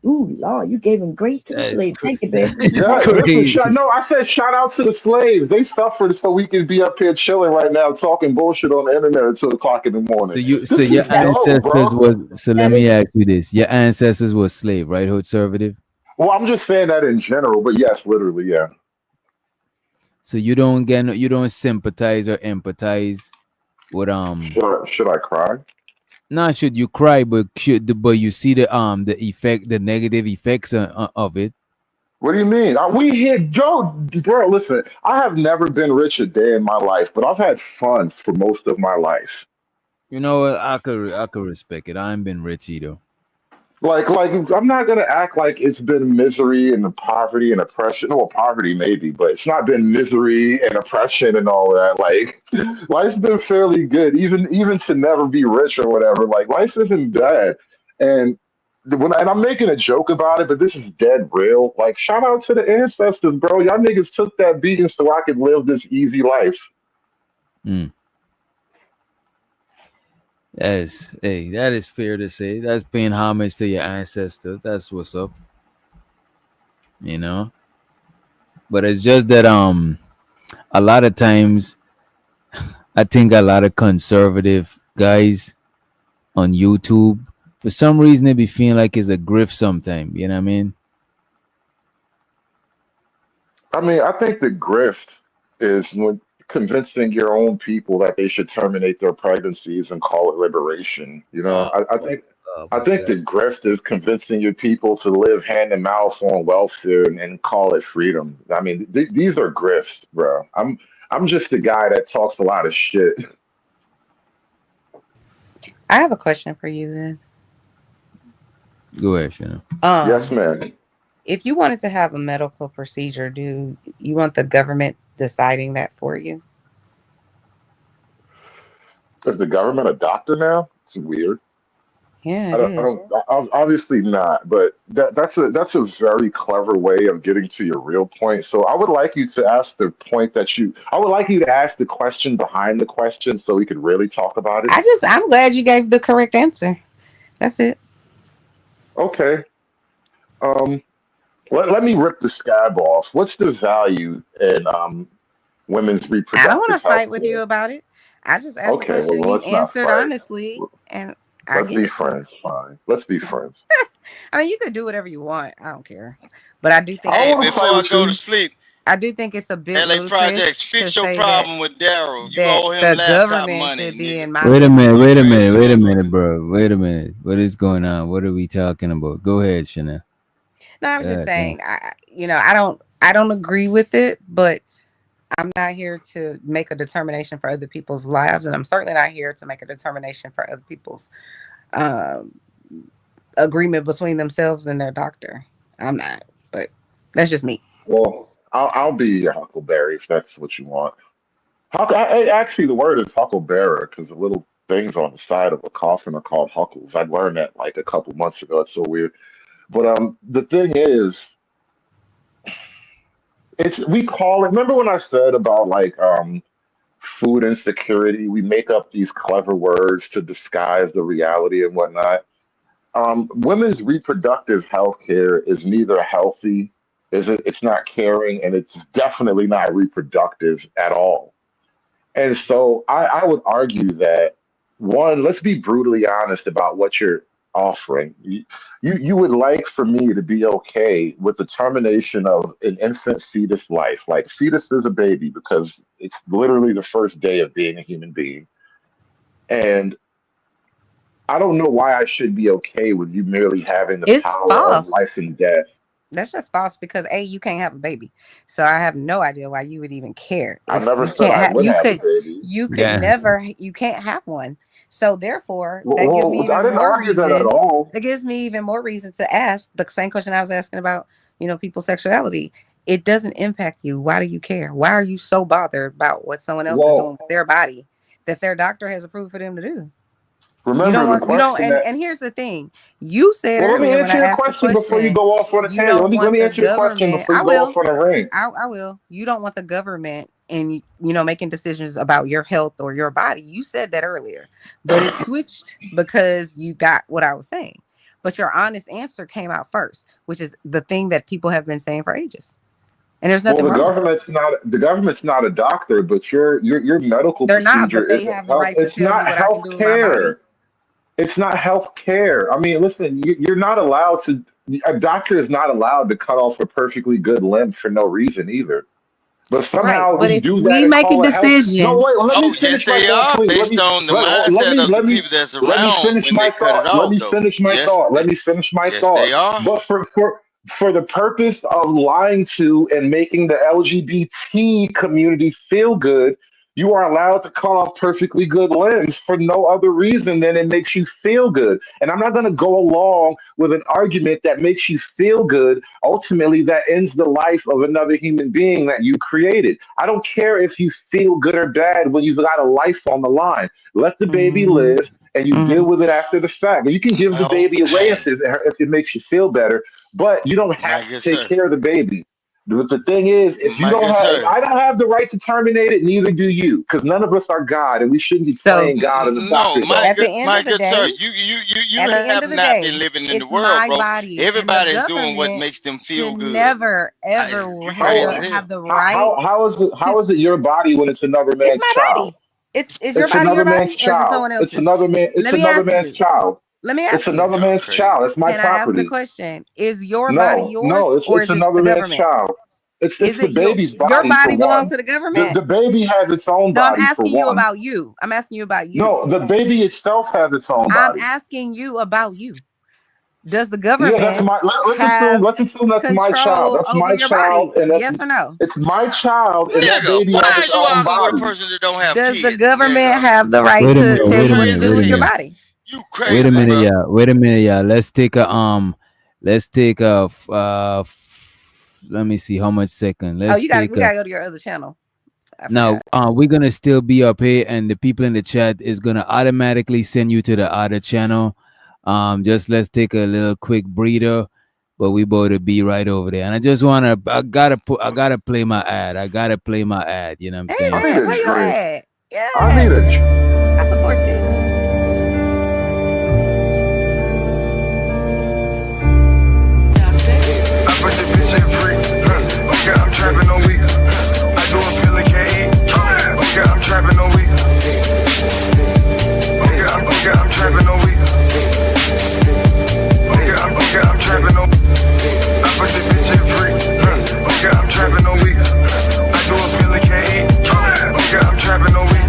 Ooh, Lord, you gave him grace to the That's slave. Thank you, baby. that's Yeah, Thank you. listen, crazy. no, I said shout out to the slaves. They suffered so we could be up here chilling right now, talking bullshit on the internet at 2 o'clock in the So morning. so This your is That dope, ancestors bro. was so let that me is ask you this. Your ancestors were slave, right? Conservative. Well, I'm just saying that in general, but yes, literally, yeah. So you don't sympathize or empathize with Should I cry? not should you cry, but you see the effect, the negative effects of it. What do you mean? We here, Joe, bro. Listen, I have never been rich a day in my life, but I've had fun for most of my life. You know what? I could respect it. I ain't been rich either. Like I'm not gonna act like it's been misery and poverty and oppression. Well, poverty maybe, but it's not been misery and oppression and all that. Like life's been fairly good, even to never be rich or whatever. Like life isn't bad, and and I'm making a joke about it, but this is dead real. Like shout out to the ancestors, bro. Y'all niggas took that beating so I could live this easy life. Mm. That is fair to say. That's paying homage to your ancestors. That's what's up. You know. But it's just that a lot of times I think a lot of conservative guys on YouTube, for some reason they be feeling like it's a grift sometime. You know what I mean? I mean, I think the grift is when convincing your own people that they should terminate their pregnancies and call it liberation. You know, Oh I my think god. the grift is convincing your people to live hand to mouth on welfare and call it freedom. I mean, these are grifts, bro. I'm just a guy that talks a lot of shit. I have a question for you then. Go ahead, Shannon. Yes, Um, man. if you wanted to have a medical procedure, do you want the government deciding that for you? Is the government a doctor now? It's weird. Yeah, I it don't, I is. don't, obviously not, but that's a very clever way of getting to your real point. So I would like you to ask the point that I would like you to ask the question behind the question so we could really talk about it. I'm glad you gave the correct answer. That's it. Okay. Um, let me rip the scab off. What's the value in women's I don't want reproductive to fight health with you care? about it. I just asked the Okay, question. well, You let's not answered fight. honestly, and I Let's get be it. friends. Fine. Let's be friends. I mean, you could do whatever you want. I don't care. But I do think I don't Hey, want to before fight I with go to you. sleep, I do think it's a bit LA Projects, ludicrous to fix your say that problem with Daryl. You owe him the laptop government money, should be nigga. in my Wait a business. minute, You wait a minute, crazy wait a motherfucker. minute, bro. Wait a minute. What is going on? What are we talking about? Go ahead, Chanel. No, I was just God damn. saying. I don't agree with it, but I'm not here to make a determination for other people's lives, and I'm certainly not here to make a determination for other people's um, agreement between themselves and their doctor. I'm not, but that's just me. Well, I'll be your Huckleberry if that's what you want. Actually, the word is Hucklebearer because the little things on the side of a coffin are called huckles. I learned that like a couple months ago. It's so weird. But the thing is, we call it. Remember when I said about like food insecurity. We make up these clever words to disguise the reality and whatnot. Women's reproductive health care is neither healthy, it's not caring, and it's definitely not reproductive at all. And so I would argue that one, let's be brutally honest about what you're offering. You would like for me to be okay with the termination of an infant fetus life. Like, fetus is a baby because it's literally the first day of being a human being. And I don't know why I should be okay with you merely having the It's power of false. life and death. That's just false because you can't have a baby. So I have no idea why you would even care. I never You said can't I would you have a could baby. you could Yeah. never you can't have one. So therefore that gives me Well, I even didn't more argue that at reason. all. That gives me even more reason to ask the same question I was asking about, people's sexuality. It doesn't impact you. Why do you care? Why are you so bothered about what someone else is doing Well, with their body that their doctor has approved for them to do? You remember don't the want you don't question and, that. and here's the thing. You said Well, let me earlier when I answer your asked the question before you question, go off on a you tangent. don't Let me want the answer your question government. before I you go off will. on a rant. I will. You don't want the government and making decisions about your health or your body. You said that earlier, but it switched because you got what I was saying. But your honest answer came out first, which is the thing that people have been saying for ages. And there's Well, nothing the wrong with it. government's not a doctor, but your medical They're not, procedure but they isn't have the health. right to It's tell me not what I can health do with my body. care. It's not health care. I mean, listen, you're not allowed to. A doctor is not allowed to cut off a perfectly good limb for no reason either. But Right. somehow But we if do that we and make a call it health. No, decision, wait. Let me Oh, yes, finish my they thought, are please. based on the Let mindset me of the let me people that's let me around finish when my they cut it thought. Let off, me though. finish my Yes, thought. Let me finish my yes, they thought. are. But for the purpose of lying to and making the LGBT community feel good, you are allowed to cut off perfectly good limbs for no other reason than it makes you feel good. And I'm not going to go along with an argument that makes you feel good. Ultimately, that ends the life of another human being that you created. I don't care if you feel good or bad when you've got a life on the line. Let the baby live and you deal with it after the fact. And you can give the Well, baby away hey, if it makes you feel better, but you don't my have to good take sir, care of the baby. But the thing is, if my good if sir. I don't have the right to terminate it, neither do you, because none of us are God, and we shouldn't be so playing God in the No, doctor's at the office. end my of the good sir, day, you at the end have of the not day, been living in the it's world, my bro. body, and the Everybody's doing what government makes them feel should good. never ever You have crazy How as hell. the right how to. is it your body when it's another It's man's my child? body. Is your It's body another man's or is it child. someone It's else's? another man. It's Let me another ask man's you. child. Let me It's ask you. another Y'all man's crazy. child. It's my Can I ask the property. question? Is your body No, yours or it's is it another the man's government's? child. It's Is the it your baby's body for body belongs one. to the government? The baby has its own No, I'm body for asking you one. about you. I'm asking you about you. No, the baby itself has its own I'm body. asking you about you. Does the Yeah, that's government my. have Let's assume that's my child. control That's over my your body? child, and Yes or no? it's my child, and that Nigga, baby why has is its you own arguing with a body. person that don't have Does the kids, government nigga? have the right Wait a to minute. tell Wait you a what to minute. Crazy do Wait as a with your hell. minute. body? You Wait a crazy, minute, bro. yeah. Wait a minute, yeah. Let's take a let me see how much second. Oh, Let's we take gotta go to your other channel. I now. forgot. We're gonna still be up here, and the people in the chat is gonna automatically send you to the other channel. Just let's take a little quick breather, but we both to be right over there. And I gotta play my ad. You know what I'm Hey saying? I need man, a where you drink. at? I need a Yes, drink. I support this. I put the bitch in free. Okay, I'm trapping all week. I do a pill and can't eat. Okay, I'm trapping all week. Okay, I'm trapping all week. Okay, I'm trapping all week. I put the bitch in free. Okay, I'm trapping all week. I do a pill and can't eat. Okay, I'm trapping all week.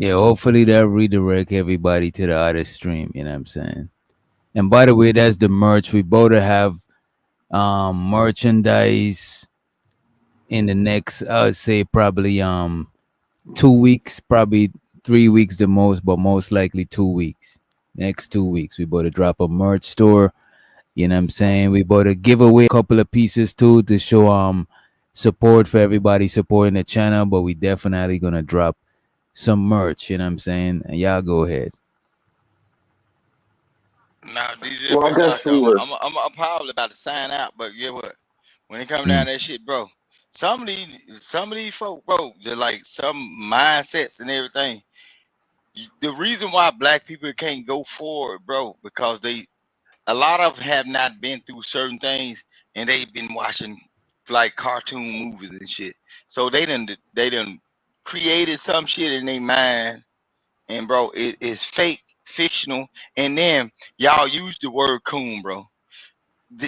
Yeah, hopefully that redirect everybody to the other stream. You know what I'm saying? And by the way, that's the merch. We both have merchandise in the next, I would say probably 2 weeks, probably 3 weeks the most, but most likely 2 weeks. Next 2 weeks, we both drop a merch store. You know what I'm saying? We both give away a couple of pieces too to show support for everybody supporting the channel, but we definitely gonna drop some merch, you know what I'm saying? And y'all go ahead. Nah, DJ, Well, I guess we were. I'm probably about to sign out, but get what? When it come down to that shit, bro, some of these folk, bro, just like some mindsets and everything. The reason why black people can't go forward, bro, because a lot of them have not been through certain things, and they've been watching like cartoon movies and shit. So they done created some shit in their mind, and bro, it's fake, fictional, and then y'all use the word coon, bro.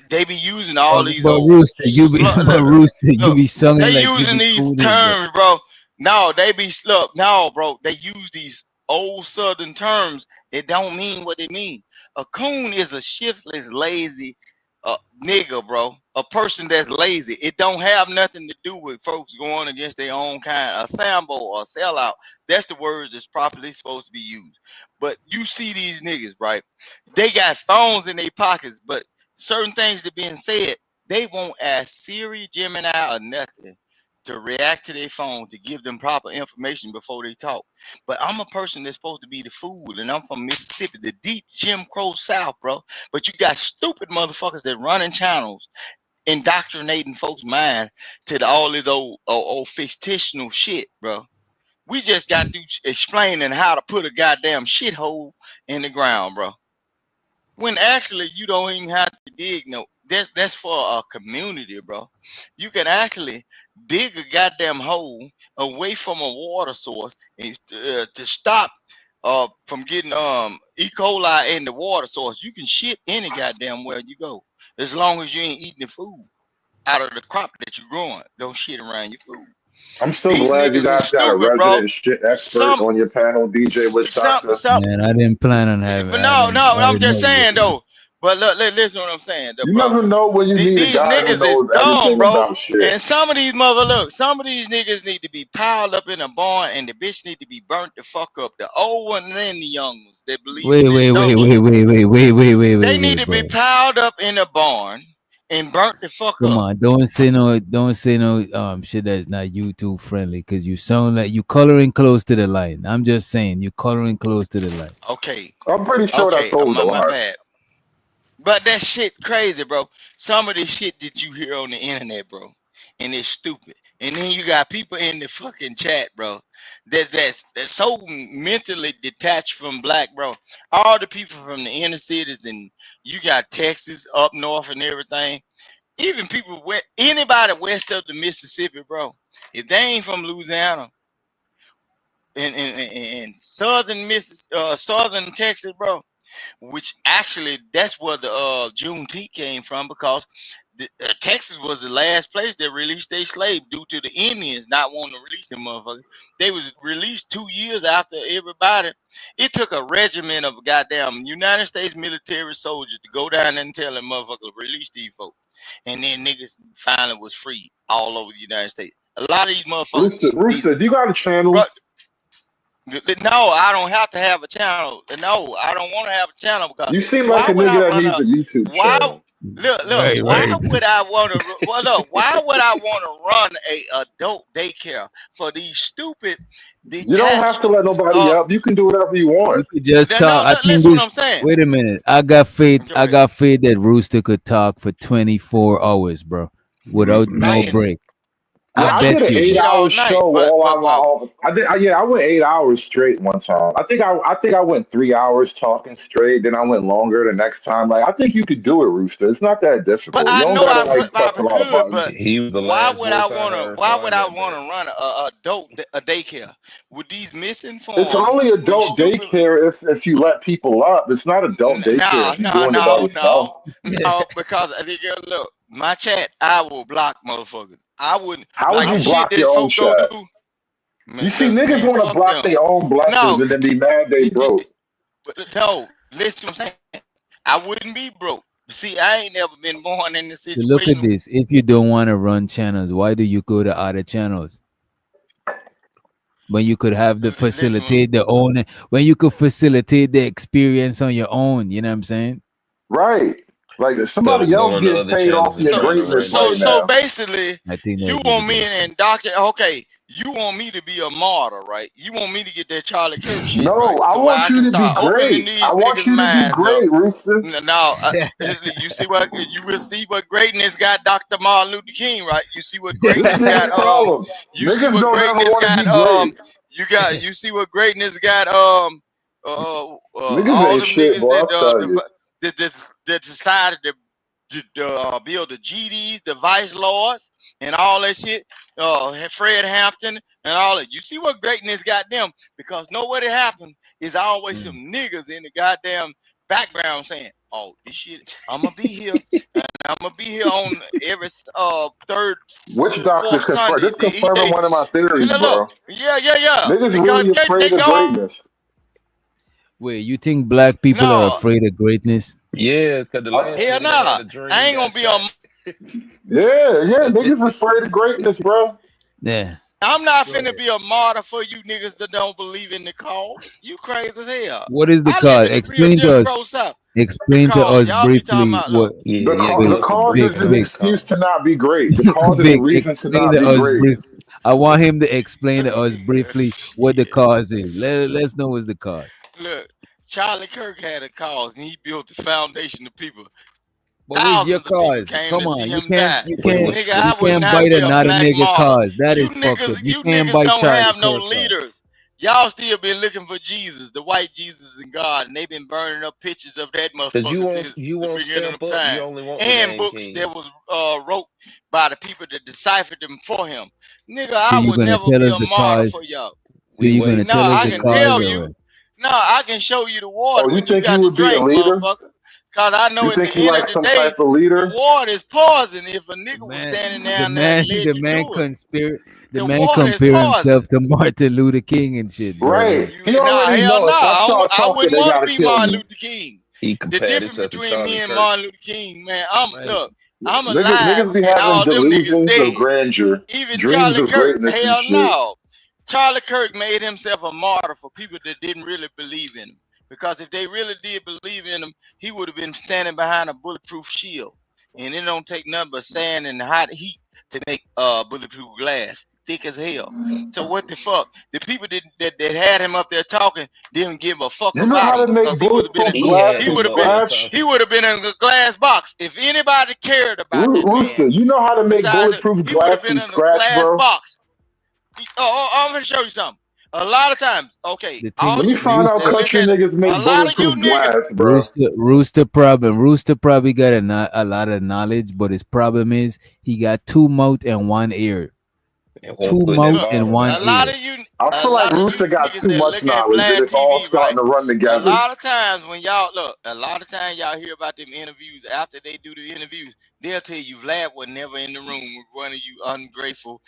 They be using all these But old Rooster, you be singing they like you using be these cooning, bro. terms, bro. No, they be no, bro. They use these old Southern terms. It don't mean what they mean. A coon is a shiftless, lazy nigga, bro. A person that's lazy. It don't have nothing to do with folks going against their own kind. A sambo or a sellout. That's the words that's properly supposed to be used. But you see these niggas, right? They got phones in their pockets, but certain things that being said, they won't ask Siri, Gemini, or nothing to react to their phone to give them proper information before they talk. But I'm a person that's supposed to be the fool, and I'm from Mississippi, the deep Jim Crow South, bro. But you got stupid motherfuckers that running channels, indoctrinating folks' mind to all this old fictional shit, bro. We just got through explaining how to put a goddamn shithole in the ground, bro. When actually you don't even have to dig no. That's for a community, bro. You can actually dig a goddamn hole away from a water source and, to stop from getting E. coli in the water source. You can shit any goddamn where you go, as long as you ain't eating the food out of the crop that you're growing. Don't shit around your food. I'm so These glad you niggas is guys got a stupid, bro. resident shit expert on your panel, DJ Wisconsin. Man, I didn't plan on having. But no, I'm just saying though. But look, listen to what I'm saying, though, You bro. never know when you meet a These guy who niggas is knows dumb, everything bro. about shit. And some of these niggas need to be piled up in a barn, and the bitch need to be burnt the fuck up. The old ones and the young ones that believe in this dumb shit. They need to be bro. piled up in a barn and burnt the fuck Come up. on, don't say no shit that's not YouTube friendly, because you sound like you coloring close to the line. I'm just saying you coloring close to the line. Okay. I'm pretty sure that's over the my line. bad. But that shit crazy, bro. Some of this shit that you hear on the internet, bro, and it's stupid. And then you got people in the fucking chat, bro, that's so mentally detached from black, bro. All the people from the inner cities, and you got Texas up north and everything. Even people anybody west of the Mississippi, bro. If they ain't from Louisiana and southern Texas, bro. Which actually that's where the Juneteenth came from, because Texas was the last place that released their slave due to the Indians not wanting to release them motherfuckers. They was released 2 years after everybody. It took a regiment of goddamn United States military soldiers to go down there and tell them motherfuckers release these folks. And then niggas finally was free all over the United States. A lot of these motherfuckers. Rooster, do you got a channel? No, I don't have to have a channel. No, I don't want to have a channel, because You seem like a nigga that needs a YouTube channel. Look, why would I want to? Well, look, why would I want to run a adult daycare for these stupid? You don't have to let nobody up. You can do whatever you want. You could just talk. I think listen what I'm saying. Wait a minute. I got faith that Rooster could talk for 24 hours, bro, without no break. I did an 8-hour show. I went 8 hours straight one time. I think I went 3 hours talking straight. Then I went longer the next time. Like, I think you could do it, Rooster. It's not that difficult. But you I don't know gotta, I like, press a lot of buttons. but why would I want to run a daycare with these misinformed? It's only adult daycare if you let people up. It's not adult daycare if you're doing it by yourself. No, because look, my chat, I will block motherfuckers. I wouldn't. How would you block your own chat? You see, Look, niggas man, want to fuck block them. their own blessings No, and then be mad they broke. no. Listen, what I'm saying, I wouldn't be broke. See, I ain't never been born in the So look at situation. this. If you don't want to run channels, why do you go to other channels? When you could have the facilitate the own, when you could facilitate the experience on your own, you know what I'm saying? Right. Like somebody else getting paid off your greatness right So now. basically, I think you want me and Doctor? Okay, you want me to be a martyr, right? You want me to get that Charlie Kirk shit No, right, I to where want I you can to be start opening great. these I want niggas' you to be minds up. great, Rooster. Now, you see what greatness got Dr. Martin Luther King, right? You see what This greatness is got the problem. you see Niggas what don't ever greatness want to got be great. you see what greatness got Niggas all ain't them shit, niggas boy. I'll tell you. that decided to build the GDs, the vice lords, and all that shit. Fred Hampton and all that. You see what greatness got them? Because know what it happened is always some niggas in the goddamn background saying, "Oh, this shit, I'm gonna be here, and I'm gonna be here on every third, Which doctor fourth confirm? Sunday." This confirming one of my theories, Look, bro. yeah, Niggas because really afraid they of go. greatness. Wait, you think black people are No, afraid of greatness? Yeah, because the last hell nigga that nah. had a dream I ain't got gonna be shot. Yeah, niggas afraid of greatness, bro. Yeah. I'm not finna be a martyr for you niggas that don't believe in the cause. You crazy as hell. What is the I live cause? in the real Explain Jim to us. Crow South. The Explain to cause. us Y'all be talking briefly about what. look. The Wait, cause Vic, is an Vic, excuse to not be great. The cause is a Vic, reason to explain not to be us great. briefly. I want him to explain to us briefly what the cause is. Let's know what's the cause. Look, Charlie Kirk had a cause and he built the foundation of people. But where's your Thousands of people cause? came Come to see on, you him can't, die. you can't, Nigga, you I would can't not bite be a another black nigga martyr. cause. That You is fucked up. niggas, You you can't niggas bite don't Charlie have no Kirk cause. leaders. Y'all still been looking for Jesus, the white Jesus and God, and they been burning up pictures of that Because motherfucker since you the won't beginning step of up, you time. only want the And name books that King. was wrote by the people that deciphered them for him. Nigga, So I you're would gonna never tell be us a the martyr cause. for y'all. So you're gonna wait. No, tell us I the can cause, tell or you. what? No, I can show you the water, Oh, you but you think you got to would be a drink, leader? motherfucker. Cause I know You at the think you end of like the some day, type of the leader? water is poison. If a nigga was Man, standing the down there and man, led the you man to it, the the man water is compare poison. himself to Martin Luther King and shit, bro. Right. Like, He Nah, already hell know no. if I start I talking, wouldn't they want to gotta be kill Martin me. Luther King. He The compared difference himself to between me Charlie and Kirk. Martin Luther King, man, man, I'm Niggas, alive niggas be and having all them niggas delusions of dead. grandeur, Even dreams Charlie of Kirk, greatness and hell shit. no. Charlie Kirk made himself a martyr for people that didn't really believe in him. Because if they really did believe in him, he would have been standing behind a bulletproof shield. And it don't take nothing but sand and hot heat to make bulletproof glass, thick as hell. So what the fuck? The people that had him up there talking didn't give a fuck You know about how him to make because he would have been bulletproof He glass had he from would him have up been there scratch? he talking. would have been in a glass box. If anybody cared about that man, Rooster, you know how to make besides bulletproof he would have glass been from in a scratch, glass bro? box. I'm gonna show you something. A lot of times, okay, the all Let thing, me you find niggas out that Rooster, look country at it, niggas a make lot of you bulletproof niggas, glass, bro. Rooster probably got a lot of knowledge, but his problem is he got two mouth and one ear. And Two won't put in his mouth look, and bottle. one a lot ear. of you, I a feel like lot of you Rooster got niggas too that much look at knowledge and Vlad it's all TV, right? starting to run A together. lot of times when y'all look, a lot of times y'all hear about them interviews after they do the interviews, they'll tell you Vlad was never in the room with one of you ungrateful,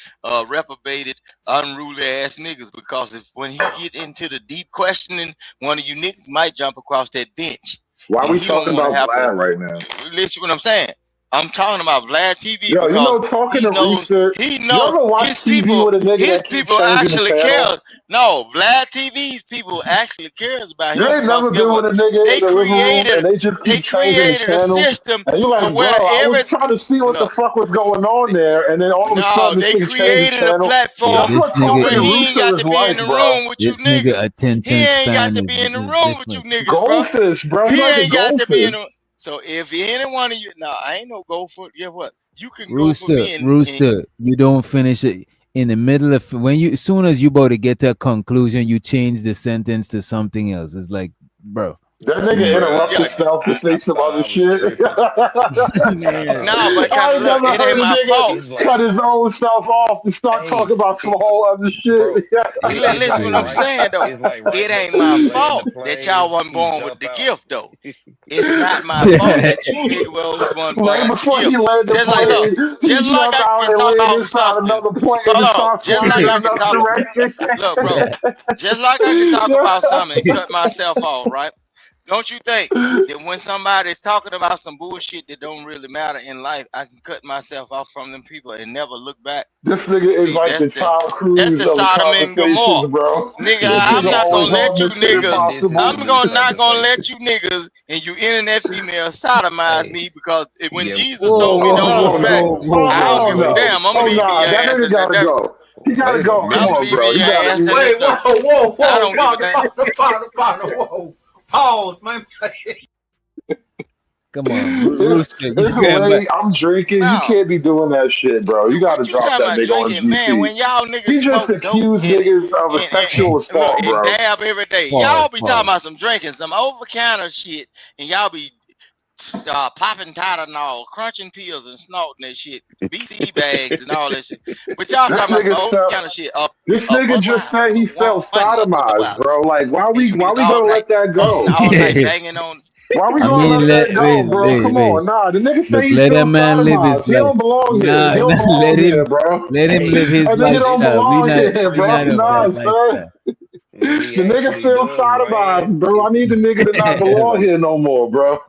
reprobated, unruly ass niggas. Because if when he get into the deep questioning, one of you niggas might jump across that bench, Why and we he don't talking want to about have to Vlad right now? listen what I'm saying. I'm talking about Vlad TV Yo, you know, because talking to research. he You knows ever watch TV with a nigga his that keep people changing the actually channel? care. No, Vlad TV's people actually cares about You him ain't because never get been with what? a nigga in They the living room and created they just they keep changing the created a channel, system and you're to like, bro, where I was every trying to see what the no fuck was going on there, and then all of a no, sudden this they nigga changed the created a channel. Yeah, That's platform this what to talking where to nigga, he ain't Rooster got is to be in like, the bro. room with you this nigga niggas. He attention ain't got span to be in the is room with you different. niggas, bro. Goldfish, bro. He He like a ain't got to be in goldfish. the so if any one of you no, I ain't no go for guess what? You can go for Rooster, me and Rooster, you don't finish it in the middle of when you as soon as you about to get to a conclusion, you change the sentence to something else. It's like, bro. That nigga interrupt Yeah. himself to say some other shit. No, because I ain't look, never it ain't heard a my fault. nigga cut his own self off and start talking about some whole other shit. Listen what I'm saying though. It ain't my fault that y'all wasn't born with the gift though. It's not my fault that you Negroes wasn't born Right with the before he gift. landed the Just like look, plane, he just like jumped I out can and talk landed about inside something. another plane Hold and on, started just flying like in I can another talk. direction. Look, bro, just like I can talk about something and cut myself off, right? Don't you think that when somebody's talking about some bullshit that don't really matter in life, I can cut myself off from them people and never look back? This nigga is See, like the Tom that's Cruise the of the Sodom and Gomorrah. conversations, bro. Nigga, This I'm nigga not always gonna let on you Mission niggas. Impossible. Not gonna let you niggas and you internet female sodomize me because when Jesus Whoa, told me whoa, don't whoa, look back, no. I don't give a No. damn. I'm Oh, leaving nah, your that ass nigga in the gotta dirt. go. He gotta go. Come I'm on, bro. leaving You your gotta ass in the Wait, dirt. whoa, I don't give a damn. whoa. Pause, man. Come on, Rooster. You It's got late. I'm drinking. You No. can't be doing that shit, bro. You gotta What you drop talking that about nigga on drinking, man? GP. When y'all niggas He just smoke dope accused and niggas of a sexual look assault, and bro. dab every day, pause, y'all be talking pause. about some drinking, some over counter shit, and y'all be popping Tylenol, crunching pills, and snorting that shit, BC bags and all that shit. But y'all This talking about some nigga over felt. counter shit, a This nigga just said he felt sodomized, Budweiser, bro. Like, why and we you niggas all gonna night, let that go? all night banging on. Why we I gonna mean, let that go, bro? Come wait. on, nah. The nigga Look, say he let that feels man live his sodomized. He life. don't belong here. Nah, He don't let belong here, him bro. let him live his That nigga don't lifestyle. belong here, We bro. not of Nah, that son. lifestyle. The nigga feels sodomized, bro. I need the nigga to not belong here no more, bro.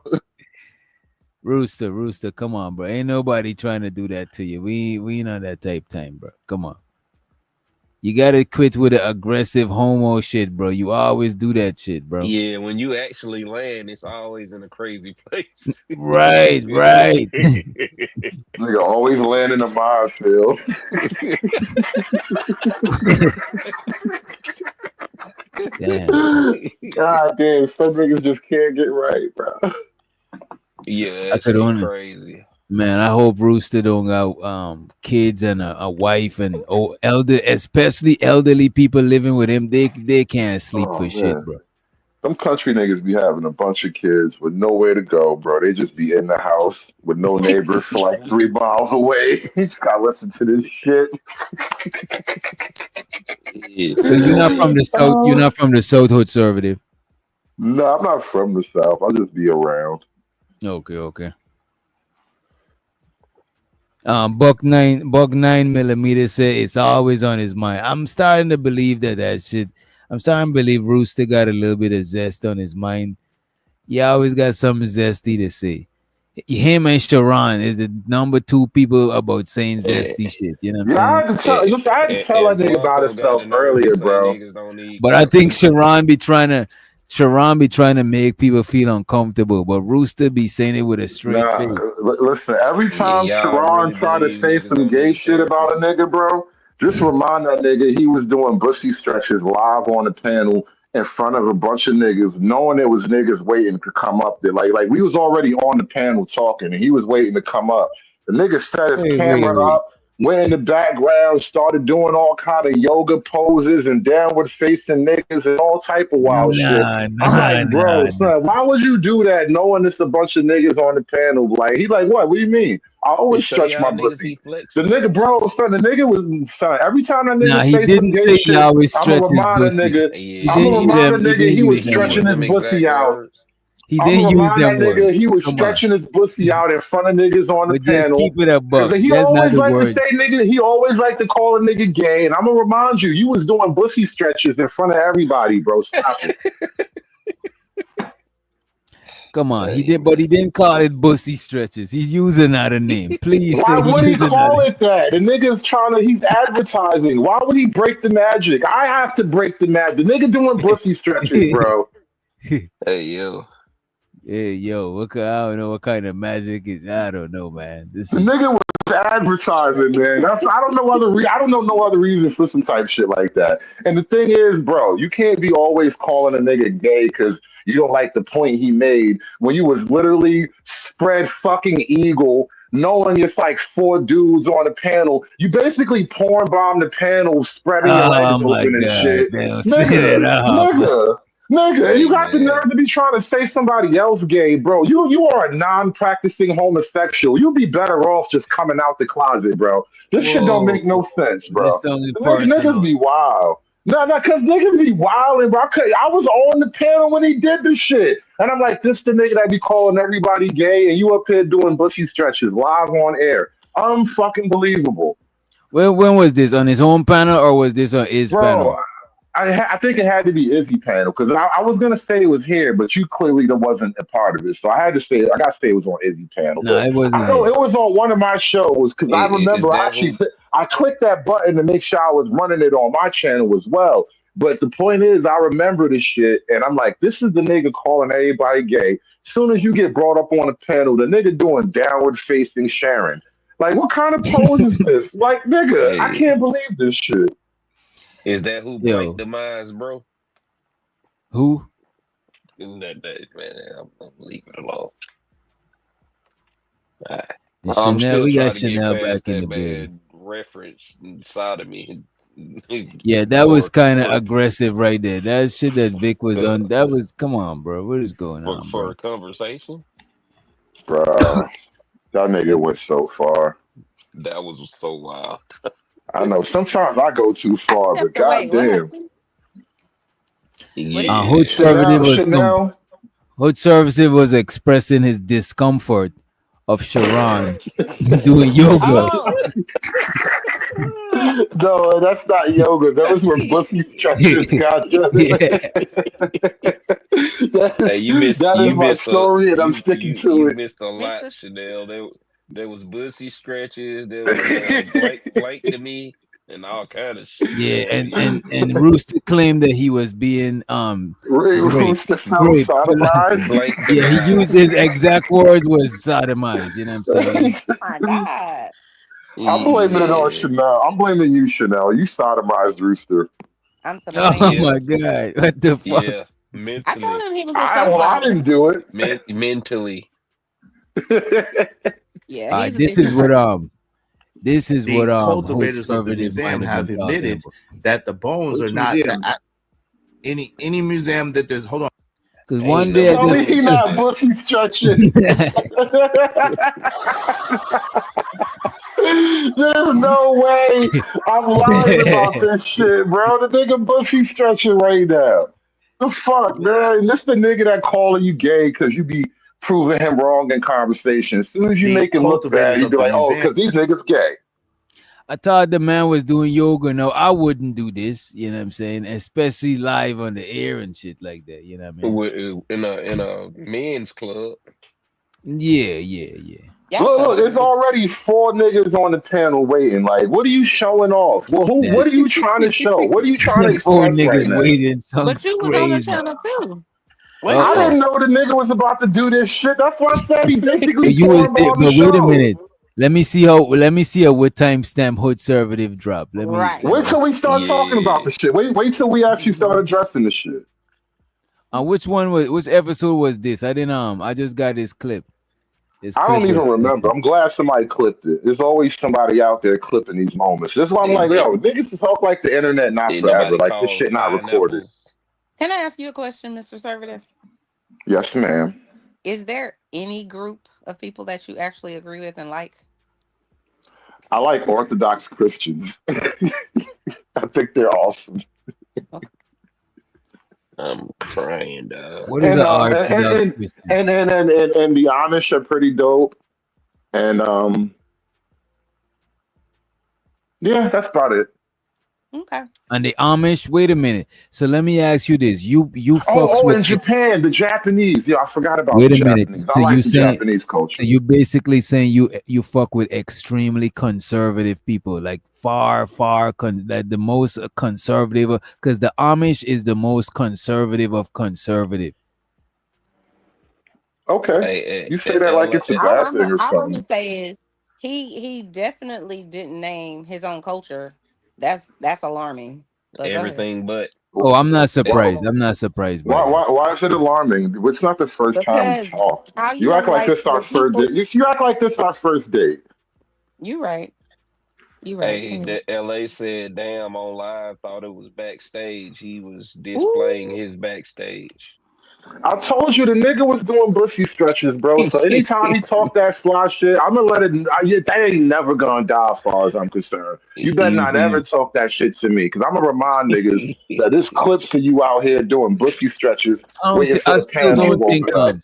Rooster, come on, bro. Ain't nobody trying to do that to you. We not that type time, bro. Come on. You gotta quit with the aggressive homo shit, bro. You always do that shit, bro. Yeah, when you actually land, it's always in a crazy place. Right. Nigga always land in a minefield. Damn. God damn, some niggas just can't get right, bro. Yeah, I that could shit only, crazy. man. I hope Rooster don't got kids and a wife and especially elderly people living with him. They can't sleep Oh for shit, man. bro. Some country niggas be having a bunch of kids with nowhere to go, bro. They just be in the house with no neighbors for like 3 miles away. You just gotta listen to this shit. So you're not from the south. You're Oh. not from the South conservative. No, I'm not from the South. I'll just be around. Okay. Buck 9mm said it's always on his mind. I'm starting to believe that shit. I'm starting to believe Rooster got a little bit of zest on his mind. He always got something zesty to say. Him and Sharon is the number 2 people about saying zesty shit. You know what I'm Yeah, saying? I had to tell that And nigga about Blanco got himself the nerve to earlier, say bro. niggas don't need But I think curfews. Sharon be trying to make people feel uncomfortable. But Rooster be saying it with a straight Nah, face. listen, every Yeah, time y'all Sharon really tried to believe say niggas some don't gay need shit about a therapists? nigga, bro, just remind that nigga he was doing bussy stretches live on the panel in front of a bunch of niggas, knowing there was niggas waiting to come up there. Like we was already on the panel talking, and he was waiting to come up. The nigga set his camera Wait. up, went in the background, started doing all kind of yoga poses and downward facing niggas and all type of wild shit. I'm like, bro, Nah. son, why would you do that knowing it's a bunch of niggas on the panel? Like, he like, what? What do you mean? I To always show stretch my y'all niggas pussy. he The flexible. nigga, bro, son, the nigga was, son, every time that nigga Nah, he say some didn't gay say he shit, always I'm gonna stretch his remind a pussy. nigga, He I'm didn't gonna use remind a them. He nigga didn't he was use them stretching words. his Them pussy exact out. words. He I'm didn't gonna use remind them that nigga words. he was Come on. stretching his pussy out in front of niggas on the But just panel. keep it a Cause buck. he That's not always the like to words. say nigga, he always like to call a nigga gay. And I'm gonna remind you, you was doing pussy stretches in front of everybody, bro. Stop it. Come on. He didn't call it bussy stretches. He's using another name. Please say Why he would he using call another. it that? The nigga's he's advertising. Why would he break the magic? I have to break the magic. The nigga doing pussy stretches, bro. Hey yo. Hey, yo, I don't know what kind of magic is. I don't know, man. This The is nigga was advertising, man. I don't know I don't know no other reason for some type shit like that. And the thing is, bro, you can't be always calling a nigga gay because you don't like the point he made when you was literally spread fucking eagle, knowing it's like 4 dudes on the panel. You basically porn bomb the panel, spreading your legs oh my open and god. shit. Damn, say Nigga, that. Oh, nigga. Nigga, and Hey you got the man, nerve to be trying to say somebody else gay, bro. You are a non-practicing homosexual. You'd be better off just coming out the closet, bro. This shit don't make no Whoa, sense, bro. this only Niggas personal. be wild. No, cause niggas be wilding, bro. I was on the panel when he did this shit. And I'm like, this the nigga that be calling everybody gay, and you up here doing bussy stretches live on air. Unfucking believable. Well, when was this on his home panel or was this on his Bro, panel? I think it had to be Izzy panel because I was gonna say it was here, but you clearly wasn't a part of it, so I had to say I gotta say it was on Izzy panel. No, But it I wasn't know here. it was on one of my shows because I is remember that who? I clicked that button to make sure I was running it on my channel as well. But the point is, I remember this shit, and I'm like, this is the nigga calling everybody gay. Soon as you get brought up on the panel, the nigga doing downward facing Sharon. Like, what kind of pose is this? Like, nigga, I Hey, can't believe this shit. is that who Blake Yo, demise, bro? who? That man, I'm leaving it alone. Alright. And I'm Chanel, still we got trying to get Chanel past back in that the building. man reference sodomy. Yeah, that was for kind of for aggressive right there. That shit that Vic was uh, on, that was, come on, bro. What is going on, for bro? a conversation. Bruh, that nigga went so far. That was so wild. I know sometimes I go too far, but Wait, what goddamn. happened? What did Hood Yeah. Conservative was Chanel. Hood Conservative was expressing his discomfort of Sharon doing yoga. Oh, No, that's not yoga. Those were pussy stretches. Goddamn Yeah. That Hey, that is my story, and I'm sticking to you it. missed a lot, Mr. Chanel. There was bussy stretches. There was Blake to me and all kind of shit. Yeah, and Rooster claimed that he was being Ray grape. Rooster felt sodomized. Blake Yeah, he used demise. his exact words was sodomized, you know what I'm saying? oh my God. I'm blaming it on Yeah, Chanel. I'm blaming you, Chanel. You sodomized Rooster. I'm to Oh blame. yeah, my god, what the fuck? yeah. I told Mentally, him he was a I didn't sodomizer. do it. mentally. Yeah, All he's right, a this is different what person. Hood Cultivators of the Conservative might museum have have been talking admitted about. that the bones Which are not museum? any museum that there's. Hold on. Because Ain't one no day I Tell me just he museum did not that. pussy stretching. There's no way I'm lying about this shit, bro. The nigga pussy stretching right now. The fuck, man? This the nigga that calling you gay because you be proving him wrong in conversation. As soon as you The make him look bad, cultivators you of be the like, oh, museum. because these niggas gay. I thought the man was doing yoga. No, I wouldn't do this, you know what I'm saying? Especially live on the air and shit like that, you know what I mean? In a men's club. Yeah. Y'all Look, so look, there's stupid. already 4 niggas on the panel waiting. Like, what are you showing off? Well, what are you trying to show? What are you trying to 4 express right niggas now? waiting, But sounds you was on the crazy. channel too. What I you Uh-oh. didn't at? know the nigga was about to do this shit. That's why I said he But basically you was pouring there, on the but wait a show. minute. Let me see how what timestamp Hood Conservative drop. Right. Wait till we start talking about Yeah. the shit. Wait till we actually start addressing the shit. Which episode was this? I didn't I just got this clip. This I clip don't even was remember. I'm glad somebody clipped it. There's always somebody out there clipping these moments. That's why I'm like, yo, niggas just talk like the internet not Ain't forever. nobody Like this called shit not recorded. pineapples. Can I ask you a question, Mr. Conservative? Yes, ma'am. Is there any group of people that you actually agree with and like? I like Orthodox Christians. I think they're awesome. I'm crying, dog. what is And an um Orthodox Christian? and the Amish are pretty dope. And yeah, that's about it. Okay. And the Amish, wait a minute. So let me ask you this. You fucks Oh, with in Japan, the Japanese. Yeah, I forgot about wait the a minute. Japanese. I So like you the saying Japanese so culture. you basically saying you fuck with extremely conservative people, like far that the most conservative, because the Amish is the most conservative of conservative. Okay. You say that like it's a All bad I'm thing or all I'm gonna something. say is he definitely didn't name his own culture. That's alarming. But go ahead. Everything but. Oh, I'm not Well, surprised. I'm not surprised by that. why is it alarming? It's not the first time we Because talked. how you You act don't like like this our the first people. date. You act like this our first date. You right. You right. Hey, the LA said, damn, on live, thought it was backstage. He was displaying Ooh. his backstage. I told you the nigga was doing pussy stretches, bro. So anytime he talk that fly shit, I'm gonna let it. That ain't never gonna die, as far as I'm concerned. You better not ever talk that shit to me, because I'm gonna remind niggas that this clips of you out here doing pussy stretches, waiting for I the still panty don't to think open up.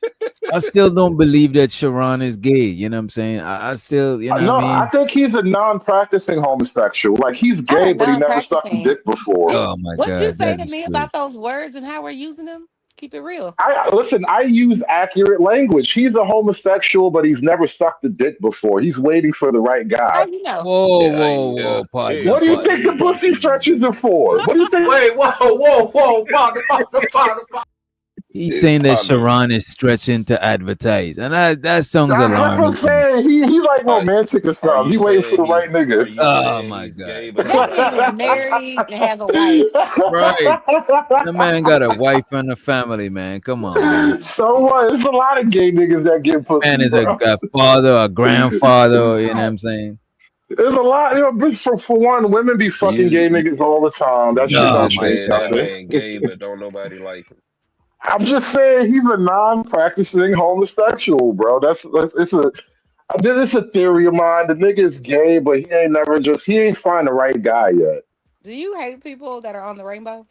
I still don't believe that Sharon is gay. You know what I'm saying? I still, you know No, what I I mean? think he's a non-practicing homosexual. Like he's gay, Not but he never sucked a non-practicing. dick before. Oh my What you God, say that to is me crazy. about those words and how we're using them? Keep it real. I listen. I use accurate language. He's a homosexual, but he's never sucked a dick before. He's waiting for the right How guy. you know? Whoa, Yeah, whoa, yeah, whoa, partner, What yeah. do you partner. think the pussy stretches are for? What do you think? Wait, whoa, partner. He's saying that Partner, Sharon is stretching to advertise, and that song's That's what I'm alarming to me. saying. He like are, romantic or are something. you He waiting for saying the right nigga. Oh my God, gay because That of man is advertising? married and has a wife. right? The man got a wife and a family, man. Come on, man. So what? There's a lot of gay niggas that get Man pussy, is bro. a father, a grandfather. You know what I'm saying? There's a lot, but for one, women be fucking gay You niggas all the time. That shit you Oh don't just my change said that God. nothing. man gay, but don't nobody like him. I'm just saying he's a non-practicing homosexual, bro. It's a theory of mine. The nigga is gay, but he ain't find the right guy yet. Do you hate people that are on the rainbow?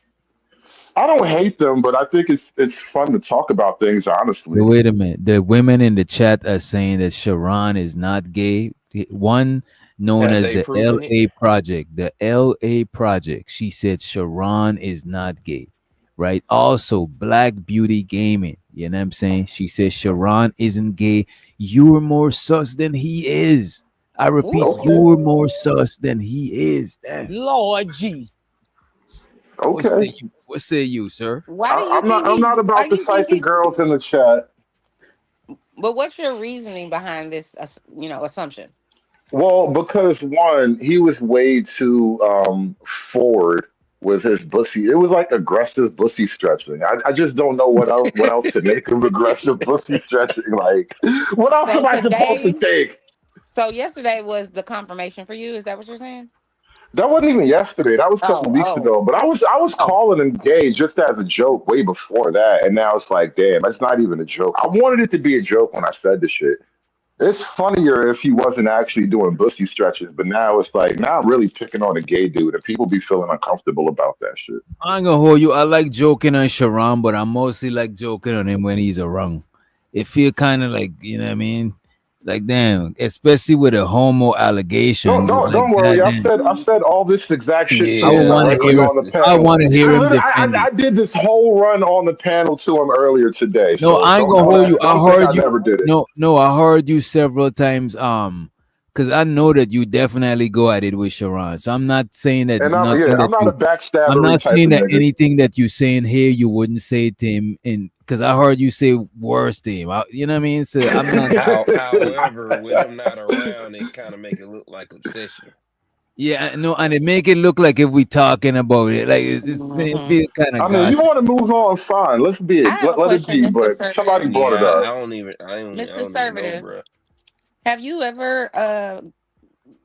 I don't hate them, but I think it's fun to talk about things So honestly. wait a minute. The women in the chat are saying that Sharon is not gay. One known Have as they the proven it? LA Project. The LA Project. She said Sharon is not gay. Right? Also, Black Beauty Gaming. You know what I'm saying? She says Sharon isn't gay. You're more sus than he is. I repeat, Okay, you're more sus than he is. Damn. Lord Jesus. okay. What say you, sir? Why do you I'm not. think I'm he's? not Why about do to you think fight the he's? girls in the chat. But what's your reasoning behind this? Assumption. Well, because one, he was way too forward with his bussy. It was like aggressive bussy stretching. I just don't know what else to make of aggressive bussy stretching. Like, what else So am I supposed to today, take? so yesterday was the confirmation for you. Is that what you're saying? That wasn't even yesterday. That was a couple Oh, weeks oh, ago. But I was oh. calling him gay just as a joke way before that, and now it's like, damn, that's not even a joke. I wanted it to be a joke when I said the shit. It's funnier if he wasn't actually doing bussy stretches, but now it's like now I'm really picking on a gay dude, and people be feeling uncomfortable about that shit. I ain't gonna hold you. I like joking on Sharon, but I mostly like joking on him when he's around. It feel kind of like, you know what I mean? Like damn, especially with the homo Don't allegations. It's don't like don't worry. goddamn. I've said all this exact shit to I him want to directly hear. on the I panel. want to hear him defend it. I did this whole run on the panel to him earlier today. No, So I ain't gonna hold you. I don't think I heard you. never did it. No, I heard you several times. Because I know that you definitely go at it with Sharon. So I'm not saying that And nothing I'm that not a you. I'm backstabbery not type saying of that nigga. anything that you saying here you wouldn't say to him. And because I heard you say worse to him. You know what I mean? So I'm not. However, with him not around, it kind of make it look like obsession. Yeah, no, and it make it look like if we talking about it, like it feel kind of I mean, you gossip. want to move on, fine. Let's be I it. have a Let it question, be. Mr. But somebody Conservative. brought it Yeah, up. I Mr. don't even know, Conservative, bro. have you ever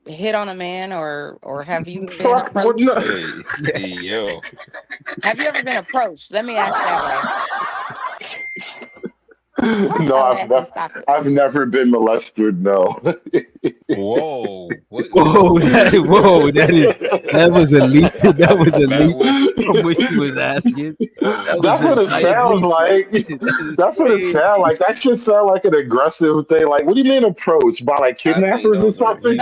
hit on a man, or have you been Fuck, what? approached? No. Hey, yo, Have you ever been approached? Let me ask that way. No, Y'all laughing. Stop it. I've never been molested. No. whoa, what? Whoa, that was a leap. That was a That leap was from which you was asking. That was That's a what it giant sounds leap. like. That is That's what it sounds crazy. like. That should sound like an aggressive thing. Like, what do you mean approach by like I think kidnappers or those are something?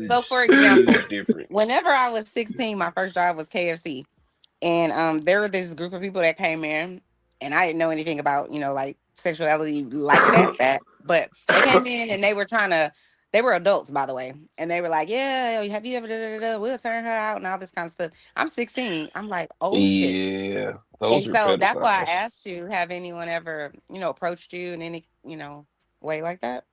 So for huge example, difference. whenever I was 16, my first job was KFC. And there were this group of people that came in, and I didn't know anything about, like sexuality like that. But they came in and they were adults, by the way. And they were like, yeah, have you ever, we'll turn her out and all this kind of stuff. I'm 16. I'm like, oh shit. Yeah, those And are so that's why I pedophiles. asked you, have anyone ever, approached you in any, way like that?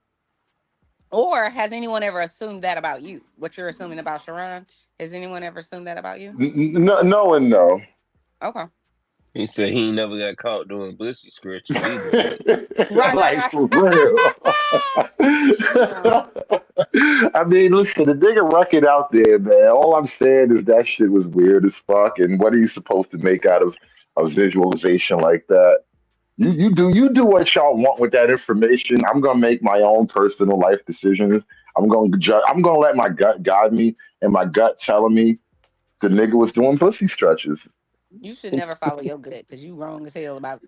Or has anyone ever assumed that about you? What you're assuming about Sharon? Has anyone ever assumed that about you? No, no, and no. Okay. He said he ain't never got caught doing pussy scratches either. Right, Like for real. I mean, listen, the nigga record out there, man. All I'm saying is that shit was weird as fuck. And what are you supposed to make out of a visualization like that? You do what y'all want with that information. I'm gonna make my own personal life decisions. I'm gonna let my gut guide me, and my gut telling me the nigga was doing pussy stretches. You should never follow your gut because you wrong as hell about.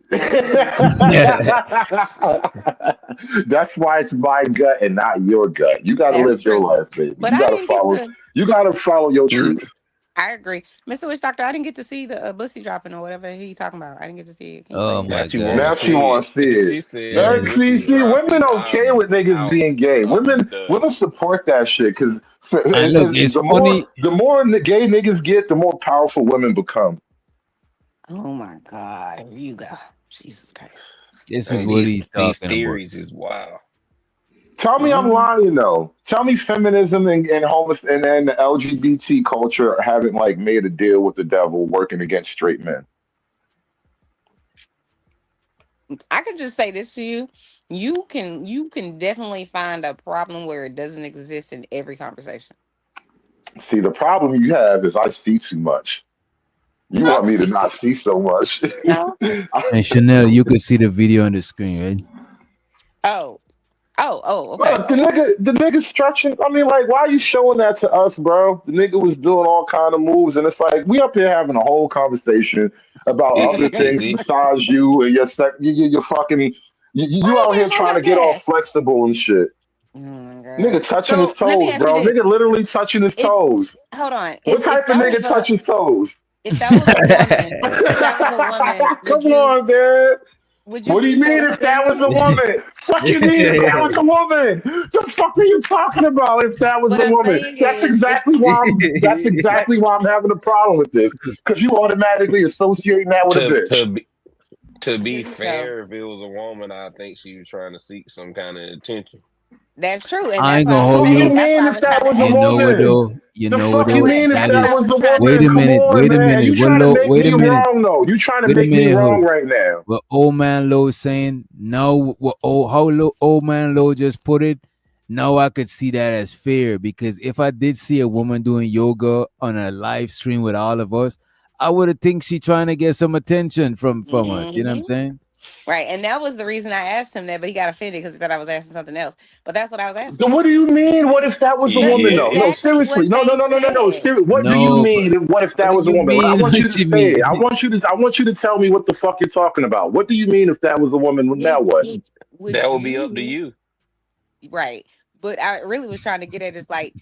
That's why it's my gut and not your gut. You gotta That's live your true. life, baby. But You I gotta didn't get follow. to. You gotta follow your truth. I agree, Mr. Witch Doctor. I didn't get to see the bussy dropping or whatever he's talking about. I didn't get to see it. Can you play Oh it? my Now she want god. Now to she see want it. to see She it. said Now, the see, pussy women dropping. okay with niggas being gay. I'm Women done. support that shit because And look, it's funny. the more the gay niggas get, the more powerful women become. Oh my God! Here you go. Jesus Christ. This is Hey, what these he's these talking about. theories is wild. Tell me I'm lying though. Tell me feminism and homeless and the LGBT culture haven't like made a deal with the devil working against straight men. I could just say this to you. You can definitely find a problem where it doesn't exist in every conversation. See, the problem you have is I see too much. You No, want me to not see so much. no. And Chanel, you could see the video on the screen, right? Oh, Bro, okay. the nigga stretching. I mean, like, why are you showing that to us, bro? The nigga was doing all kind of moves, and it's like we up here having a whole conversation about other things See? besides you and your fucking you Why out you here can't trying to get all multitask? flexible and shit. Oh my Nigga God. touching his So let me toes, ask you bro. this: Nigga literally touching his if toes. hold on, What if type of that was nigga a touches toes? if that was a woman, if that was a woman, Come on, man. would you What do you be so mean if that was offended? a woman? Fuck you mean if that was a woman? The fuck are you talking about if that was What a I'm woman? saying That's is, if exactly why that's but exactly why I'm having a problem with this. Because you automatically associating that with a To bitch. to be to here be you go. fair, if it was a woman, I think she was trying to seek some kind of attention. That's true, and I that's ain't why I gonna was hold What do you saying. you. That's why mean I if was that trying to was a You ask know what woman? though? You The know what fuck you. you though? Wait, mean if that's what that I was was a trying to Wait woman? a Come minute. on, Wait a man. minute. You What trying to low? make Wait me a minute. wrong though. You trying to Wait a make me minute. wrong Hold. right now. What old man Low saying? No. What old man Low just put it? Now I could see that as fair because if I did see a woman doing yoga on a live stream with all of us, I would have think she trying to get some attention from us. You know what I'm hmm saying? Right, and that was the reason I asked him that, but he got offended because he thought I was asking something else. But that's what I was asking So him. what do you mean? What if that was a He woman though? did. No, Exactly seriously. what No, no, they no, no, no, no. said. What do you No, but mean? What if what that do was a you woman? I mean? want you to What you say it. I mean? want you to. I want you to tell me what the fuck you're talking about. What do you mean if that was a woman? Now what? Would That would be up to you you. right? But I really was trying to get at is like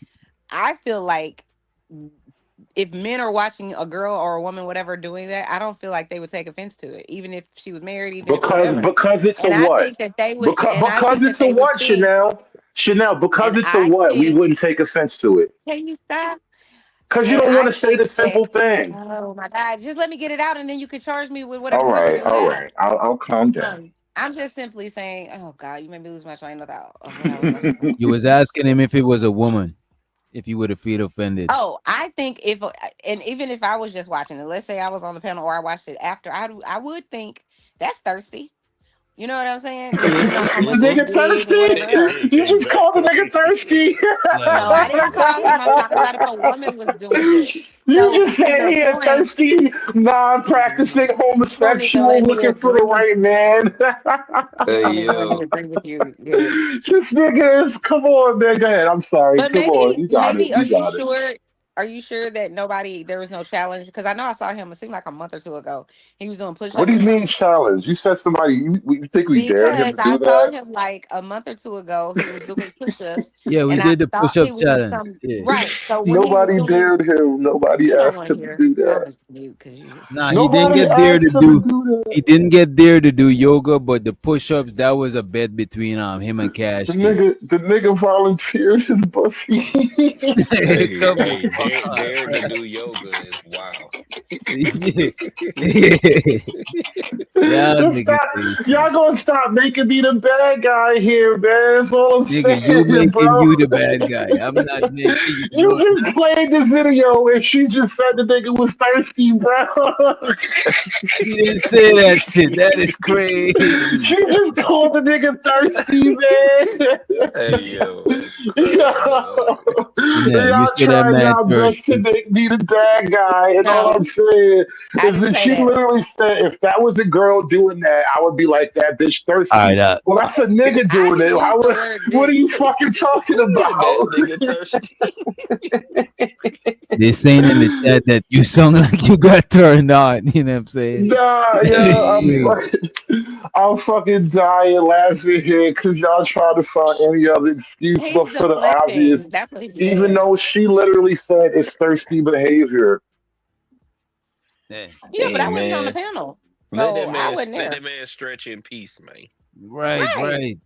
I feel like if men are watching a girl or a woman, whatever, doing that, I don't feel like they would take offense to it, even if she was married, even if whatever. Because it's a And I what? think that they would, and I Because think that it's a they would what, think, Chanel? Chanel, because and it's a I what? We think, wouldn't take offense to it. can you stop? Because you And don't want I to say the think that, simple thing. oh my God, just let me get it out, and then you can charge me with whatever All question right, you all have. right. I'll calm down. I'm just simply saying, oh God, you made me lose my train of thought of what I was about to say. You was asking him if it was a woman, if he would have feel offended. Oh, I think if, and even if I was just watching it, let's say I was on the panel or I watched it after, I would think that's thirsty. You know what I'm saying? Depending on how The much you nigga did and thirsty? whatever else. You just called the nigga thirsty? No, I didn't call him. I'm talking about if a woman was doing it. You So just to said your he a point, thirsty, non-practicing you don't even homosexual let me looking for the agree. right man. You Hey don't even let me yo, agree with you. Good. This nigga is, come on, man. Go ahead. I'm sorry. But Come on. You got it. maybe, You got it. are you sure that there was no challenge? Because I know I saw him, it seemed like a month or two ago. He was doing What do push-ups you or mean something. challenge? You said somebody, you think we dared him Because to I do saw that? him like a month or two ago. He was doing push-ups, Yeah, we and I did the thought push-up it was challenge. some Yeah. right. So when he was Nobody doing, dared him. Nobody you don't asked want to him to hear, do so I'm that. just mute because you just. Nah, he didn't Nobody get there to asked him to do. do that. He didn't get there to do yoga, but the push-ups that was a bet between him and The Cash Kid. nigga volunteered his pussy. hey, Come hey, on. dared to do yoga is wild. Yeah. Y'all Just niggas stop. crazy. Y'all gonna stop making me the bad guy here, man. That's all I'm Nigga, you saying, making bro. you the bad guy. I'm not making you. You You're just played the video and she just said the nigga was thirsty, bro. She didn't say that shit. That is crazy. She just called the nigga thirsty, man. Hey yo, Yeah, you Y'all say that trying man y'all best to thirsty. make me the bad guy, and all I'm No, saying I is didn't that say she that. literally said if that was a girl doing that, I would be like that bitch All right, thirsty. Well, that's a nigga I doing didn't it. use the word What are bitch. you fucking talking that about? nigga thirsty. they saying in the chat that you sound like you got turned on. You know what I'm saying? Nah, That yeah, is crazy. I'm fucking dying laughing here because y'all trying to find any other excuse He's but for the obvious. deflecting. That's what he Even said. though she literally said it's thirsty behavior. Yeah. Yeah, but Hey I wasn't on the man, panel, so I wasn't let that there. man stretch in peace, man. Right, Right. right.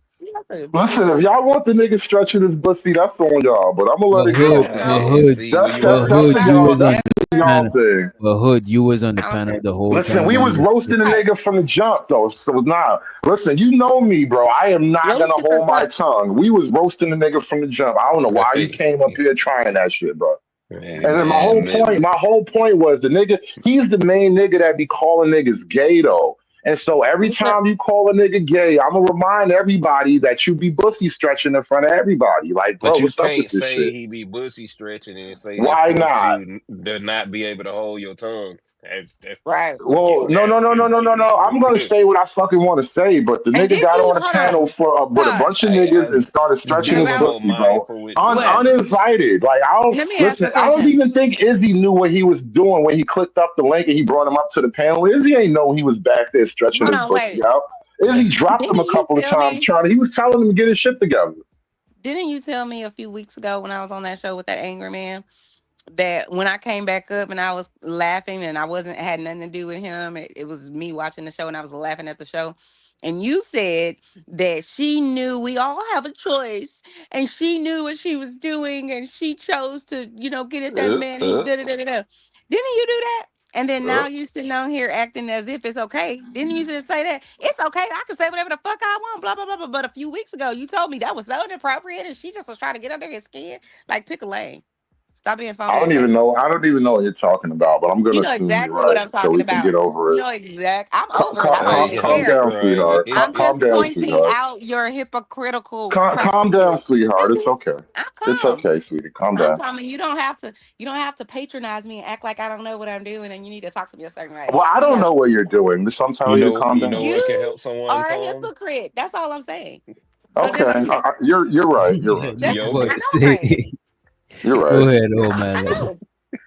Nothing. Listen, if y'all want the nigga stretching his pussy, that's on y'all. But I'm gonna let But it I hood, go, don't man. but know hood, See, when you That's but work, that's hood, a if you I've y'all was on that's the a ever. y'all panel. thing. But hood, you was on the I don't panel care. the whole Listen, time we when he was was roasting the stretching. Right. nigga from the jump though. So nah, listen, you know me, bro. I am not gonna Lucifer hold my sucks. tongue. We was roasting the nigga from the jump. I don't know why you hey, came up here trying that shit, bro. hey And then man, my whole point was the nigga, he's the main nigga that be calling niggas gay though. And so every You said time you call a nigga gay, I'm gonna remind everybody that you be pussy stretching in front of everybody. Like, bro, but you what's up with can't this say shit? he be bussy stretching and say that Why forced not? you to not be able to hold your tongue. That's right. Well, no, no, no, no, no, no, no. I'm gonna say what I fucking want to say, but the And nigga didn't got you on a hold panel on? for with a bunch Pause. of niggas and started stretching be a his little About more pussy, bro. mindful with the what? language. Uninvited. Like I don't Let me ask you listen. a I don't question. even think Izzy knew what he was doing when he clicked up the link and he brought him up to the panel. Izzy ain't know he was back there stretching Hold his on, pussy wait. out. Izzy dropped him a Didn't you couple of tell times me? trying. He was telling him to get his shit together. Didn't you tell me a few weeks ago when I was on that show with that angry man that when I came back up and I was laughing and I wasn't had nothing to do with him, it was me watching the show and I was laughing at the show. And you said that she knew we all have a choice and she knew what she was doing and she chose to, get at that Uh, man. He's uh, da da da da da. Didn't you do that? And then uh. now you sitting on here acting as if it's okay. Didn't you just say that? It's okay. I can say whatever the fuck I want, blah, blah, blah, blah. But a few weeks ago, you told me that was so inappropriate and she just was trying to get under his skin. Like, pick a lane. Stop being phony and fake. I don't even know what you're talking about, but I'm You gonna know assume you're exactly what right I'm so talking we can get about. over You it. know exact. I'm over it. I don't Hey, even Calm hey, care. down, bro. sweetheart. I'm Calm just down, pointing sweetheart. out your hypocritical Calm down, practices. sweetheart. That's It's it. okay. I'm It's calm. okay, sweetie. Calm I'm down. calm, and you don't have to patronize me and act like I don't know what I'm doing, and you need to talk to me a certain way. Well, I You don't know, know what you're doing. So I'm telling you to calm You down. know what can you help someone are a calm? hypocrite. That's all I'm saying. So Okay, just admit it. you're right. You're right. That Just boy Yoga. I know I'm say, right. You're go right. ahead, old I man. know.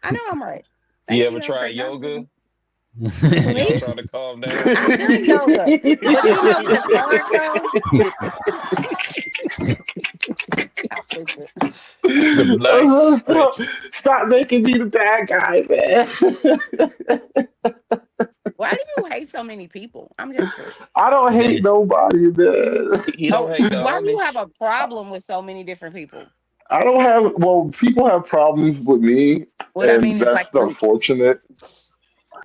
I know I'm right. You Thank ever you though for try yoga acknowledging when me. y'all trying to calm down? I've done yoga, but you know what's hard though? I'm stupid. Some nice stretching. Stop making me the bad guy, man. Why do you hate so many people? I'm just curious. I don't hate nobody, man. He don't Oh, hate the why do you have Amish. a problem with so many different people? I don't have, well, people have problems with me, What I and mean is that's like groups. unfortunate.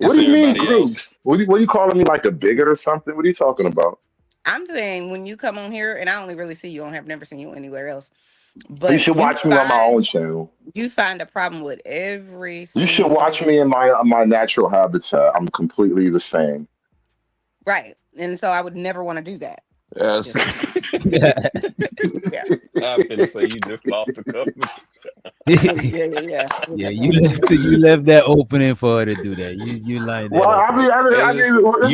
What It's do you mean everybody else. groups? What are you calling me like a bigot or something? What are you talking about? I'm saying when you come on here, and I only really see you, I have never seen you anywhere else. You But should you watch me on my find own channel. you find a problem with every You should watch single me in my natural habitat. I'm completely the same. right. And so I would never want to do that. Yes. Just yeah. I'm finna say you just lost a couple. Yeah, yeah, yeah. I would Yeah, never you want to do left that. you left that opening for her to do that. You lined Well, that up. Hey,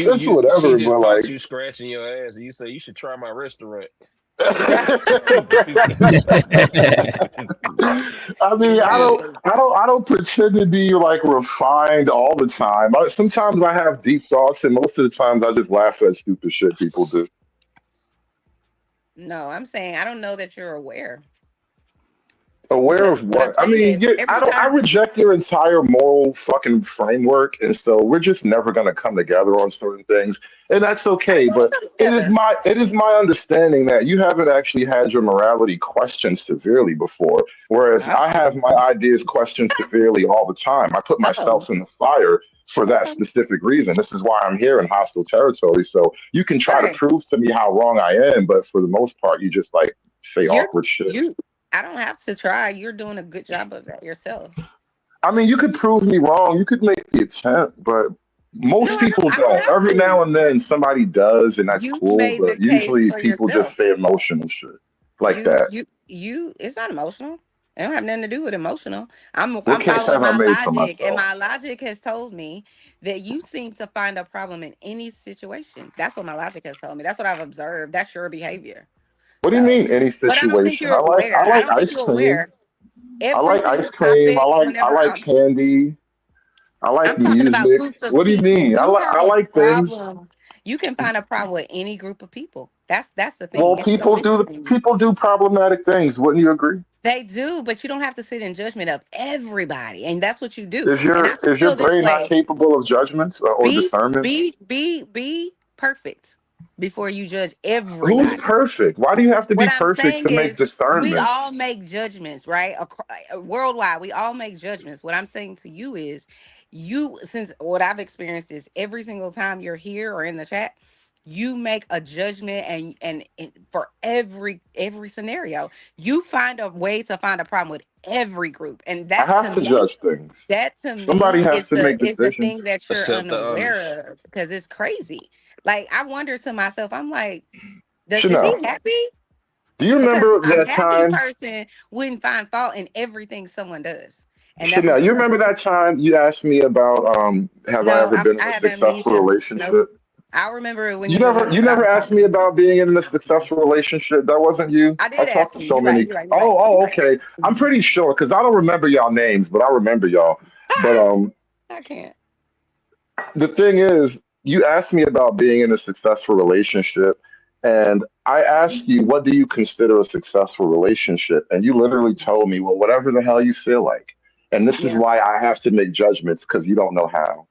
it's she whatever, just but caught like, you scratching your ass, and you say you should try my restaurant. Right. Yeah. I don't pretend to be like refined all the time. Sometimes I have deep thoughts, and most of the times I just laugh at stupid shit people do. No, I'm saying I don't know that you're aware. Aware Because of what I'm what? I saying mean, is you I every don't. I time reject your entire moral fucking framework, and so we're just never gonna come together on certain things, and that's I okay. want But to come together. it is my understanding that you haven't actually had your morality questioned severely before, whereas Oh, I have my ideas questioned severely all the time. I put oh, myself in the fire for that okay. specific reason. This is why I'm here in hostile territory. So you can try to Right. prove to me how wrong I am, but for the most part, you just like say You're awkward shit. you. I don't have to try. You're doing a good job of that yourself. I mean, you could prove me wrong. You could make the attempt, but No, most I don't. people I don't don't. have Every to. now and then somebody does, and that's You cool. made the But case usually for people just yourself. say emotional shit like You, that. you, you. It's not emotional. It don't have nothing to do with emotional. What I'm case following have I my made for logic, and myself? my logic has told me that you seem to find a problem in any situation. That's what my logic has told me. That's what I've observed. That's your behavior. What do you So, mean any but I don't think situation? you're I aware. I like don't think ice you're cream. aware. I Every like ice single cream. topic, I whenever like candy. I like I'm talking about music. groups of What do you people. mean? You have I a like things. problem. You can find a problem with any group of people. That's the thing. Well, It's so interesting. people do problematic things. Wouldn't you agree? They do, but you don't have to sit in judgment of everybody, and that's what you do. And I Is your feel this brain not way: capable of judgments or be discernment? be perfect before you judge Who's everybody. perfect? Why do you have to be What I'm perfect saying to make is, we discernment? all make judgments, right? Worldwide, we all make judgments. What I'm saying to you is, since what I've experienced is every single time you're here or in the chat, you make a judgment, and for every scenario, you find a way to find a problem with every group, and I have to judge things. that to Somebody me has to make is the decisions. thing that you're Accept the honors. unaware of because it's crazy. Like I wonder to myself, I'm like, is he Chanel, happy? do you Because remember a that happy time? person wouldn't find fault in everything someone does. And that's what Chanel, you're you talking remember about. that time you asked me about have I No, ever been I in a have successful amnesia. Nope. relationship? I remember it when you remember You what I never was asked talking me about. about being in a successful relationship. That wasn't you. I I did talked ask to you. so You're right. many. You're right. You're right. Oh, You're right. okay. I'm pretty sure because I don't remember y'all names, but I remember y'all. But I can't. the thing is, you asked me about being in a successful relationship, and I asked you, what do you consider a successful relationship? And you literally told me, well, whatever the hell you feel like. And this is Yeah. why I have to make judgments because you don't know how.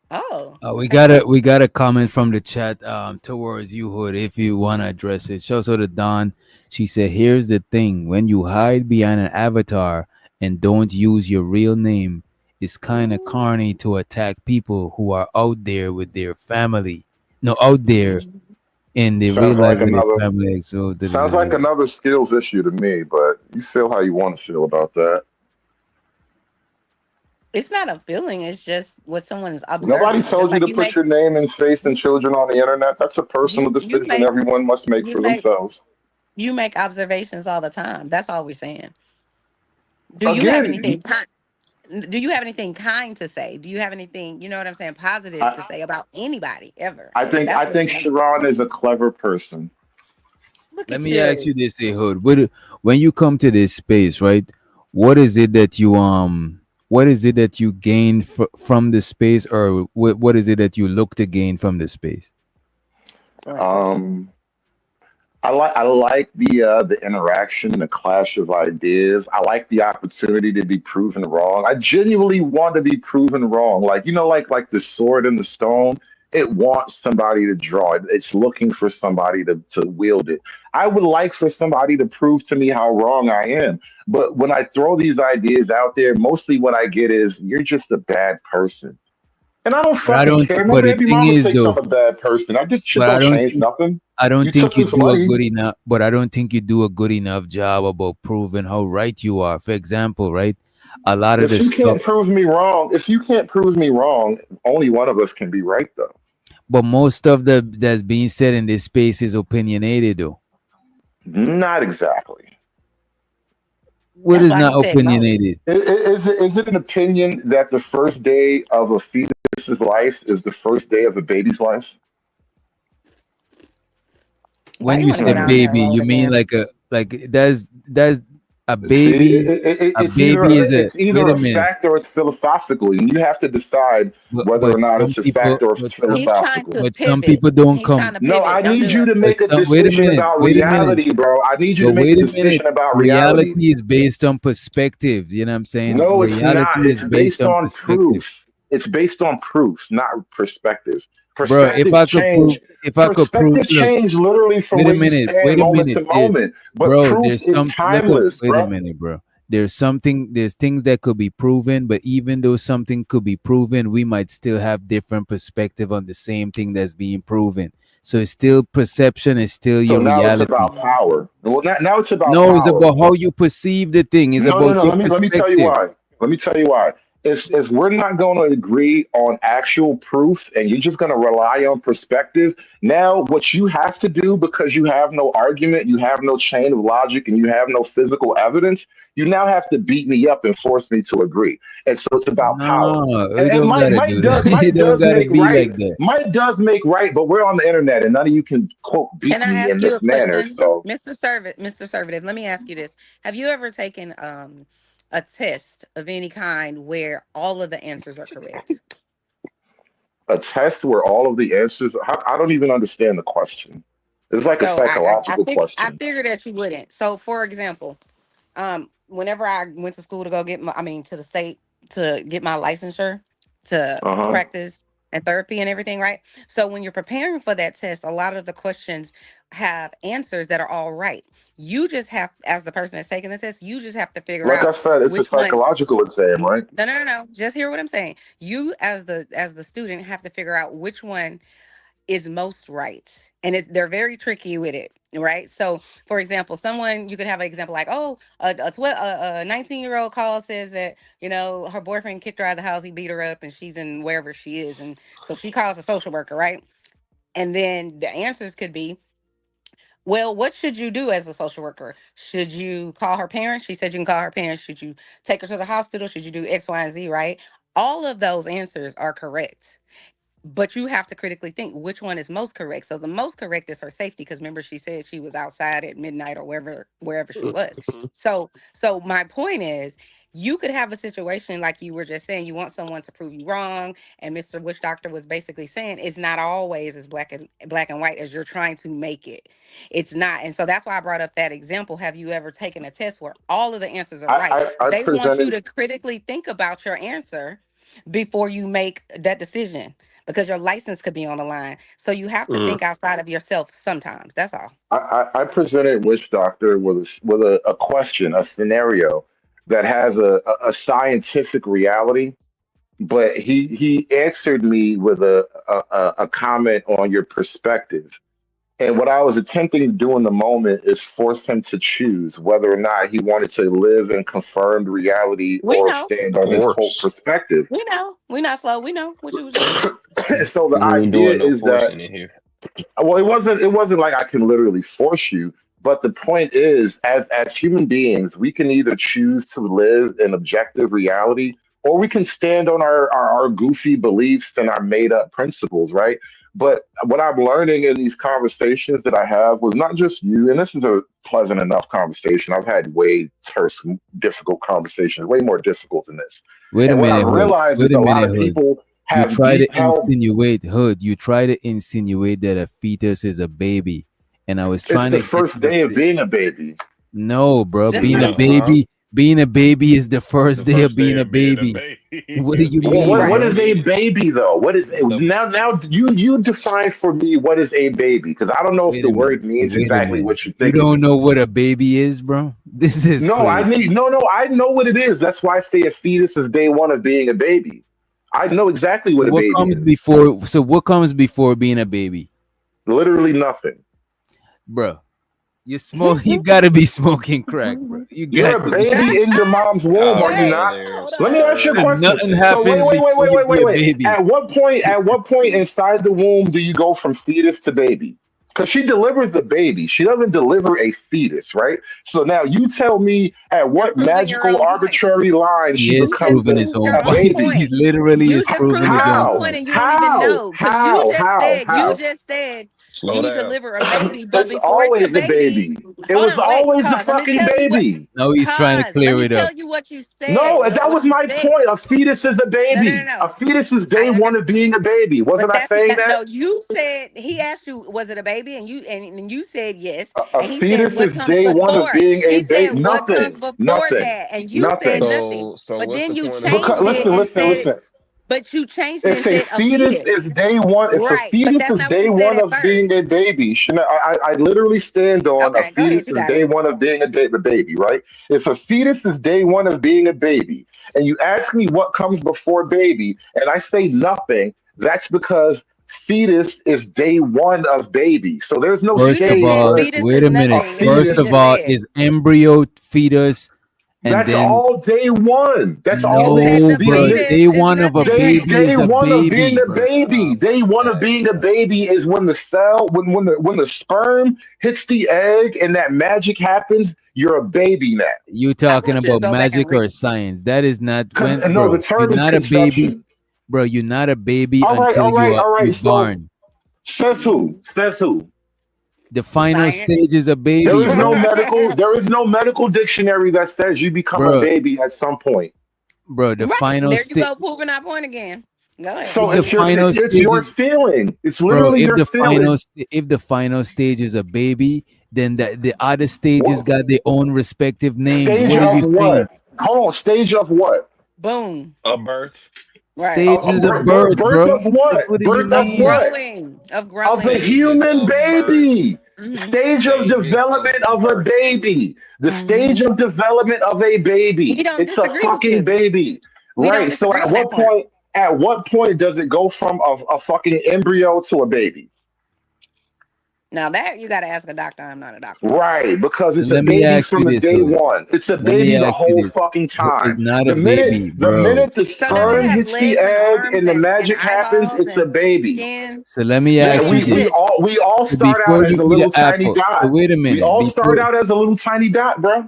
Oh, We okay. got a comment from the chat towards you, Hood, if you want to address it. Shout out to Don. She said, "Here's the thing: when you hide behind an avatar and don't use your real name, it's kind of corny to attack people who are out there with their family. No, out there in the real Sounds life like with their another family." So, sounds like another skills issue to me, but you feel how you want to feel about that. It's not a feeling. It's just what someone is Nobody observing. Just told you like to put your name and face and children on the internet. That's a personal you decision make everyone must make you for make themselves. you make observations all the time. That's all we're saying. Do you have Again, anything kind? Do you have anything kind to say? Do you have anything, you know what I'm saying, positive to I, say about anybody ever? I That's what think we want. Sharon is a clever person. Look let at me ask you. you this, Hood. When you come to this space, right? What is it that you what is it that you gain from the space, or what is it that you look to gain from the space? Great question. Um, I like the interaction, the clash of ideas. I like the opportunity to be proven wrong. I genuinely want to be proven wrong. Like like the sword and the stone. It wants somebody to draw it. It's looking for somebody to wield it. I would like for somebody to prove to me how wrong I am. But when I throw these ideas out there, mostly what I get is you're just a bad person. And I don't But I fucking don't. care. My But the baby thing mama is, thinks though, I'm a bad person. I just shit but don't change nothing. I don't You took think you this do a money. good enough. But I don't think you do a good enough job about proving how right you are. For example, right? A lot of If the you stuff, can't prove me wrong, if you can't prove me wrong, only one of us can be right though. but most of the that's being said in this space is opinionated, though. Not exactly. What That's is why he not said most. opinionated? Is it an opinion that the first day of a fetus's life is the first day of a baby's life? Why When you you want to go say down Hmm. that baby, road you mean again? like a like that's A See, baby, a it's either baby is a it's either wait a a minute. fact or it's philosophical, and you have to decide whether or But not some it's a fact people, or if it's He's trying philosophical. to but some pivot. people don't He's trying come. to No, pivot. I Don't need do you it. to But make a some, wait a decision minute, about wait a minute. reality, bro. I need you to But make a wait a minute. decision about reality. Reality is based on perspective. You know what I'm saying? No, it's not. Reality It's is based based on on perspective. proof. It's based on proof, not perspective. Bro, if Perspectives I could prove, change. if I could prove, Perspectives look, change literally from wait a where you minute, stand wait a moment to minute, there, moment. But bro. proof There's is some look up. timeless, Wait a bro. minute, bro. There's something. There's things that could be proven, but even though something could be proven, we might still have different perspective on the same thing that's being proven. So it's still perception. It's still So your now it's reality. about power. Well, now it's about No, it's power. about how you perceive the thing. It's No, no, about no. your Let me tell you perspective. why. Let me tell you why. If we're not going to agree on actual proof and you're just going to rely on perspective, now what you have to do because you have no argument, you have no chain of logic, and you have no physical evidence, you now have to beat me up and force me to agree. And so it's about power. No, we And don't might gotta might do that. does It might don't does gotta make be right. like that. Might does make right, but we're on the internet and none of you can quote Can beat I me ask in you this a manner. question, So Mr. Servative? Let me ask you this: have you ever taken a test of any kind where all of the answers are correct? a test where all of the answers, I don't even understand the question. It's like a So psychological I question. figured that you wouldn't. So for example, whenever I went to school to go get to the state to get my licensure to Uh-huh. practice and therapy and everything, right? So when you're preparing for that test, a lot of the questions have answers that are all right. You just have, as the person that's taking the test, you just have to figure Like I out said, it's a which one. psychological exam, right? No. Just hear what I'm saying. You, as the student, have to figure out which one is most right, and they're very tricky with it, right? So for example, someone, you could have an example like, oh, a 19-year-old call, says that, her boyfriend kicked her out of the house, he beat her up, and she's in wherever she is, and so she calls a social worker, right? And then the answers could be, well, what should you do as a social worker? Should you call her parents? She said you can call her parents. Should you take her to the hospital? Should you do X, Y, and Z, right? All of those answers are correct, but you have to critically think which one is most correct. So the most correct is her safety, because remember, she said she was outside at midnight or wherever she was. So my point is, you could have a situation like you were just saying, you want someone to prove you wrong, and Mr. Witch Doctor was basically saying it's not always as black and white as you're trying to make it. It's not. And so that's why I brought up that example. Have you ever taken a test where all of the answers are right? I They want you presented to critically think about your answer before you make that decision, because your license could be on the line. So you have to think outside of yourself sometimes. That's all. I presented Witch Doctor with a question, a scenario that has a scientific reality, but he answered me with a comment on your perspective. And what I was attempting to do in the moment is force him to choose whether or not he wanted to live in confirmed reality We or know. stand on his quote perspective. We know. We're not slow. We know what you was doing. So the We ain't idea doing no is that, forcing in here. well, it wasn't like I can literally force you, but the point is, as human beings, we can either choose to live in objective reality, or we can stand on our goofy beliefs and our made up principles, right? But what I'm learning in these conversations that I have was not just you, and this is a pleasant enough conversation. I've had way terse, difficult conversations, way more difficult than this. Wait a And what I've minute, Hood. realized Wait is a a lot minute, of Hood. people You have try to deep held. insinuate, Hood. You try to insinuate that a fetus is a baby, and I was It's trying the to get first you to day of say, being a baby. no, bro. Just Being a no. baby, being a baby is the first day of being a baby. What do you Well, mean, what bro? is a baby though? What is now? You define for me what is a baby, because I don't know if Wait the a minute. word So means wait a exactly minute. what you You think it don't know means. what a baby is, bro? This is No, crazy. no. I know what it is. That's why I say a fetus is day one of being a baby. I know exactly So what a what baby comes is. before? So what comes before being a baby, Literally nothing. bro? You smoke. You gotta be smoking crack, bro. You You're got a to be. baby in your mom's womb, Y'all are you go not? there, Let me ask you a So sir. question. nothing So happens before you be a wait. baby. At This is what point crazy. inside the womb do you go from fetus to baby? Because she delivers the baby. She doesn't deliver a fetus, right? So now you tell me at You're what proving your magical own point. arbitrary line she He is You just becomes proving his proved own your a own point. baby. He point. literally You is just proving proved his your own own How? point, point. and you don't even know, because you just said How? you Slow you down. deliver a baby, but It's before it's a always a baby, baby. It Hold was on, wait, always the cause let me fucking tell you what. baby. Now he's trying to Cause let clear me it up. tell you what you said. No, and that What was you my said. point. A fetus is a No, baby. A fetus is day one of being a baby. But Wasn't I that's saying not, that? no. You said he asked you, was it a baby, and you said yes, A and he said fetus what is comes day one of before. being a He said baby. what comes Nothing. before Nothing. that, and you said Nothing. nothing. So But what's then the you point of being a changed it Listen, and baby? listen, said, listen. but you changed it If and a said a fetus fetus. is day one, if a Right, but fetus that's is not what day you said one at of being first. a baby, I literally stand on a Okay, go ahead. fetus You is got it. day one of being a baby, right? If a fetus is day one of being a baby, and you ask me what comes before baby, and I say nothing, that's because fetus is day one of baby. So there's no You First of just stage said all, where fetus wait is a minute. a nothing. Is what you First fetus. of just all, said. is embryo, fetus, and That's then all day one. That's You all said no, the bro. fetus Day is one of a nothing. baby Day is a one of being baby, a bro. baby. Day one of being a baby is when the cell, when the sperm hits the egg and that magic happens. You're a baby now. You I talking want you to about go back and magic or read. science? That is not when, No, the bro. You're term is not a baby, conception. bro. You're not a baby All right, until all right, all you right. So born. says who? Says who? The final Science. stage is a There baby, is no bro. medical. There is no medical dictionary that says you become a Bro, baby at some point. bro. The Right. final There you stage. go, proving our point again. Go ahead. So If the it's your final it's stage your is, feeling. It's bro, literally your feeling. if the final stage is a baby, then the other stages What got their own respective names. stage What are you of saying? what? Hold on, stage of what? Boom. A birth. Right. Stages of birth, Birth bro. of Like, what? what do you Birth of Of mean? what? growing. Of Of a growing. Stages human of birth. baby. Mm-hmm. Stage of Stages development of of a birth. baby. The Mm-hmm. stage of development of a We baby. don't It's a disagree with fucking you. baby. We don't Right. So disagree on that point. at what point does it go from a fucking embryo to a baby? Now that you got to ask a doctor. I'm not a doctor. Right, because So it's a let me baby ask you from the this, day Hood. one. It's a Let me baby the ask you whole this. fucking It's time. not a The baby, minute the bro. minute the So does it sperm have hits the legs and egg arms and the and magic happens, eyeballs it's a and baby. skin? So let me Yeah, ask What you is this. this? we all So start before out as you a eat an little tiny apple, so dot. wait a We minute. all start Before, out as a little tiny dot, bro.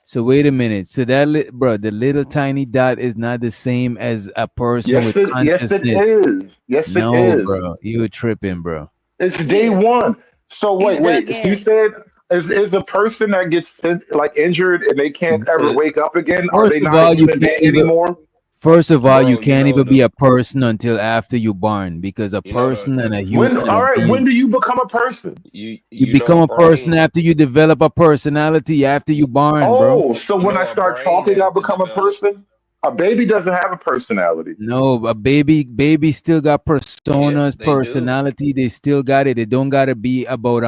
so wait a minute. So bro, the little tiny dot is not the same as a person with Yes it consciousness. is. Yes it No, is. bro. You tripping, bro. It's He day is. one. So He's dug wait. You in. said is a person that gets like injured and they can't ever Uh, wake up again? Are First they of not a all, you human can't being even. anymore? First of all, you bro, you can't know even be the a person until after you born, because a you know the person and a When human all right, when being, do you become a person? you you know become a a person brain. after you develop a personality after you born, bro. Oh, so You when I know a start brain talking, I has to become a develop. person? A baby doesn't have a personality. No, a baby still got Yes, personas, they do. personality. They still got it. They don't gotta be about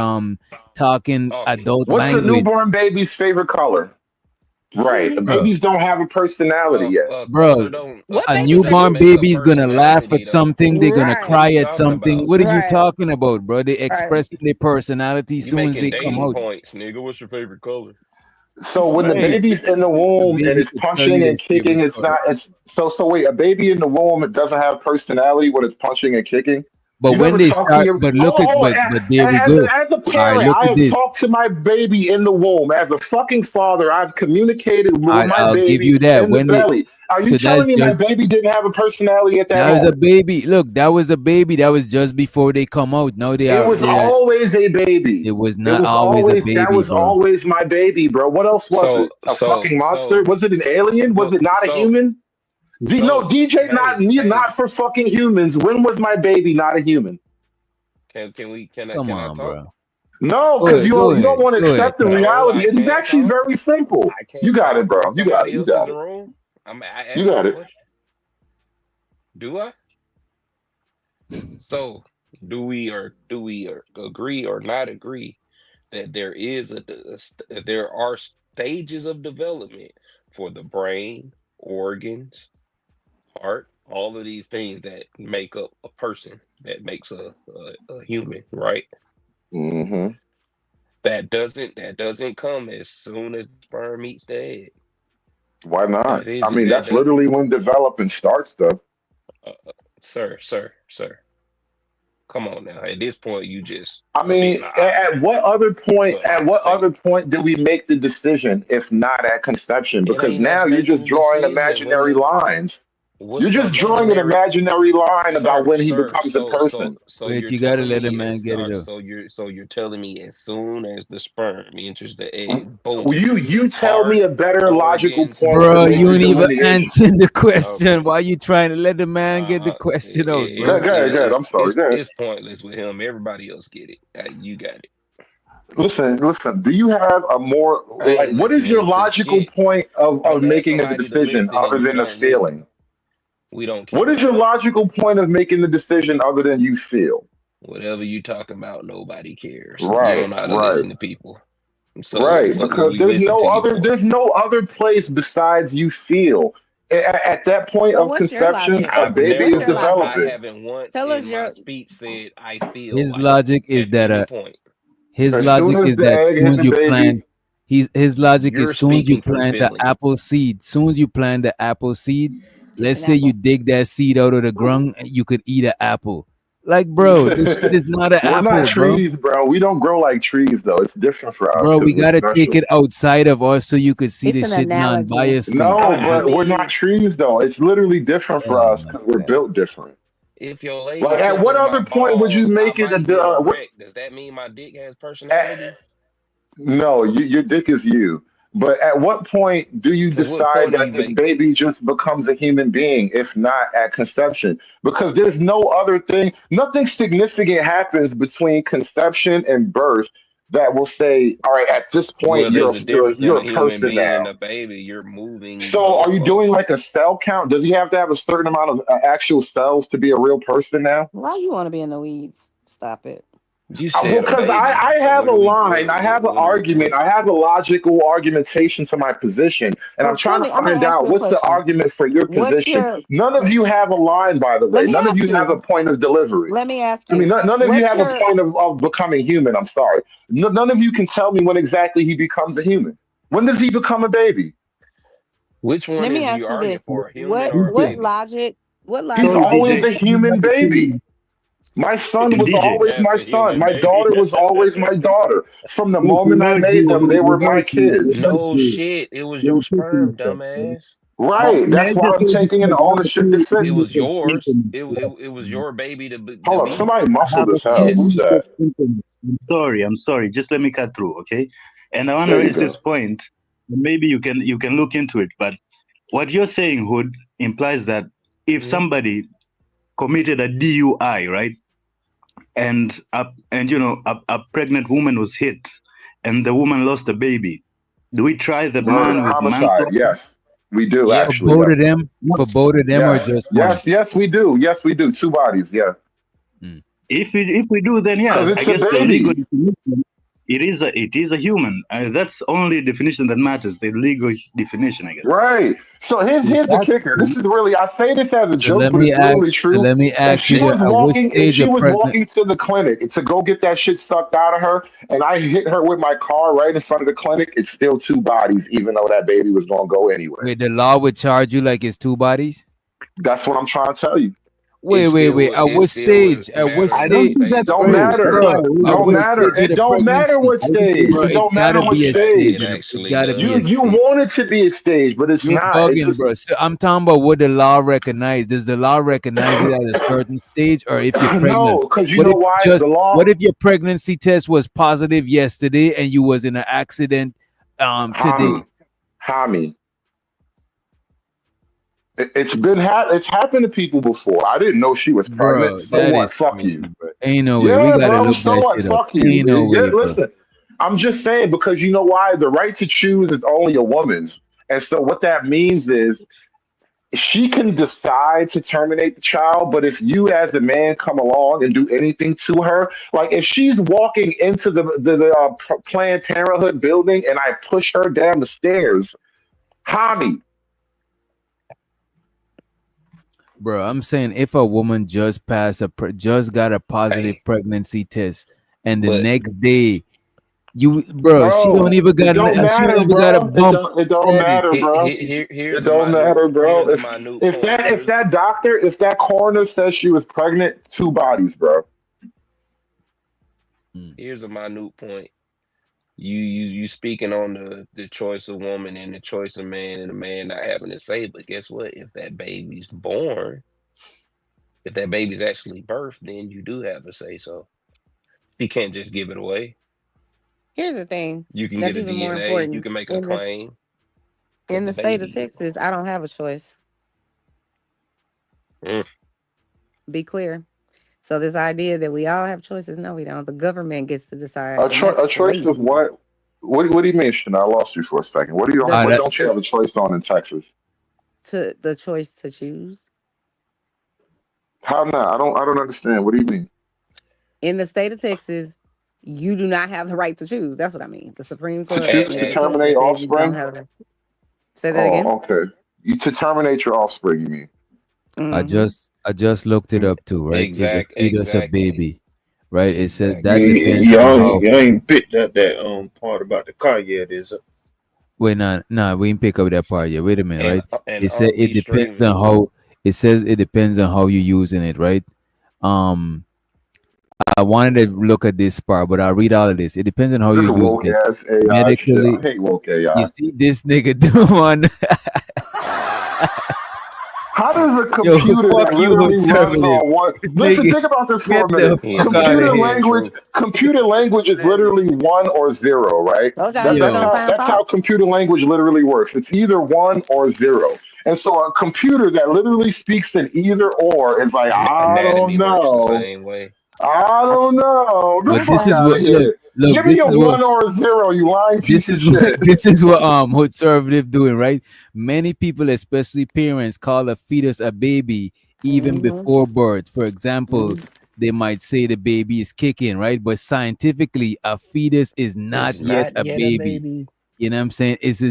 talking Talking. adult What's a language, newborn baby's favorite color? Right. bro. Babies don't have a personality yet. Color Bro, don't What a baby doesn't newborn do? make a baby is gonna laugh personality at though. something. They're gonna What are Right. cry you at talking something. about? What are you Right. talking about, bro? They Right. express their personality You soon as making they come dating out. points, nigga. What's your favorite color? So when the Hey, baby's in the a womb and baby it's could tell you punching their and kicking, favorite it's color. not it's so wait, a baby in the womb it doesn't have personality when it's punching and kicking. But You when never they talk to start, your but hold look on, at, hold on. but there we go. As a All right, parent, look I at have this. talked to my baby in the womb. As a fucking father, I've communicated with my I'll give baby you that. in the When they, belly. Are you so that's telling me my just baby didn't have a personality at that that was a moment? baby. Look, that was a baby. That was just before they come out. Now they It are was there. always a baby. It was It not was always a always that baby, was bro. always my baby, bro. What else was So it? A fucking monster? Was it an alien? Was but it not a so human? No, so DJ, hey not for fucking humans. When was my baby not a human? can we Come can I on, talk? bro. No, Go because ahead, go you don't ahead, want to go ahead, accept the Kyle. No, reality. I It is can't actually talk. very simple. I You can't got it, talk bro. when You got it. somebody You else is got in it. the room. I You asked got a it. question. Do I? So do we or agree or not agree that there is there are stages of development for the brain, organs, heart, all of these things that make up a person, that makes a human, right? Hmm. That doesn't come as soon as the sperm meets the egg. Why not? That I is mean, that that's does literally when development starts, though. sir. Come on now. At this point, you just I spitting mean, the op at what other point? for At argument's what sake. other point do we make the decision if not at conception? It Because ain't us now you're just making the drawing decision when imaginary the lines. What's You're the just drawing an imaginary, imaginary line about sir, when he sir? becomes a person. So Wait, you're you gotta telling let the me man get it up. so you're telling me as soon as the sperm enters the egg, boom, You tell me heart, a better logical organs, point to Bro, make you the ain't even delineation. answering the question. okay. Why you trying to let the man get the question out, bro? Go ahead. I'm sorry. Go ahead. It's pointless with him. Everybody else get it. You got it. Listen. Do you have a more I like? ain't What is your listening to logical shit. point of I'm asking making a somebody to decision listen and other you than a don't listen. feeling? We don't What is care. your logical point of making the decision other than you feel? Whatever you talk about, nobody cares. You Right, don't know how to right. listen to people. So what the Right, fuck would because we listen to you for? there's no other place besides you feel. At that point So of what's your conception, logic? a baby What's is your logic? I developing. haven't once Tell us in my your. speech said I feel His like logic is at that any point. his As soon logic as is the that egg soon hit as the you plant baby, his logic You're is soon as you speaking from plant an feeling. apple seed, soon as you plant the apple seed, let's An say you apple. dig that seed out of the ground, you could eat an apple. Like, bro, this shit is not an we're not apple, bro. trees, bro. We don't grow like trees, though. It's different for us Bro, because we we're gotta take special. it outside of us so you could see It's the an shit analogy. non-biasly. No, I but we're not mean, trees, though. It's literally different for Oh us my because we're god. built different. if your lady Like, at what tickles my other point would you balls, I make it might get what? erect. Does that mean my dick has personality? No, your dick is you. But at what point do you So what decide point are that you this making? baby just becomes a human being, if not at conception? Because there's no other thing, nothing significant happens between conception and birth that will say, all right, at this point Well, there's a difference in you're a a human person being and now. a baby. You're moving So are you doing goalposts. like a cell count? Does he have to have a certain amount of actual cells to be a real person now? Why you want to be in the weeds? Stop it. You Well, said a because baby. I have What a are we? line, I have an argument, I have a logical argumentation to my position, and So I'm tell trying to me, I'm gonna find ask out you a what's the question. argument for your What's position. your? None of you have a line, by the Let way. me None of ask you have a you. point of delivery. Let me ask I mean, you. none of you What's have a your? point of becoming human. I'm sorry. None of you can tell me when exactly he becomes a human. When does he become a baby? Which one Let me is ask you you arguing this. for, a human What or a what baby? logic? What He's logic Sorry, are you always DJ. a using? human baby. My son was DJ. always my That's a son. human My baby. daughter was always my daughter. From the Look, moment I made them, they were my kids. No shit. It was your sperm, dumbass. Right. May That's I why just I'm say this? taking an I have a ownership few It decision. was limited yours. increments. It was your baby to Hold up. be. Somebody I muffled have a as few hell. Who's Yes. that? limited increments. I'm sorry. Just let me cut through, okay? And I want to There you raise go. this point. Maybe you can look into it. But what you're saying, Hood, implies that if Mhm. somebody committed a DUI, right, and a pregnant woman was hit, and the woman lost a baby, do we try the Murder, man with homicide. manslaughter? Yes. We do, Yep. For actually. both of Yes. them, No. for both of them or Yes. just one? Yes, we do. Yes, we do. Two bodies. Yeah. Mm. If we do, then Because yeah, I it's a guess the legal baby. definition it is a human. That's only definition that matters. The legal definition, I guess. Right. So If here's the that's kicker. This true, is really, I say this as a So joke, let but me it's literally ask. So true. let me If ask she you was that: at which walking, if stage she of was pregnant? walking to the clinic to go get that shit sucked out of her, and I hit her with my car right in front of the clinic, it's still two bodies, even though that baby was gonna go anyway. Wait, the law would charge you like it's two bodies. That's what I'm trying to tell you. Wait. At It what still stage? would At what matter I in this don't stage? think that's phase of Don't true. life. That's matter. why I Bro, raised at the Don't what matter. stage question. of It the don't matter pregnancy? what I don't think stage. Bro, It that's it don't matter gotta what be a It stage. stage. It actually gotta be a does. You stage. want it to be a stage, but it's You're not. It's bugging, just bro. So I'm talking about what the law recognize. Does the law recognize it at a certain stage, or if you're no, pregnant? because you What know if you why? just? The What law, if your pregnancy test was positive yesterday and you was in an accident today? Hami, it's happened to people before. I didn't know she was pregnant. Bro, So that what? is Fuck you. crazy, bro. Ain't no way. We Yeah, gotta bro. look So that what? shit up. Fuck you. Ain't no Yeah, way, bro. listen. I'm just saying because you know why? The right to choose is only a woman's. And so what that means is she can decide to terminate the child, but if you as a man come along and do anything to her, like if she's walking into the Planned Parenthood building and I push her down the stairs, Hami, Bro, I'm saying if a woman just got a positive pregnancy test, and the But next day bro, bro, it don't she don't matter, even got a bro. bump. It don't Daddy. matter, bro. It here's a don't minute matter, bro. here's a minute point. If that doctor, if that coroner says she was pregnant, two bodies, bro. Here's a minute point. You speaking on the choice of woman and the choice of man and the man not having a say, but guess what? If that baby's born, if that baby's actually birthed, then you do have a say. So you can't just give it away. Here's the thing You can that's get a even more DNA. You important. can make a claim. In The the state of baby. Texas, I don't have a choice. Mm. Be clear. So this idea that we all have choices, no, we don't. The government gets to decide, A, and cho- that's a choice crazy. of what? What do you mean, Shana? I lost you for a second. What do you? The What that, don't you have a choice on in Texas? the choice to choose. How not? I don't understand. What do you mean? In the state of Texas, you do not have the right to choose. That's what I mean. The Supreme To Court in choose the to state of Texas terminate says you don't offspring? have the. Say that again. Oh, okay. You to terminate your offspring. You mean? Mm-hmm. I just looked it up too, right? Is a fetus a Exactly. baby, right? It says Exactly. that depends on how. Y'all ain't picked up that part about the car yet, is it? Wait, nah, we didn't pick up that part yet. Wait a minute, And right? and It said aren't it we depends streaming? on how. It says it depends on how you're using it, right? Um, I wanted to look at this part, but I'll read all of this. It depends on how This you use woke it. ass AI shit. Medically, I hate woke you AI. see this nigga doing. How does a Yo, computer fuck that you, literally runs conservative. on one? Listen, Nigga, think about this for get a the minute. He fuck just out of Computer here. speaking language, truth. computer language is literally 1 or 0, right? Told y'all he was That's gonna Yo, how find that's how fault. computer language literally works. It's either 1 or 0. And so a computer that literally speaks in either or is like, I don't Anatomy works the know. same way. I don't know. The but this fuck is out of what here. look. Give me This a is what 1 or 0, you lying this piece of is what shit. this is what conservative doing, right? Many people, especially parents, call a fetus a baby even Mm-hmm. before birth. For example, Mm-hmm. they might say the baby is kicking, right? But scientifically, a fetus is not It's yet not a yet a baby. baby. You know what I'm saying? It's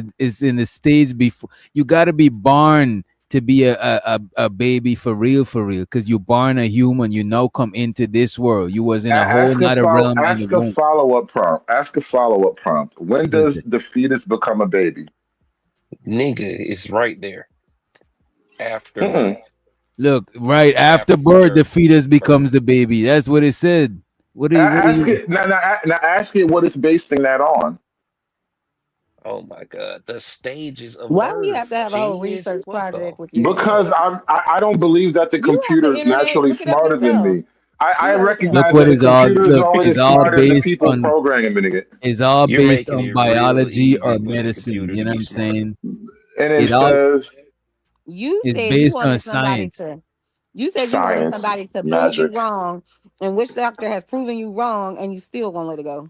in the stage before you got to be born to be a baby for real, because you born a human. You now come into this world. You was in a whole nother realm in the Ask a womb. follow-up prompt. Ask a follow-up prompt. When What is does it? the fetus become a baby? Nigga, it's right there. After Mm-mm. Look, right after birth, the fetus becomes the baby. That's what it said. What do Ask you? it now. Ask it what it's basing that on. Oh my God, the stages of Why we have birth. to have a whole Genius. research What the project with you? Because fuck? I don't believe that the You have the computer is internet. naturally Look it up smarter than yourself. me. You I gotta look it up. Look recognize what that a is all. computer is Look, only it's as all smarter as the based people on. programming it. It's all You're based making on it real biology or easy for the medicine. computer You to know what be I'm smart. saying? And it It all says You is said you based on wanted somebody science. to. You said you wanted science, somebody to prove you magic. wrong, and which doctor has proven you wrong, and you still won't let it go?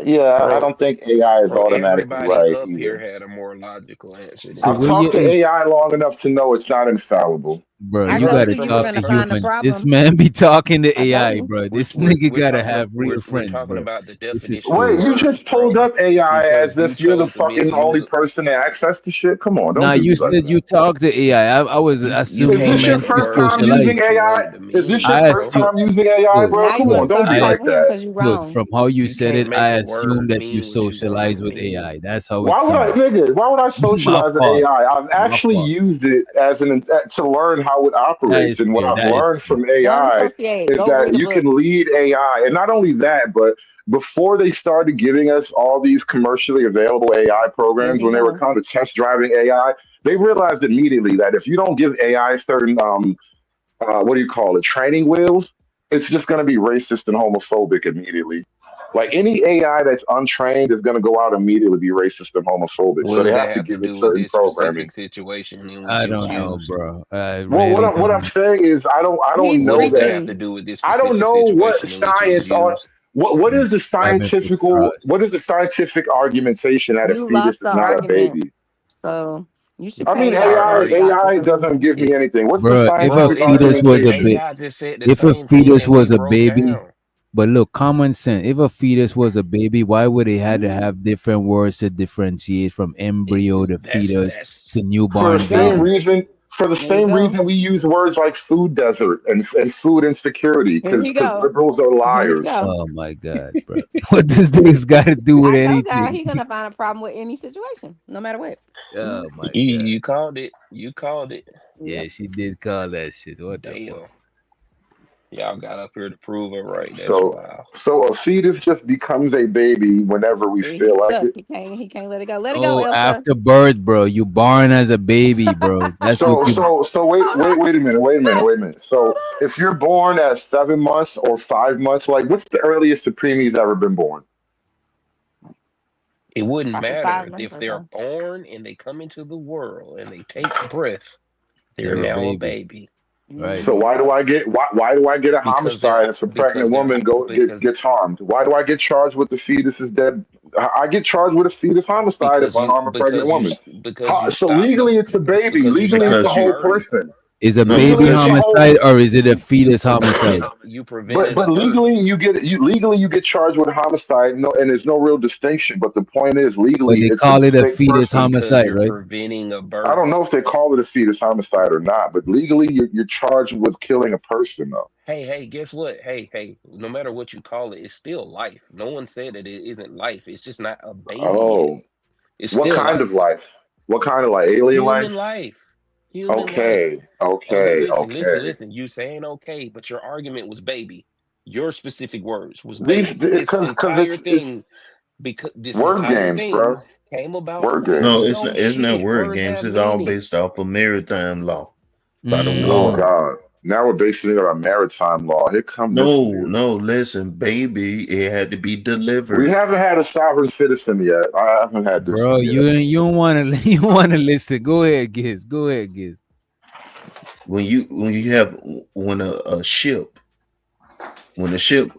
Yeah, I Bro, don't think AI is bro, automatically everybody right up here either. had a more logical answer So than I've when me. talked you, to AI long enough to know it's not infallible. bro, I you Right. told gotta you you were talk to gonna find the humans. This problem. man be talking to I told AI, you. bro. We're, This we're, nigga we're gotta talking have we're, real we're friends, talking bro. about the This is definition of Wait, you crazy. birth, just pulled bro. up AI as Because you if you're the chose to fucking only misuse. person that access to shit? Come on, don't Nah, do you me like said that. you talk to AI. I was You Is assuming came this your at you the first word time socialize. using the AI? way the Is this meaning your I is, bro. first assume. time using AI, Look, bro? Now Come you on, want to don't start be I like fighting him that. because you're look wrong. from how you You said it. can't make I a assume word that you mean what you want it socialize to with mean. AI. That's how it Why would I, sounds. nigga? Why would I My socialize with fault. AI? I've My actually fault. used it as to learn how it That operates, is and what fair. I've That is learned fair. from Don't AI associate. is Go that read a you book. can lead AI, and not only that, but before they started giving us all these commercially available AI Here programs, he when they were go. kind of test driving AI, they realized immediately that if you don't give AI certain what do you call it, training wheels, it's just going to be racist and homophobic immediately. Like any AI that's untrained is going to go out immediately be racist and homophobic. So What they does that have to have to give it do with certain this programming. specific situation in which I it was don't know, used? bro. I Well, really what I'm don't. saying is I don't He's What know does that that have to preaching. do with this I don't specific know what situation in which it was science are. used? What is the Driving for scientifical? cars. What is the scientific argumentation that a You lost fetus the is not a argument, baby? so you should I mean, pay Our doctors, argument, doctors AI to doesn't listen. give me anything. What's the Bro, if a bro. scientific fetus was a bit, argumentation? AI just said the if a same thing fetus that we was a broke baby, down. but look, common sense. If a fetus was a baby, why would they had to have different words to differentiate from embryo to fetus to That's For the There you newborn same go. baby? reason, There you go. we use words like food desert and food insecurity, Here because you go. liberals are Here you liars. go. Oh my god, bro! What does this got to do with I told y'all anything? he's gonna find a problem with any situation, no matter what. Oh my you. god! You called it. You called it. Yeah, Yep. she did call that shit. What the fuck? Damn. Y'all got up here to prove it right. That's So, wild. so a fetus just becomes a baby whenever we See, feel he's like stuck. it. He can't let it go. Let it go, Oh, Elsa. after birth, bro. You born as a baby, bro. That's what you. So wait a minute. So if you're born at 7 months or 5 months, like what's the earliest a preemie's ever been born? It wouldn't Probably matter 5 months if or they're so. born and they come into the world and they take breath. They're They're a now a baby, baby right? So why do I get a because they're homicide if a pregnant because they're woman because gets harmed? Why do I get charged with the fetus is dead? I get charged with a fetus homicide if I harm a pregnant woman. because you So stopped the legally it's a baby. because you Legally it's a stopped Because the you whole birth. person. Is a no Legally baby it's a because whole. homicide or is it a fetus homicide? You But prevented a birth. legally you get charged with homicide. No, and there's no real distinction. But the point is But legally they it's a call it a distinct fetus person. Because homicide, you're right? preventing a I birth. don't know if they call it a fetus homicide or not, but legally you're charged with killing a person though. Hey, guess what? Hey, no matter what you call it, it's still life. No one said that it isn't life. It's just not a baby yet. Oh, It's what still kind of life. life? What kind of life? Alien Human life? life. Human life. Okay, Oh, okay, okay. listen. You saying okay, but your argument was baby. Your specific words was These baby. This because entire it's thing, because this word entire games, thing bro. came about Word from no, games. words. it's No not. It's not shit. word Words games. have It's all based meanings. off of maritime law by the Oh woman. God. Now we're basing it on maritime law. Here come this view. No. Listen, baby, it had to be We delivered. haven't had a sovereign citizen yet. I haven't had this Bro, one yet. you don't want to you want to listen. Go ahead, Giz. Go ahead, Giz. When you have when a ship when the ship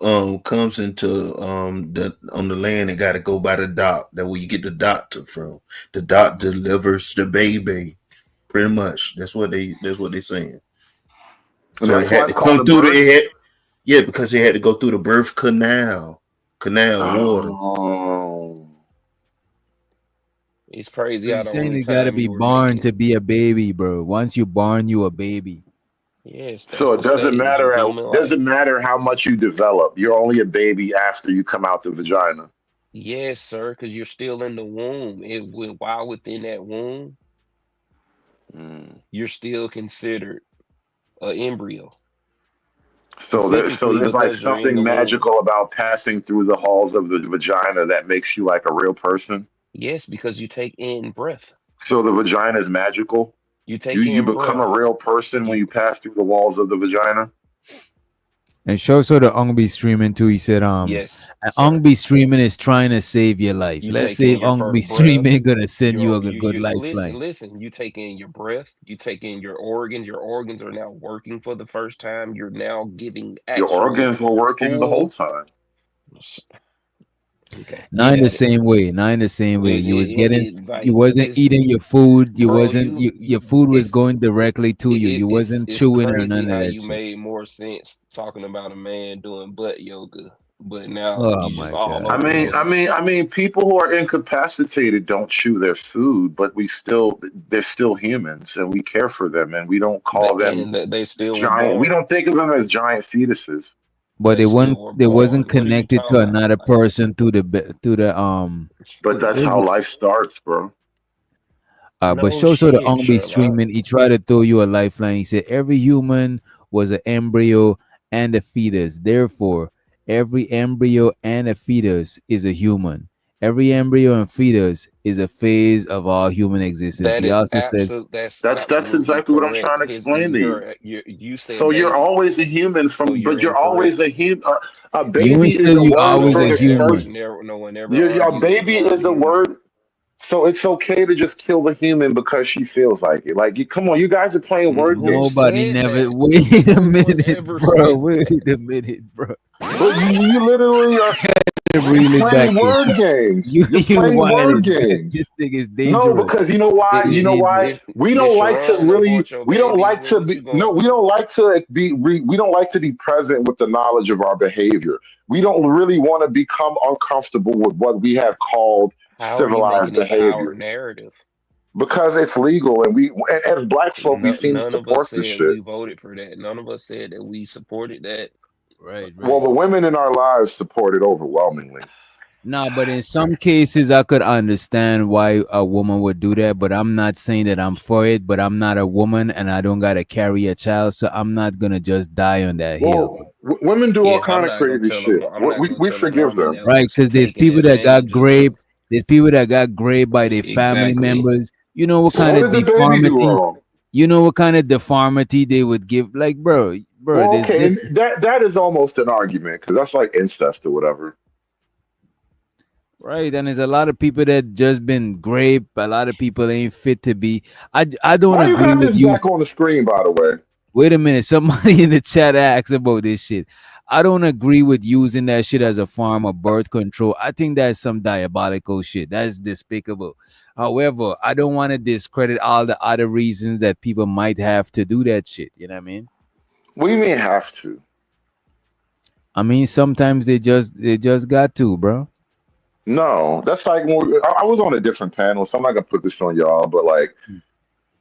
comes into the on the land, it got to go by the dock. That where you get the doctor from. The doc delivers the baby. Pretty much, that's what they're saying. And So it that's why had it's to called come a through birth. because it had to go through the birth canal water. Oh. It's So crazy how he's the saying only you got to time be you were born making to be a baby, bro. Once you born, you a baby. yes, that's So the stage of human life. doesn't matter how much you develop. You're only a baby after you come out the vagina. Yes, sir, because you're still in the womb. While within that womb, you're still considered an embryo. So Specifically there's like because you're in the something womb. magical about passing through the halls of the vagina that makes you like a real person. Yes, because you take in breath. So the vagina is magical. You take You in become a breath. real person when you pass through the walls of the vagina. And show so the Ong be streaming too. He said, Yes, Ong sir. be streaming is trying to save your life. You Let's take see in if your Ong be first breath. streaming gonna send you a good You lifeline. listen. You take in your breath. You take in your organs. Your organs are now working for the first time. You're now giving Your actual organs were working the whole full. time. Okay, Not you in the had it. same way. Not in the same way. You was getting. You Like wasn't this, eating your food. You bro. wasn't. Your food was going directly to you. You wasn't It's chewing or crazy none of how that you shit. made more sense talking about a man doing butt yoga, but now Oh you just my all god. over the place. I mean, people who are incapacitated don't chew their food, but they're still humans, and we care for them, and we don't call them They still were giant. We born. don't think of them as giant fetuses. But They still were they wasn't born. What are you connected talking to about? another person through the But that's what is how it? life starts, bro. But No show so the shit, Ong be Sherlock. streaming. He tried to throw you a lifeline. He said every human was an embryo and a fetus. Therefore, every embryo and a fetus is a human. Every embryo and fetus is a phase of all human existence. That He is also said, that's That's absolutely exactly what I'm trying correct. to explain to you. You said So you're baby, always a human so but you're you're always incorrect. a human. A "You ain't baby is said a you word always for a the first. human." No one ever Your argued that you baby are a is a human. word. So it's okay to just kill the human because she feels like it. Like, come on, you guys are playing word Who games. Nobody said never. that? Wait a No one minute, ever bro. said Wait that. a minute, bro. But you literally are Reel it back. playing word games. You're You playing wanted word it back. games. This thing is No, dangerous. because you know why? It's You know why? dangerous. We Did don't like to Sharon really. abort your We don't baby? like to What be. you No, going? we don't like to be. We don't like to be present with the knowledge of our behavior. We don't really want to become uncomfortable with what we have called How are you making civilized this our behavior narrative? because it's legal, and as Black folk, we No, seem to none of us support this said shit. we voted for that. None of us said that we supported that. Right, Well, right. the women in our lives support it overwhelmingly. No, but in some cases, I could understand why a woman would do that. But I'm not saying that I'm for it. But I'm not a woman, and I don't gotta carry a child, so I'm not gonna just die on that hill. Well, women do all Yeah, I'm kind of not gonna crazy tell shit. I'm not gonna We tell a forgive woman them. that Right, was because there's taken people that got advantage of. raped. There's people that got raped by their family Exactly. members. You know what Well, kind what of did the baby do deformity? wrong? You know what kind of deformity they would give? Like, bro, Well, there's okay, and different. that is almost an argument because that's like incest or whatever. Right, and there's a lot of people that just been raped. A lot of people ain't fit to be. I don't Why you agree got with this you. back on the screen, by the way? Wait a minute. Somebody in the chat asked about this shit. I don't agree with using that shit as a form of birth control. I think that's some diabolical shit. That's despicable. However, I don't want to discredit all the other reasons that people might have to do that shit. You know what I mean? What do you mean have to? I mean, sometimes they just got to, bro. No, that's like I was on a different panel, so I'm not gonna put this on y'all, but like,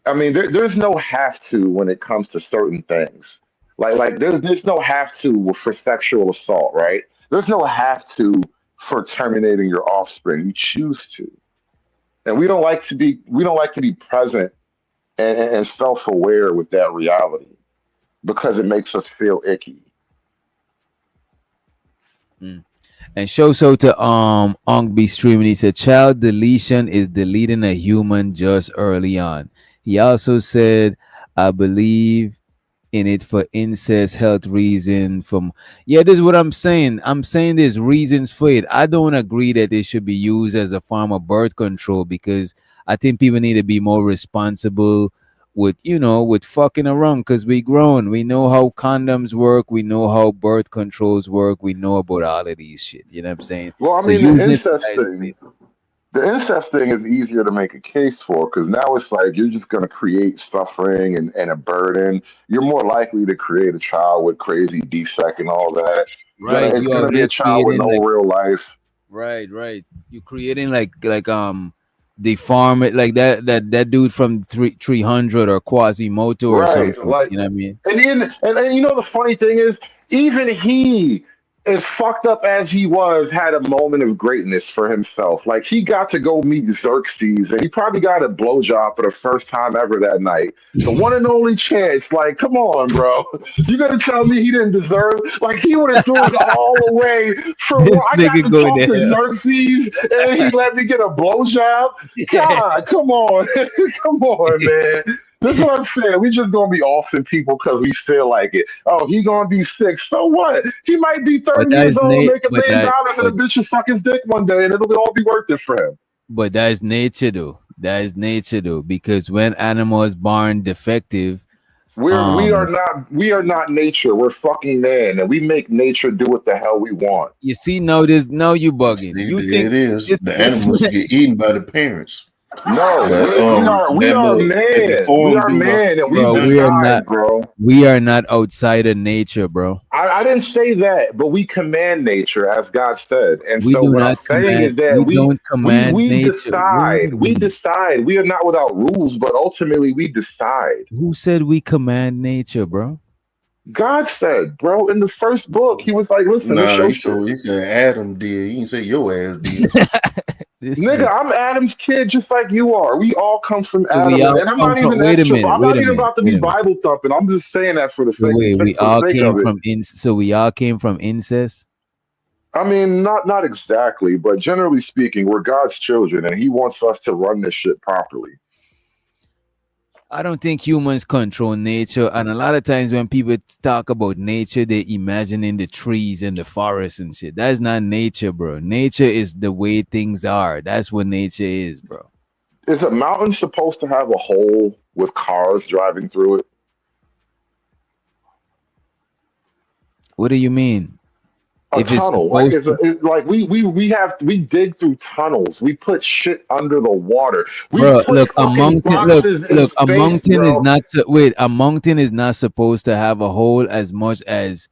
I mean, there's no have to when it comes to certain things. Like there's no have to for sexual assault, right? There's no have to for terminating your offspring. You choose to, and we don't like to be present and self aware with that reality because it makes us feel icky. Mm. And show so to Ong be streaming. He said child deletion is deleting a human just early on. He also said, I believe in it for incest health reason from yeah, this is what I'm saying. I'm saying there's reasons for it. I don't agree that it should be used as a form of birth control because I think people need to be more responsible with with fucking around because we grown. We know how condoms work, we know how birth controls work, we know about all of these shit. You know what I'm saying? Well, I So mean, the using it for incest that is thing. crazy. The incest thing is easier to make a case for because now it's like you're just going to create suffering and a burden. You're more likely to create a child with crazy defect and all that. Right. It's You going out to be here a child with creating no like real life. right. You creating like deform it like that dude from 300 or Quasimodo or Right. something. Like, You know what I mean? and you know, the funny thing is, even he, as fucked up as he was, had a moment of greatness for himself. Like, he got to go meet Xerxes, and he probably got a blowjob for the first time ever that night. The one and only chance. Like, come on, bro. You gonna tell me he didn't deserve? Like, he would have threw it all away for This what? I got nigga to going talk to to hell. Xerxes, and he let me get a blowjob. God, come on, come on, man. This is what I'm saying. We just gonna be offing people because we feel like it. Oh, he gonna be sick. So what? He might be But 30 years that's old, Nate make $1 million, and a bitch will suck his dick one day, and it'll all be worth it for him. but that's nature though. That is nature though. Because when animal is born defective, We are not nature. We're fucking man, and we make nature do what the hell we want. you see now you bugging. See, You there think it is. The this animals get eaten by the parents. No, But we that are little that man. We deformed are dude off man, and we bro, decide, bro. we are not outside of nature, bro. I didn't say that, but we command nature, as God said. And We so do what I'm not saying command is that we don't command we nature. Wait decide. a We minute. decide. We are not without rules, but ultimately we decide. Who said we command nature, bro? God said, bro, in the first book, he was like, listen, this Nah, your he shit. said Adam did. You didn't say your ass did. Nigga, I'm Adam's kid just like you are. We all come from So we Adam. all And I'm come not from even wait a extra. minute, I'm wait not a even minute, about to wait be a minute. Bible thumping. I'm just saying that for the So wait, we for the all sake came of it. from so we all came from incest. I mean, not exactly, but generally speaking, we're God's children, and He wants us to run this shit properly. I don't think humans control nature, and a lot of times when people talk about nature, they imagining the trees and the forest and shit. That's not nature, bro. Nature is the way things are. That's what nature is, bro. Is a mountain supposed to have a hole with cars driving through it? What do you mean? A If it's tunnel, like supposed to, like we dig through tunnels. We put shit under the water. We bro, put look, a fucking mountain, look, boxes in look, a space, mountain is bro. not wait, a mountain is not supposed to have a hole as much as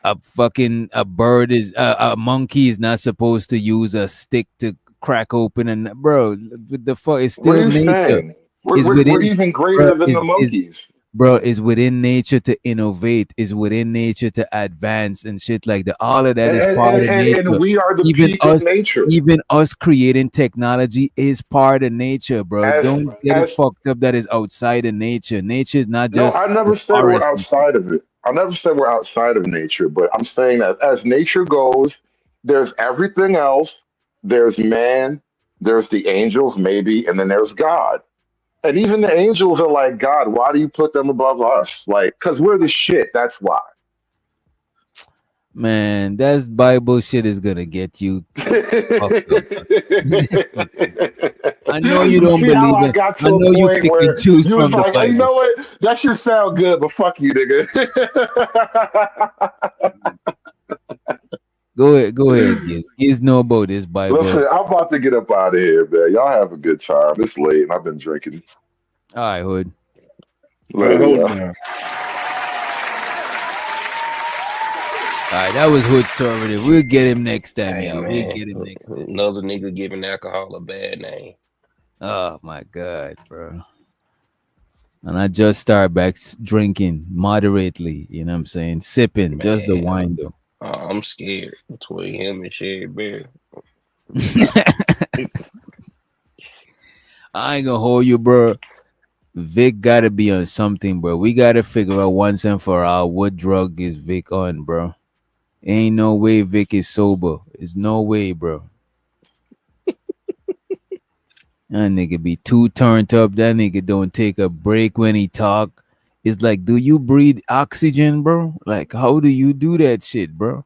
a bird is a monkey is not supposed to use a stick to crack open and bro, the fuck it's What are still you nature. saying? Is We're within even bro, greater than the monkeys. bro, it's within nature to innovate, it's within nature to advance and shit like that. All of that And is and, part and, of and and nature. we are the Even peak of us, nature. even us creating technology is part of nature, bro. As Don't get it as fucked up that is outside of nature. Nature is not No, just I the never said we're forest and shit. outside of it. I never said we're outside of nature, but I'm saying that as nature goes, there's everything else. There's man, there's the angels, maybe, and then there's God. And even the angels are like, God, why do you put them above us? Like, because we're the shit. That's why. Man, that's Bible shit is gonna get you fucked up. I know you You don't see how believe I it. got I to a know you point pick and where choose you was from the like, hey, you Bible. know what? That should sound good, but fuck you, nigga. Go ahead, Giz. Giz know about this Bible. Listen, I'm about to get up out of here, man. Y'all have a good time. It's late and I've been drinking. All right, Hood. Later, hold y'all. down. All right, that was Hood Conservative. We'll get him next time, Hey y'all. We'll man, get him next time. another nigga giving alcohol a bad name. Oh my God, bro. And I just start back drinking moderately. You know what I'm saying? Sipping, just the Man, wine though. I'm scared between him and Sherry Berry. I ain't gonna hold you, bro. Vic gotta be on something, bro. We gotta figure out once and for all what drug is Vic on, bro. Ain't no way Vic is sober. There's no way, bro. That nigga be too turned up. That nigga don't take a break when he talk. It's like, do you breathe oxygen, bro? Like, how do you do that shit, bro?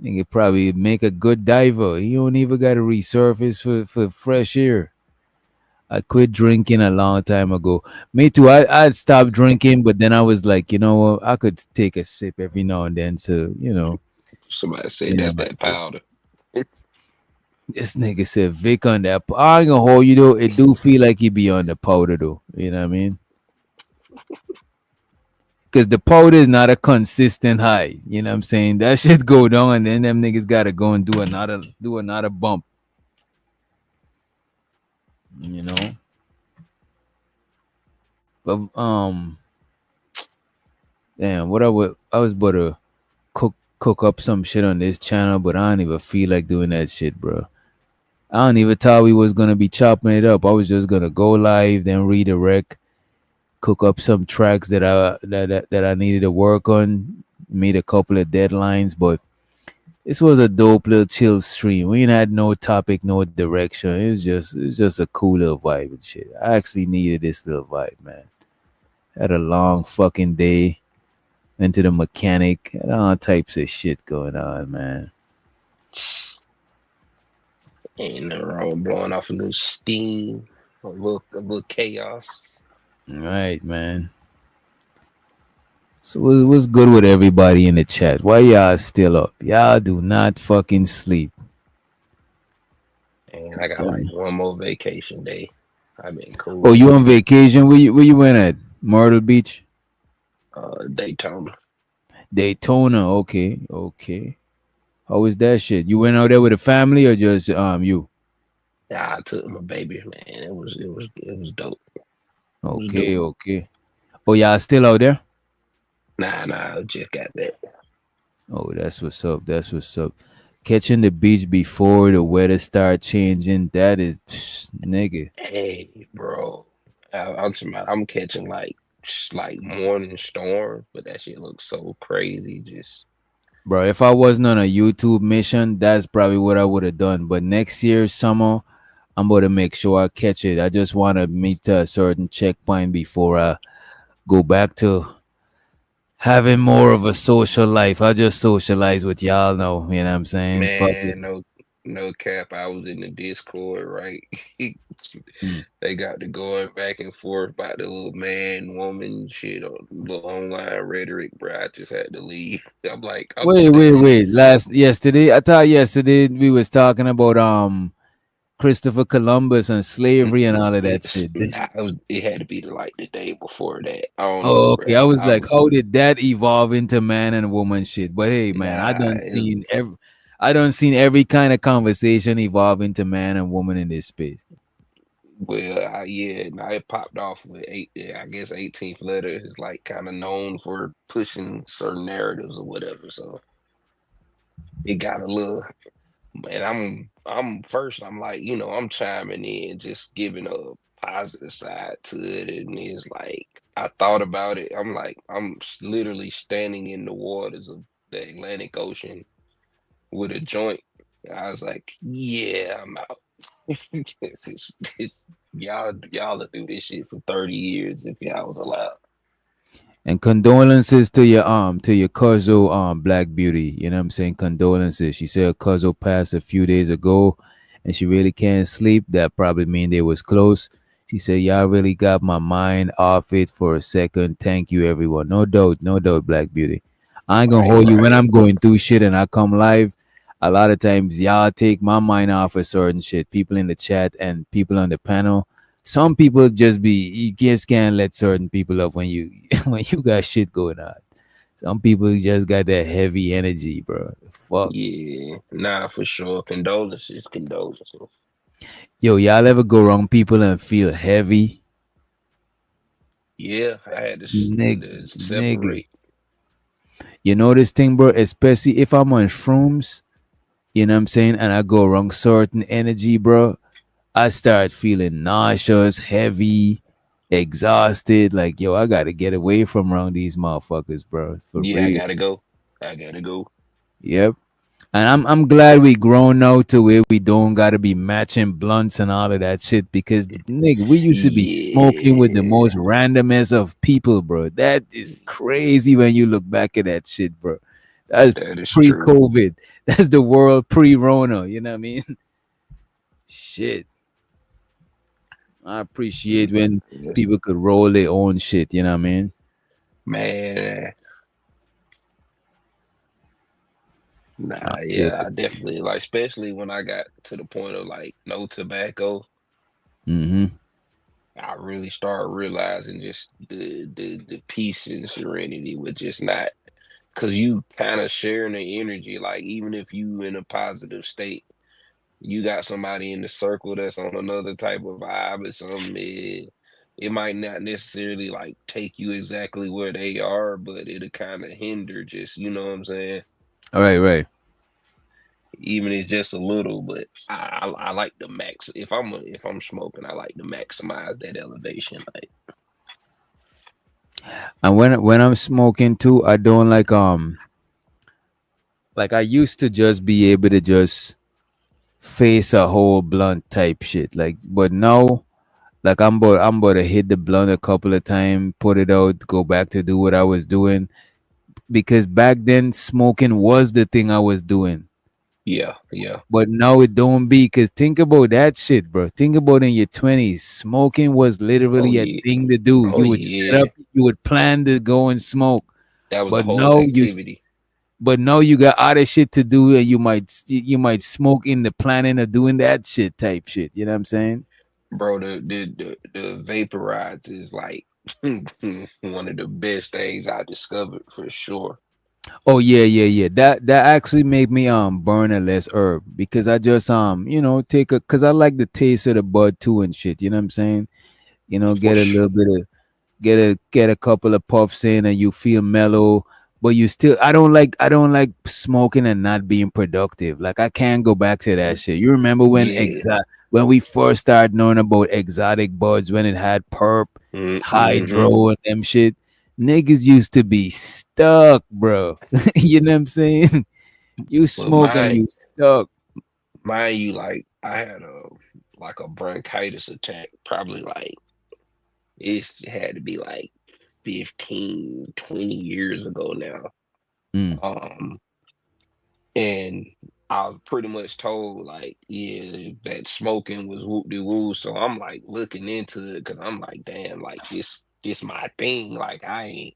Nigga probably make a good diver. He don't even gotta resurface for fresh air. I quit drinking a long time ago. Me too. I stopped drinking, but then I was like, you know what? I could take a sip every now and then. So, Somebody said yeah, that's that powder. this nigga said Vic on that. I ain't gonna hold you though. It do feel like he be on the powder though. You know what I mean? Because the powder is not a consistent high. You know what I'm saying? That shit go down and then them niggas gotta go and do another bump. You know? But damn, I was about to cook up some shit on this channel, but I don't even feel like doing that shit, bro. I don't even thought we was gonna be chopping it up. I was just gonna go live, then redirect, cook up some tracks that I needed to work on, meet a couple of deadlines, but this was a dope little chill stream. We ain't had no topic, no direction. It was just a cool little vibe and shit. I actually needed this little vibe, man. Had a long fucking day. Went to the mechanic. Had all types of shit going on, man. Ain't nothing wrong with blowing off a little steam, a little chaos. All right, man. So what's good with everybody in the chat? Why y'all still up? Y'all do not fucking sleep. And I got like one more vacation day. I've been cool. Oh, you on vacation? Where you went at? Myrtle Beach? Daytona. Daytona, okay. How was that shit? You went out there with a family or just you? Yeah, I took my baby, man. It was dope. Okay. Oh, y'all still out there? Nah, I just got back. Oh, that's what's up. Catching the beach before the weather start changing, that is nigga. Hey, bro. I'm catching like morning storm, but that shit looks so crazy. Just Bro, if I wasn't on a YouTube mission, that's probably what I would have done. But next year, summer, I'm going to make sure I catch it. I just want to meet a certain checkpoint before I go back to having more of a social life. I just socialize with y'all now. You know what I'm saying? Fuck it. man, no cap. I was in the Discord, right? They got to going back and forth about the little man, woman shit, or little online rhetoric, bro. I just had to leave. I'm like, Wait. Yesterday, I thought yesterday we was talking about Christopher Columbus and slavery and all of that shit. It had to be like the day before that. I don't know, Oh, okay. bro. I was like, how did that evolve into man and woman shit? But hey, man, I done seen every kind of conversation evolve into man and woman in this space. Well, it popped off with I guess 18th letter is like kind of known for pushing certain narratives or whatever. So it got a little, and I'm first. I'm like, I'm chiming in, just giving a positive side to it, and it's like I thought about it. I'm like, literally standing in the waters of the Atlantic Ocean with a joint. I was like, yeah, I'm out. It's y'all do this shit for 30 years if y'all was allowed. And condolences to your cousin Black Beauty. You know what I'm saying? Condolences. She said her cousin passed a few days ago and she really can't sleep. That probably mean they was close. She said, y'all really got my mind off it for a second. Thank you, everyone. No doubt, Black Beauty. I ain't gonna hold you when I'm going through shit and I come live. A lot of times y'all take my mind off of certain shit. People in the chat and people on the panel. Some people you just can't let certain people up when you when you got shit going on. Some people just got that heavy energy, bro. Fuck. Yeah, nah, for sure. Condolences. Yo, y'all ever go around people and feel heavy? Yeah, I had to Nigga. separate. You know this thing, bro? Especially if I'm on shrooms, you know what I'm saying? And I go around certain energy, bro. I start feeling nauseous, heavy, exhausted. Like, yo, I gotta get away from around these motherfuckers, bro. For Yeah, real. I gotta go. Yep. And I'm glad we grown now to where we don't gotta be matching blunts and all of that shit because nigga, we used to be smoking with the most randomest of people, bro. That is crazy when you look back at that shit, bro. That's That is pre-COVID. That's the world pre-Rona. You know what I mean? Shit. I appreciate when people could roll their own shit. You know what I mean? Man. Nah, I definitely like, especially when I got to the point of like no tobacco. Mm-hmm. I really started realizing just the peace and serenity with just not, because you kind of sharing the energy. Like even if you in a positive state, you got somebody in the circle that's on another type of vibe or something. It might not necessarily like take you exactly where they are, but it'll kind of hinder just, you know what I'm saying? All right. Even it's just a little, but I like the max. If I'm smoking, I like to maximize that elevation. Like, And when I'm smoking too, I don't like I used to just be able to just face a whole blunt type shit. Like, but now, like I'm about to hit the blunt a couple of times, put it out, go back to do what I was doing. Because back then smoking was the thing I was doing. yeah. But now it don't be, because think about that shit, bro. Think about in your 20s, smoking was literally a thing to do. You would set up, you would plan to go and smoke. That was But the whole now activity. but now you got other shit to do, and you might smoke in the planning of doing that shit type shit. You know what I'm saying? Bro, the vaporize is like one of the best things I discovered for sure. Oh yeah. That actually made me burn a less herb because I just take a, because I like the taste of the bud too and shit. You know what I'm saying? Get a little bit of get a couple of puffs in and you feel mellow, but you still I don't like smoking and not being productive. Like I can't go back to that shit. You remember when when we first started knowing about exotic buds, when it had perp, hydro and them shit, niggas used to be stuck, bro. You know what I'm saying? You smoking and you stuck. Mind you, like I had a bronchitis attack probably like it had to be like 15, 20 years ago now. And I was pretty much told like, yeah, that smoking was whoop de woo. So I'm like looking into it because I'm like, damn, like this my thing. Like I ain't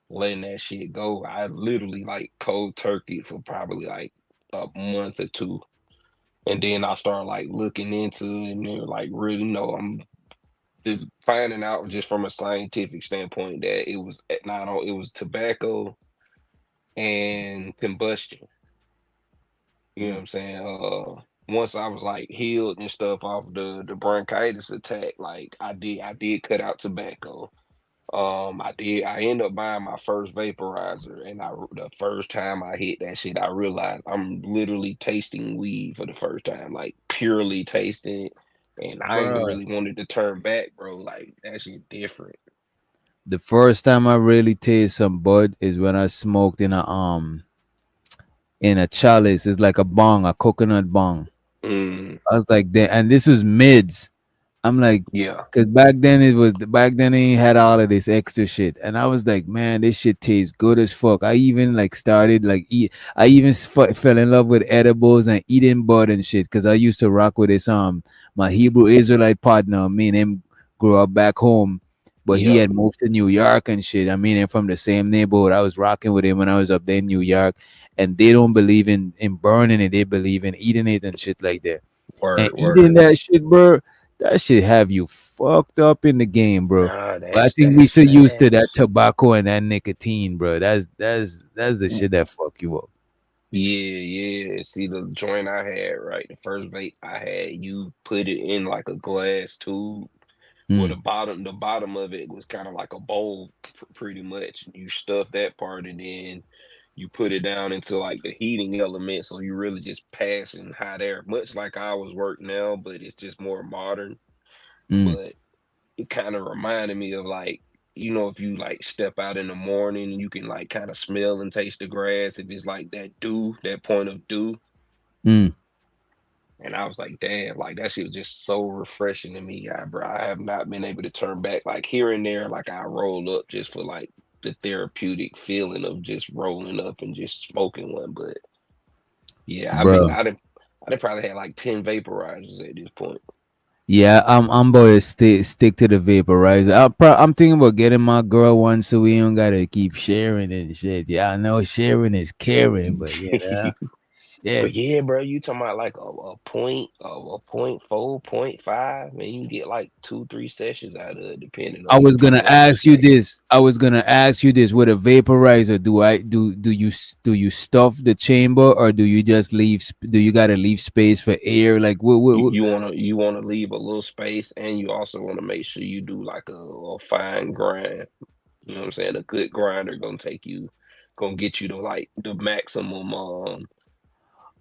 letting that shit go. I literally like cold turkey for probably like a month or two. And then I started like looking into it and they're like, really, no, I'm finding out just from a scientific standpoint that it was it was tobacco and combustion. You know what I'm saying? once I was like healed and stuff off the bronchitis attack, like I did cut out tobacco. I ended up buying my first vaporizer, and the first time I hit that shit, I realized I'm literally tasting weed for the first time, like purely tasting it. And I ain't Bro, really wanted to turn back, bro. Like that shit different. the first time I really taste some bud is when I smoked in a chalice. It's like a bong, a coconut bong. Mm, I was like, and this was mids. I'm like, yeah. cause back then they ain't had all of this extra shit, and I was like, man, this shit tastes good as fuck. I even like started like I even fell in love with edibles and eating bud and shit, cause I used to rock with this my Hebrew Israelite partner. Me and him grew up back home, but he Yeah. had moved to New York and shit. I mean, and from the same neighborhood. I was rocking with him when I was up there in New York, and they don't believe in burning it. They believe in eating it and shit like that. And eating Word. that shit, bro, that shit have you fucked up in the game, bro. Nah, But I think we that's so used to that facts. tobacco and that nicotine, bro. That's the shit that fuck you up. Yeah. See, the joint I had, right? The first vape I had, you put it in like a glass tube. Well, Mm. the bottom of it was kind of like a bowl, pretty much. You stuff that part, and then you put it down into like the heating element, so you really just passing hot air, much like ours work now, but it's just more modern. Mm. But it kind of reminded me of like, if you like step out in the morning, you can like kind of smell and taste the grass if it's like that dew, that point of dew. Mm. And I was like, damn, like that shit was just so refreshing to me, bro. I have not been able to turn back. Like here and there, like I roll up just for like the therapeutic feeling of just rolling up and just smoking one. But yeah, Bro. I done probably had like 10 vaporizers at this point. Yeah, I'm about to stick to the vaporizer. I'm thinking about getting my girl one so we don't gotta keep sharing and shit. Yeah, I know sharing is caring, but shit. But yeah, bro, you talking about like a point, a 0.4, 0.5, man, you can get like 2-3 sessions out of it, depending I on was gonna like ask you this. I was gonna ask you this. With a vaporizer, do you stuff the chamber or do you just do you gotta leave space for air? Like what? you wanna leave a little space, and you also want to make sure you do like a fine grind. You know what I'm saying? A good grinder gonna get you to like the maximum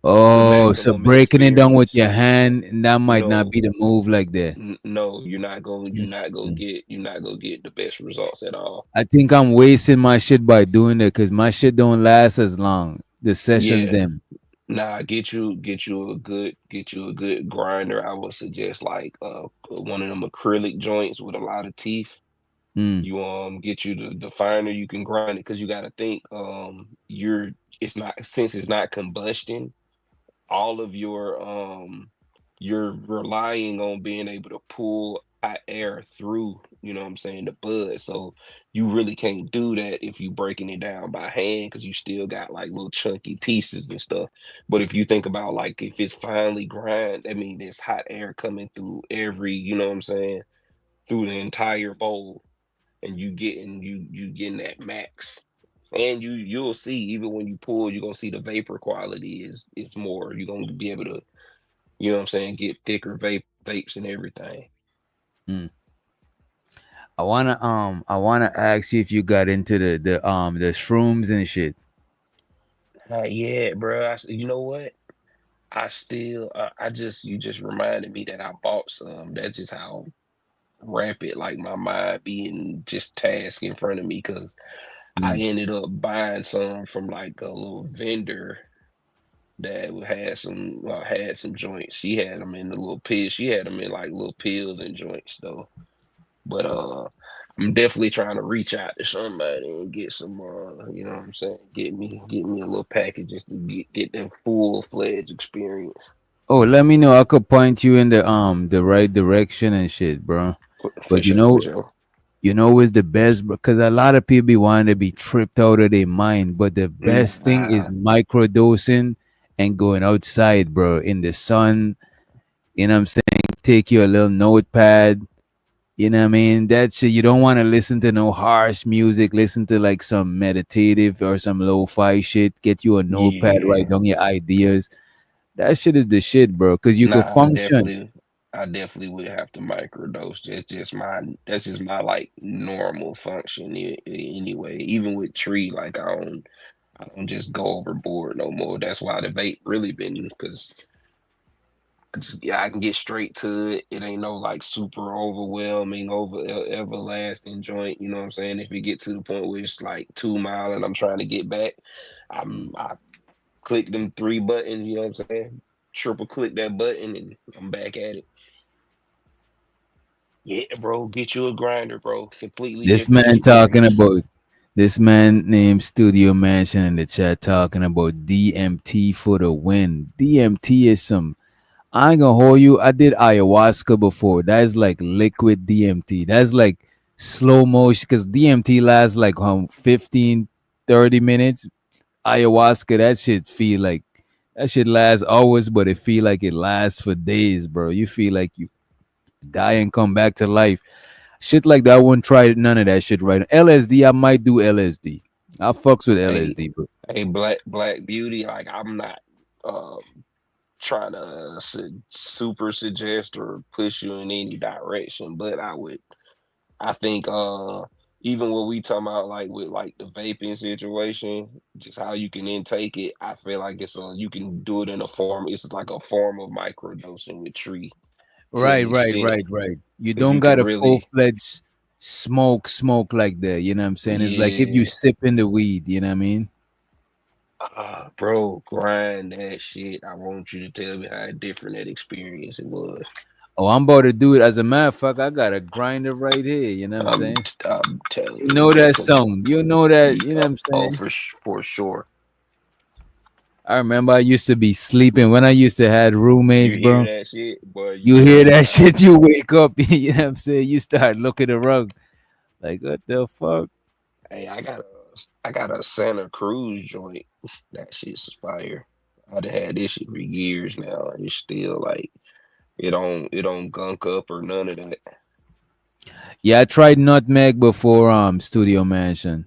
Oh, so breaking it down with your experience. hand, that might not No, be the move like that. no, you're not gonna Mm. get the best results at all. I think I'm wasting my shit by doing it because my shit don't last as long. The sessions Yeah. them. Nah, get you a good grinder. I would suggest like one of them acrylic joints with a lot of teeth. Mm. You get you the finer you can grind it, because you got to think since it's not combustion, all of you're relying on being able to pull hot air through, you know what I'm saying, the bud. So you really can't do that if you breaking it down by hand, because you still got like little chunky pieces and stuff. But if you think about like if it's finely grind, I mean there's hot air coming through every, you know what I'm saying, through the entire bowl, and you getting that max. And you'll see, even when you pull, you're gonna see the vapor quality is more. You're gonna be able to, you know what I'm saying, get thicker vapes and everything. Mm. I wanna ask you if you got into the shrooms and shit. Yeah, bro. You know what? You just reminded me that I bought some. That's just how rapid like my mind being just task in front of me, because I Mm. ended up buying some from like a little vendor that had some joints. She had them in the little pills. She had them in like little pills and joints though. But I'm definitely trying to reach out to somebody and get some you know what I'm saying, get me a little package just to get that full-fledged experience. Oh, let me know. I could point you in the right direction and shit, bro. For But sure, for sure. you know what's the best, because a lot of people be wanting to be tripped out of their mind. But the best thing is Nah. microdosing and going outside, bro, in the sun. You know what I'm saying? Take you a little notepad. You know what I mean? That shit. You don't want to listen to no harsh music. Listen to like some meditative or some lo-fi shit. Get you a notepad, Yeah. write down your ideas. That shit is the shit, bro. Because you could Nah, function. I definitely would have to microdose. That's just my like normal function anyway. Even with tree, like I don't just go overboard no more. That's why the vape really been because yeah, I can get straight to it. It ain't no like super overwhelming, everlasting joint. You know what I'm saying? If you get to the point where it's like 2 mile and I'm trying to get back, I click them 3 buttons. You know what I'm saying? Triple click that button and I'm back at it. Yeah, bro, get you a grinder, bro. Completely This different man talking experience. about this man named Studio Mansion in the chat talking about DMT for the win. DMT is some. I ain't gonna hold you. I did ayahuasca before. That's like liquid DMT. That's like slow motion because DMT lasts like 15, 30 minutes. Ayahuasca, that shit lasts hours, but it feel like it lasts for days, bro. You feel like you die and come back to life. Shit like that, I wouldn't try none of that shit right now. LSD, I might do LSD. I fucks with Hey, LSD, bro. hey, Black Beauty. Like I'm not trying to super suggest or push you in any direction, but I think even what we talking about like with like the vaping situation, just how you can intake it, I feel like you can do it in a form. It's like a form of microdosing with tree to Right, an right, extent right, right. You because don't you can got a full really, fledged smoke like that. You know what I'm saying? It's like if you yeah, sip in the weed. You know what I mean? bro, grind that shit. I want you to tell me how different that experience it was. Oh, I'm about to do it. As a matter of fact, I got a grinder right here. You know what I'm saying? I'm telling You you, know that definitely. sound. You know that. You know what I'm Oh, saying? for sure. I remember I used to be sleeping when I used to have roommates, You hear bro. that shit, boy? You You hear zone that out. shit, you wake up. You know what I'm saying? You start looking around like, what the fuck? Hey, I got a Santa Cruz joint. That shit's fire. I'd had this shit for years now, and it's still like it don't gunk up or none of that. Yeah, I tried nutmeg before Studio Mansion.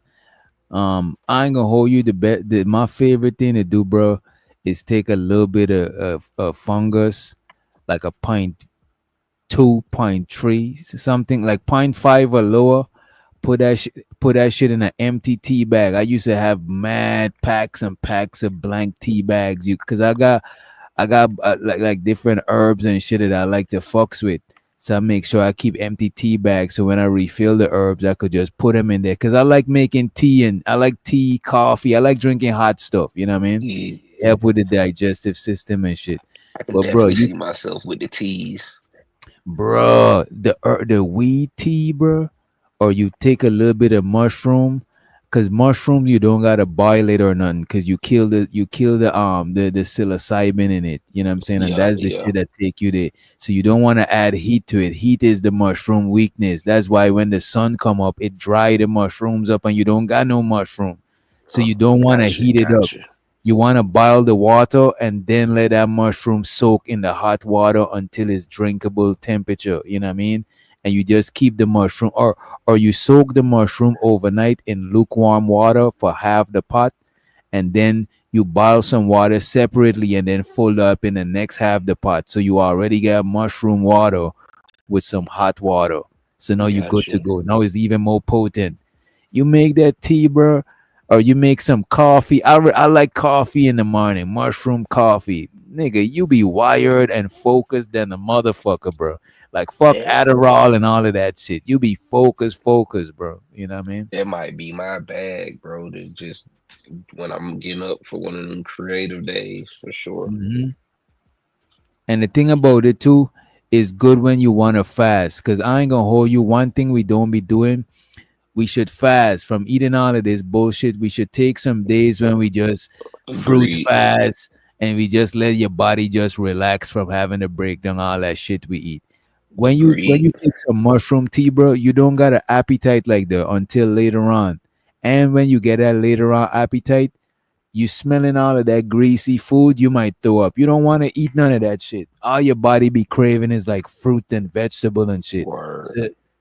I ain't gonna hold you my favorite thing to do, bro, is take a little bit of fungus, like a pint 2, pint 3, something like pint 5 or lower. Put that shit in an empty tea bag. I used to have mad packs and packs of blank tea bags. Cause I got like different herbs and shit that I like to fucks with. So I make sure I keep empty tea bags. So when I refill the herbs, I could just put them in there. Cause I like making tea and I like tea, coffee. I like drinking hot stuff. You know what I mean? Yeah, Help with the digestive system and shit. I can But bro, definitely see myself with the teas. the weed tea, bro, or you take a little bit of mushroom, cause mushroom you don't gotta boil it or nothing, cause you kill the psilocybin in it. You know what I'm saying, and Yeah, that's the yeah. shit that take you there. So you don't want to add heat to it. Heat is the mushroom weakness. That's why when the sun come up, it dry the mushrooms up, and you don't got no mushroom. So you don't want to Gotcha, heat it up. gotcha. You want to boil the water and then let that mushroom soak in the hot water until it's drinkable temperature. You know what I mean? And you just keep the mushroom, or you soak the mushroom overnight in lukewarm water for half the pot, and then you boil some water separately and then fold up in the next half the pot. So you already got mushroom water with some hot water. So now you good to Gotcha. go. Now it's even more potent. You make that tea, bro, or you make some coffee. I like coffee in the morning, mushroom coffee. Nigga, you be wired and focused than a motherfucker, bro. Like fuck That Adderall and all of that shit. You be focused, bro. You know what I mean? that might be my bag, bro. To just when I'm getting up for one of them creative days, for sure. Hmm. And the thing about it too is good when you want to fast. Cause I ain't gonna hold you. One thing we don't be doing, we should fast from eating all of this bullshit. We should take some days when we just fruit Agreed. fast and we just let your body just relax from having to break down all that shit we eat. When you Agreed. take some mushroom tea, bro, you don't got an appetite like that until later on. And when you get that later on appetite, you smelling all of that greasy food, you might throw up. You don't want to eat none of that shit. All your body be craving is like fruit and vegetable and shit. Word.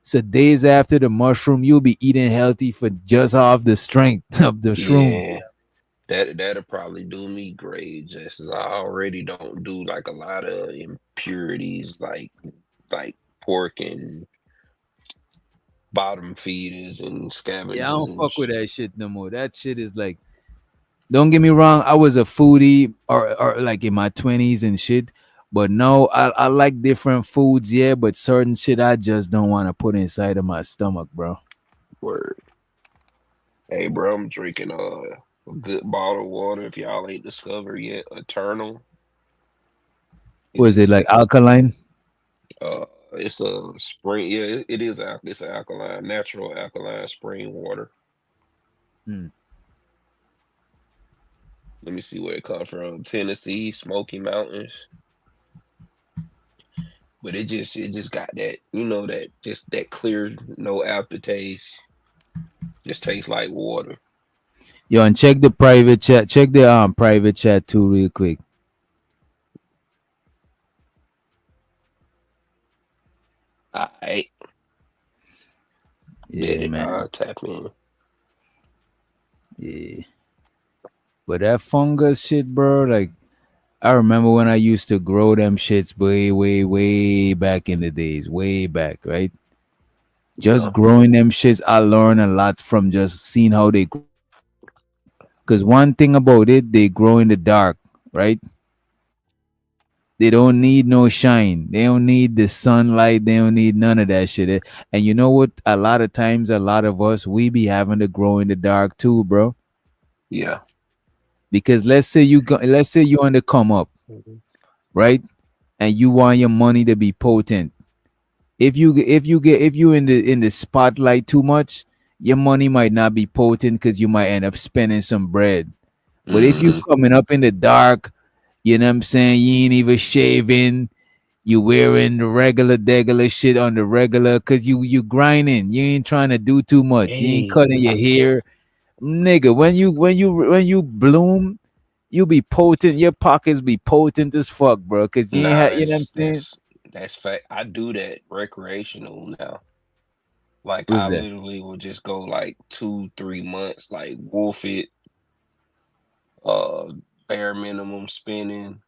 So days after the mushroom, you'll be eating healthy for just off the strength of the shroom. Yeah. That'll probably do me great, just as I already don't do like a lot of impurities like pork and bottom feeders and Yeah, I scavengers don't and fuck with that shit no more. That shit is like, don't get me wrong, I was a foodie or like in my 20s and shit. But no, I like different foods, yeah, but certain shit I just don't want to put inside of my stomach, bro. word. Hey, bro, I'm drinking a good bottle of water. If y'all ain't discovered yet, Eternal. Was it It's like alkaline? it's a spring. Yeah, it is. It's an alkaline, natural alkaline spring water. Hmm. Let me see where it comes from. Tennessee, Smoky Mountains. But it just got that, that clear, no aftertaste. Just tastes like water. Yo, and check the private chat. Check the private chat too, real quick. Alright. Yeah, man. Tap in. Yeah. But that fungus shit, bro, like I remember when I used to grow them shits way, way, way back in the days, way back, right? Just Yeah. growing them shits, I learned a lot from just seeing how they grow. Because one thing about it, they grow in the dark, right? They don't need no shine. They don't need the sunlight. They don't need none of that shit. And you know what? A lot of times, a lot of us, we be having to grow in the dark too, bro. Yeah. Because let's say you on the come up, right? And you want your money to be potent. If you in the spotlight too much, your money might not be potent because you might end up spending some bread. But if you coming up in the dark, you know what I'm saying, you ain't even shaving, you wearing the regular shit on the regular, cause you grinding, you ain't trying to do too much, you ain't Hey, cutting your hair, nigga. When you bloom, you be potent, your pockets be potent as fuck, bro, cause you ain't nah, you know what I'm saying. that's fact. I do that recreational now. Like What's I that? literally will just go like 2-3 months, like wolf it, bare minimum spinning.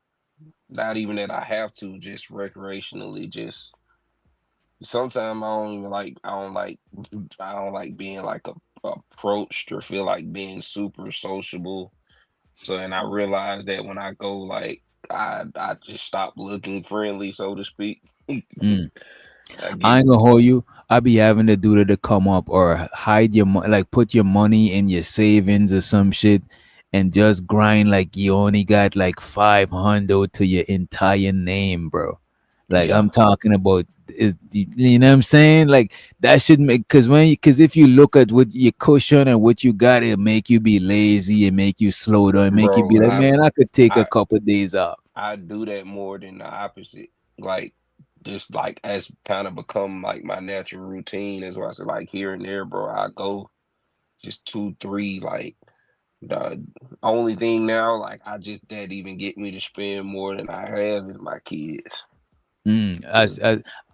Not even that I have to, just recreationally. Just sometimes I don't like being like approached or feel like being super sociable. So and I realized that when I go like I just stop looking friendly, so to speak. Mm. I I get ain't gonna hold you. I be having to do to come up or hide your money, like put your money in your savings or some shit, and just grind like you only got like 500 to your entire name, bro. Like yeah, I'm talking about is you know what I'm saying? Like that should make because if you look at what your cushion and what you got, it'll make you be lazy and make you slow down, make you bro. be like, man, I could take a I couple days off. I do that more than the opposite. Like just like as kind of become like my natural routine as well. So like here and there, bro, I go just 2-3 like the only thing now, like I just that even get me to spend more than I have is my kids.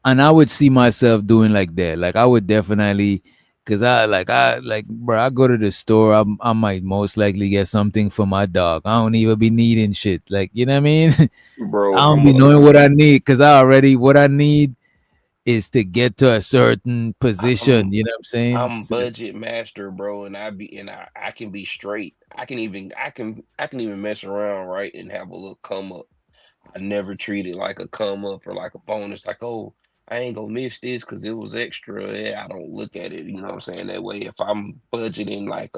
And I would see myself doing like that. Like I would definitely, cause bro. I go to the store. I might most likely get something for my dog. I don't even be needing shit. Like you know what I mean? I Bro, don't be knowing what I need, cause what I need is to get to a certain position. I'm You know what I'm saying? I'm budget master, bro, and I can be straight. I can even mess around, right, and have a little come up. I never treat it like a come up or like a bonus, like, oh, I ain't gonna miss this because it was extra. Yeah, I don't look at it, you know what I'm saying? That way, if I'm budgeting like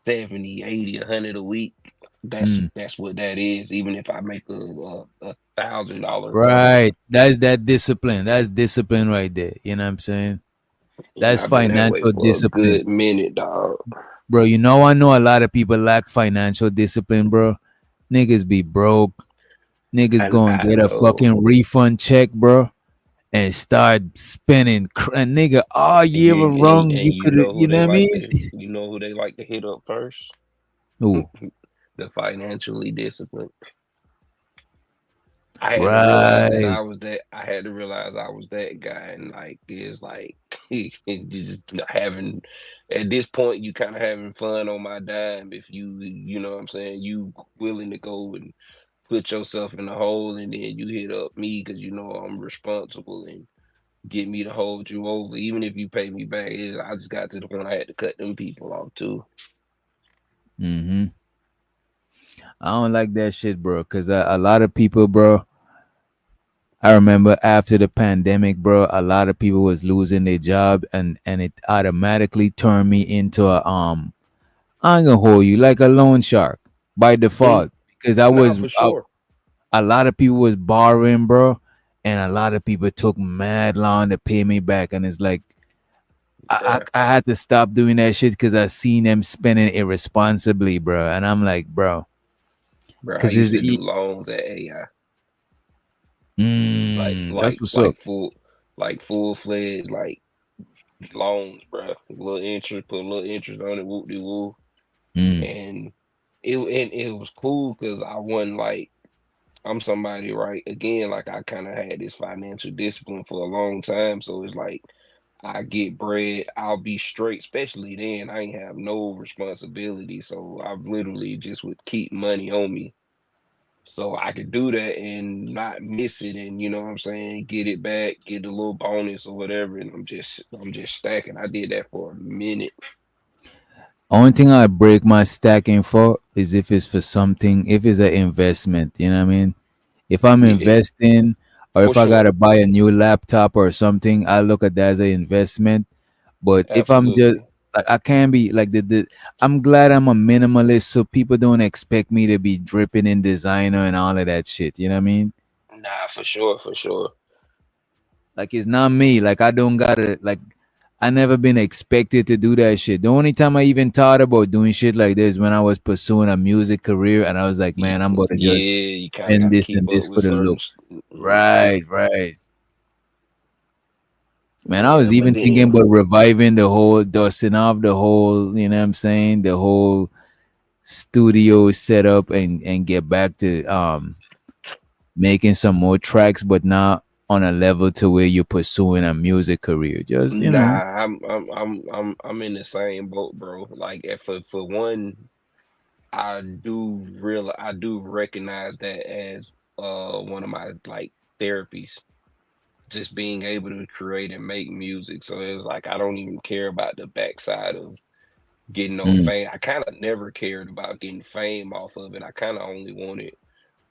70, 80, 100 a week, Mm. that's what that is. Even if I make a $1,000 profit. Right. That's that discipline. That's discipline right there. You know what I'm saying? And That's I've been that way financial for a discipline. good minute, dog. Bro, I know a lot of people lack financial discipline, bro. Niggas be broke. Niggas go and I get a know. fucking refund check, bro, and start spending. And nigga, all And year around, you you could, know who you know they what I like mean? to hit up first? Ooh. The financially disciplined. I had to realize that Right. I was that. I had to realize I was that guy, and like it's like you just having at this point you kind of having fun on my dime. If you know what I'm saying, you willing to go and put yourself in the hole, and then you hit up me because you know I'm responsible and get me to hold you over, even if you pay me back. I just got to the point I had to cut them people off too. Mm-hmm. I don't like that shit, bro. Cause a lot of people, bro. I remember after the pandemic, bro, a lot of people was losing their job, and it automatically turned me into a I ain't gonna hold you like a loan shark by default because Nah, for sure. a lot of people was borrowing, bro, and a lot of people took mad long to pay me back, and it's like I had to stop doing that shit because I seen them spending irresponsibly, bro, and I'm like, bro, Bro, I because used to do loans at AI. that's what's up. Like full fledged like loans, bro. A little interest, put a little interest on it, whoop de woo. And it was cool because I wasn't like I'm somebody, right? Again, like I kind of had this financial discipline for a long time. So it's like I get bread, I'll be straight, especially then. I ain't have no responsibility. So I literally just would keep money on me. So I could do that and not miss it, and you know what I'm saying, get it back, get a little bonus or whatever, and I'm just stacking. I did that for a minute. Only thing I break my stacking for is if it's for something, if it's an investment, you know what I mean? If I'm Yeah, investing or for if I sure. gotta buy a new laptop or something, I look at that as an investment. But if I'm just Absolutely. like I can't be like the I'm glad I'm a minimalist so people don't expect me to be dripping in designer and all of that shit. You know what I mean? Nah, for sure, for sure. Like it's not me. Like I don't gotta like I never been expected to do that shit. The only time I even thought about doing shit like this when I was pursuing a music career and I was like, man, I'm gonna Yeah, just you kind of spend got to this keep and up this for with the certain. look. Right, right. Man, I was Yeah, but even thinking then about reviving the whole dusting off the whole, you know what I'm saying, the whole studio setup and get back to making some more tracks, but not on a level to where you're pursuing a music career. Just, you know. nah, I'm in the same boat, bro. Like for one, I do recognize that as one of my like therapies, just being able to create and make music. So it's like I don't even care about the backside of getting no Mm. fame. I kind of never cared about getting fame off of it. I kind of only wanted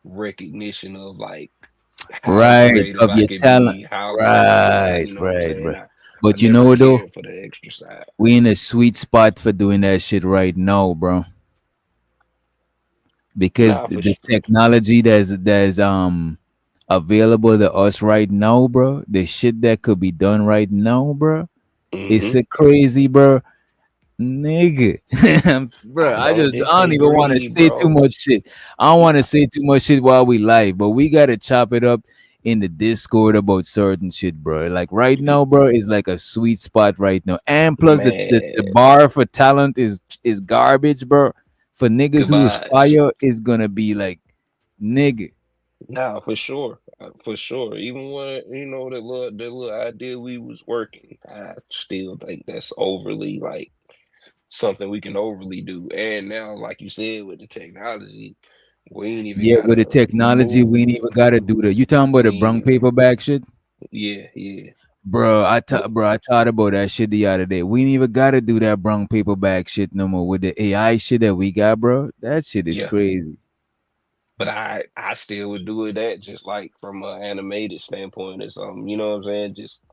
recognition of like how Right, creative of I your could talent. be, how good I could, Right, you know what I'm right, saying? right. I But you never know though, cared for the extra side. we in a sweet spot for doing that shit right now, bro. Because Nah, for the sure. technology that's available to us right now, bro, the shit that could be done right now, bro, it's Hmm. a crazy, bro. Nigga, bro, I don't I don't even want to disagree, say too bro. much shit. I don't want to Nah, say too much shit while we live, but we gotta chop it up in the Discord about certain shit, bro. Like right now, bro, is like a sweet spot right now, and plus the man, bar for talent is garbage, bro. For niggas who is garbage. fire, is gonna be like nigga. Nah, for sure, for sure. Even when you know that little idea we was working, I still think that's overly like something we can overly do. And now, like you said, with the technology, we ain't even Yeah, with the gotta technology, we ain't move. even gotta do that. You talking about We the brown ain't, paperback shit? yeah, yeah. Bro, But I thought about that shit the other day. We ain't even gotta do that brown paperback shit no more with the AI shit that we got, bro. That shit is yeah, crazy. but I still would do it that just like from an animated standpoint or something. You know what I'm saying? Just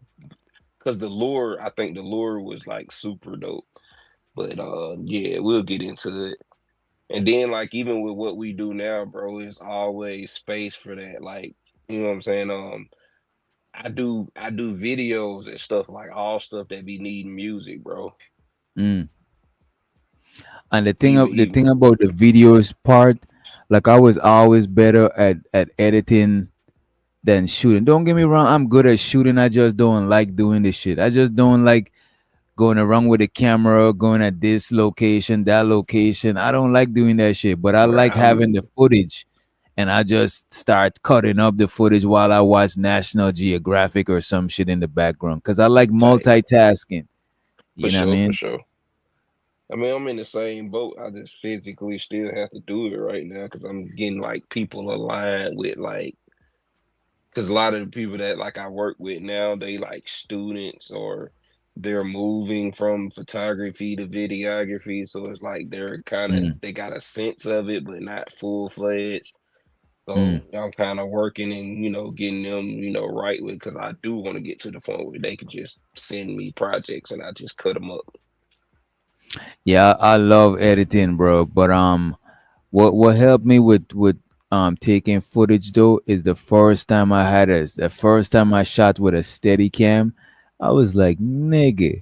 because the lure, I think the lure was like super dope. But yeah, we'll get into it. And then like even with what we do now, bro, it's always space for that. Like, you know what I'm saying? I do videos and stuff like all stuff that be needing music, bro. Mm. And the Even thing about the videos part, like I was always better at editing than shooting. Don't get me wrong, I'm good at shooting. I just don't like doing this shit. I just don't like going around with the camera, going at this location, that location. I don't like doing that shit, but I bro, like having the footage and I just start cutting up the footage while I watch National Geographic or some shit in the background because I like multitasking. You know what I For mean? sure. I mean, I'm in the same boat. I just physically still have to do it right now because I'm getting like people aligned with like, because a lot of the people that like I work with now, they like students or they're moving from photography to videography. So it's like they're kind of, Mm. they got a sense of it, but not full fledged. So Mm. I'm kind of working and, you know, getting them, you know, right with, because I do want to get to the point where they can just send me projects and I just cut them up. Yeah, I love editing, bro. But what helped me with taking footage though is the first time I shot with a steady cam, I was like, nigga,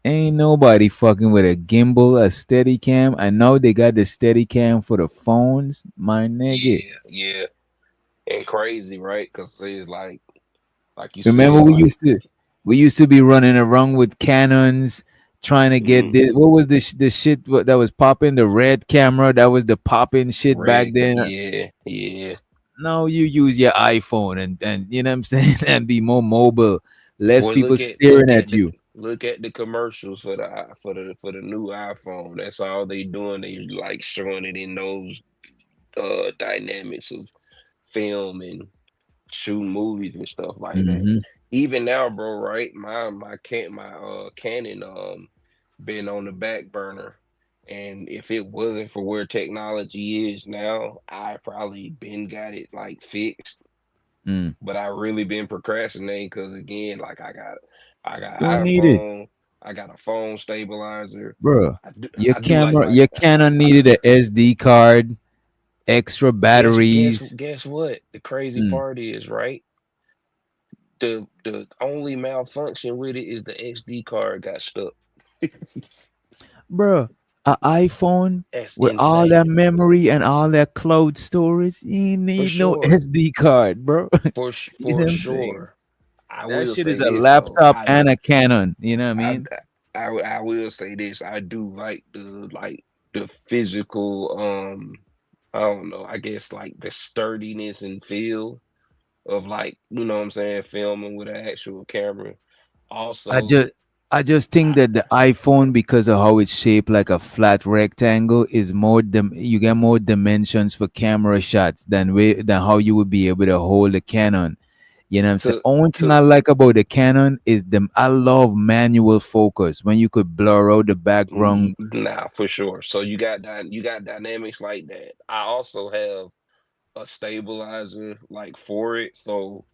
ain't nobody fucking with a gimbal, a steady cam. I know they got the steady cam for the phones, my nigga. Yeah. And crazy, right? Because it's like you Remember said, we like, used to be running around with Canons trying to get this. What was the shit that was popping? The red camera that was the popping shit back red, then. yeah. Now you use your iPhone and you know what I'm saying and be more mobile. Less Boy, people staring at you. look at the commercials for the new iPhone. That's all they doing. They like showing it in those dynamics of film and shooting movies and stuff like that. Mhm. Even now, bro, right? My Canon been on the back burner. And if it wasn't for where technology is now, I probably been got it like fixed. Mm. But I really been procrastinating because again, like I got You don't need it, iPhone, I got a phone stabilizer. bro. Your I do like your Canon needed a SD card, extra batteries. guess what? The crazy Mm. part is, right? The only malfunction with it is the SD card got stuck. Bro, an iPhone That's with all that insane. memory and all that cloud storage, you ain't need no sure. SD card, bro. You know For what I'm saying? sure. I That will shit say is a this though. laptop and a Canon. You know what I mean? I will say this. I do like the physical I don't know, I guess like the sturdiness and feel of like, you know what I'm saying, filming with an actual camera. Also, I just think that the iPhone, because of how it's shaped like a flat rectangle, is you get more dimensions for camera shots than how you would be able to hold a Canon. You know what I'm saying? Only thing I like about the Canon is I love manual focus when you could blur out the background. nah, for sure. So you got dynamics like that. I also have a stabilizer like for it, so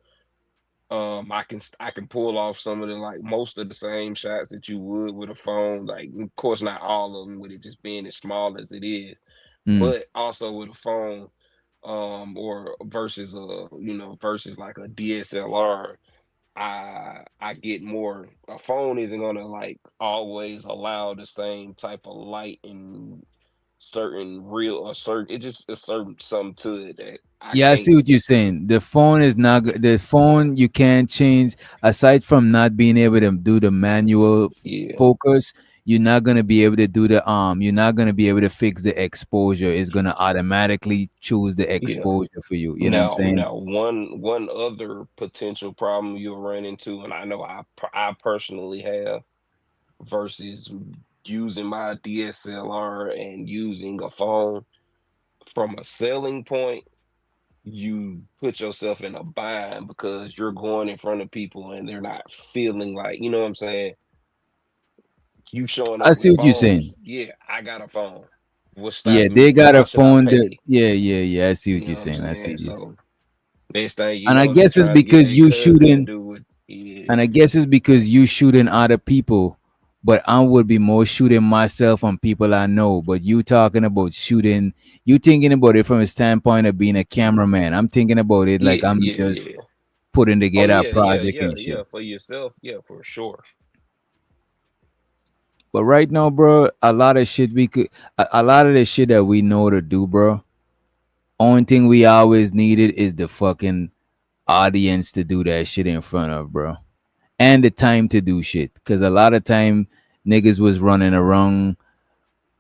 I can pull off some of the like most of the same shots that you would with a phone. Like, of course, not all of them with it just being as small as it is, Mm. but also with a phone, or versus like a DSLR. I get more. A phone isn't gonna like always allow the same type of light and it just a certain something to it that I Yeah, I can't. see what you're saying. The phone is not the phone you can't change aside from not being able to do the manual focus. You're not gonna be able to do you're not gonna be able to fix the exposure. It's gonna automatically choose the exposure for you. You know what I'm saying? Now, one other potential problem you'll run into, and I know I personally have, versus using my DSLR and using a phone, from a selling point, you put yourself in a bind because you're going in front of people and they're not feeling like, you know what I'm saying? You showing I up see with what you're phones. saying. Yeah, I got a phone. What's Yeah, stopping they me? got Why a should I phone pay? that yeah. I see what You you're know what saying. I I'm see saying? this. So next thing you And I know, they guess it's trying to get because their you cousin to shooting do it. Yeah. and I guess it's because you shooting other people, but I would be more shooting myself on people I know. But you talking about shooting, you thinking about it from a standpoint of being a cameraman. I'm thinking about it like I'm just Yeah. putting Oh together a project and yeah. shit. For yourself, yeah, for sure. But right now, bro, a lot of shit a lot of the shit that we know to do, bro. Only thing we always needed is the fucking audience to do that shit in front of, bro. And the time to do shit. Cause a lot of time niggas was running around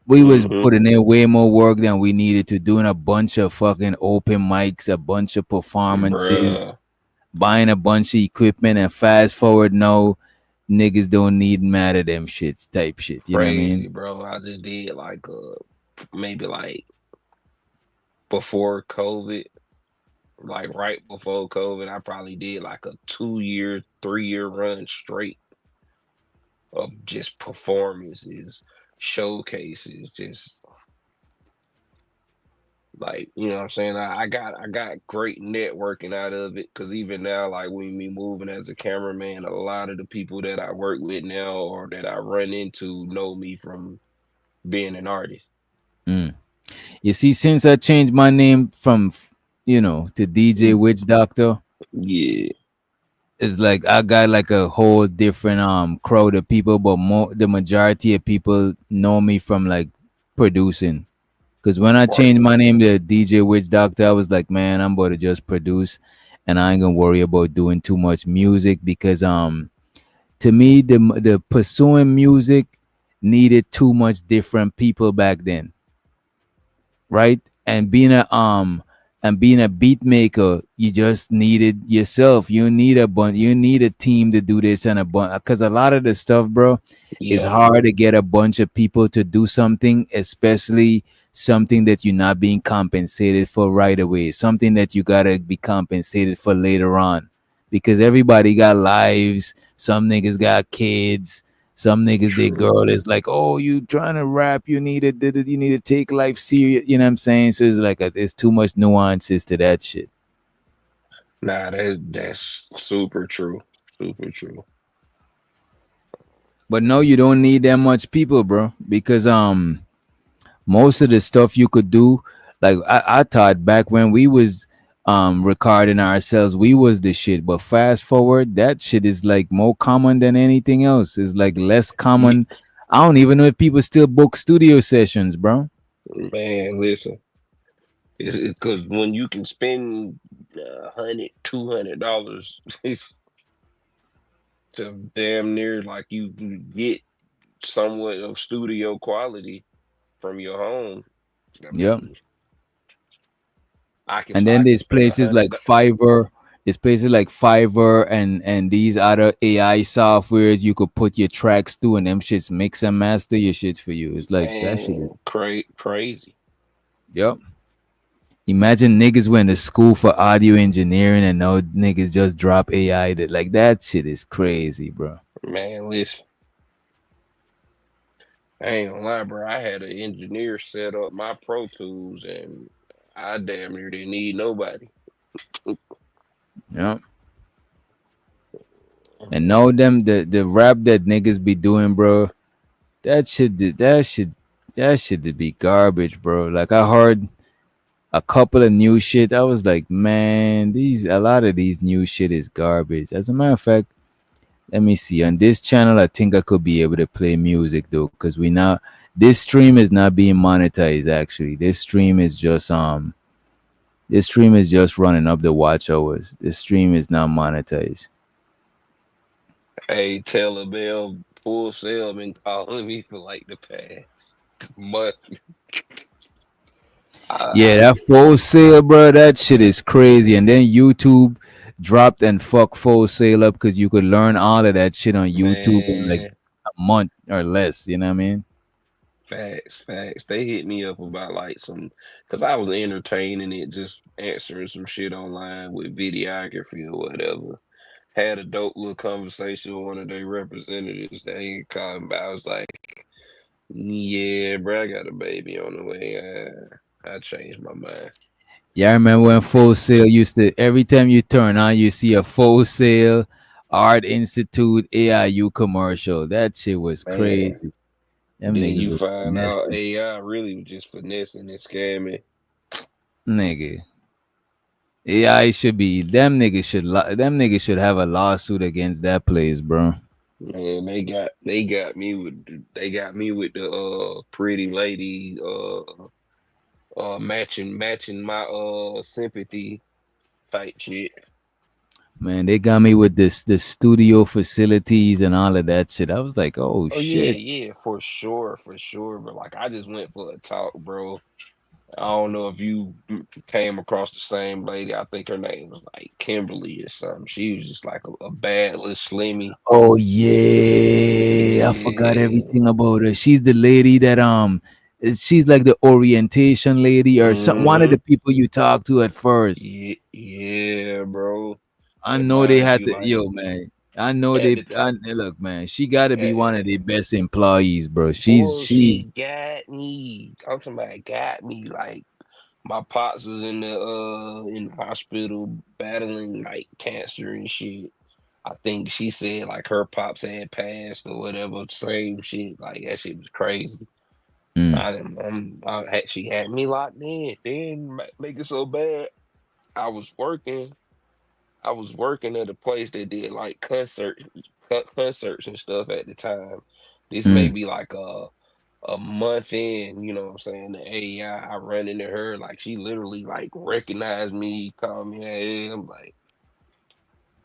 we was Mm-hmm. putting in way more work than we needed to, doing a bunch of fucking open mics, a bunch of performances, Bruh. buying a bunch of equipment, and fast forward now, niggas don't need mad at them shits type shit. You know what I Crazy, mean? bro. I just did like maybe like before COVID, like right before COVID, I probably did like a 2-year, 3-year run straight of just performances, showcases, just like, you know what I'm saying? I got great networking out of it, because even now, like when me moving as a cameraman, a lot of the people that I work with now or that I run into know me from being an artist. Mm. You see, since I changed my name from, to DJ Witch Doctor, Yeah. it's like I got like a whole different crowd of people, but the majority of people know me from like producing. Because when I Right. changed my name to DJ Witch Doctor, I was like, man, I'm about to just produce, and I ain't gonna worry about doing too much music, because to me the pursuing music needed too much different people back then, right? And being a beat maker, you just needed yourself. You need a team to do this, and a bunch, because a lot of the stuff, bro, it's Yeah. hard to get a bunch of people to do something, especially something that you're not being compensated for right away, something that you gotta be compensated for later on, because everybody got lives. Some niggas got kids. Some niggas, their girl is like, oh, you trying to rap, you need to take life serious. You know what I'm saying? So it's like there's too much nuances to that shit. Nah, that's super true. Super true. But no, you don't need that much people, bro, because most of the stuff you could do, like I thought back when we was recording ourselves, we was the shit. But fast forward, that shit is like more common than anything else. It's like less common. I don't even know if people still book studio sessions, bro. Man, listen. It's because when you can spend $100, $200 to damn near like you get somewhat of studio quality from your home. Yep. I And then can there's spend places like $100. Fiverr. There's places like Fiverr and these other AI softwares you could put your tracks through, and them shits mix and master your shits for you. It's like that shit is. Man, crazy. Yep. Imagine niggas went to school for audio engineering and now niggas just drop AI. Like that shit is crazy, bro. Man, listen. I ain't gonna lie, bro. I had an engineer set up my Pro Tools, and I damn near didn't need nobody. Yep. And now the rap that niggas be doing, bro, that should be garbage, bro. Like I heard a couple of new shit. I was like, man, a lot of these new shit is garbage. As a matter of fact, let me see. On this channel, I think I could be able to play music though, because this stream is not being monetized actually. This stream is just running up the watch hours. This stream is not monetized. Hey, Taylor Bell, Full Sail been calling me for like the past month. Yeah, that Full Sail, bro, that shit is crazy. And then YouTube dropped and fucked Full Sail up, because you could learn all of that shit on YouTube in like Man, a month or less. You know what I mean? facts. They hit me up about like because I was entertaining it, just answering some shit online with videography or whatever. Had a dope little conversation with one of their representatives. They ain't calling back. I was like, yeah, bro, I got a baby on the way. I changed my mind. Yeah, I remember when Full Sail used to, every time you turn on, you see a Full Sail, Art Institute, AIU commercial. That shit was Man, crazy. Them then niggas you was find out finessing. AI really was just finessing and scamming. Nigga. AI should be, them niggas should have a lawsuit against that place, bro. Man, they got me with the pretty lady matching my sympathy type shit. Man, they got me with the studio facilities and all of that shit. I was like, oh Oh yeah, shit. yeah, for sure, for sure. But like, I just went for a talk, bro. I don't know if you came across the same lady. I think her name was like Kimberly or something. She was just like a bad little slimmy. Oh yeah, I forgot Yeah. everything about her. She's the lady that she's like the orientation lady or some one of Mm-hmm. the people you talk to at first. Yeah, yeah, bro. I And know they mind had you, to, like yo man. I know at they. the time, Look, man. She got to be one of the best employees, bro. boy, She. she got me. I'm talking about got me. Like my pops was in the hospital battling like cancer and shit. I think she said like her pops had passed or whatever, same shit. Like that shit was crazy. Mm, I didn't. She had me locked in. Then make it so bad. I was working. I was working at a place that did like concerts and stuff at the time. This may mm. be like a month in, you know what I'm saying? The AI, I run into her, like she literally like recognized me, called me, hey, I'm like,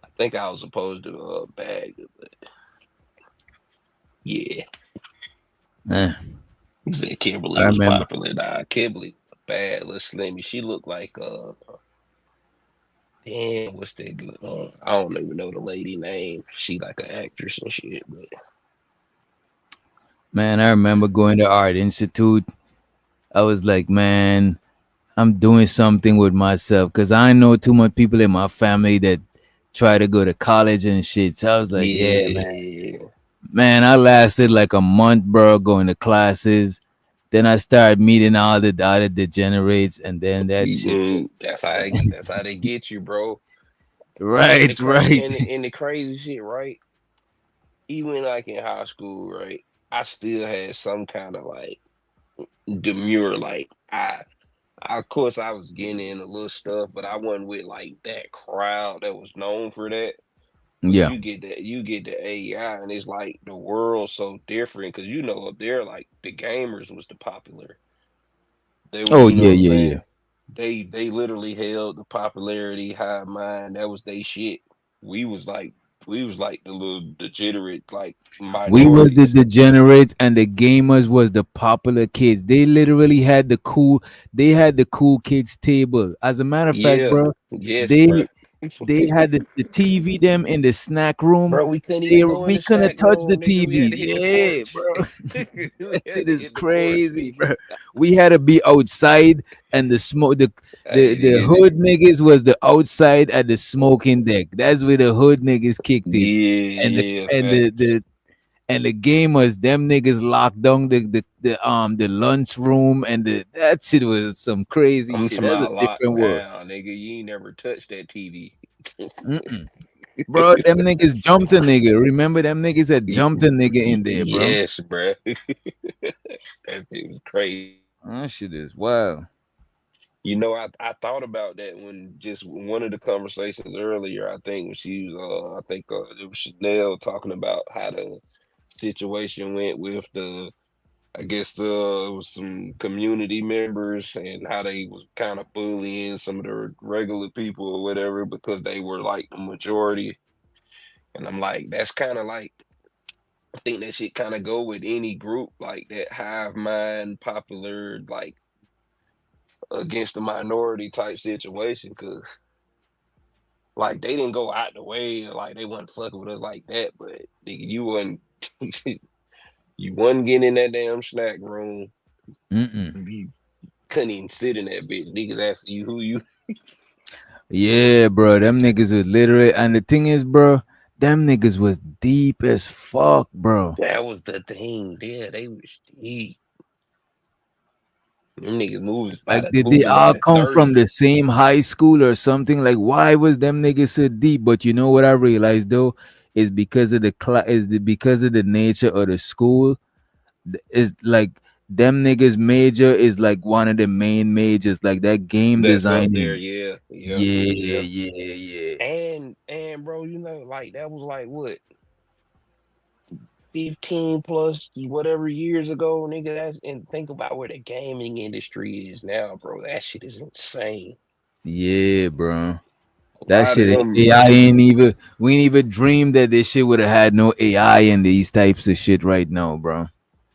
I think I was supposed to bag it, but yeah. Eh, He said Kimberly I was remember. popular. Nah, Kimberly was a bad little slimmy. She looked like damn, what's that? I don't even know the lady name. She like an actress and shit, but Man, I remember going to art institute. I was like, man, I'm doing something with myself because I know too much people in my family that try to go to college and shit. So I was like, yeah, man. yeah. Man, I lasted like a month, bro, going to classes. Then I started meeting all the other degenerates, and then that shit was That's how they get you, bro. And the right, right. and the crazy shit, right? Even like in high school, right? I still had some kind of like demure, like of course I was getting in a little stuff, but I wasn't with like that crowd that was known for that. So Yeah. you get the AI, and it's like the world's so different because you know up there, like the gamers was the popular. They was, Oh you know yeah, what I'm yeah, yeah. saying? They literally held the popularity high mind. That was they shit. We was like we was like the little degenerate like We was the minorities. degenerates, and the gamers was the popular kids. They literally had the cool. They had the cool kids table. As a matter of fact, Yeah. bro, Yes, bro. they they had the TV them in the snack room. Bro, we couldn't even go in We the couldn't snack touch the room, nigga. We had TV. to hit the Yeah, porch. bro. We That had shit to is hit the porch, crazy, nigga. bro. We had to be outside, and the smoke. Hey, The hood niggas was the outside at the smoking deck. That's where the hood niggas kicked in, and the yeah, and facts. the gamers, them niggas locked down the lunch room, and that shit was some crazy I'm shit. talking That's a about different world. lockdown, nigga. You ain't never touched that TV. Mm-mm. Bro, them niggas jumped a nigga. Remember them niggas that jumped a nigga in there, bro. Yes, bro. That shit was crazy. That shit is wild. You know, I thought about that when just one of the conversations earlier. I think when she was, I think it was Chanel talking about how the situation went with the, I guess it was some community members and how they was kind of bullying some of the regular people or whatever because they were like the majority. And I'm like, that's kind of like, I think that shit kind of go with any group like that hive mind, popular, like against the minority type situation because like they didn't go out the way, like they wasn't fucking with us like that, but nigga, you wasn't you wasn't getting in that damn snack room. Mm-mm. You couldn't even sit in that bitch. Niggas asking you who you. Yeah, bro. Them niggas was literate. And the thing is, bro, them niggas was deep as fuck, bro. That was the thing. Yeah, they was deep. Them niggas Like, did they moving by all the come from 30. the same high school or something? Like, why was them niggas so deep? But you know what I realized though is because of because of the nature of the school. Is like them niggas major is like one of the main majors, like that game That's up there. designing. Yeah, yeah, Yeah, yeah. yeah, yeah. And bro, you know, like that was like what 15 plus whatever years ago, nigga. That's and think about where the gaming industry is now, bro. That shit is insane. Yeah, bro. A That lot of shit, them, AI ain't even. We ain't even dreamed that this shit would have had no AI in these types of shit right now, bro.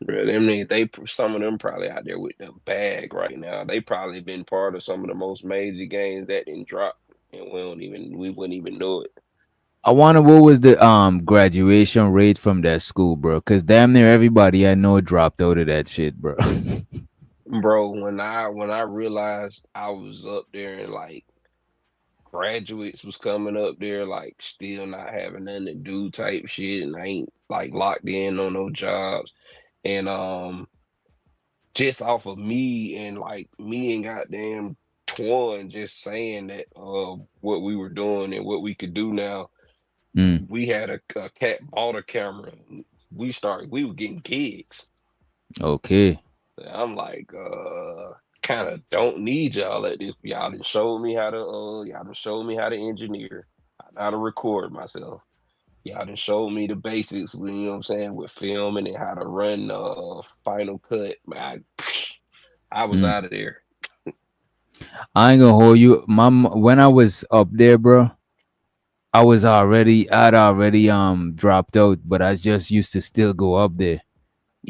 bro, them niggas, some of them probably out there with the bag right now. They probably been part of some of the most major games that didn't drop, and we wouldn't even know it. I wonder what was the graduation rate from that school, bro? Cause damn near everybody I know dropped out of that shit, bro. Bro, when I realized I was up there and like graduates was coming up there, like still not having nothing to do type shit, and I ain't like locked in on no jobs. And just off of me and like me and goddamn Twan just saying that what we were doing and what we could do now. We had a cat bought a camera. We were getting gigs. Okay. I'm like, kind of don't need y'all at this. Y'all done showed me how to engineer, how to record myself. Y'all done showed me the basics, you know what I'm saying, with filming and how to run Final Cut. I was out of there. I ain't gonna hold you, mom. When I was up there, bro, I'd already dropped out, but I just used to still go up there.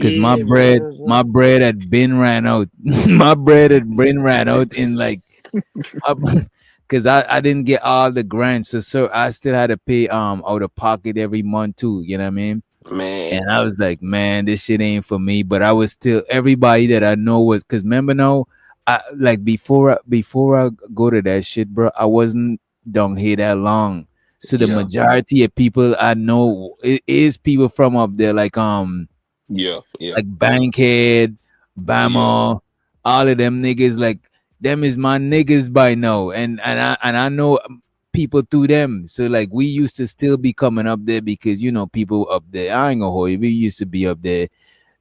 Cause my bread had been ran out. My bread had been ran out in like, cause I didn't get all the grants, so I still had to pay out of pocket every month too. You know what I mean? Man. And I was like, man, this shit ain't for me. But I was still everybody that I know was, cause remember now, I like before I go to that shit, bro, I wasn't down here that long. So the majority of people I know is people from up there, like like Bankhead, Bama, all of them niggas, like them is my niggas by now, and I know people through them. So like we used to still be coming up there because people up there. I ain't gonna hold you. We used to be up there.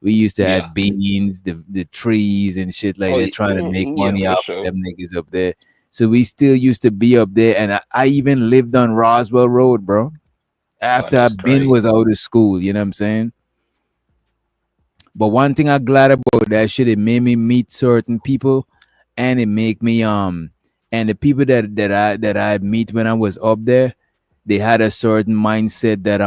We used to have beans, the trees and shit like that, trying to make money out of them niggas up there. So we still used to be up there, and I even lived on Roswell Road, bro. After Ben was out of school, you know what I'm saying? But one thing I'm glad about that shit, it made me meet certain people, and it make me and the people that I meet when I was up there, they had a certain mindset that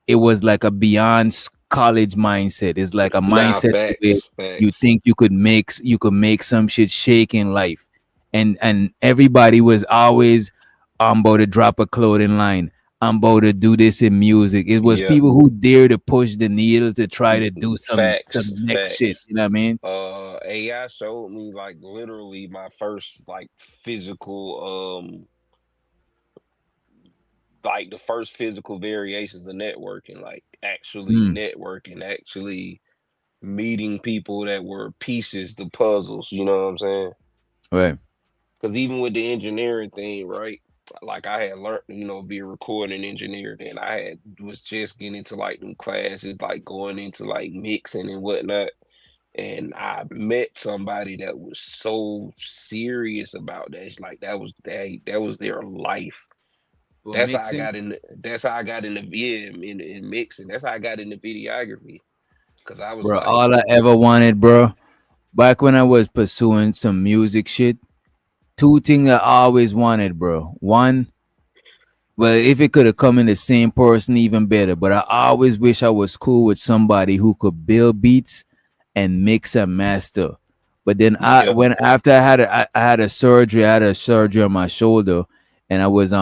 it was like a beyond college mindset. It's like a mindset where you think you could make some shit shake in life, and everybody was always about to drop a clothing line. I'm about to do this in music. It was people who dare to push the needle to try to do some next shit. You know what I mean? AI showed me like literally my first like physical like the first physical variations of networking, like actually networking, actually meeting people that were pieces, the puzzles, you know what I'm saying? Right. Because even with the engineering thing, right? Like I had learned, be a recording engineer. Then I was just getting into like them classes, like going into like mixing and whatnot. And I met somebody that was so serious about that. It's like that was their life. Well, That's mixing? how I got in mixing. That's how I got into videography. Cause I was Bro, like, all I ever wanted, bro, back when I was pursuing some music shit, two things I always wanted, bro. One, well, if it could have come in the same person, even better. But I always wish I was cool with somebody who could build beats and mix and master. But then after I had a surgery on my shoulder, and I was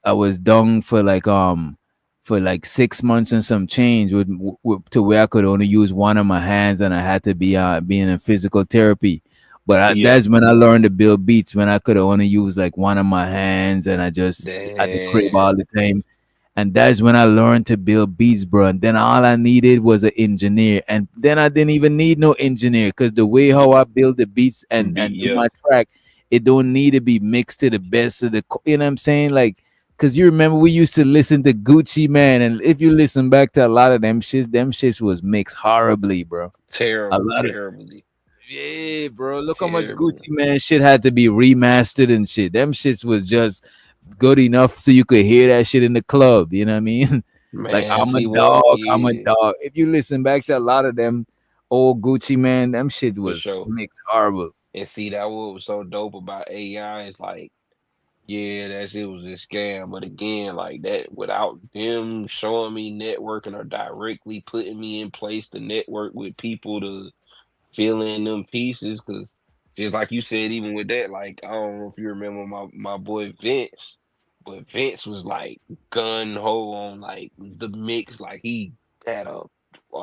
I was down for like 6 months and some change to where I could only use one of my hands, and I had to be being in physical therapy. But that's when I learned to build beats, when I could only use like one of my hands, and I just at the crib all the time. And that's when I learned to build beats, bro. And then all I needed was an engineer. And then I didn't even need no engineer, because the way how I build the beats and do my track, it don't need to be mixed to the best of the, you know what I'm saying? Like, because you remember we used to listen to Gucci Mane, and if you listen back to a lot of them shits was mixed horribly, bro. terribly. Yeah, bro. Look how much Gucci Mane shit had to be remastered and shit. Them shits was just good enough so you could hear that shit in the club. You know what I mean? Like I'm a dog. If you listen back to a lot of them old Gucci Mane, them shit was mixed horrible. And see, that what was so dope about AI is like, yeah, that shit was a scam. But again, like that, without them showing me networking or directly putting me in place to network with people to fill in them pieces, because just like you said, even with that, like I don't know if you remember my boy Vince, but Vince was like gun ho on like the mix, like he had a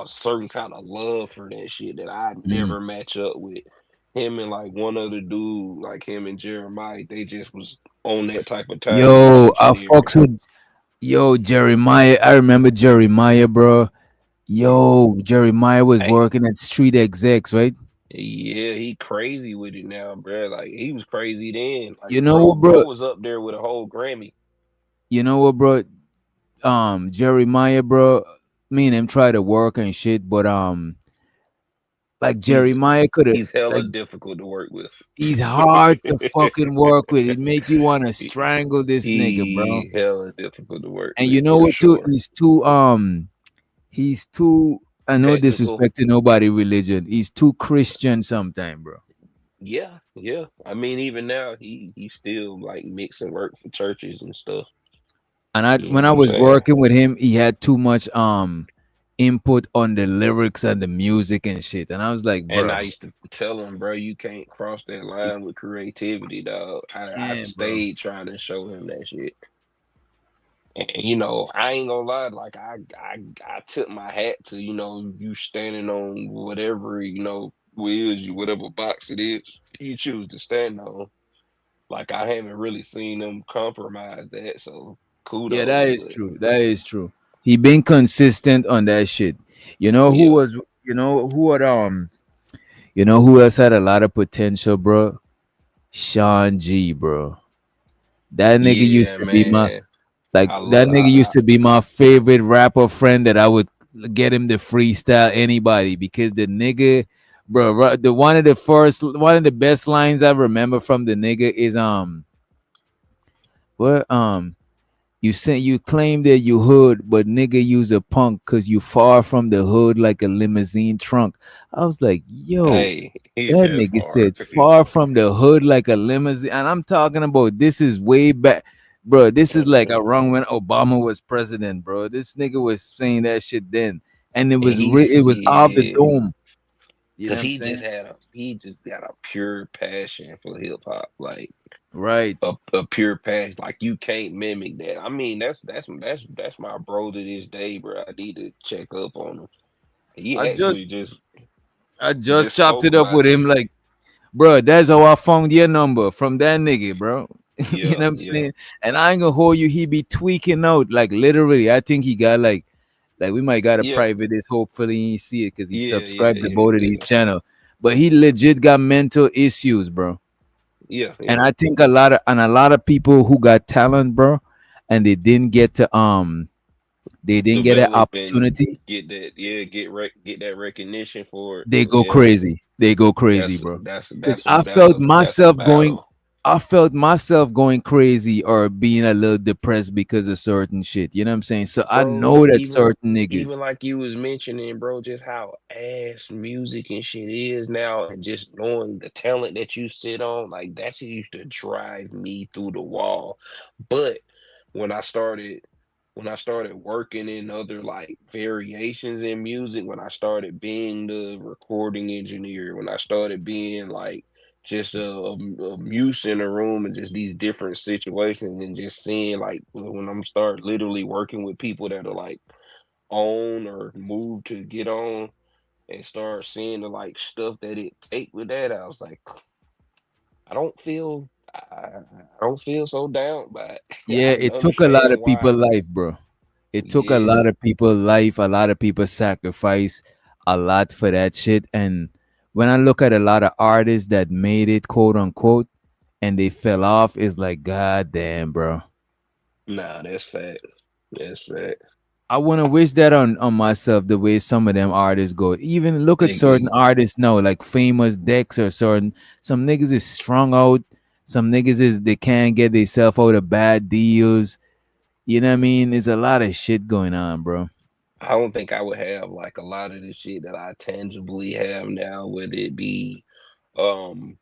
certain kind of love for that shit that I Mm. never match up with. Him and like one other dude, like him and Jeremiah, they just was on that type of time with the Yo, I engineering. fucks with Jeremiah. I remember Jeremiah, bro. Yo, Jeremiah was Hey, working at Street Execs, right? yeah, he crazy with it now, bro. Like he was crazy then. Like You know bro, what, bro bro? was up there with a whole Grammy. You know what, bro? Jeremiah, bro. Me and him try to work and shit, but like He's Jeremiah could have, he's hella like, difficult to work with. he's hard to fucking work with. It make you want to strangle this nigga, bro. He hella difficult to work And you with know for what, too? sure. He's too. I know Technical. disrespect to nobody religion. He's too Christian sometime, bro. Yeah, yeah. I mean, even now he still like mixing work for churches and stuff. And You know when what I I'm was saying? working with him, he had too much input on the lyrics and the music and shit. And I was like, And bro, I used to tell him, bro, you can't cross that line with creativity, dog. I can't, bro. stayed trying to show him that shit. And you know, I ain't gonna lie, like I took my hat to, you know, you standing on whatever, you know, wheels, whatever box it is you choose to stand on. Like I haven't really seen them compromise that, so Yeah, kudos. that is But true. That is true. He been consistent on that shit. You know who yeah, was? You know who had You know who else had a lot of potential, bro? Sean G, bro. That nigga used yeah, to be my man. like I that love nigga used to be my favorite rapper friend that I would get him to freestyle anybody because the nigga, bro, the one of the best lines I remember from the nigga is what you claim that you hood, but nigga use a punk cause you far from the hood like a limousine trunk. I was like, yo, hey, that that's nigga hard. said far from the hood like a limousine. And I'm talking about this is way back, bro. This is like Mhm. around when Obama was president, bro. This nigga was saying that shit then. And And it was off the yeah, dome. You know cause what I'm saying? he just got a pure passion for hip hop, like Right. a pure passion. Like you can't mimic that. I mean, that's my bro to this day, bro. I need to check up on him. He I actually just just chopped spoke it up with about him you. like, bro, that's how I found your number from that nigga, bro. You Yeah, know what I'm yeah, saying? And I ain't gonna hold you, he be tweaking out. Like literally, I think he got like we might gotta yeah, private this. Hopefully he see it because he yeah, yeah, subscribed to yeah, both of these yeah, channel. But he legit got mental issues, bro. yeah, And yeah. I think a lot of people who got talent, bro, and they didn't get an Develop and opportunity, get that, yeah, get that recognition for it. they go Yeah, crazy. They go crazy, that's bro. that's Because that's a that's a battle. I felt myself going crazy or being a little depressed because of certain shit. You know what I'm saying? So I Bro, know that certain niggas. even like you was mentioning, bro, just how ass music and shit is now, and just knowing the talent that you sit on, like that shit used to drive me through the wall. But when I started working in other like variations in music, when I started being the recording engineer, when I started being like just a muse in a room and just these different situations and just seeing like when I'm start literally working with people that are like on or move to get on and start seeing the like stuff that it take with that, I was like, I don't feel I don't feel so down by it. Yeah, I it took a lot understand of people why. life, bro. It took a Yeah. lot of people life, a lot of people sacrifice a lot for that shit. And when I look at a lot of artists that made it, quote unquote, and they fell off, it's like, God damn, bro. Nah, that's fact. That's fact. I want to wish that on myself the way some of them artists go. Even look at certain They, artists now, like famous Dex or certain some niggas is strung out. Some niggas is they can't get themselves out of bad deals. You know what I mean? There's a lot of shit going on, bro. I don't think I would have like a lot of the shit that I tangibly have now, whether it be um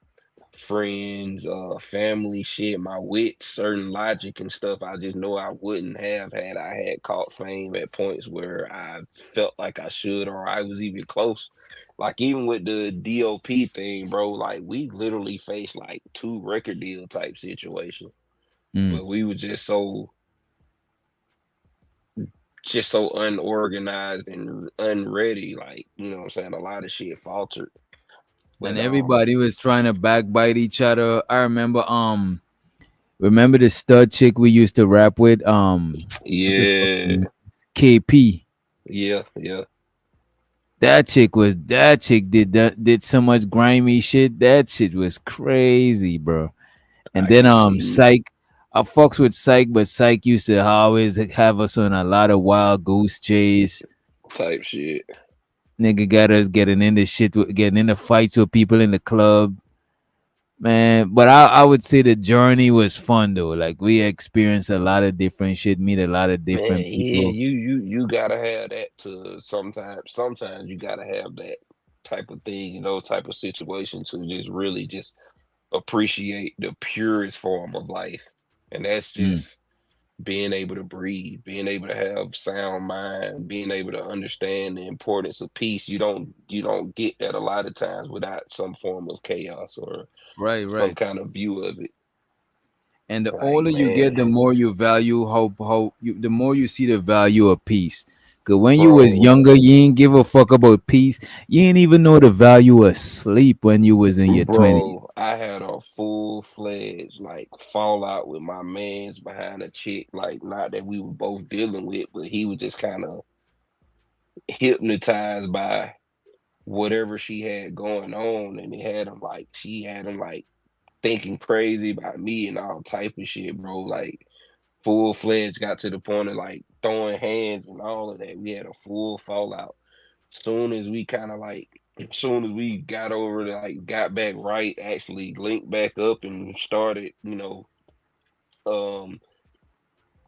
friends, family shit, my wit, certain logic and stuff. I just know I wouldn't have had I had caught fame at points where I felt like I should, or I was even close. Like even with the DOP thing, bro, like we literally faced like 2 record deal type situations, but we were just so unorganized and unready. Like, you know what I'm saying? A lot of shit faltered. But, and everybody was trying to backbite each other. I remember remember the stud chick we used to rap with? Yeah. KP. Yeah. That chick did so much grimy shit. That shit was crazy, bro. And then Psych. I fucks with Psych, but Psych used to always have us on a lot of wild goose chase type shit. Nigga got us getting into fights with people in the club, man. But I would say the journey was fun though. Like we experienced a lot of different shit, meet a lot of different people. Yeah, you gotta have that to sometimes you gotta have that type of thing, you know, type of situation to just really just appreciate the purest form of life. And that's just being able to breathe, being able to have sound mind, being able to understand the importance of peace. You don't get that a lot of times without some form of chaos or some kind of view of it. And the older you get, the more you value the more you see the value of peace. Cause when you was younger, you ain't give a fuck about peace. You ain't even know the value of sleep when you was in your 20s. I had a full-fledged like fallout with my mans behind a chick. Like, not that we were both dealing with, but he was just kind of hypnotized by whatever she had going on, and she had him like thinking crazy about me and all type of shit, bro. Like full-fledged, got to the point of like throwing hands and all of that. We had a full fallout. Soon as we got over to like got back right, actually linked back up and started, you know,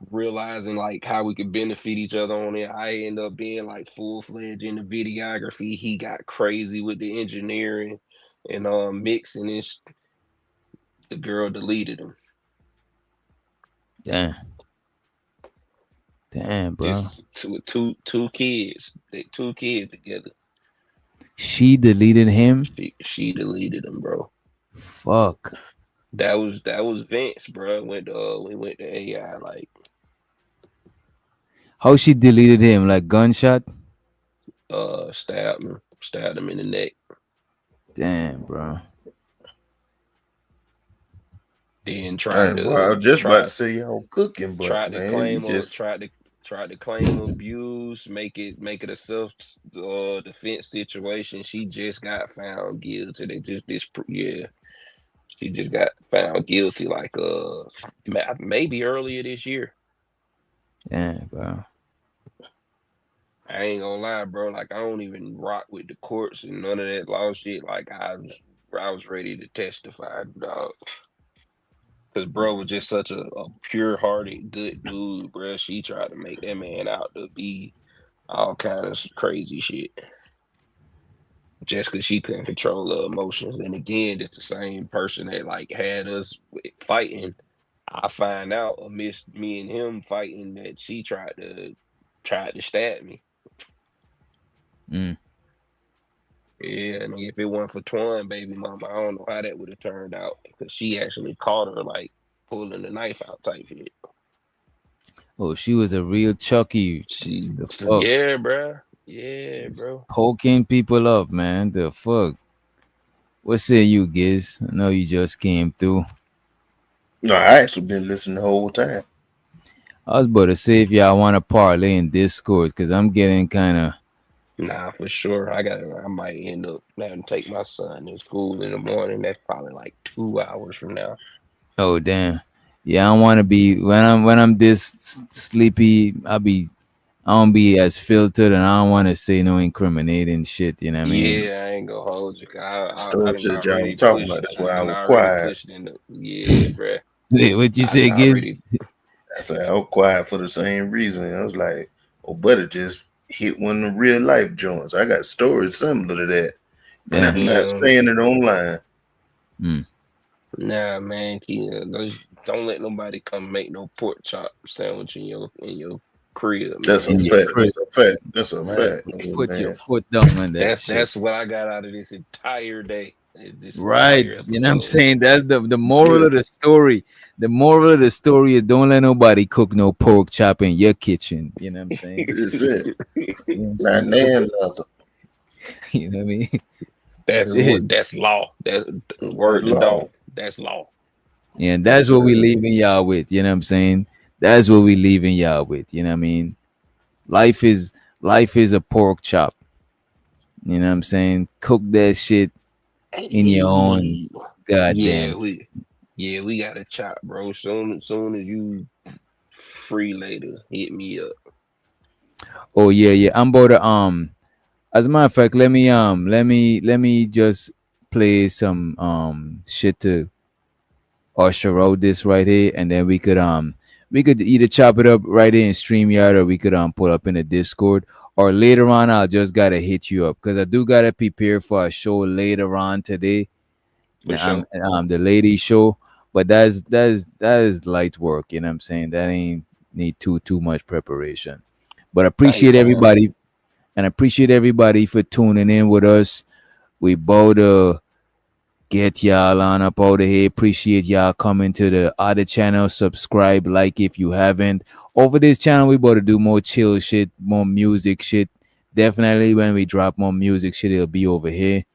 realizing like how we could benefit each other on it. I ended up being like full-fledged in the videography. He got crazy with the engineering and mixing this. The girl deleted him. Damn, bro. Just two kids. They 2 kids together. She deleted him. She deleted him, bro. Fuck. That was Vince, bro. We went to AI. Like, how she deleted him? Like gunshot? Stabbed him in the neck. Damn, bro. Then tried to. I was just about to say y'all cooking, but tried to claim just tried to claim abuse, make it a self defense situation. She just got found guilty. She just got found guilty like maybe earlier this year. Yeah, bro. I ain't gonna lie, bro. Like, I don't even rock with the courts and none of that law shit. Like, I was ready to testify, dog. Cause bro was just such a pure-hearted, good dude, bro. She tried to make that man out to be all kind of crazy shit. Just cause she couldn't control her emotions. And again, it's the same person that like had us fighting. I find out amidst me and him fighting that she tried to stab me. Yeah, and if it weren't for Twan, baby mama, I don't know how that would have turned out, because she actually caught her like pulling the knife out type shit. Oh, she was a real Chucky. Yeah, bro. Yeah, bro. Poking people up, man. The fuck. What say you, Giz? I know you just came through. No, I actually been listening the whole time. I was about to say if y'all want to parlay in Discord, because I'm getting kind of. Nah, for sure. I might end up having to take my son to school in the morning. That's probably like 2 hours from now. Oh damn. Yeah, I don't want to be when I'm this sleepy. I don't be as filtered, and I don't want to say no incriminating shit. You know what I mean? Yeah, I ain't gonna hold you. Stuff that y'all was talking about. That's why I was quiet. Yeah, bro. Wait, what you say, Giz? I said I was quiet for the same reason. I was like, oh, buddy just hit one of the real life joints. I got stories similar to that, and I'm not saying it online. Nah, man, don't let nobody come make no pork chop sandwich in your crib, man. That's a In your fact. crib. That's a fact. That's a Man, fact. Put your Man. foot down on that shit. that's what I got out of this entire day. This Right. entire You know what I'm episode. saying? That's the moral of the story. The moral of the story is don't let nobody cook no pork chop in your kitchen. You know what I'm saying? That's it. You know what Not I'm saying? nan nothing. You know what I mean? That's law. That's word to law. dog. That's law. Yeah, and that's what we leaving y'all with. You know what I'm saying? That's what we leaving y'all with. You know what I mean? Life is a pork chop. You know what I'm saying? Cook that shit in your own goddamn. We got a chop, bro. Soon as you free later, hit me up. Oh yeah. I'm about to as a matter of fact, let me just play some shit to usher out this right here, and then we could either chop it up right here in StreamYard, or we could put up in the Discord, or later on I'll just gotta hit you up because I do gotta prepare for a show later on today. For sure. The lady show, but that is light work, you know what I'm saying? That ain't need too much preparation. But I appreciate everybody, and I appreciate everybody for tuning in with us. We both get y'all on up out of here. Appreciate y'all coming to the other channel. Subscribe, like if you haven't. Over this channel, we about to do more chill shit, more music shit. Definitely when we drop more music shit, it'll be over here.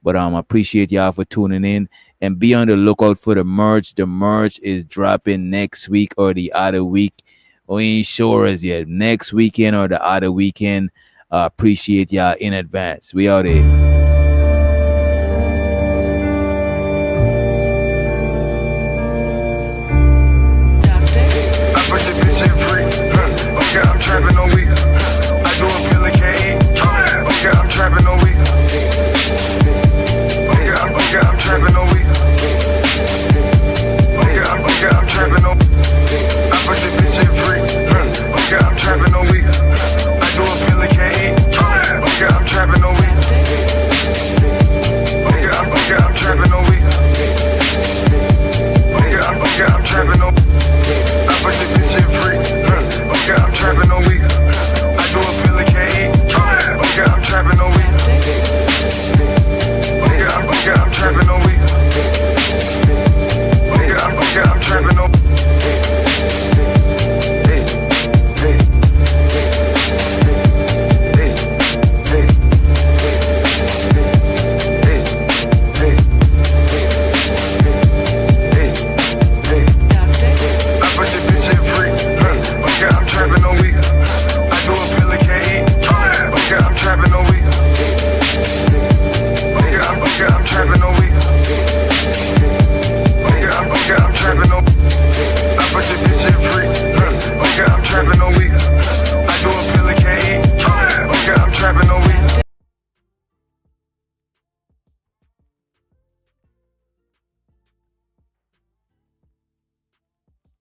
But I appreciate y'all for tuning in, and be on the lookout for the merch. The merch is dropping next week or the other week. We ain't sure as yet. Next weekend or the other weekend. Appreciate y'all in advance. We out here.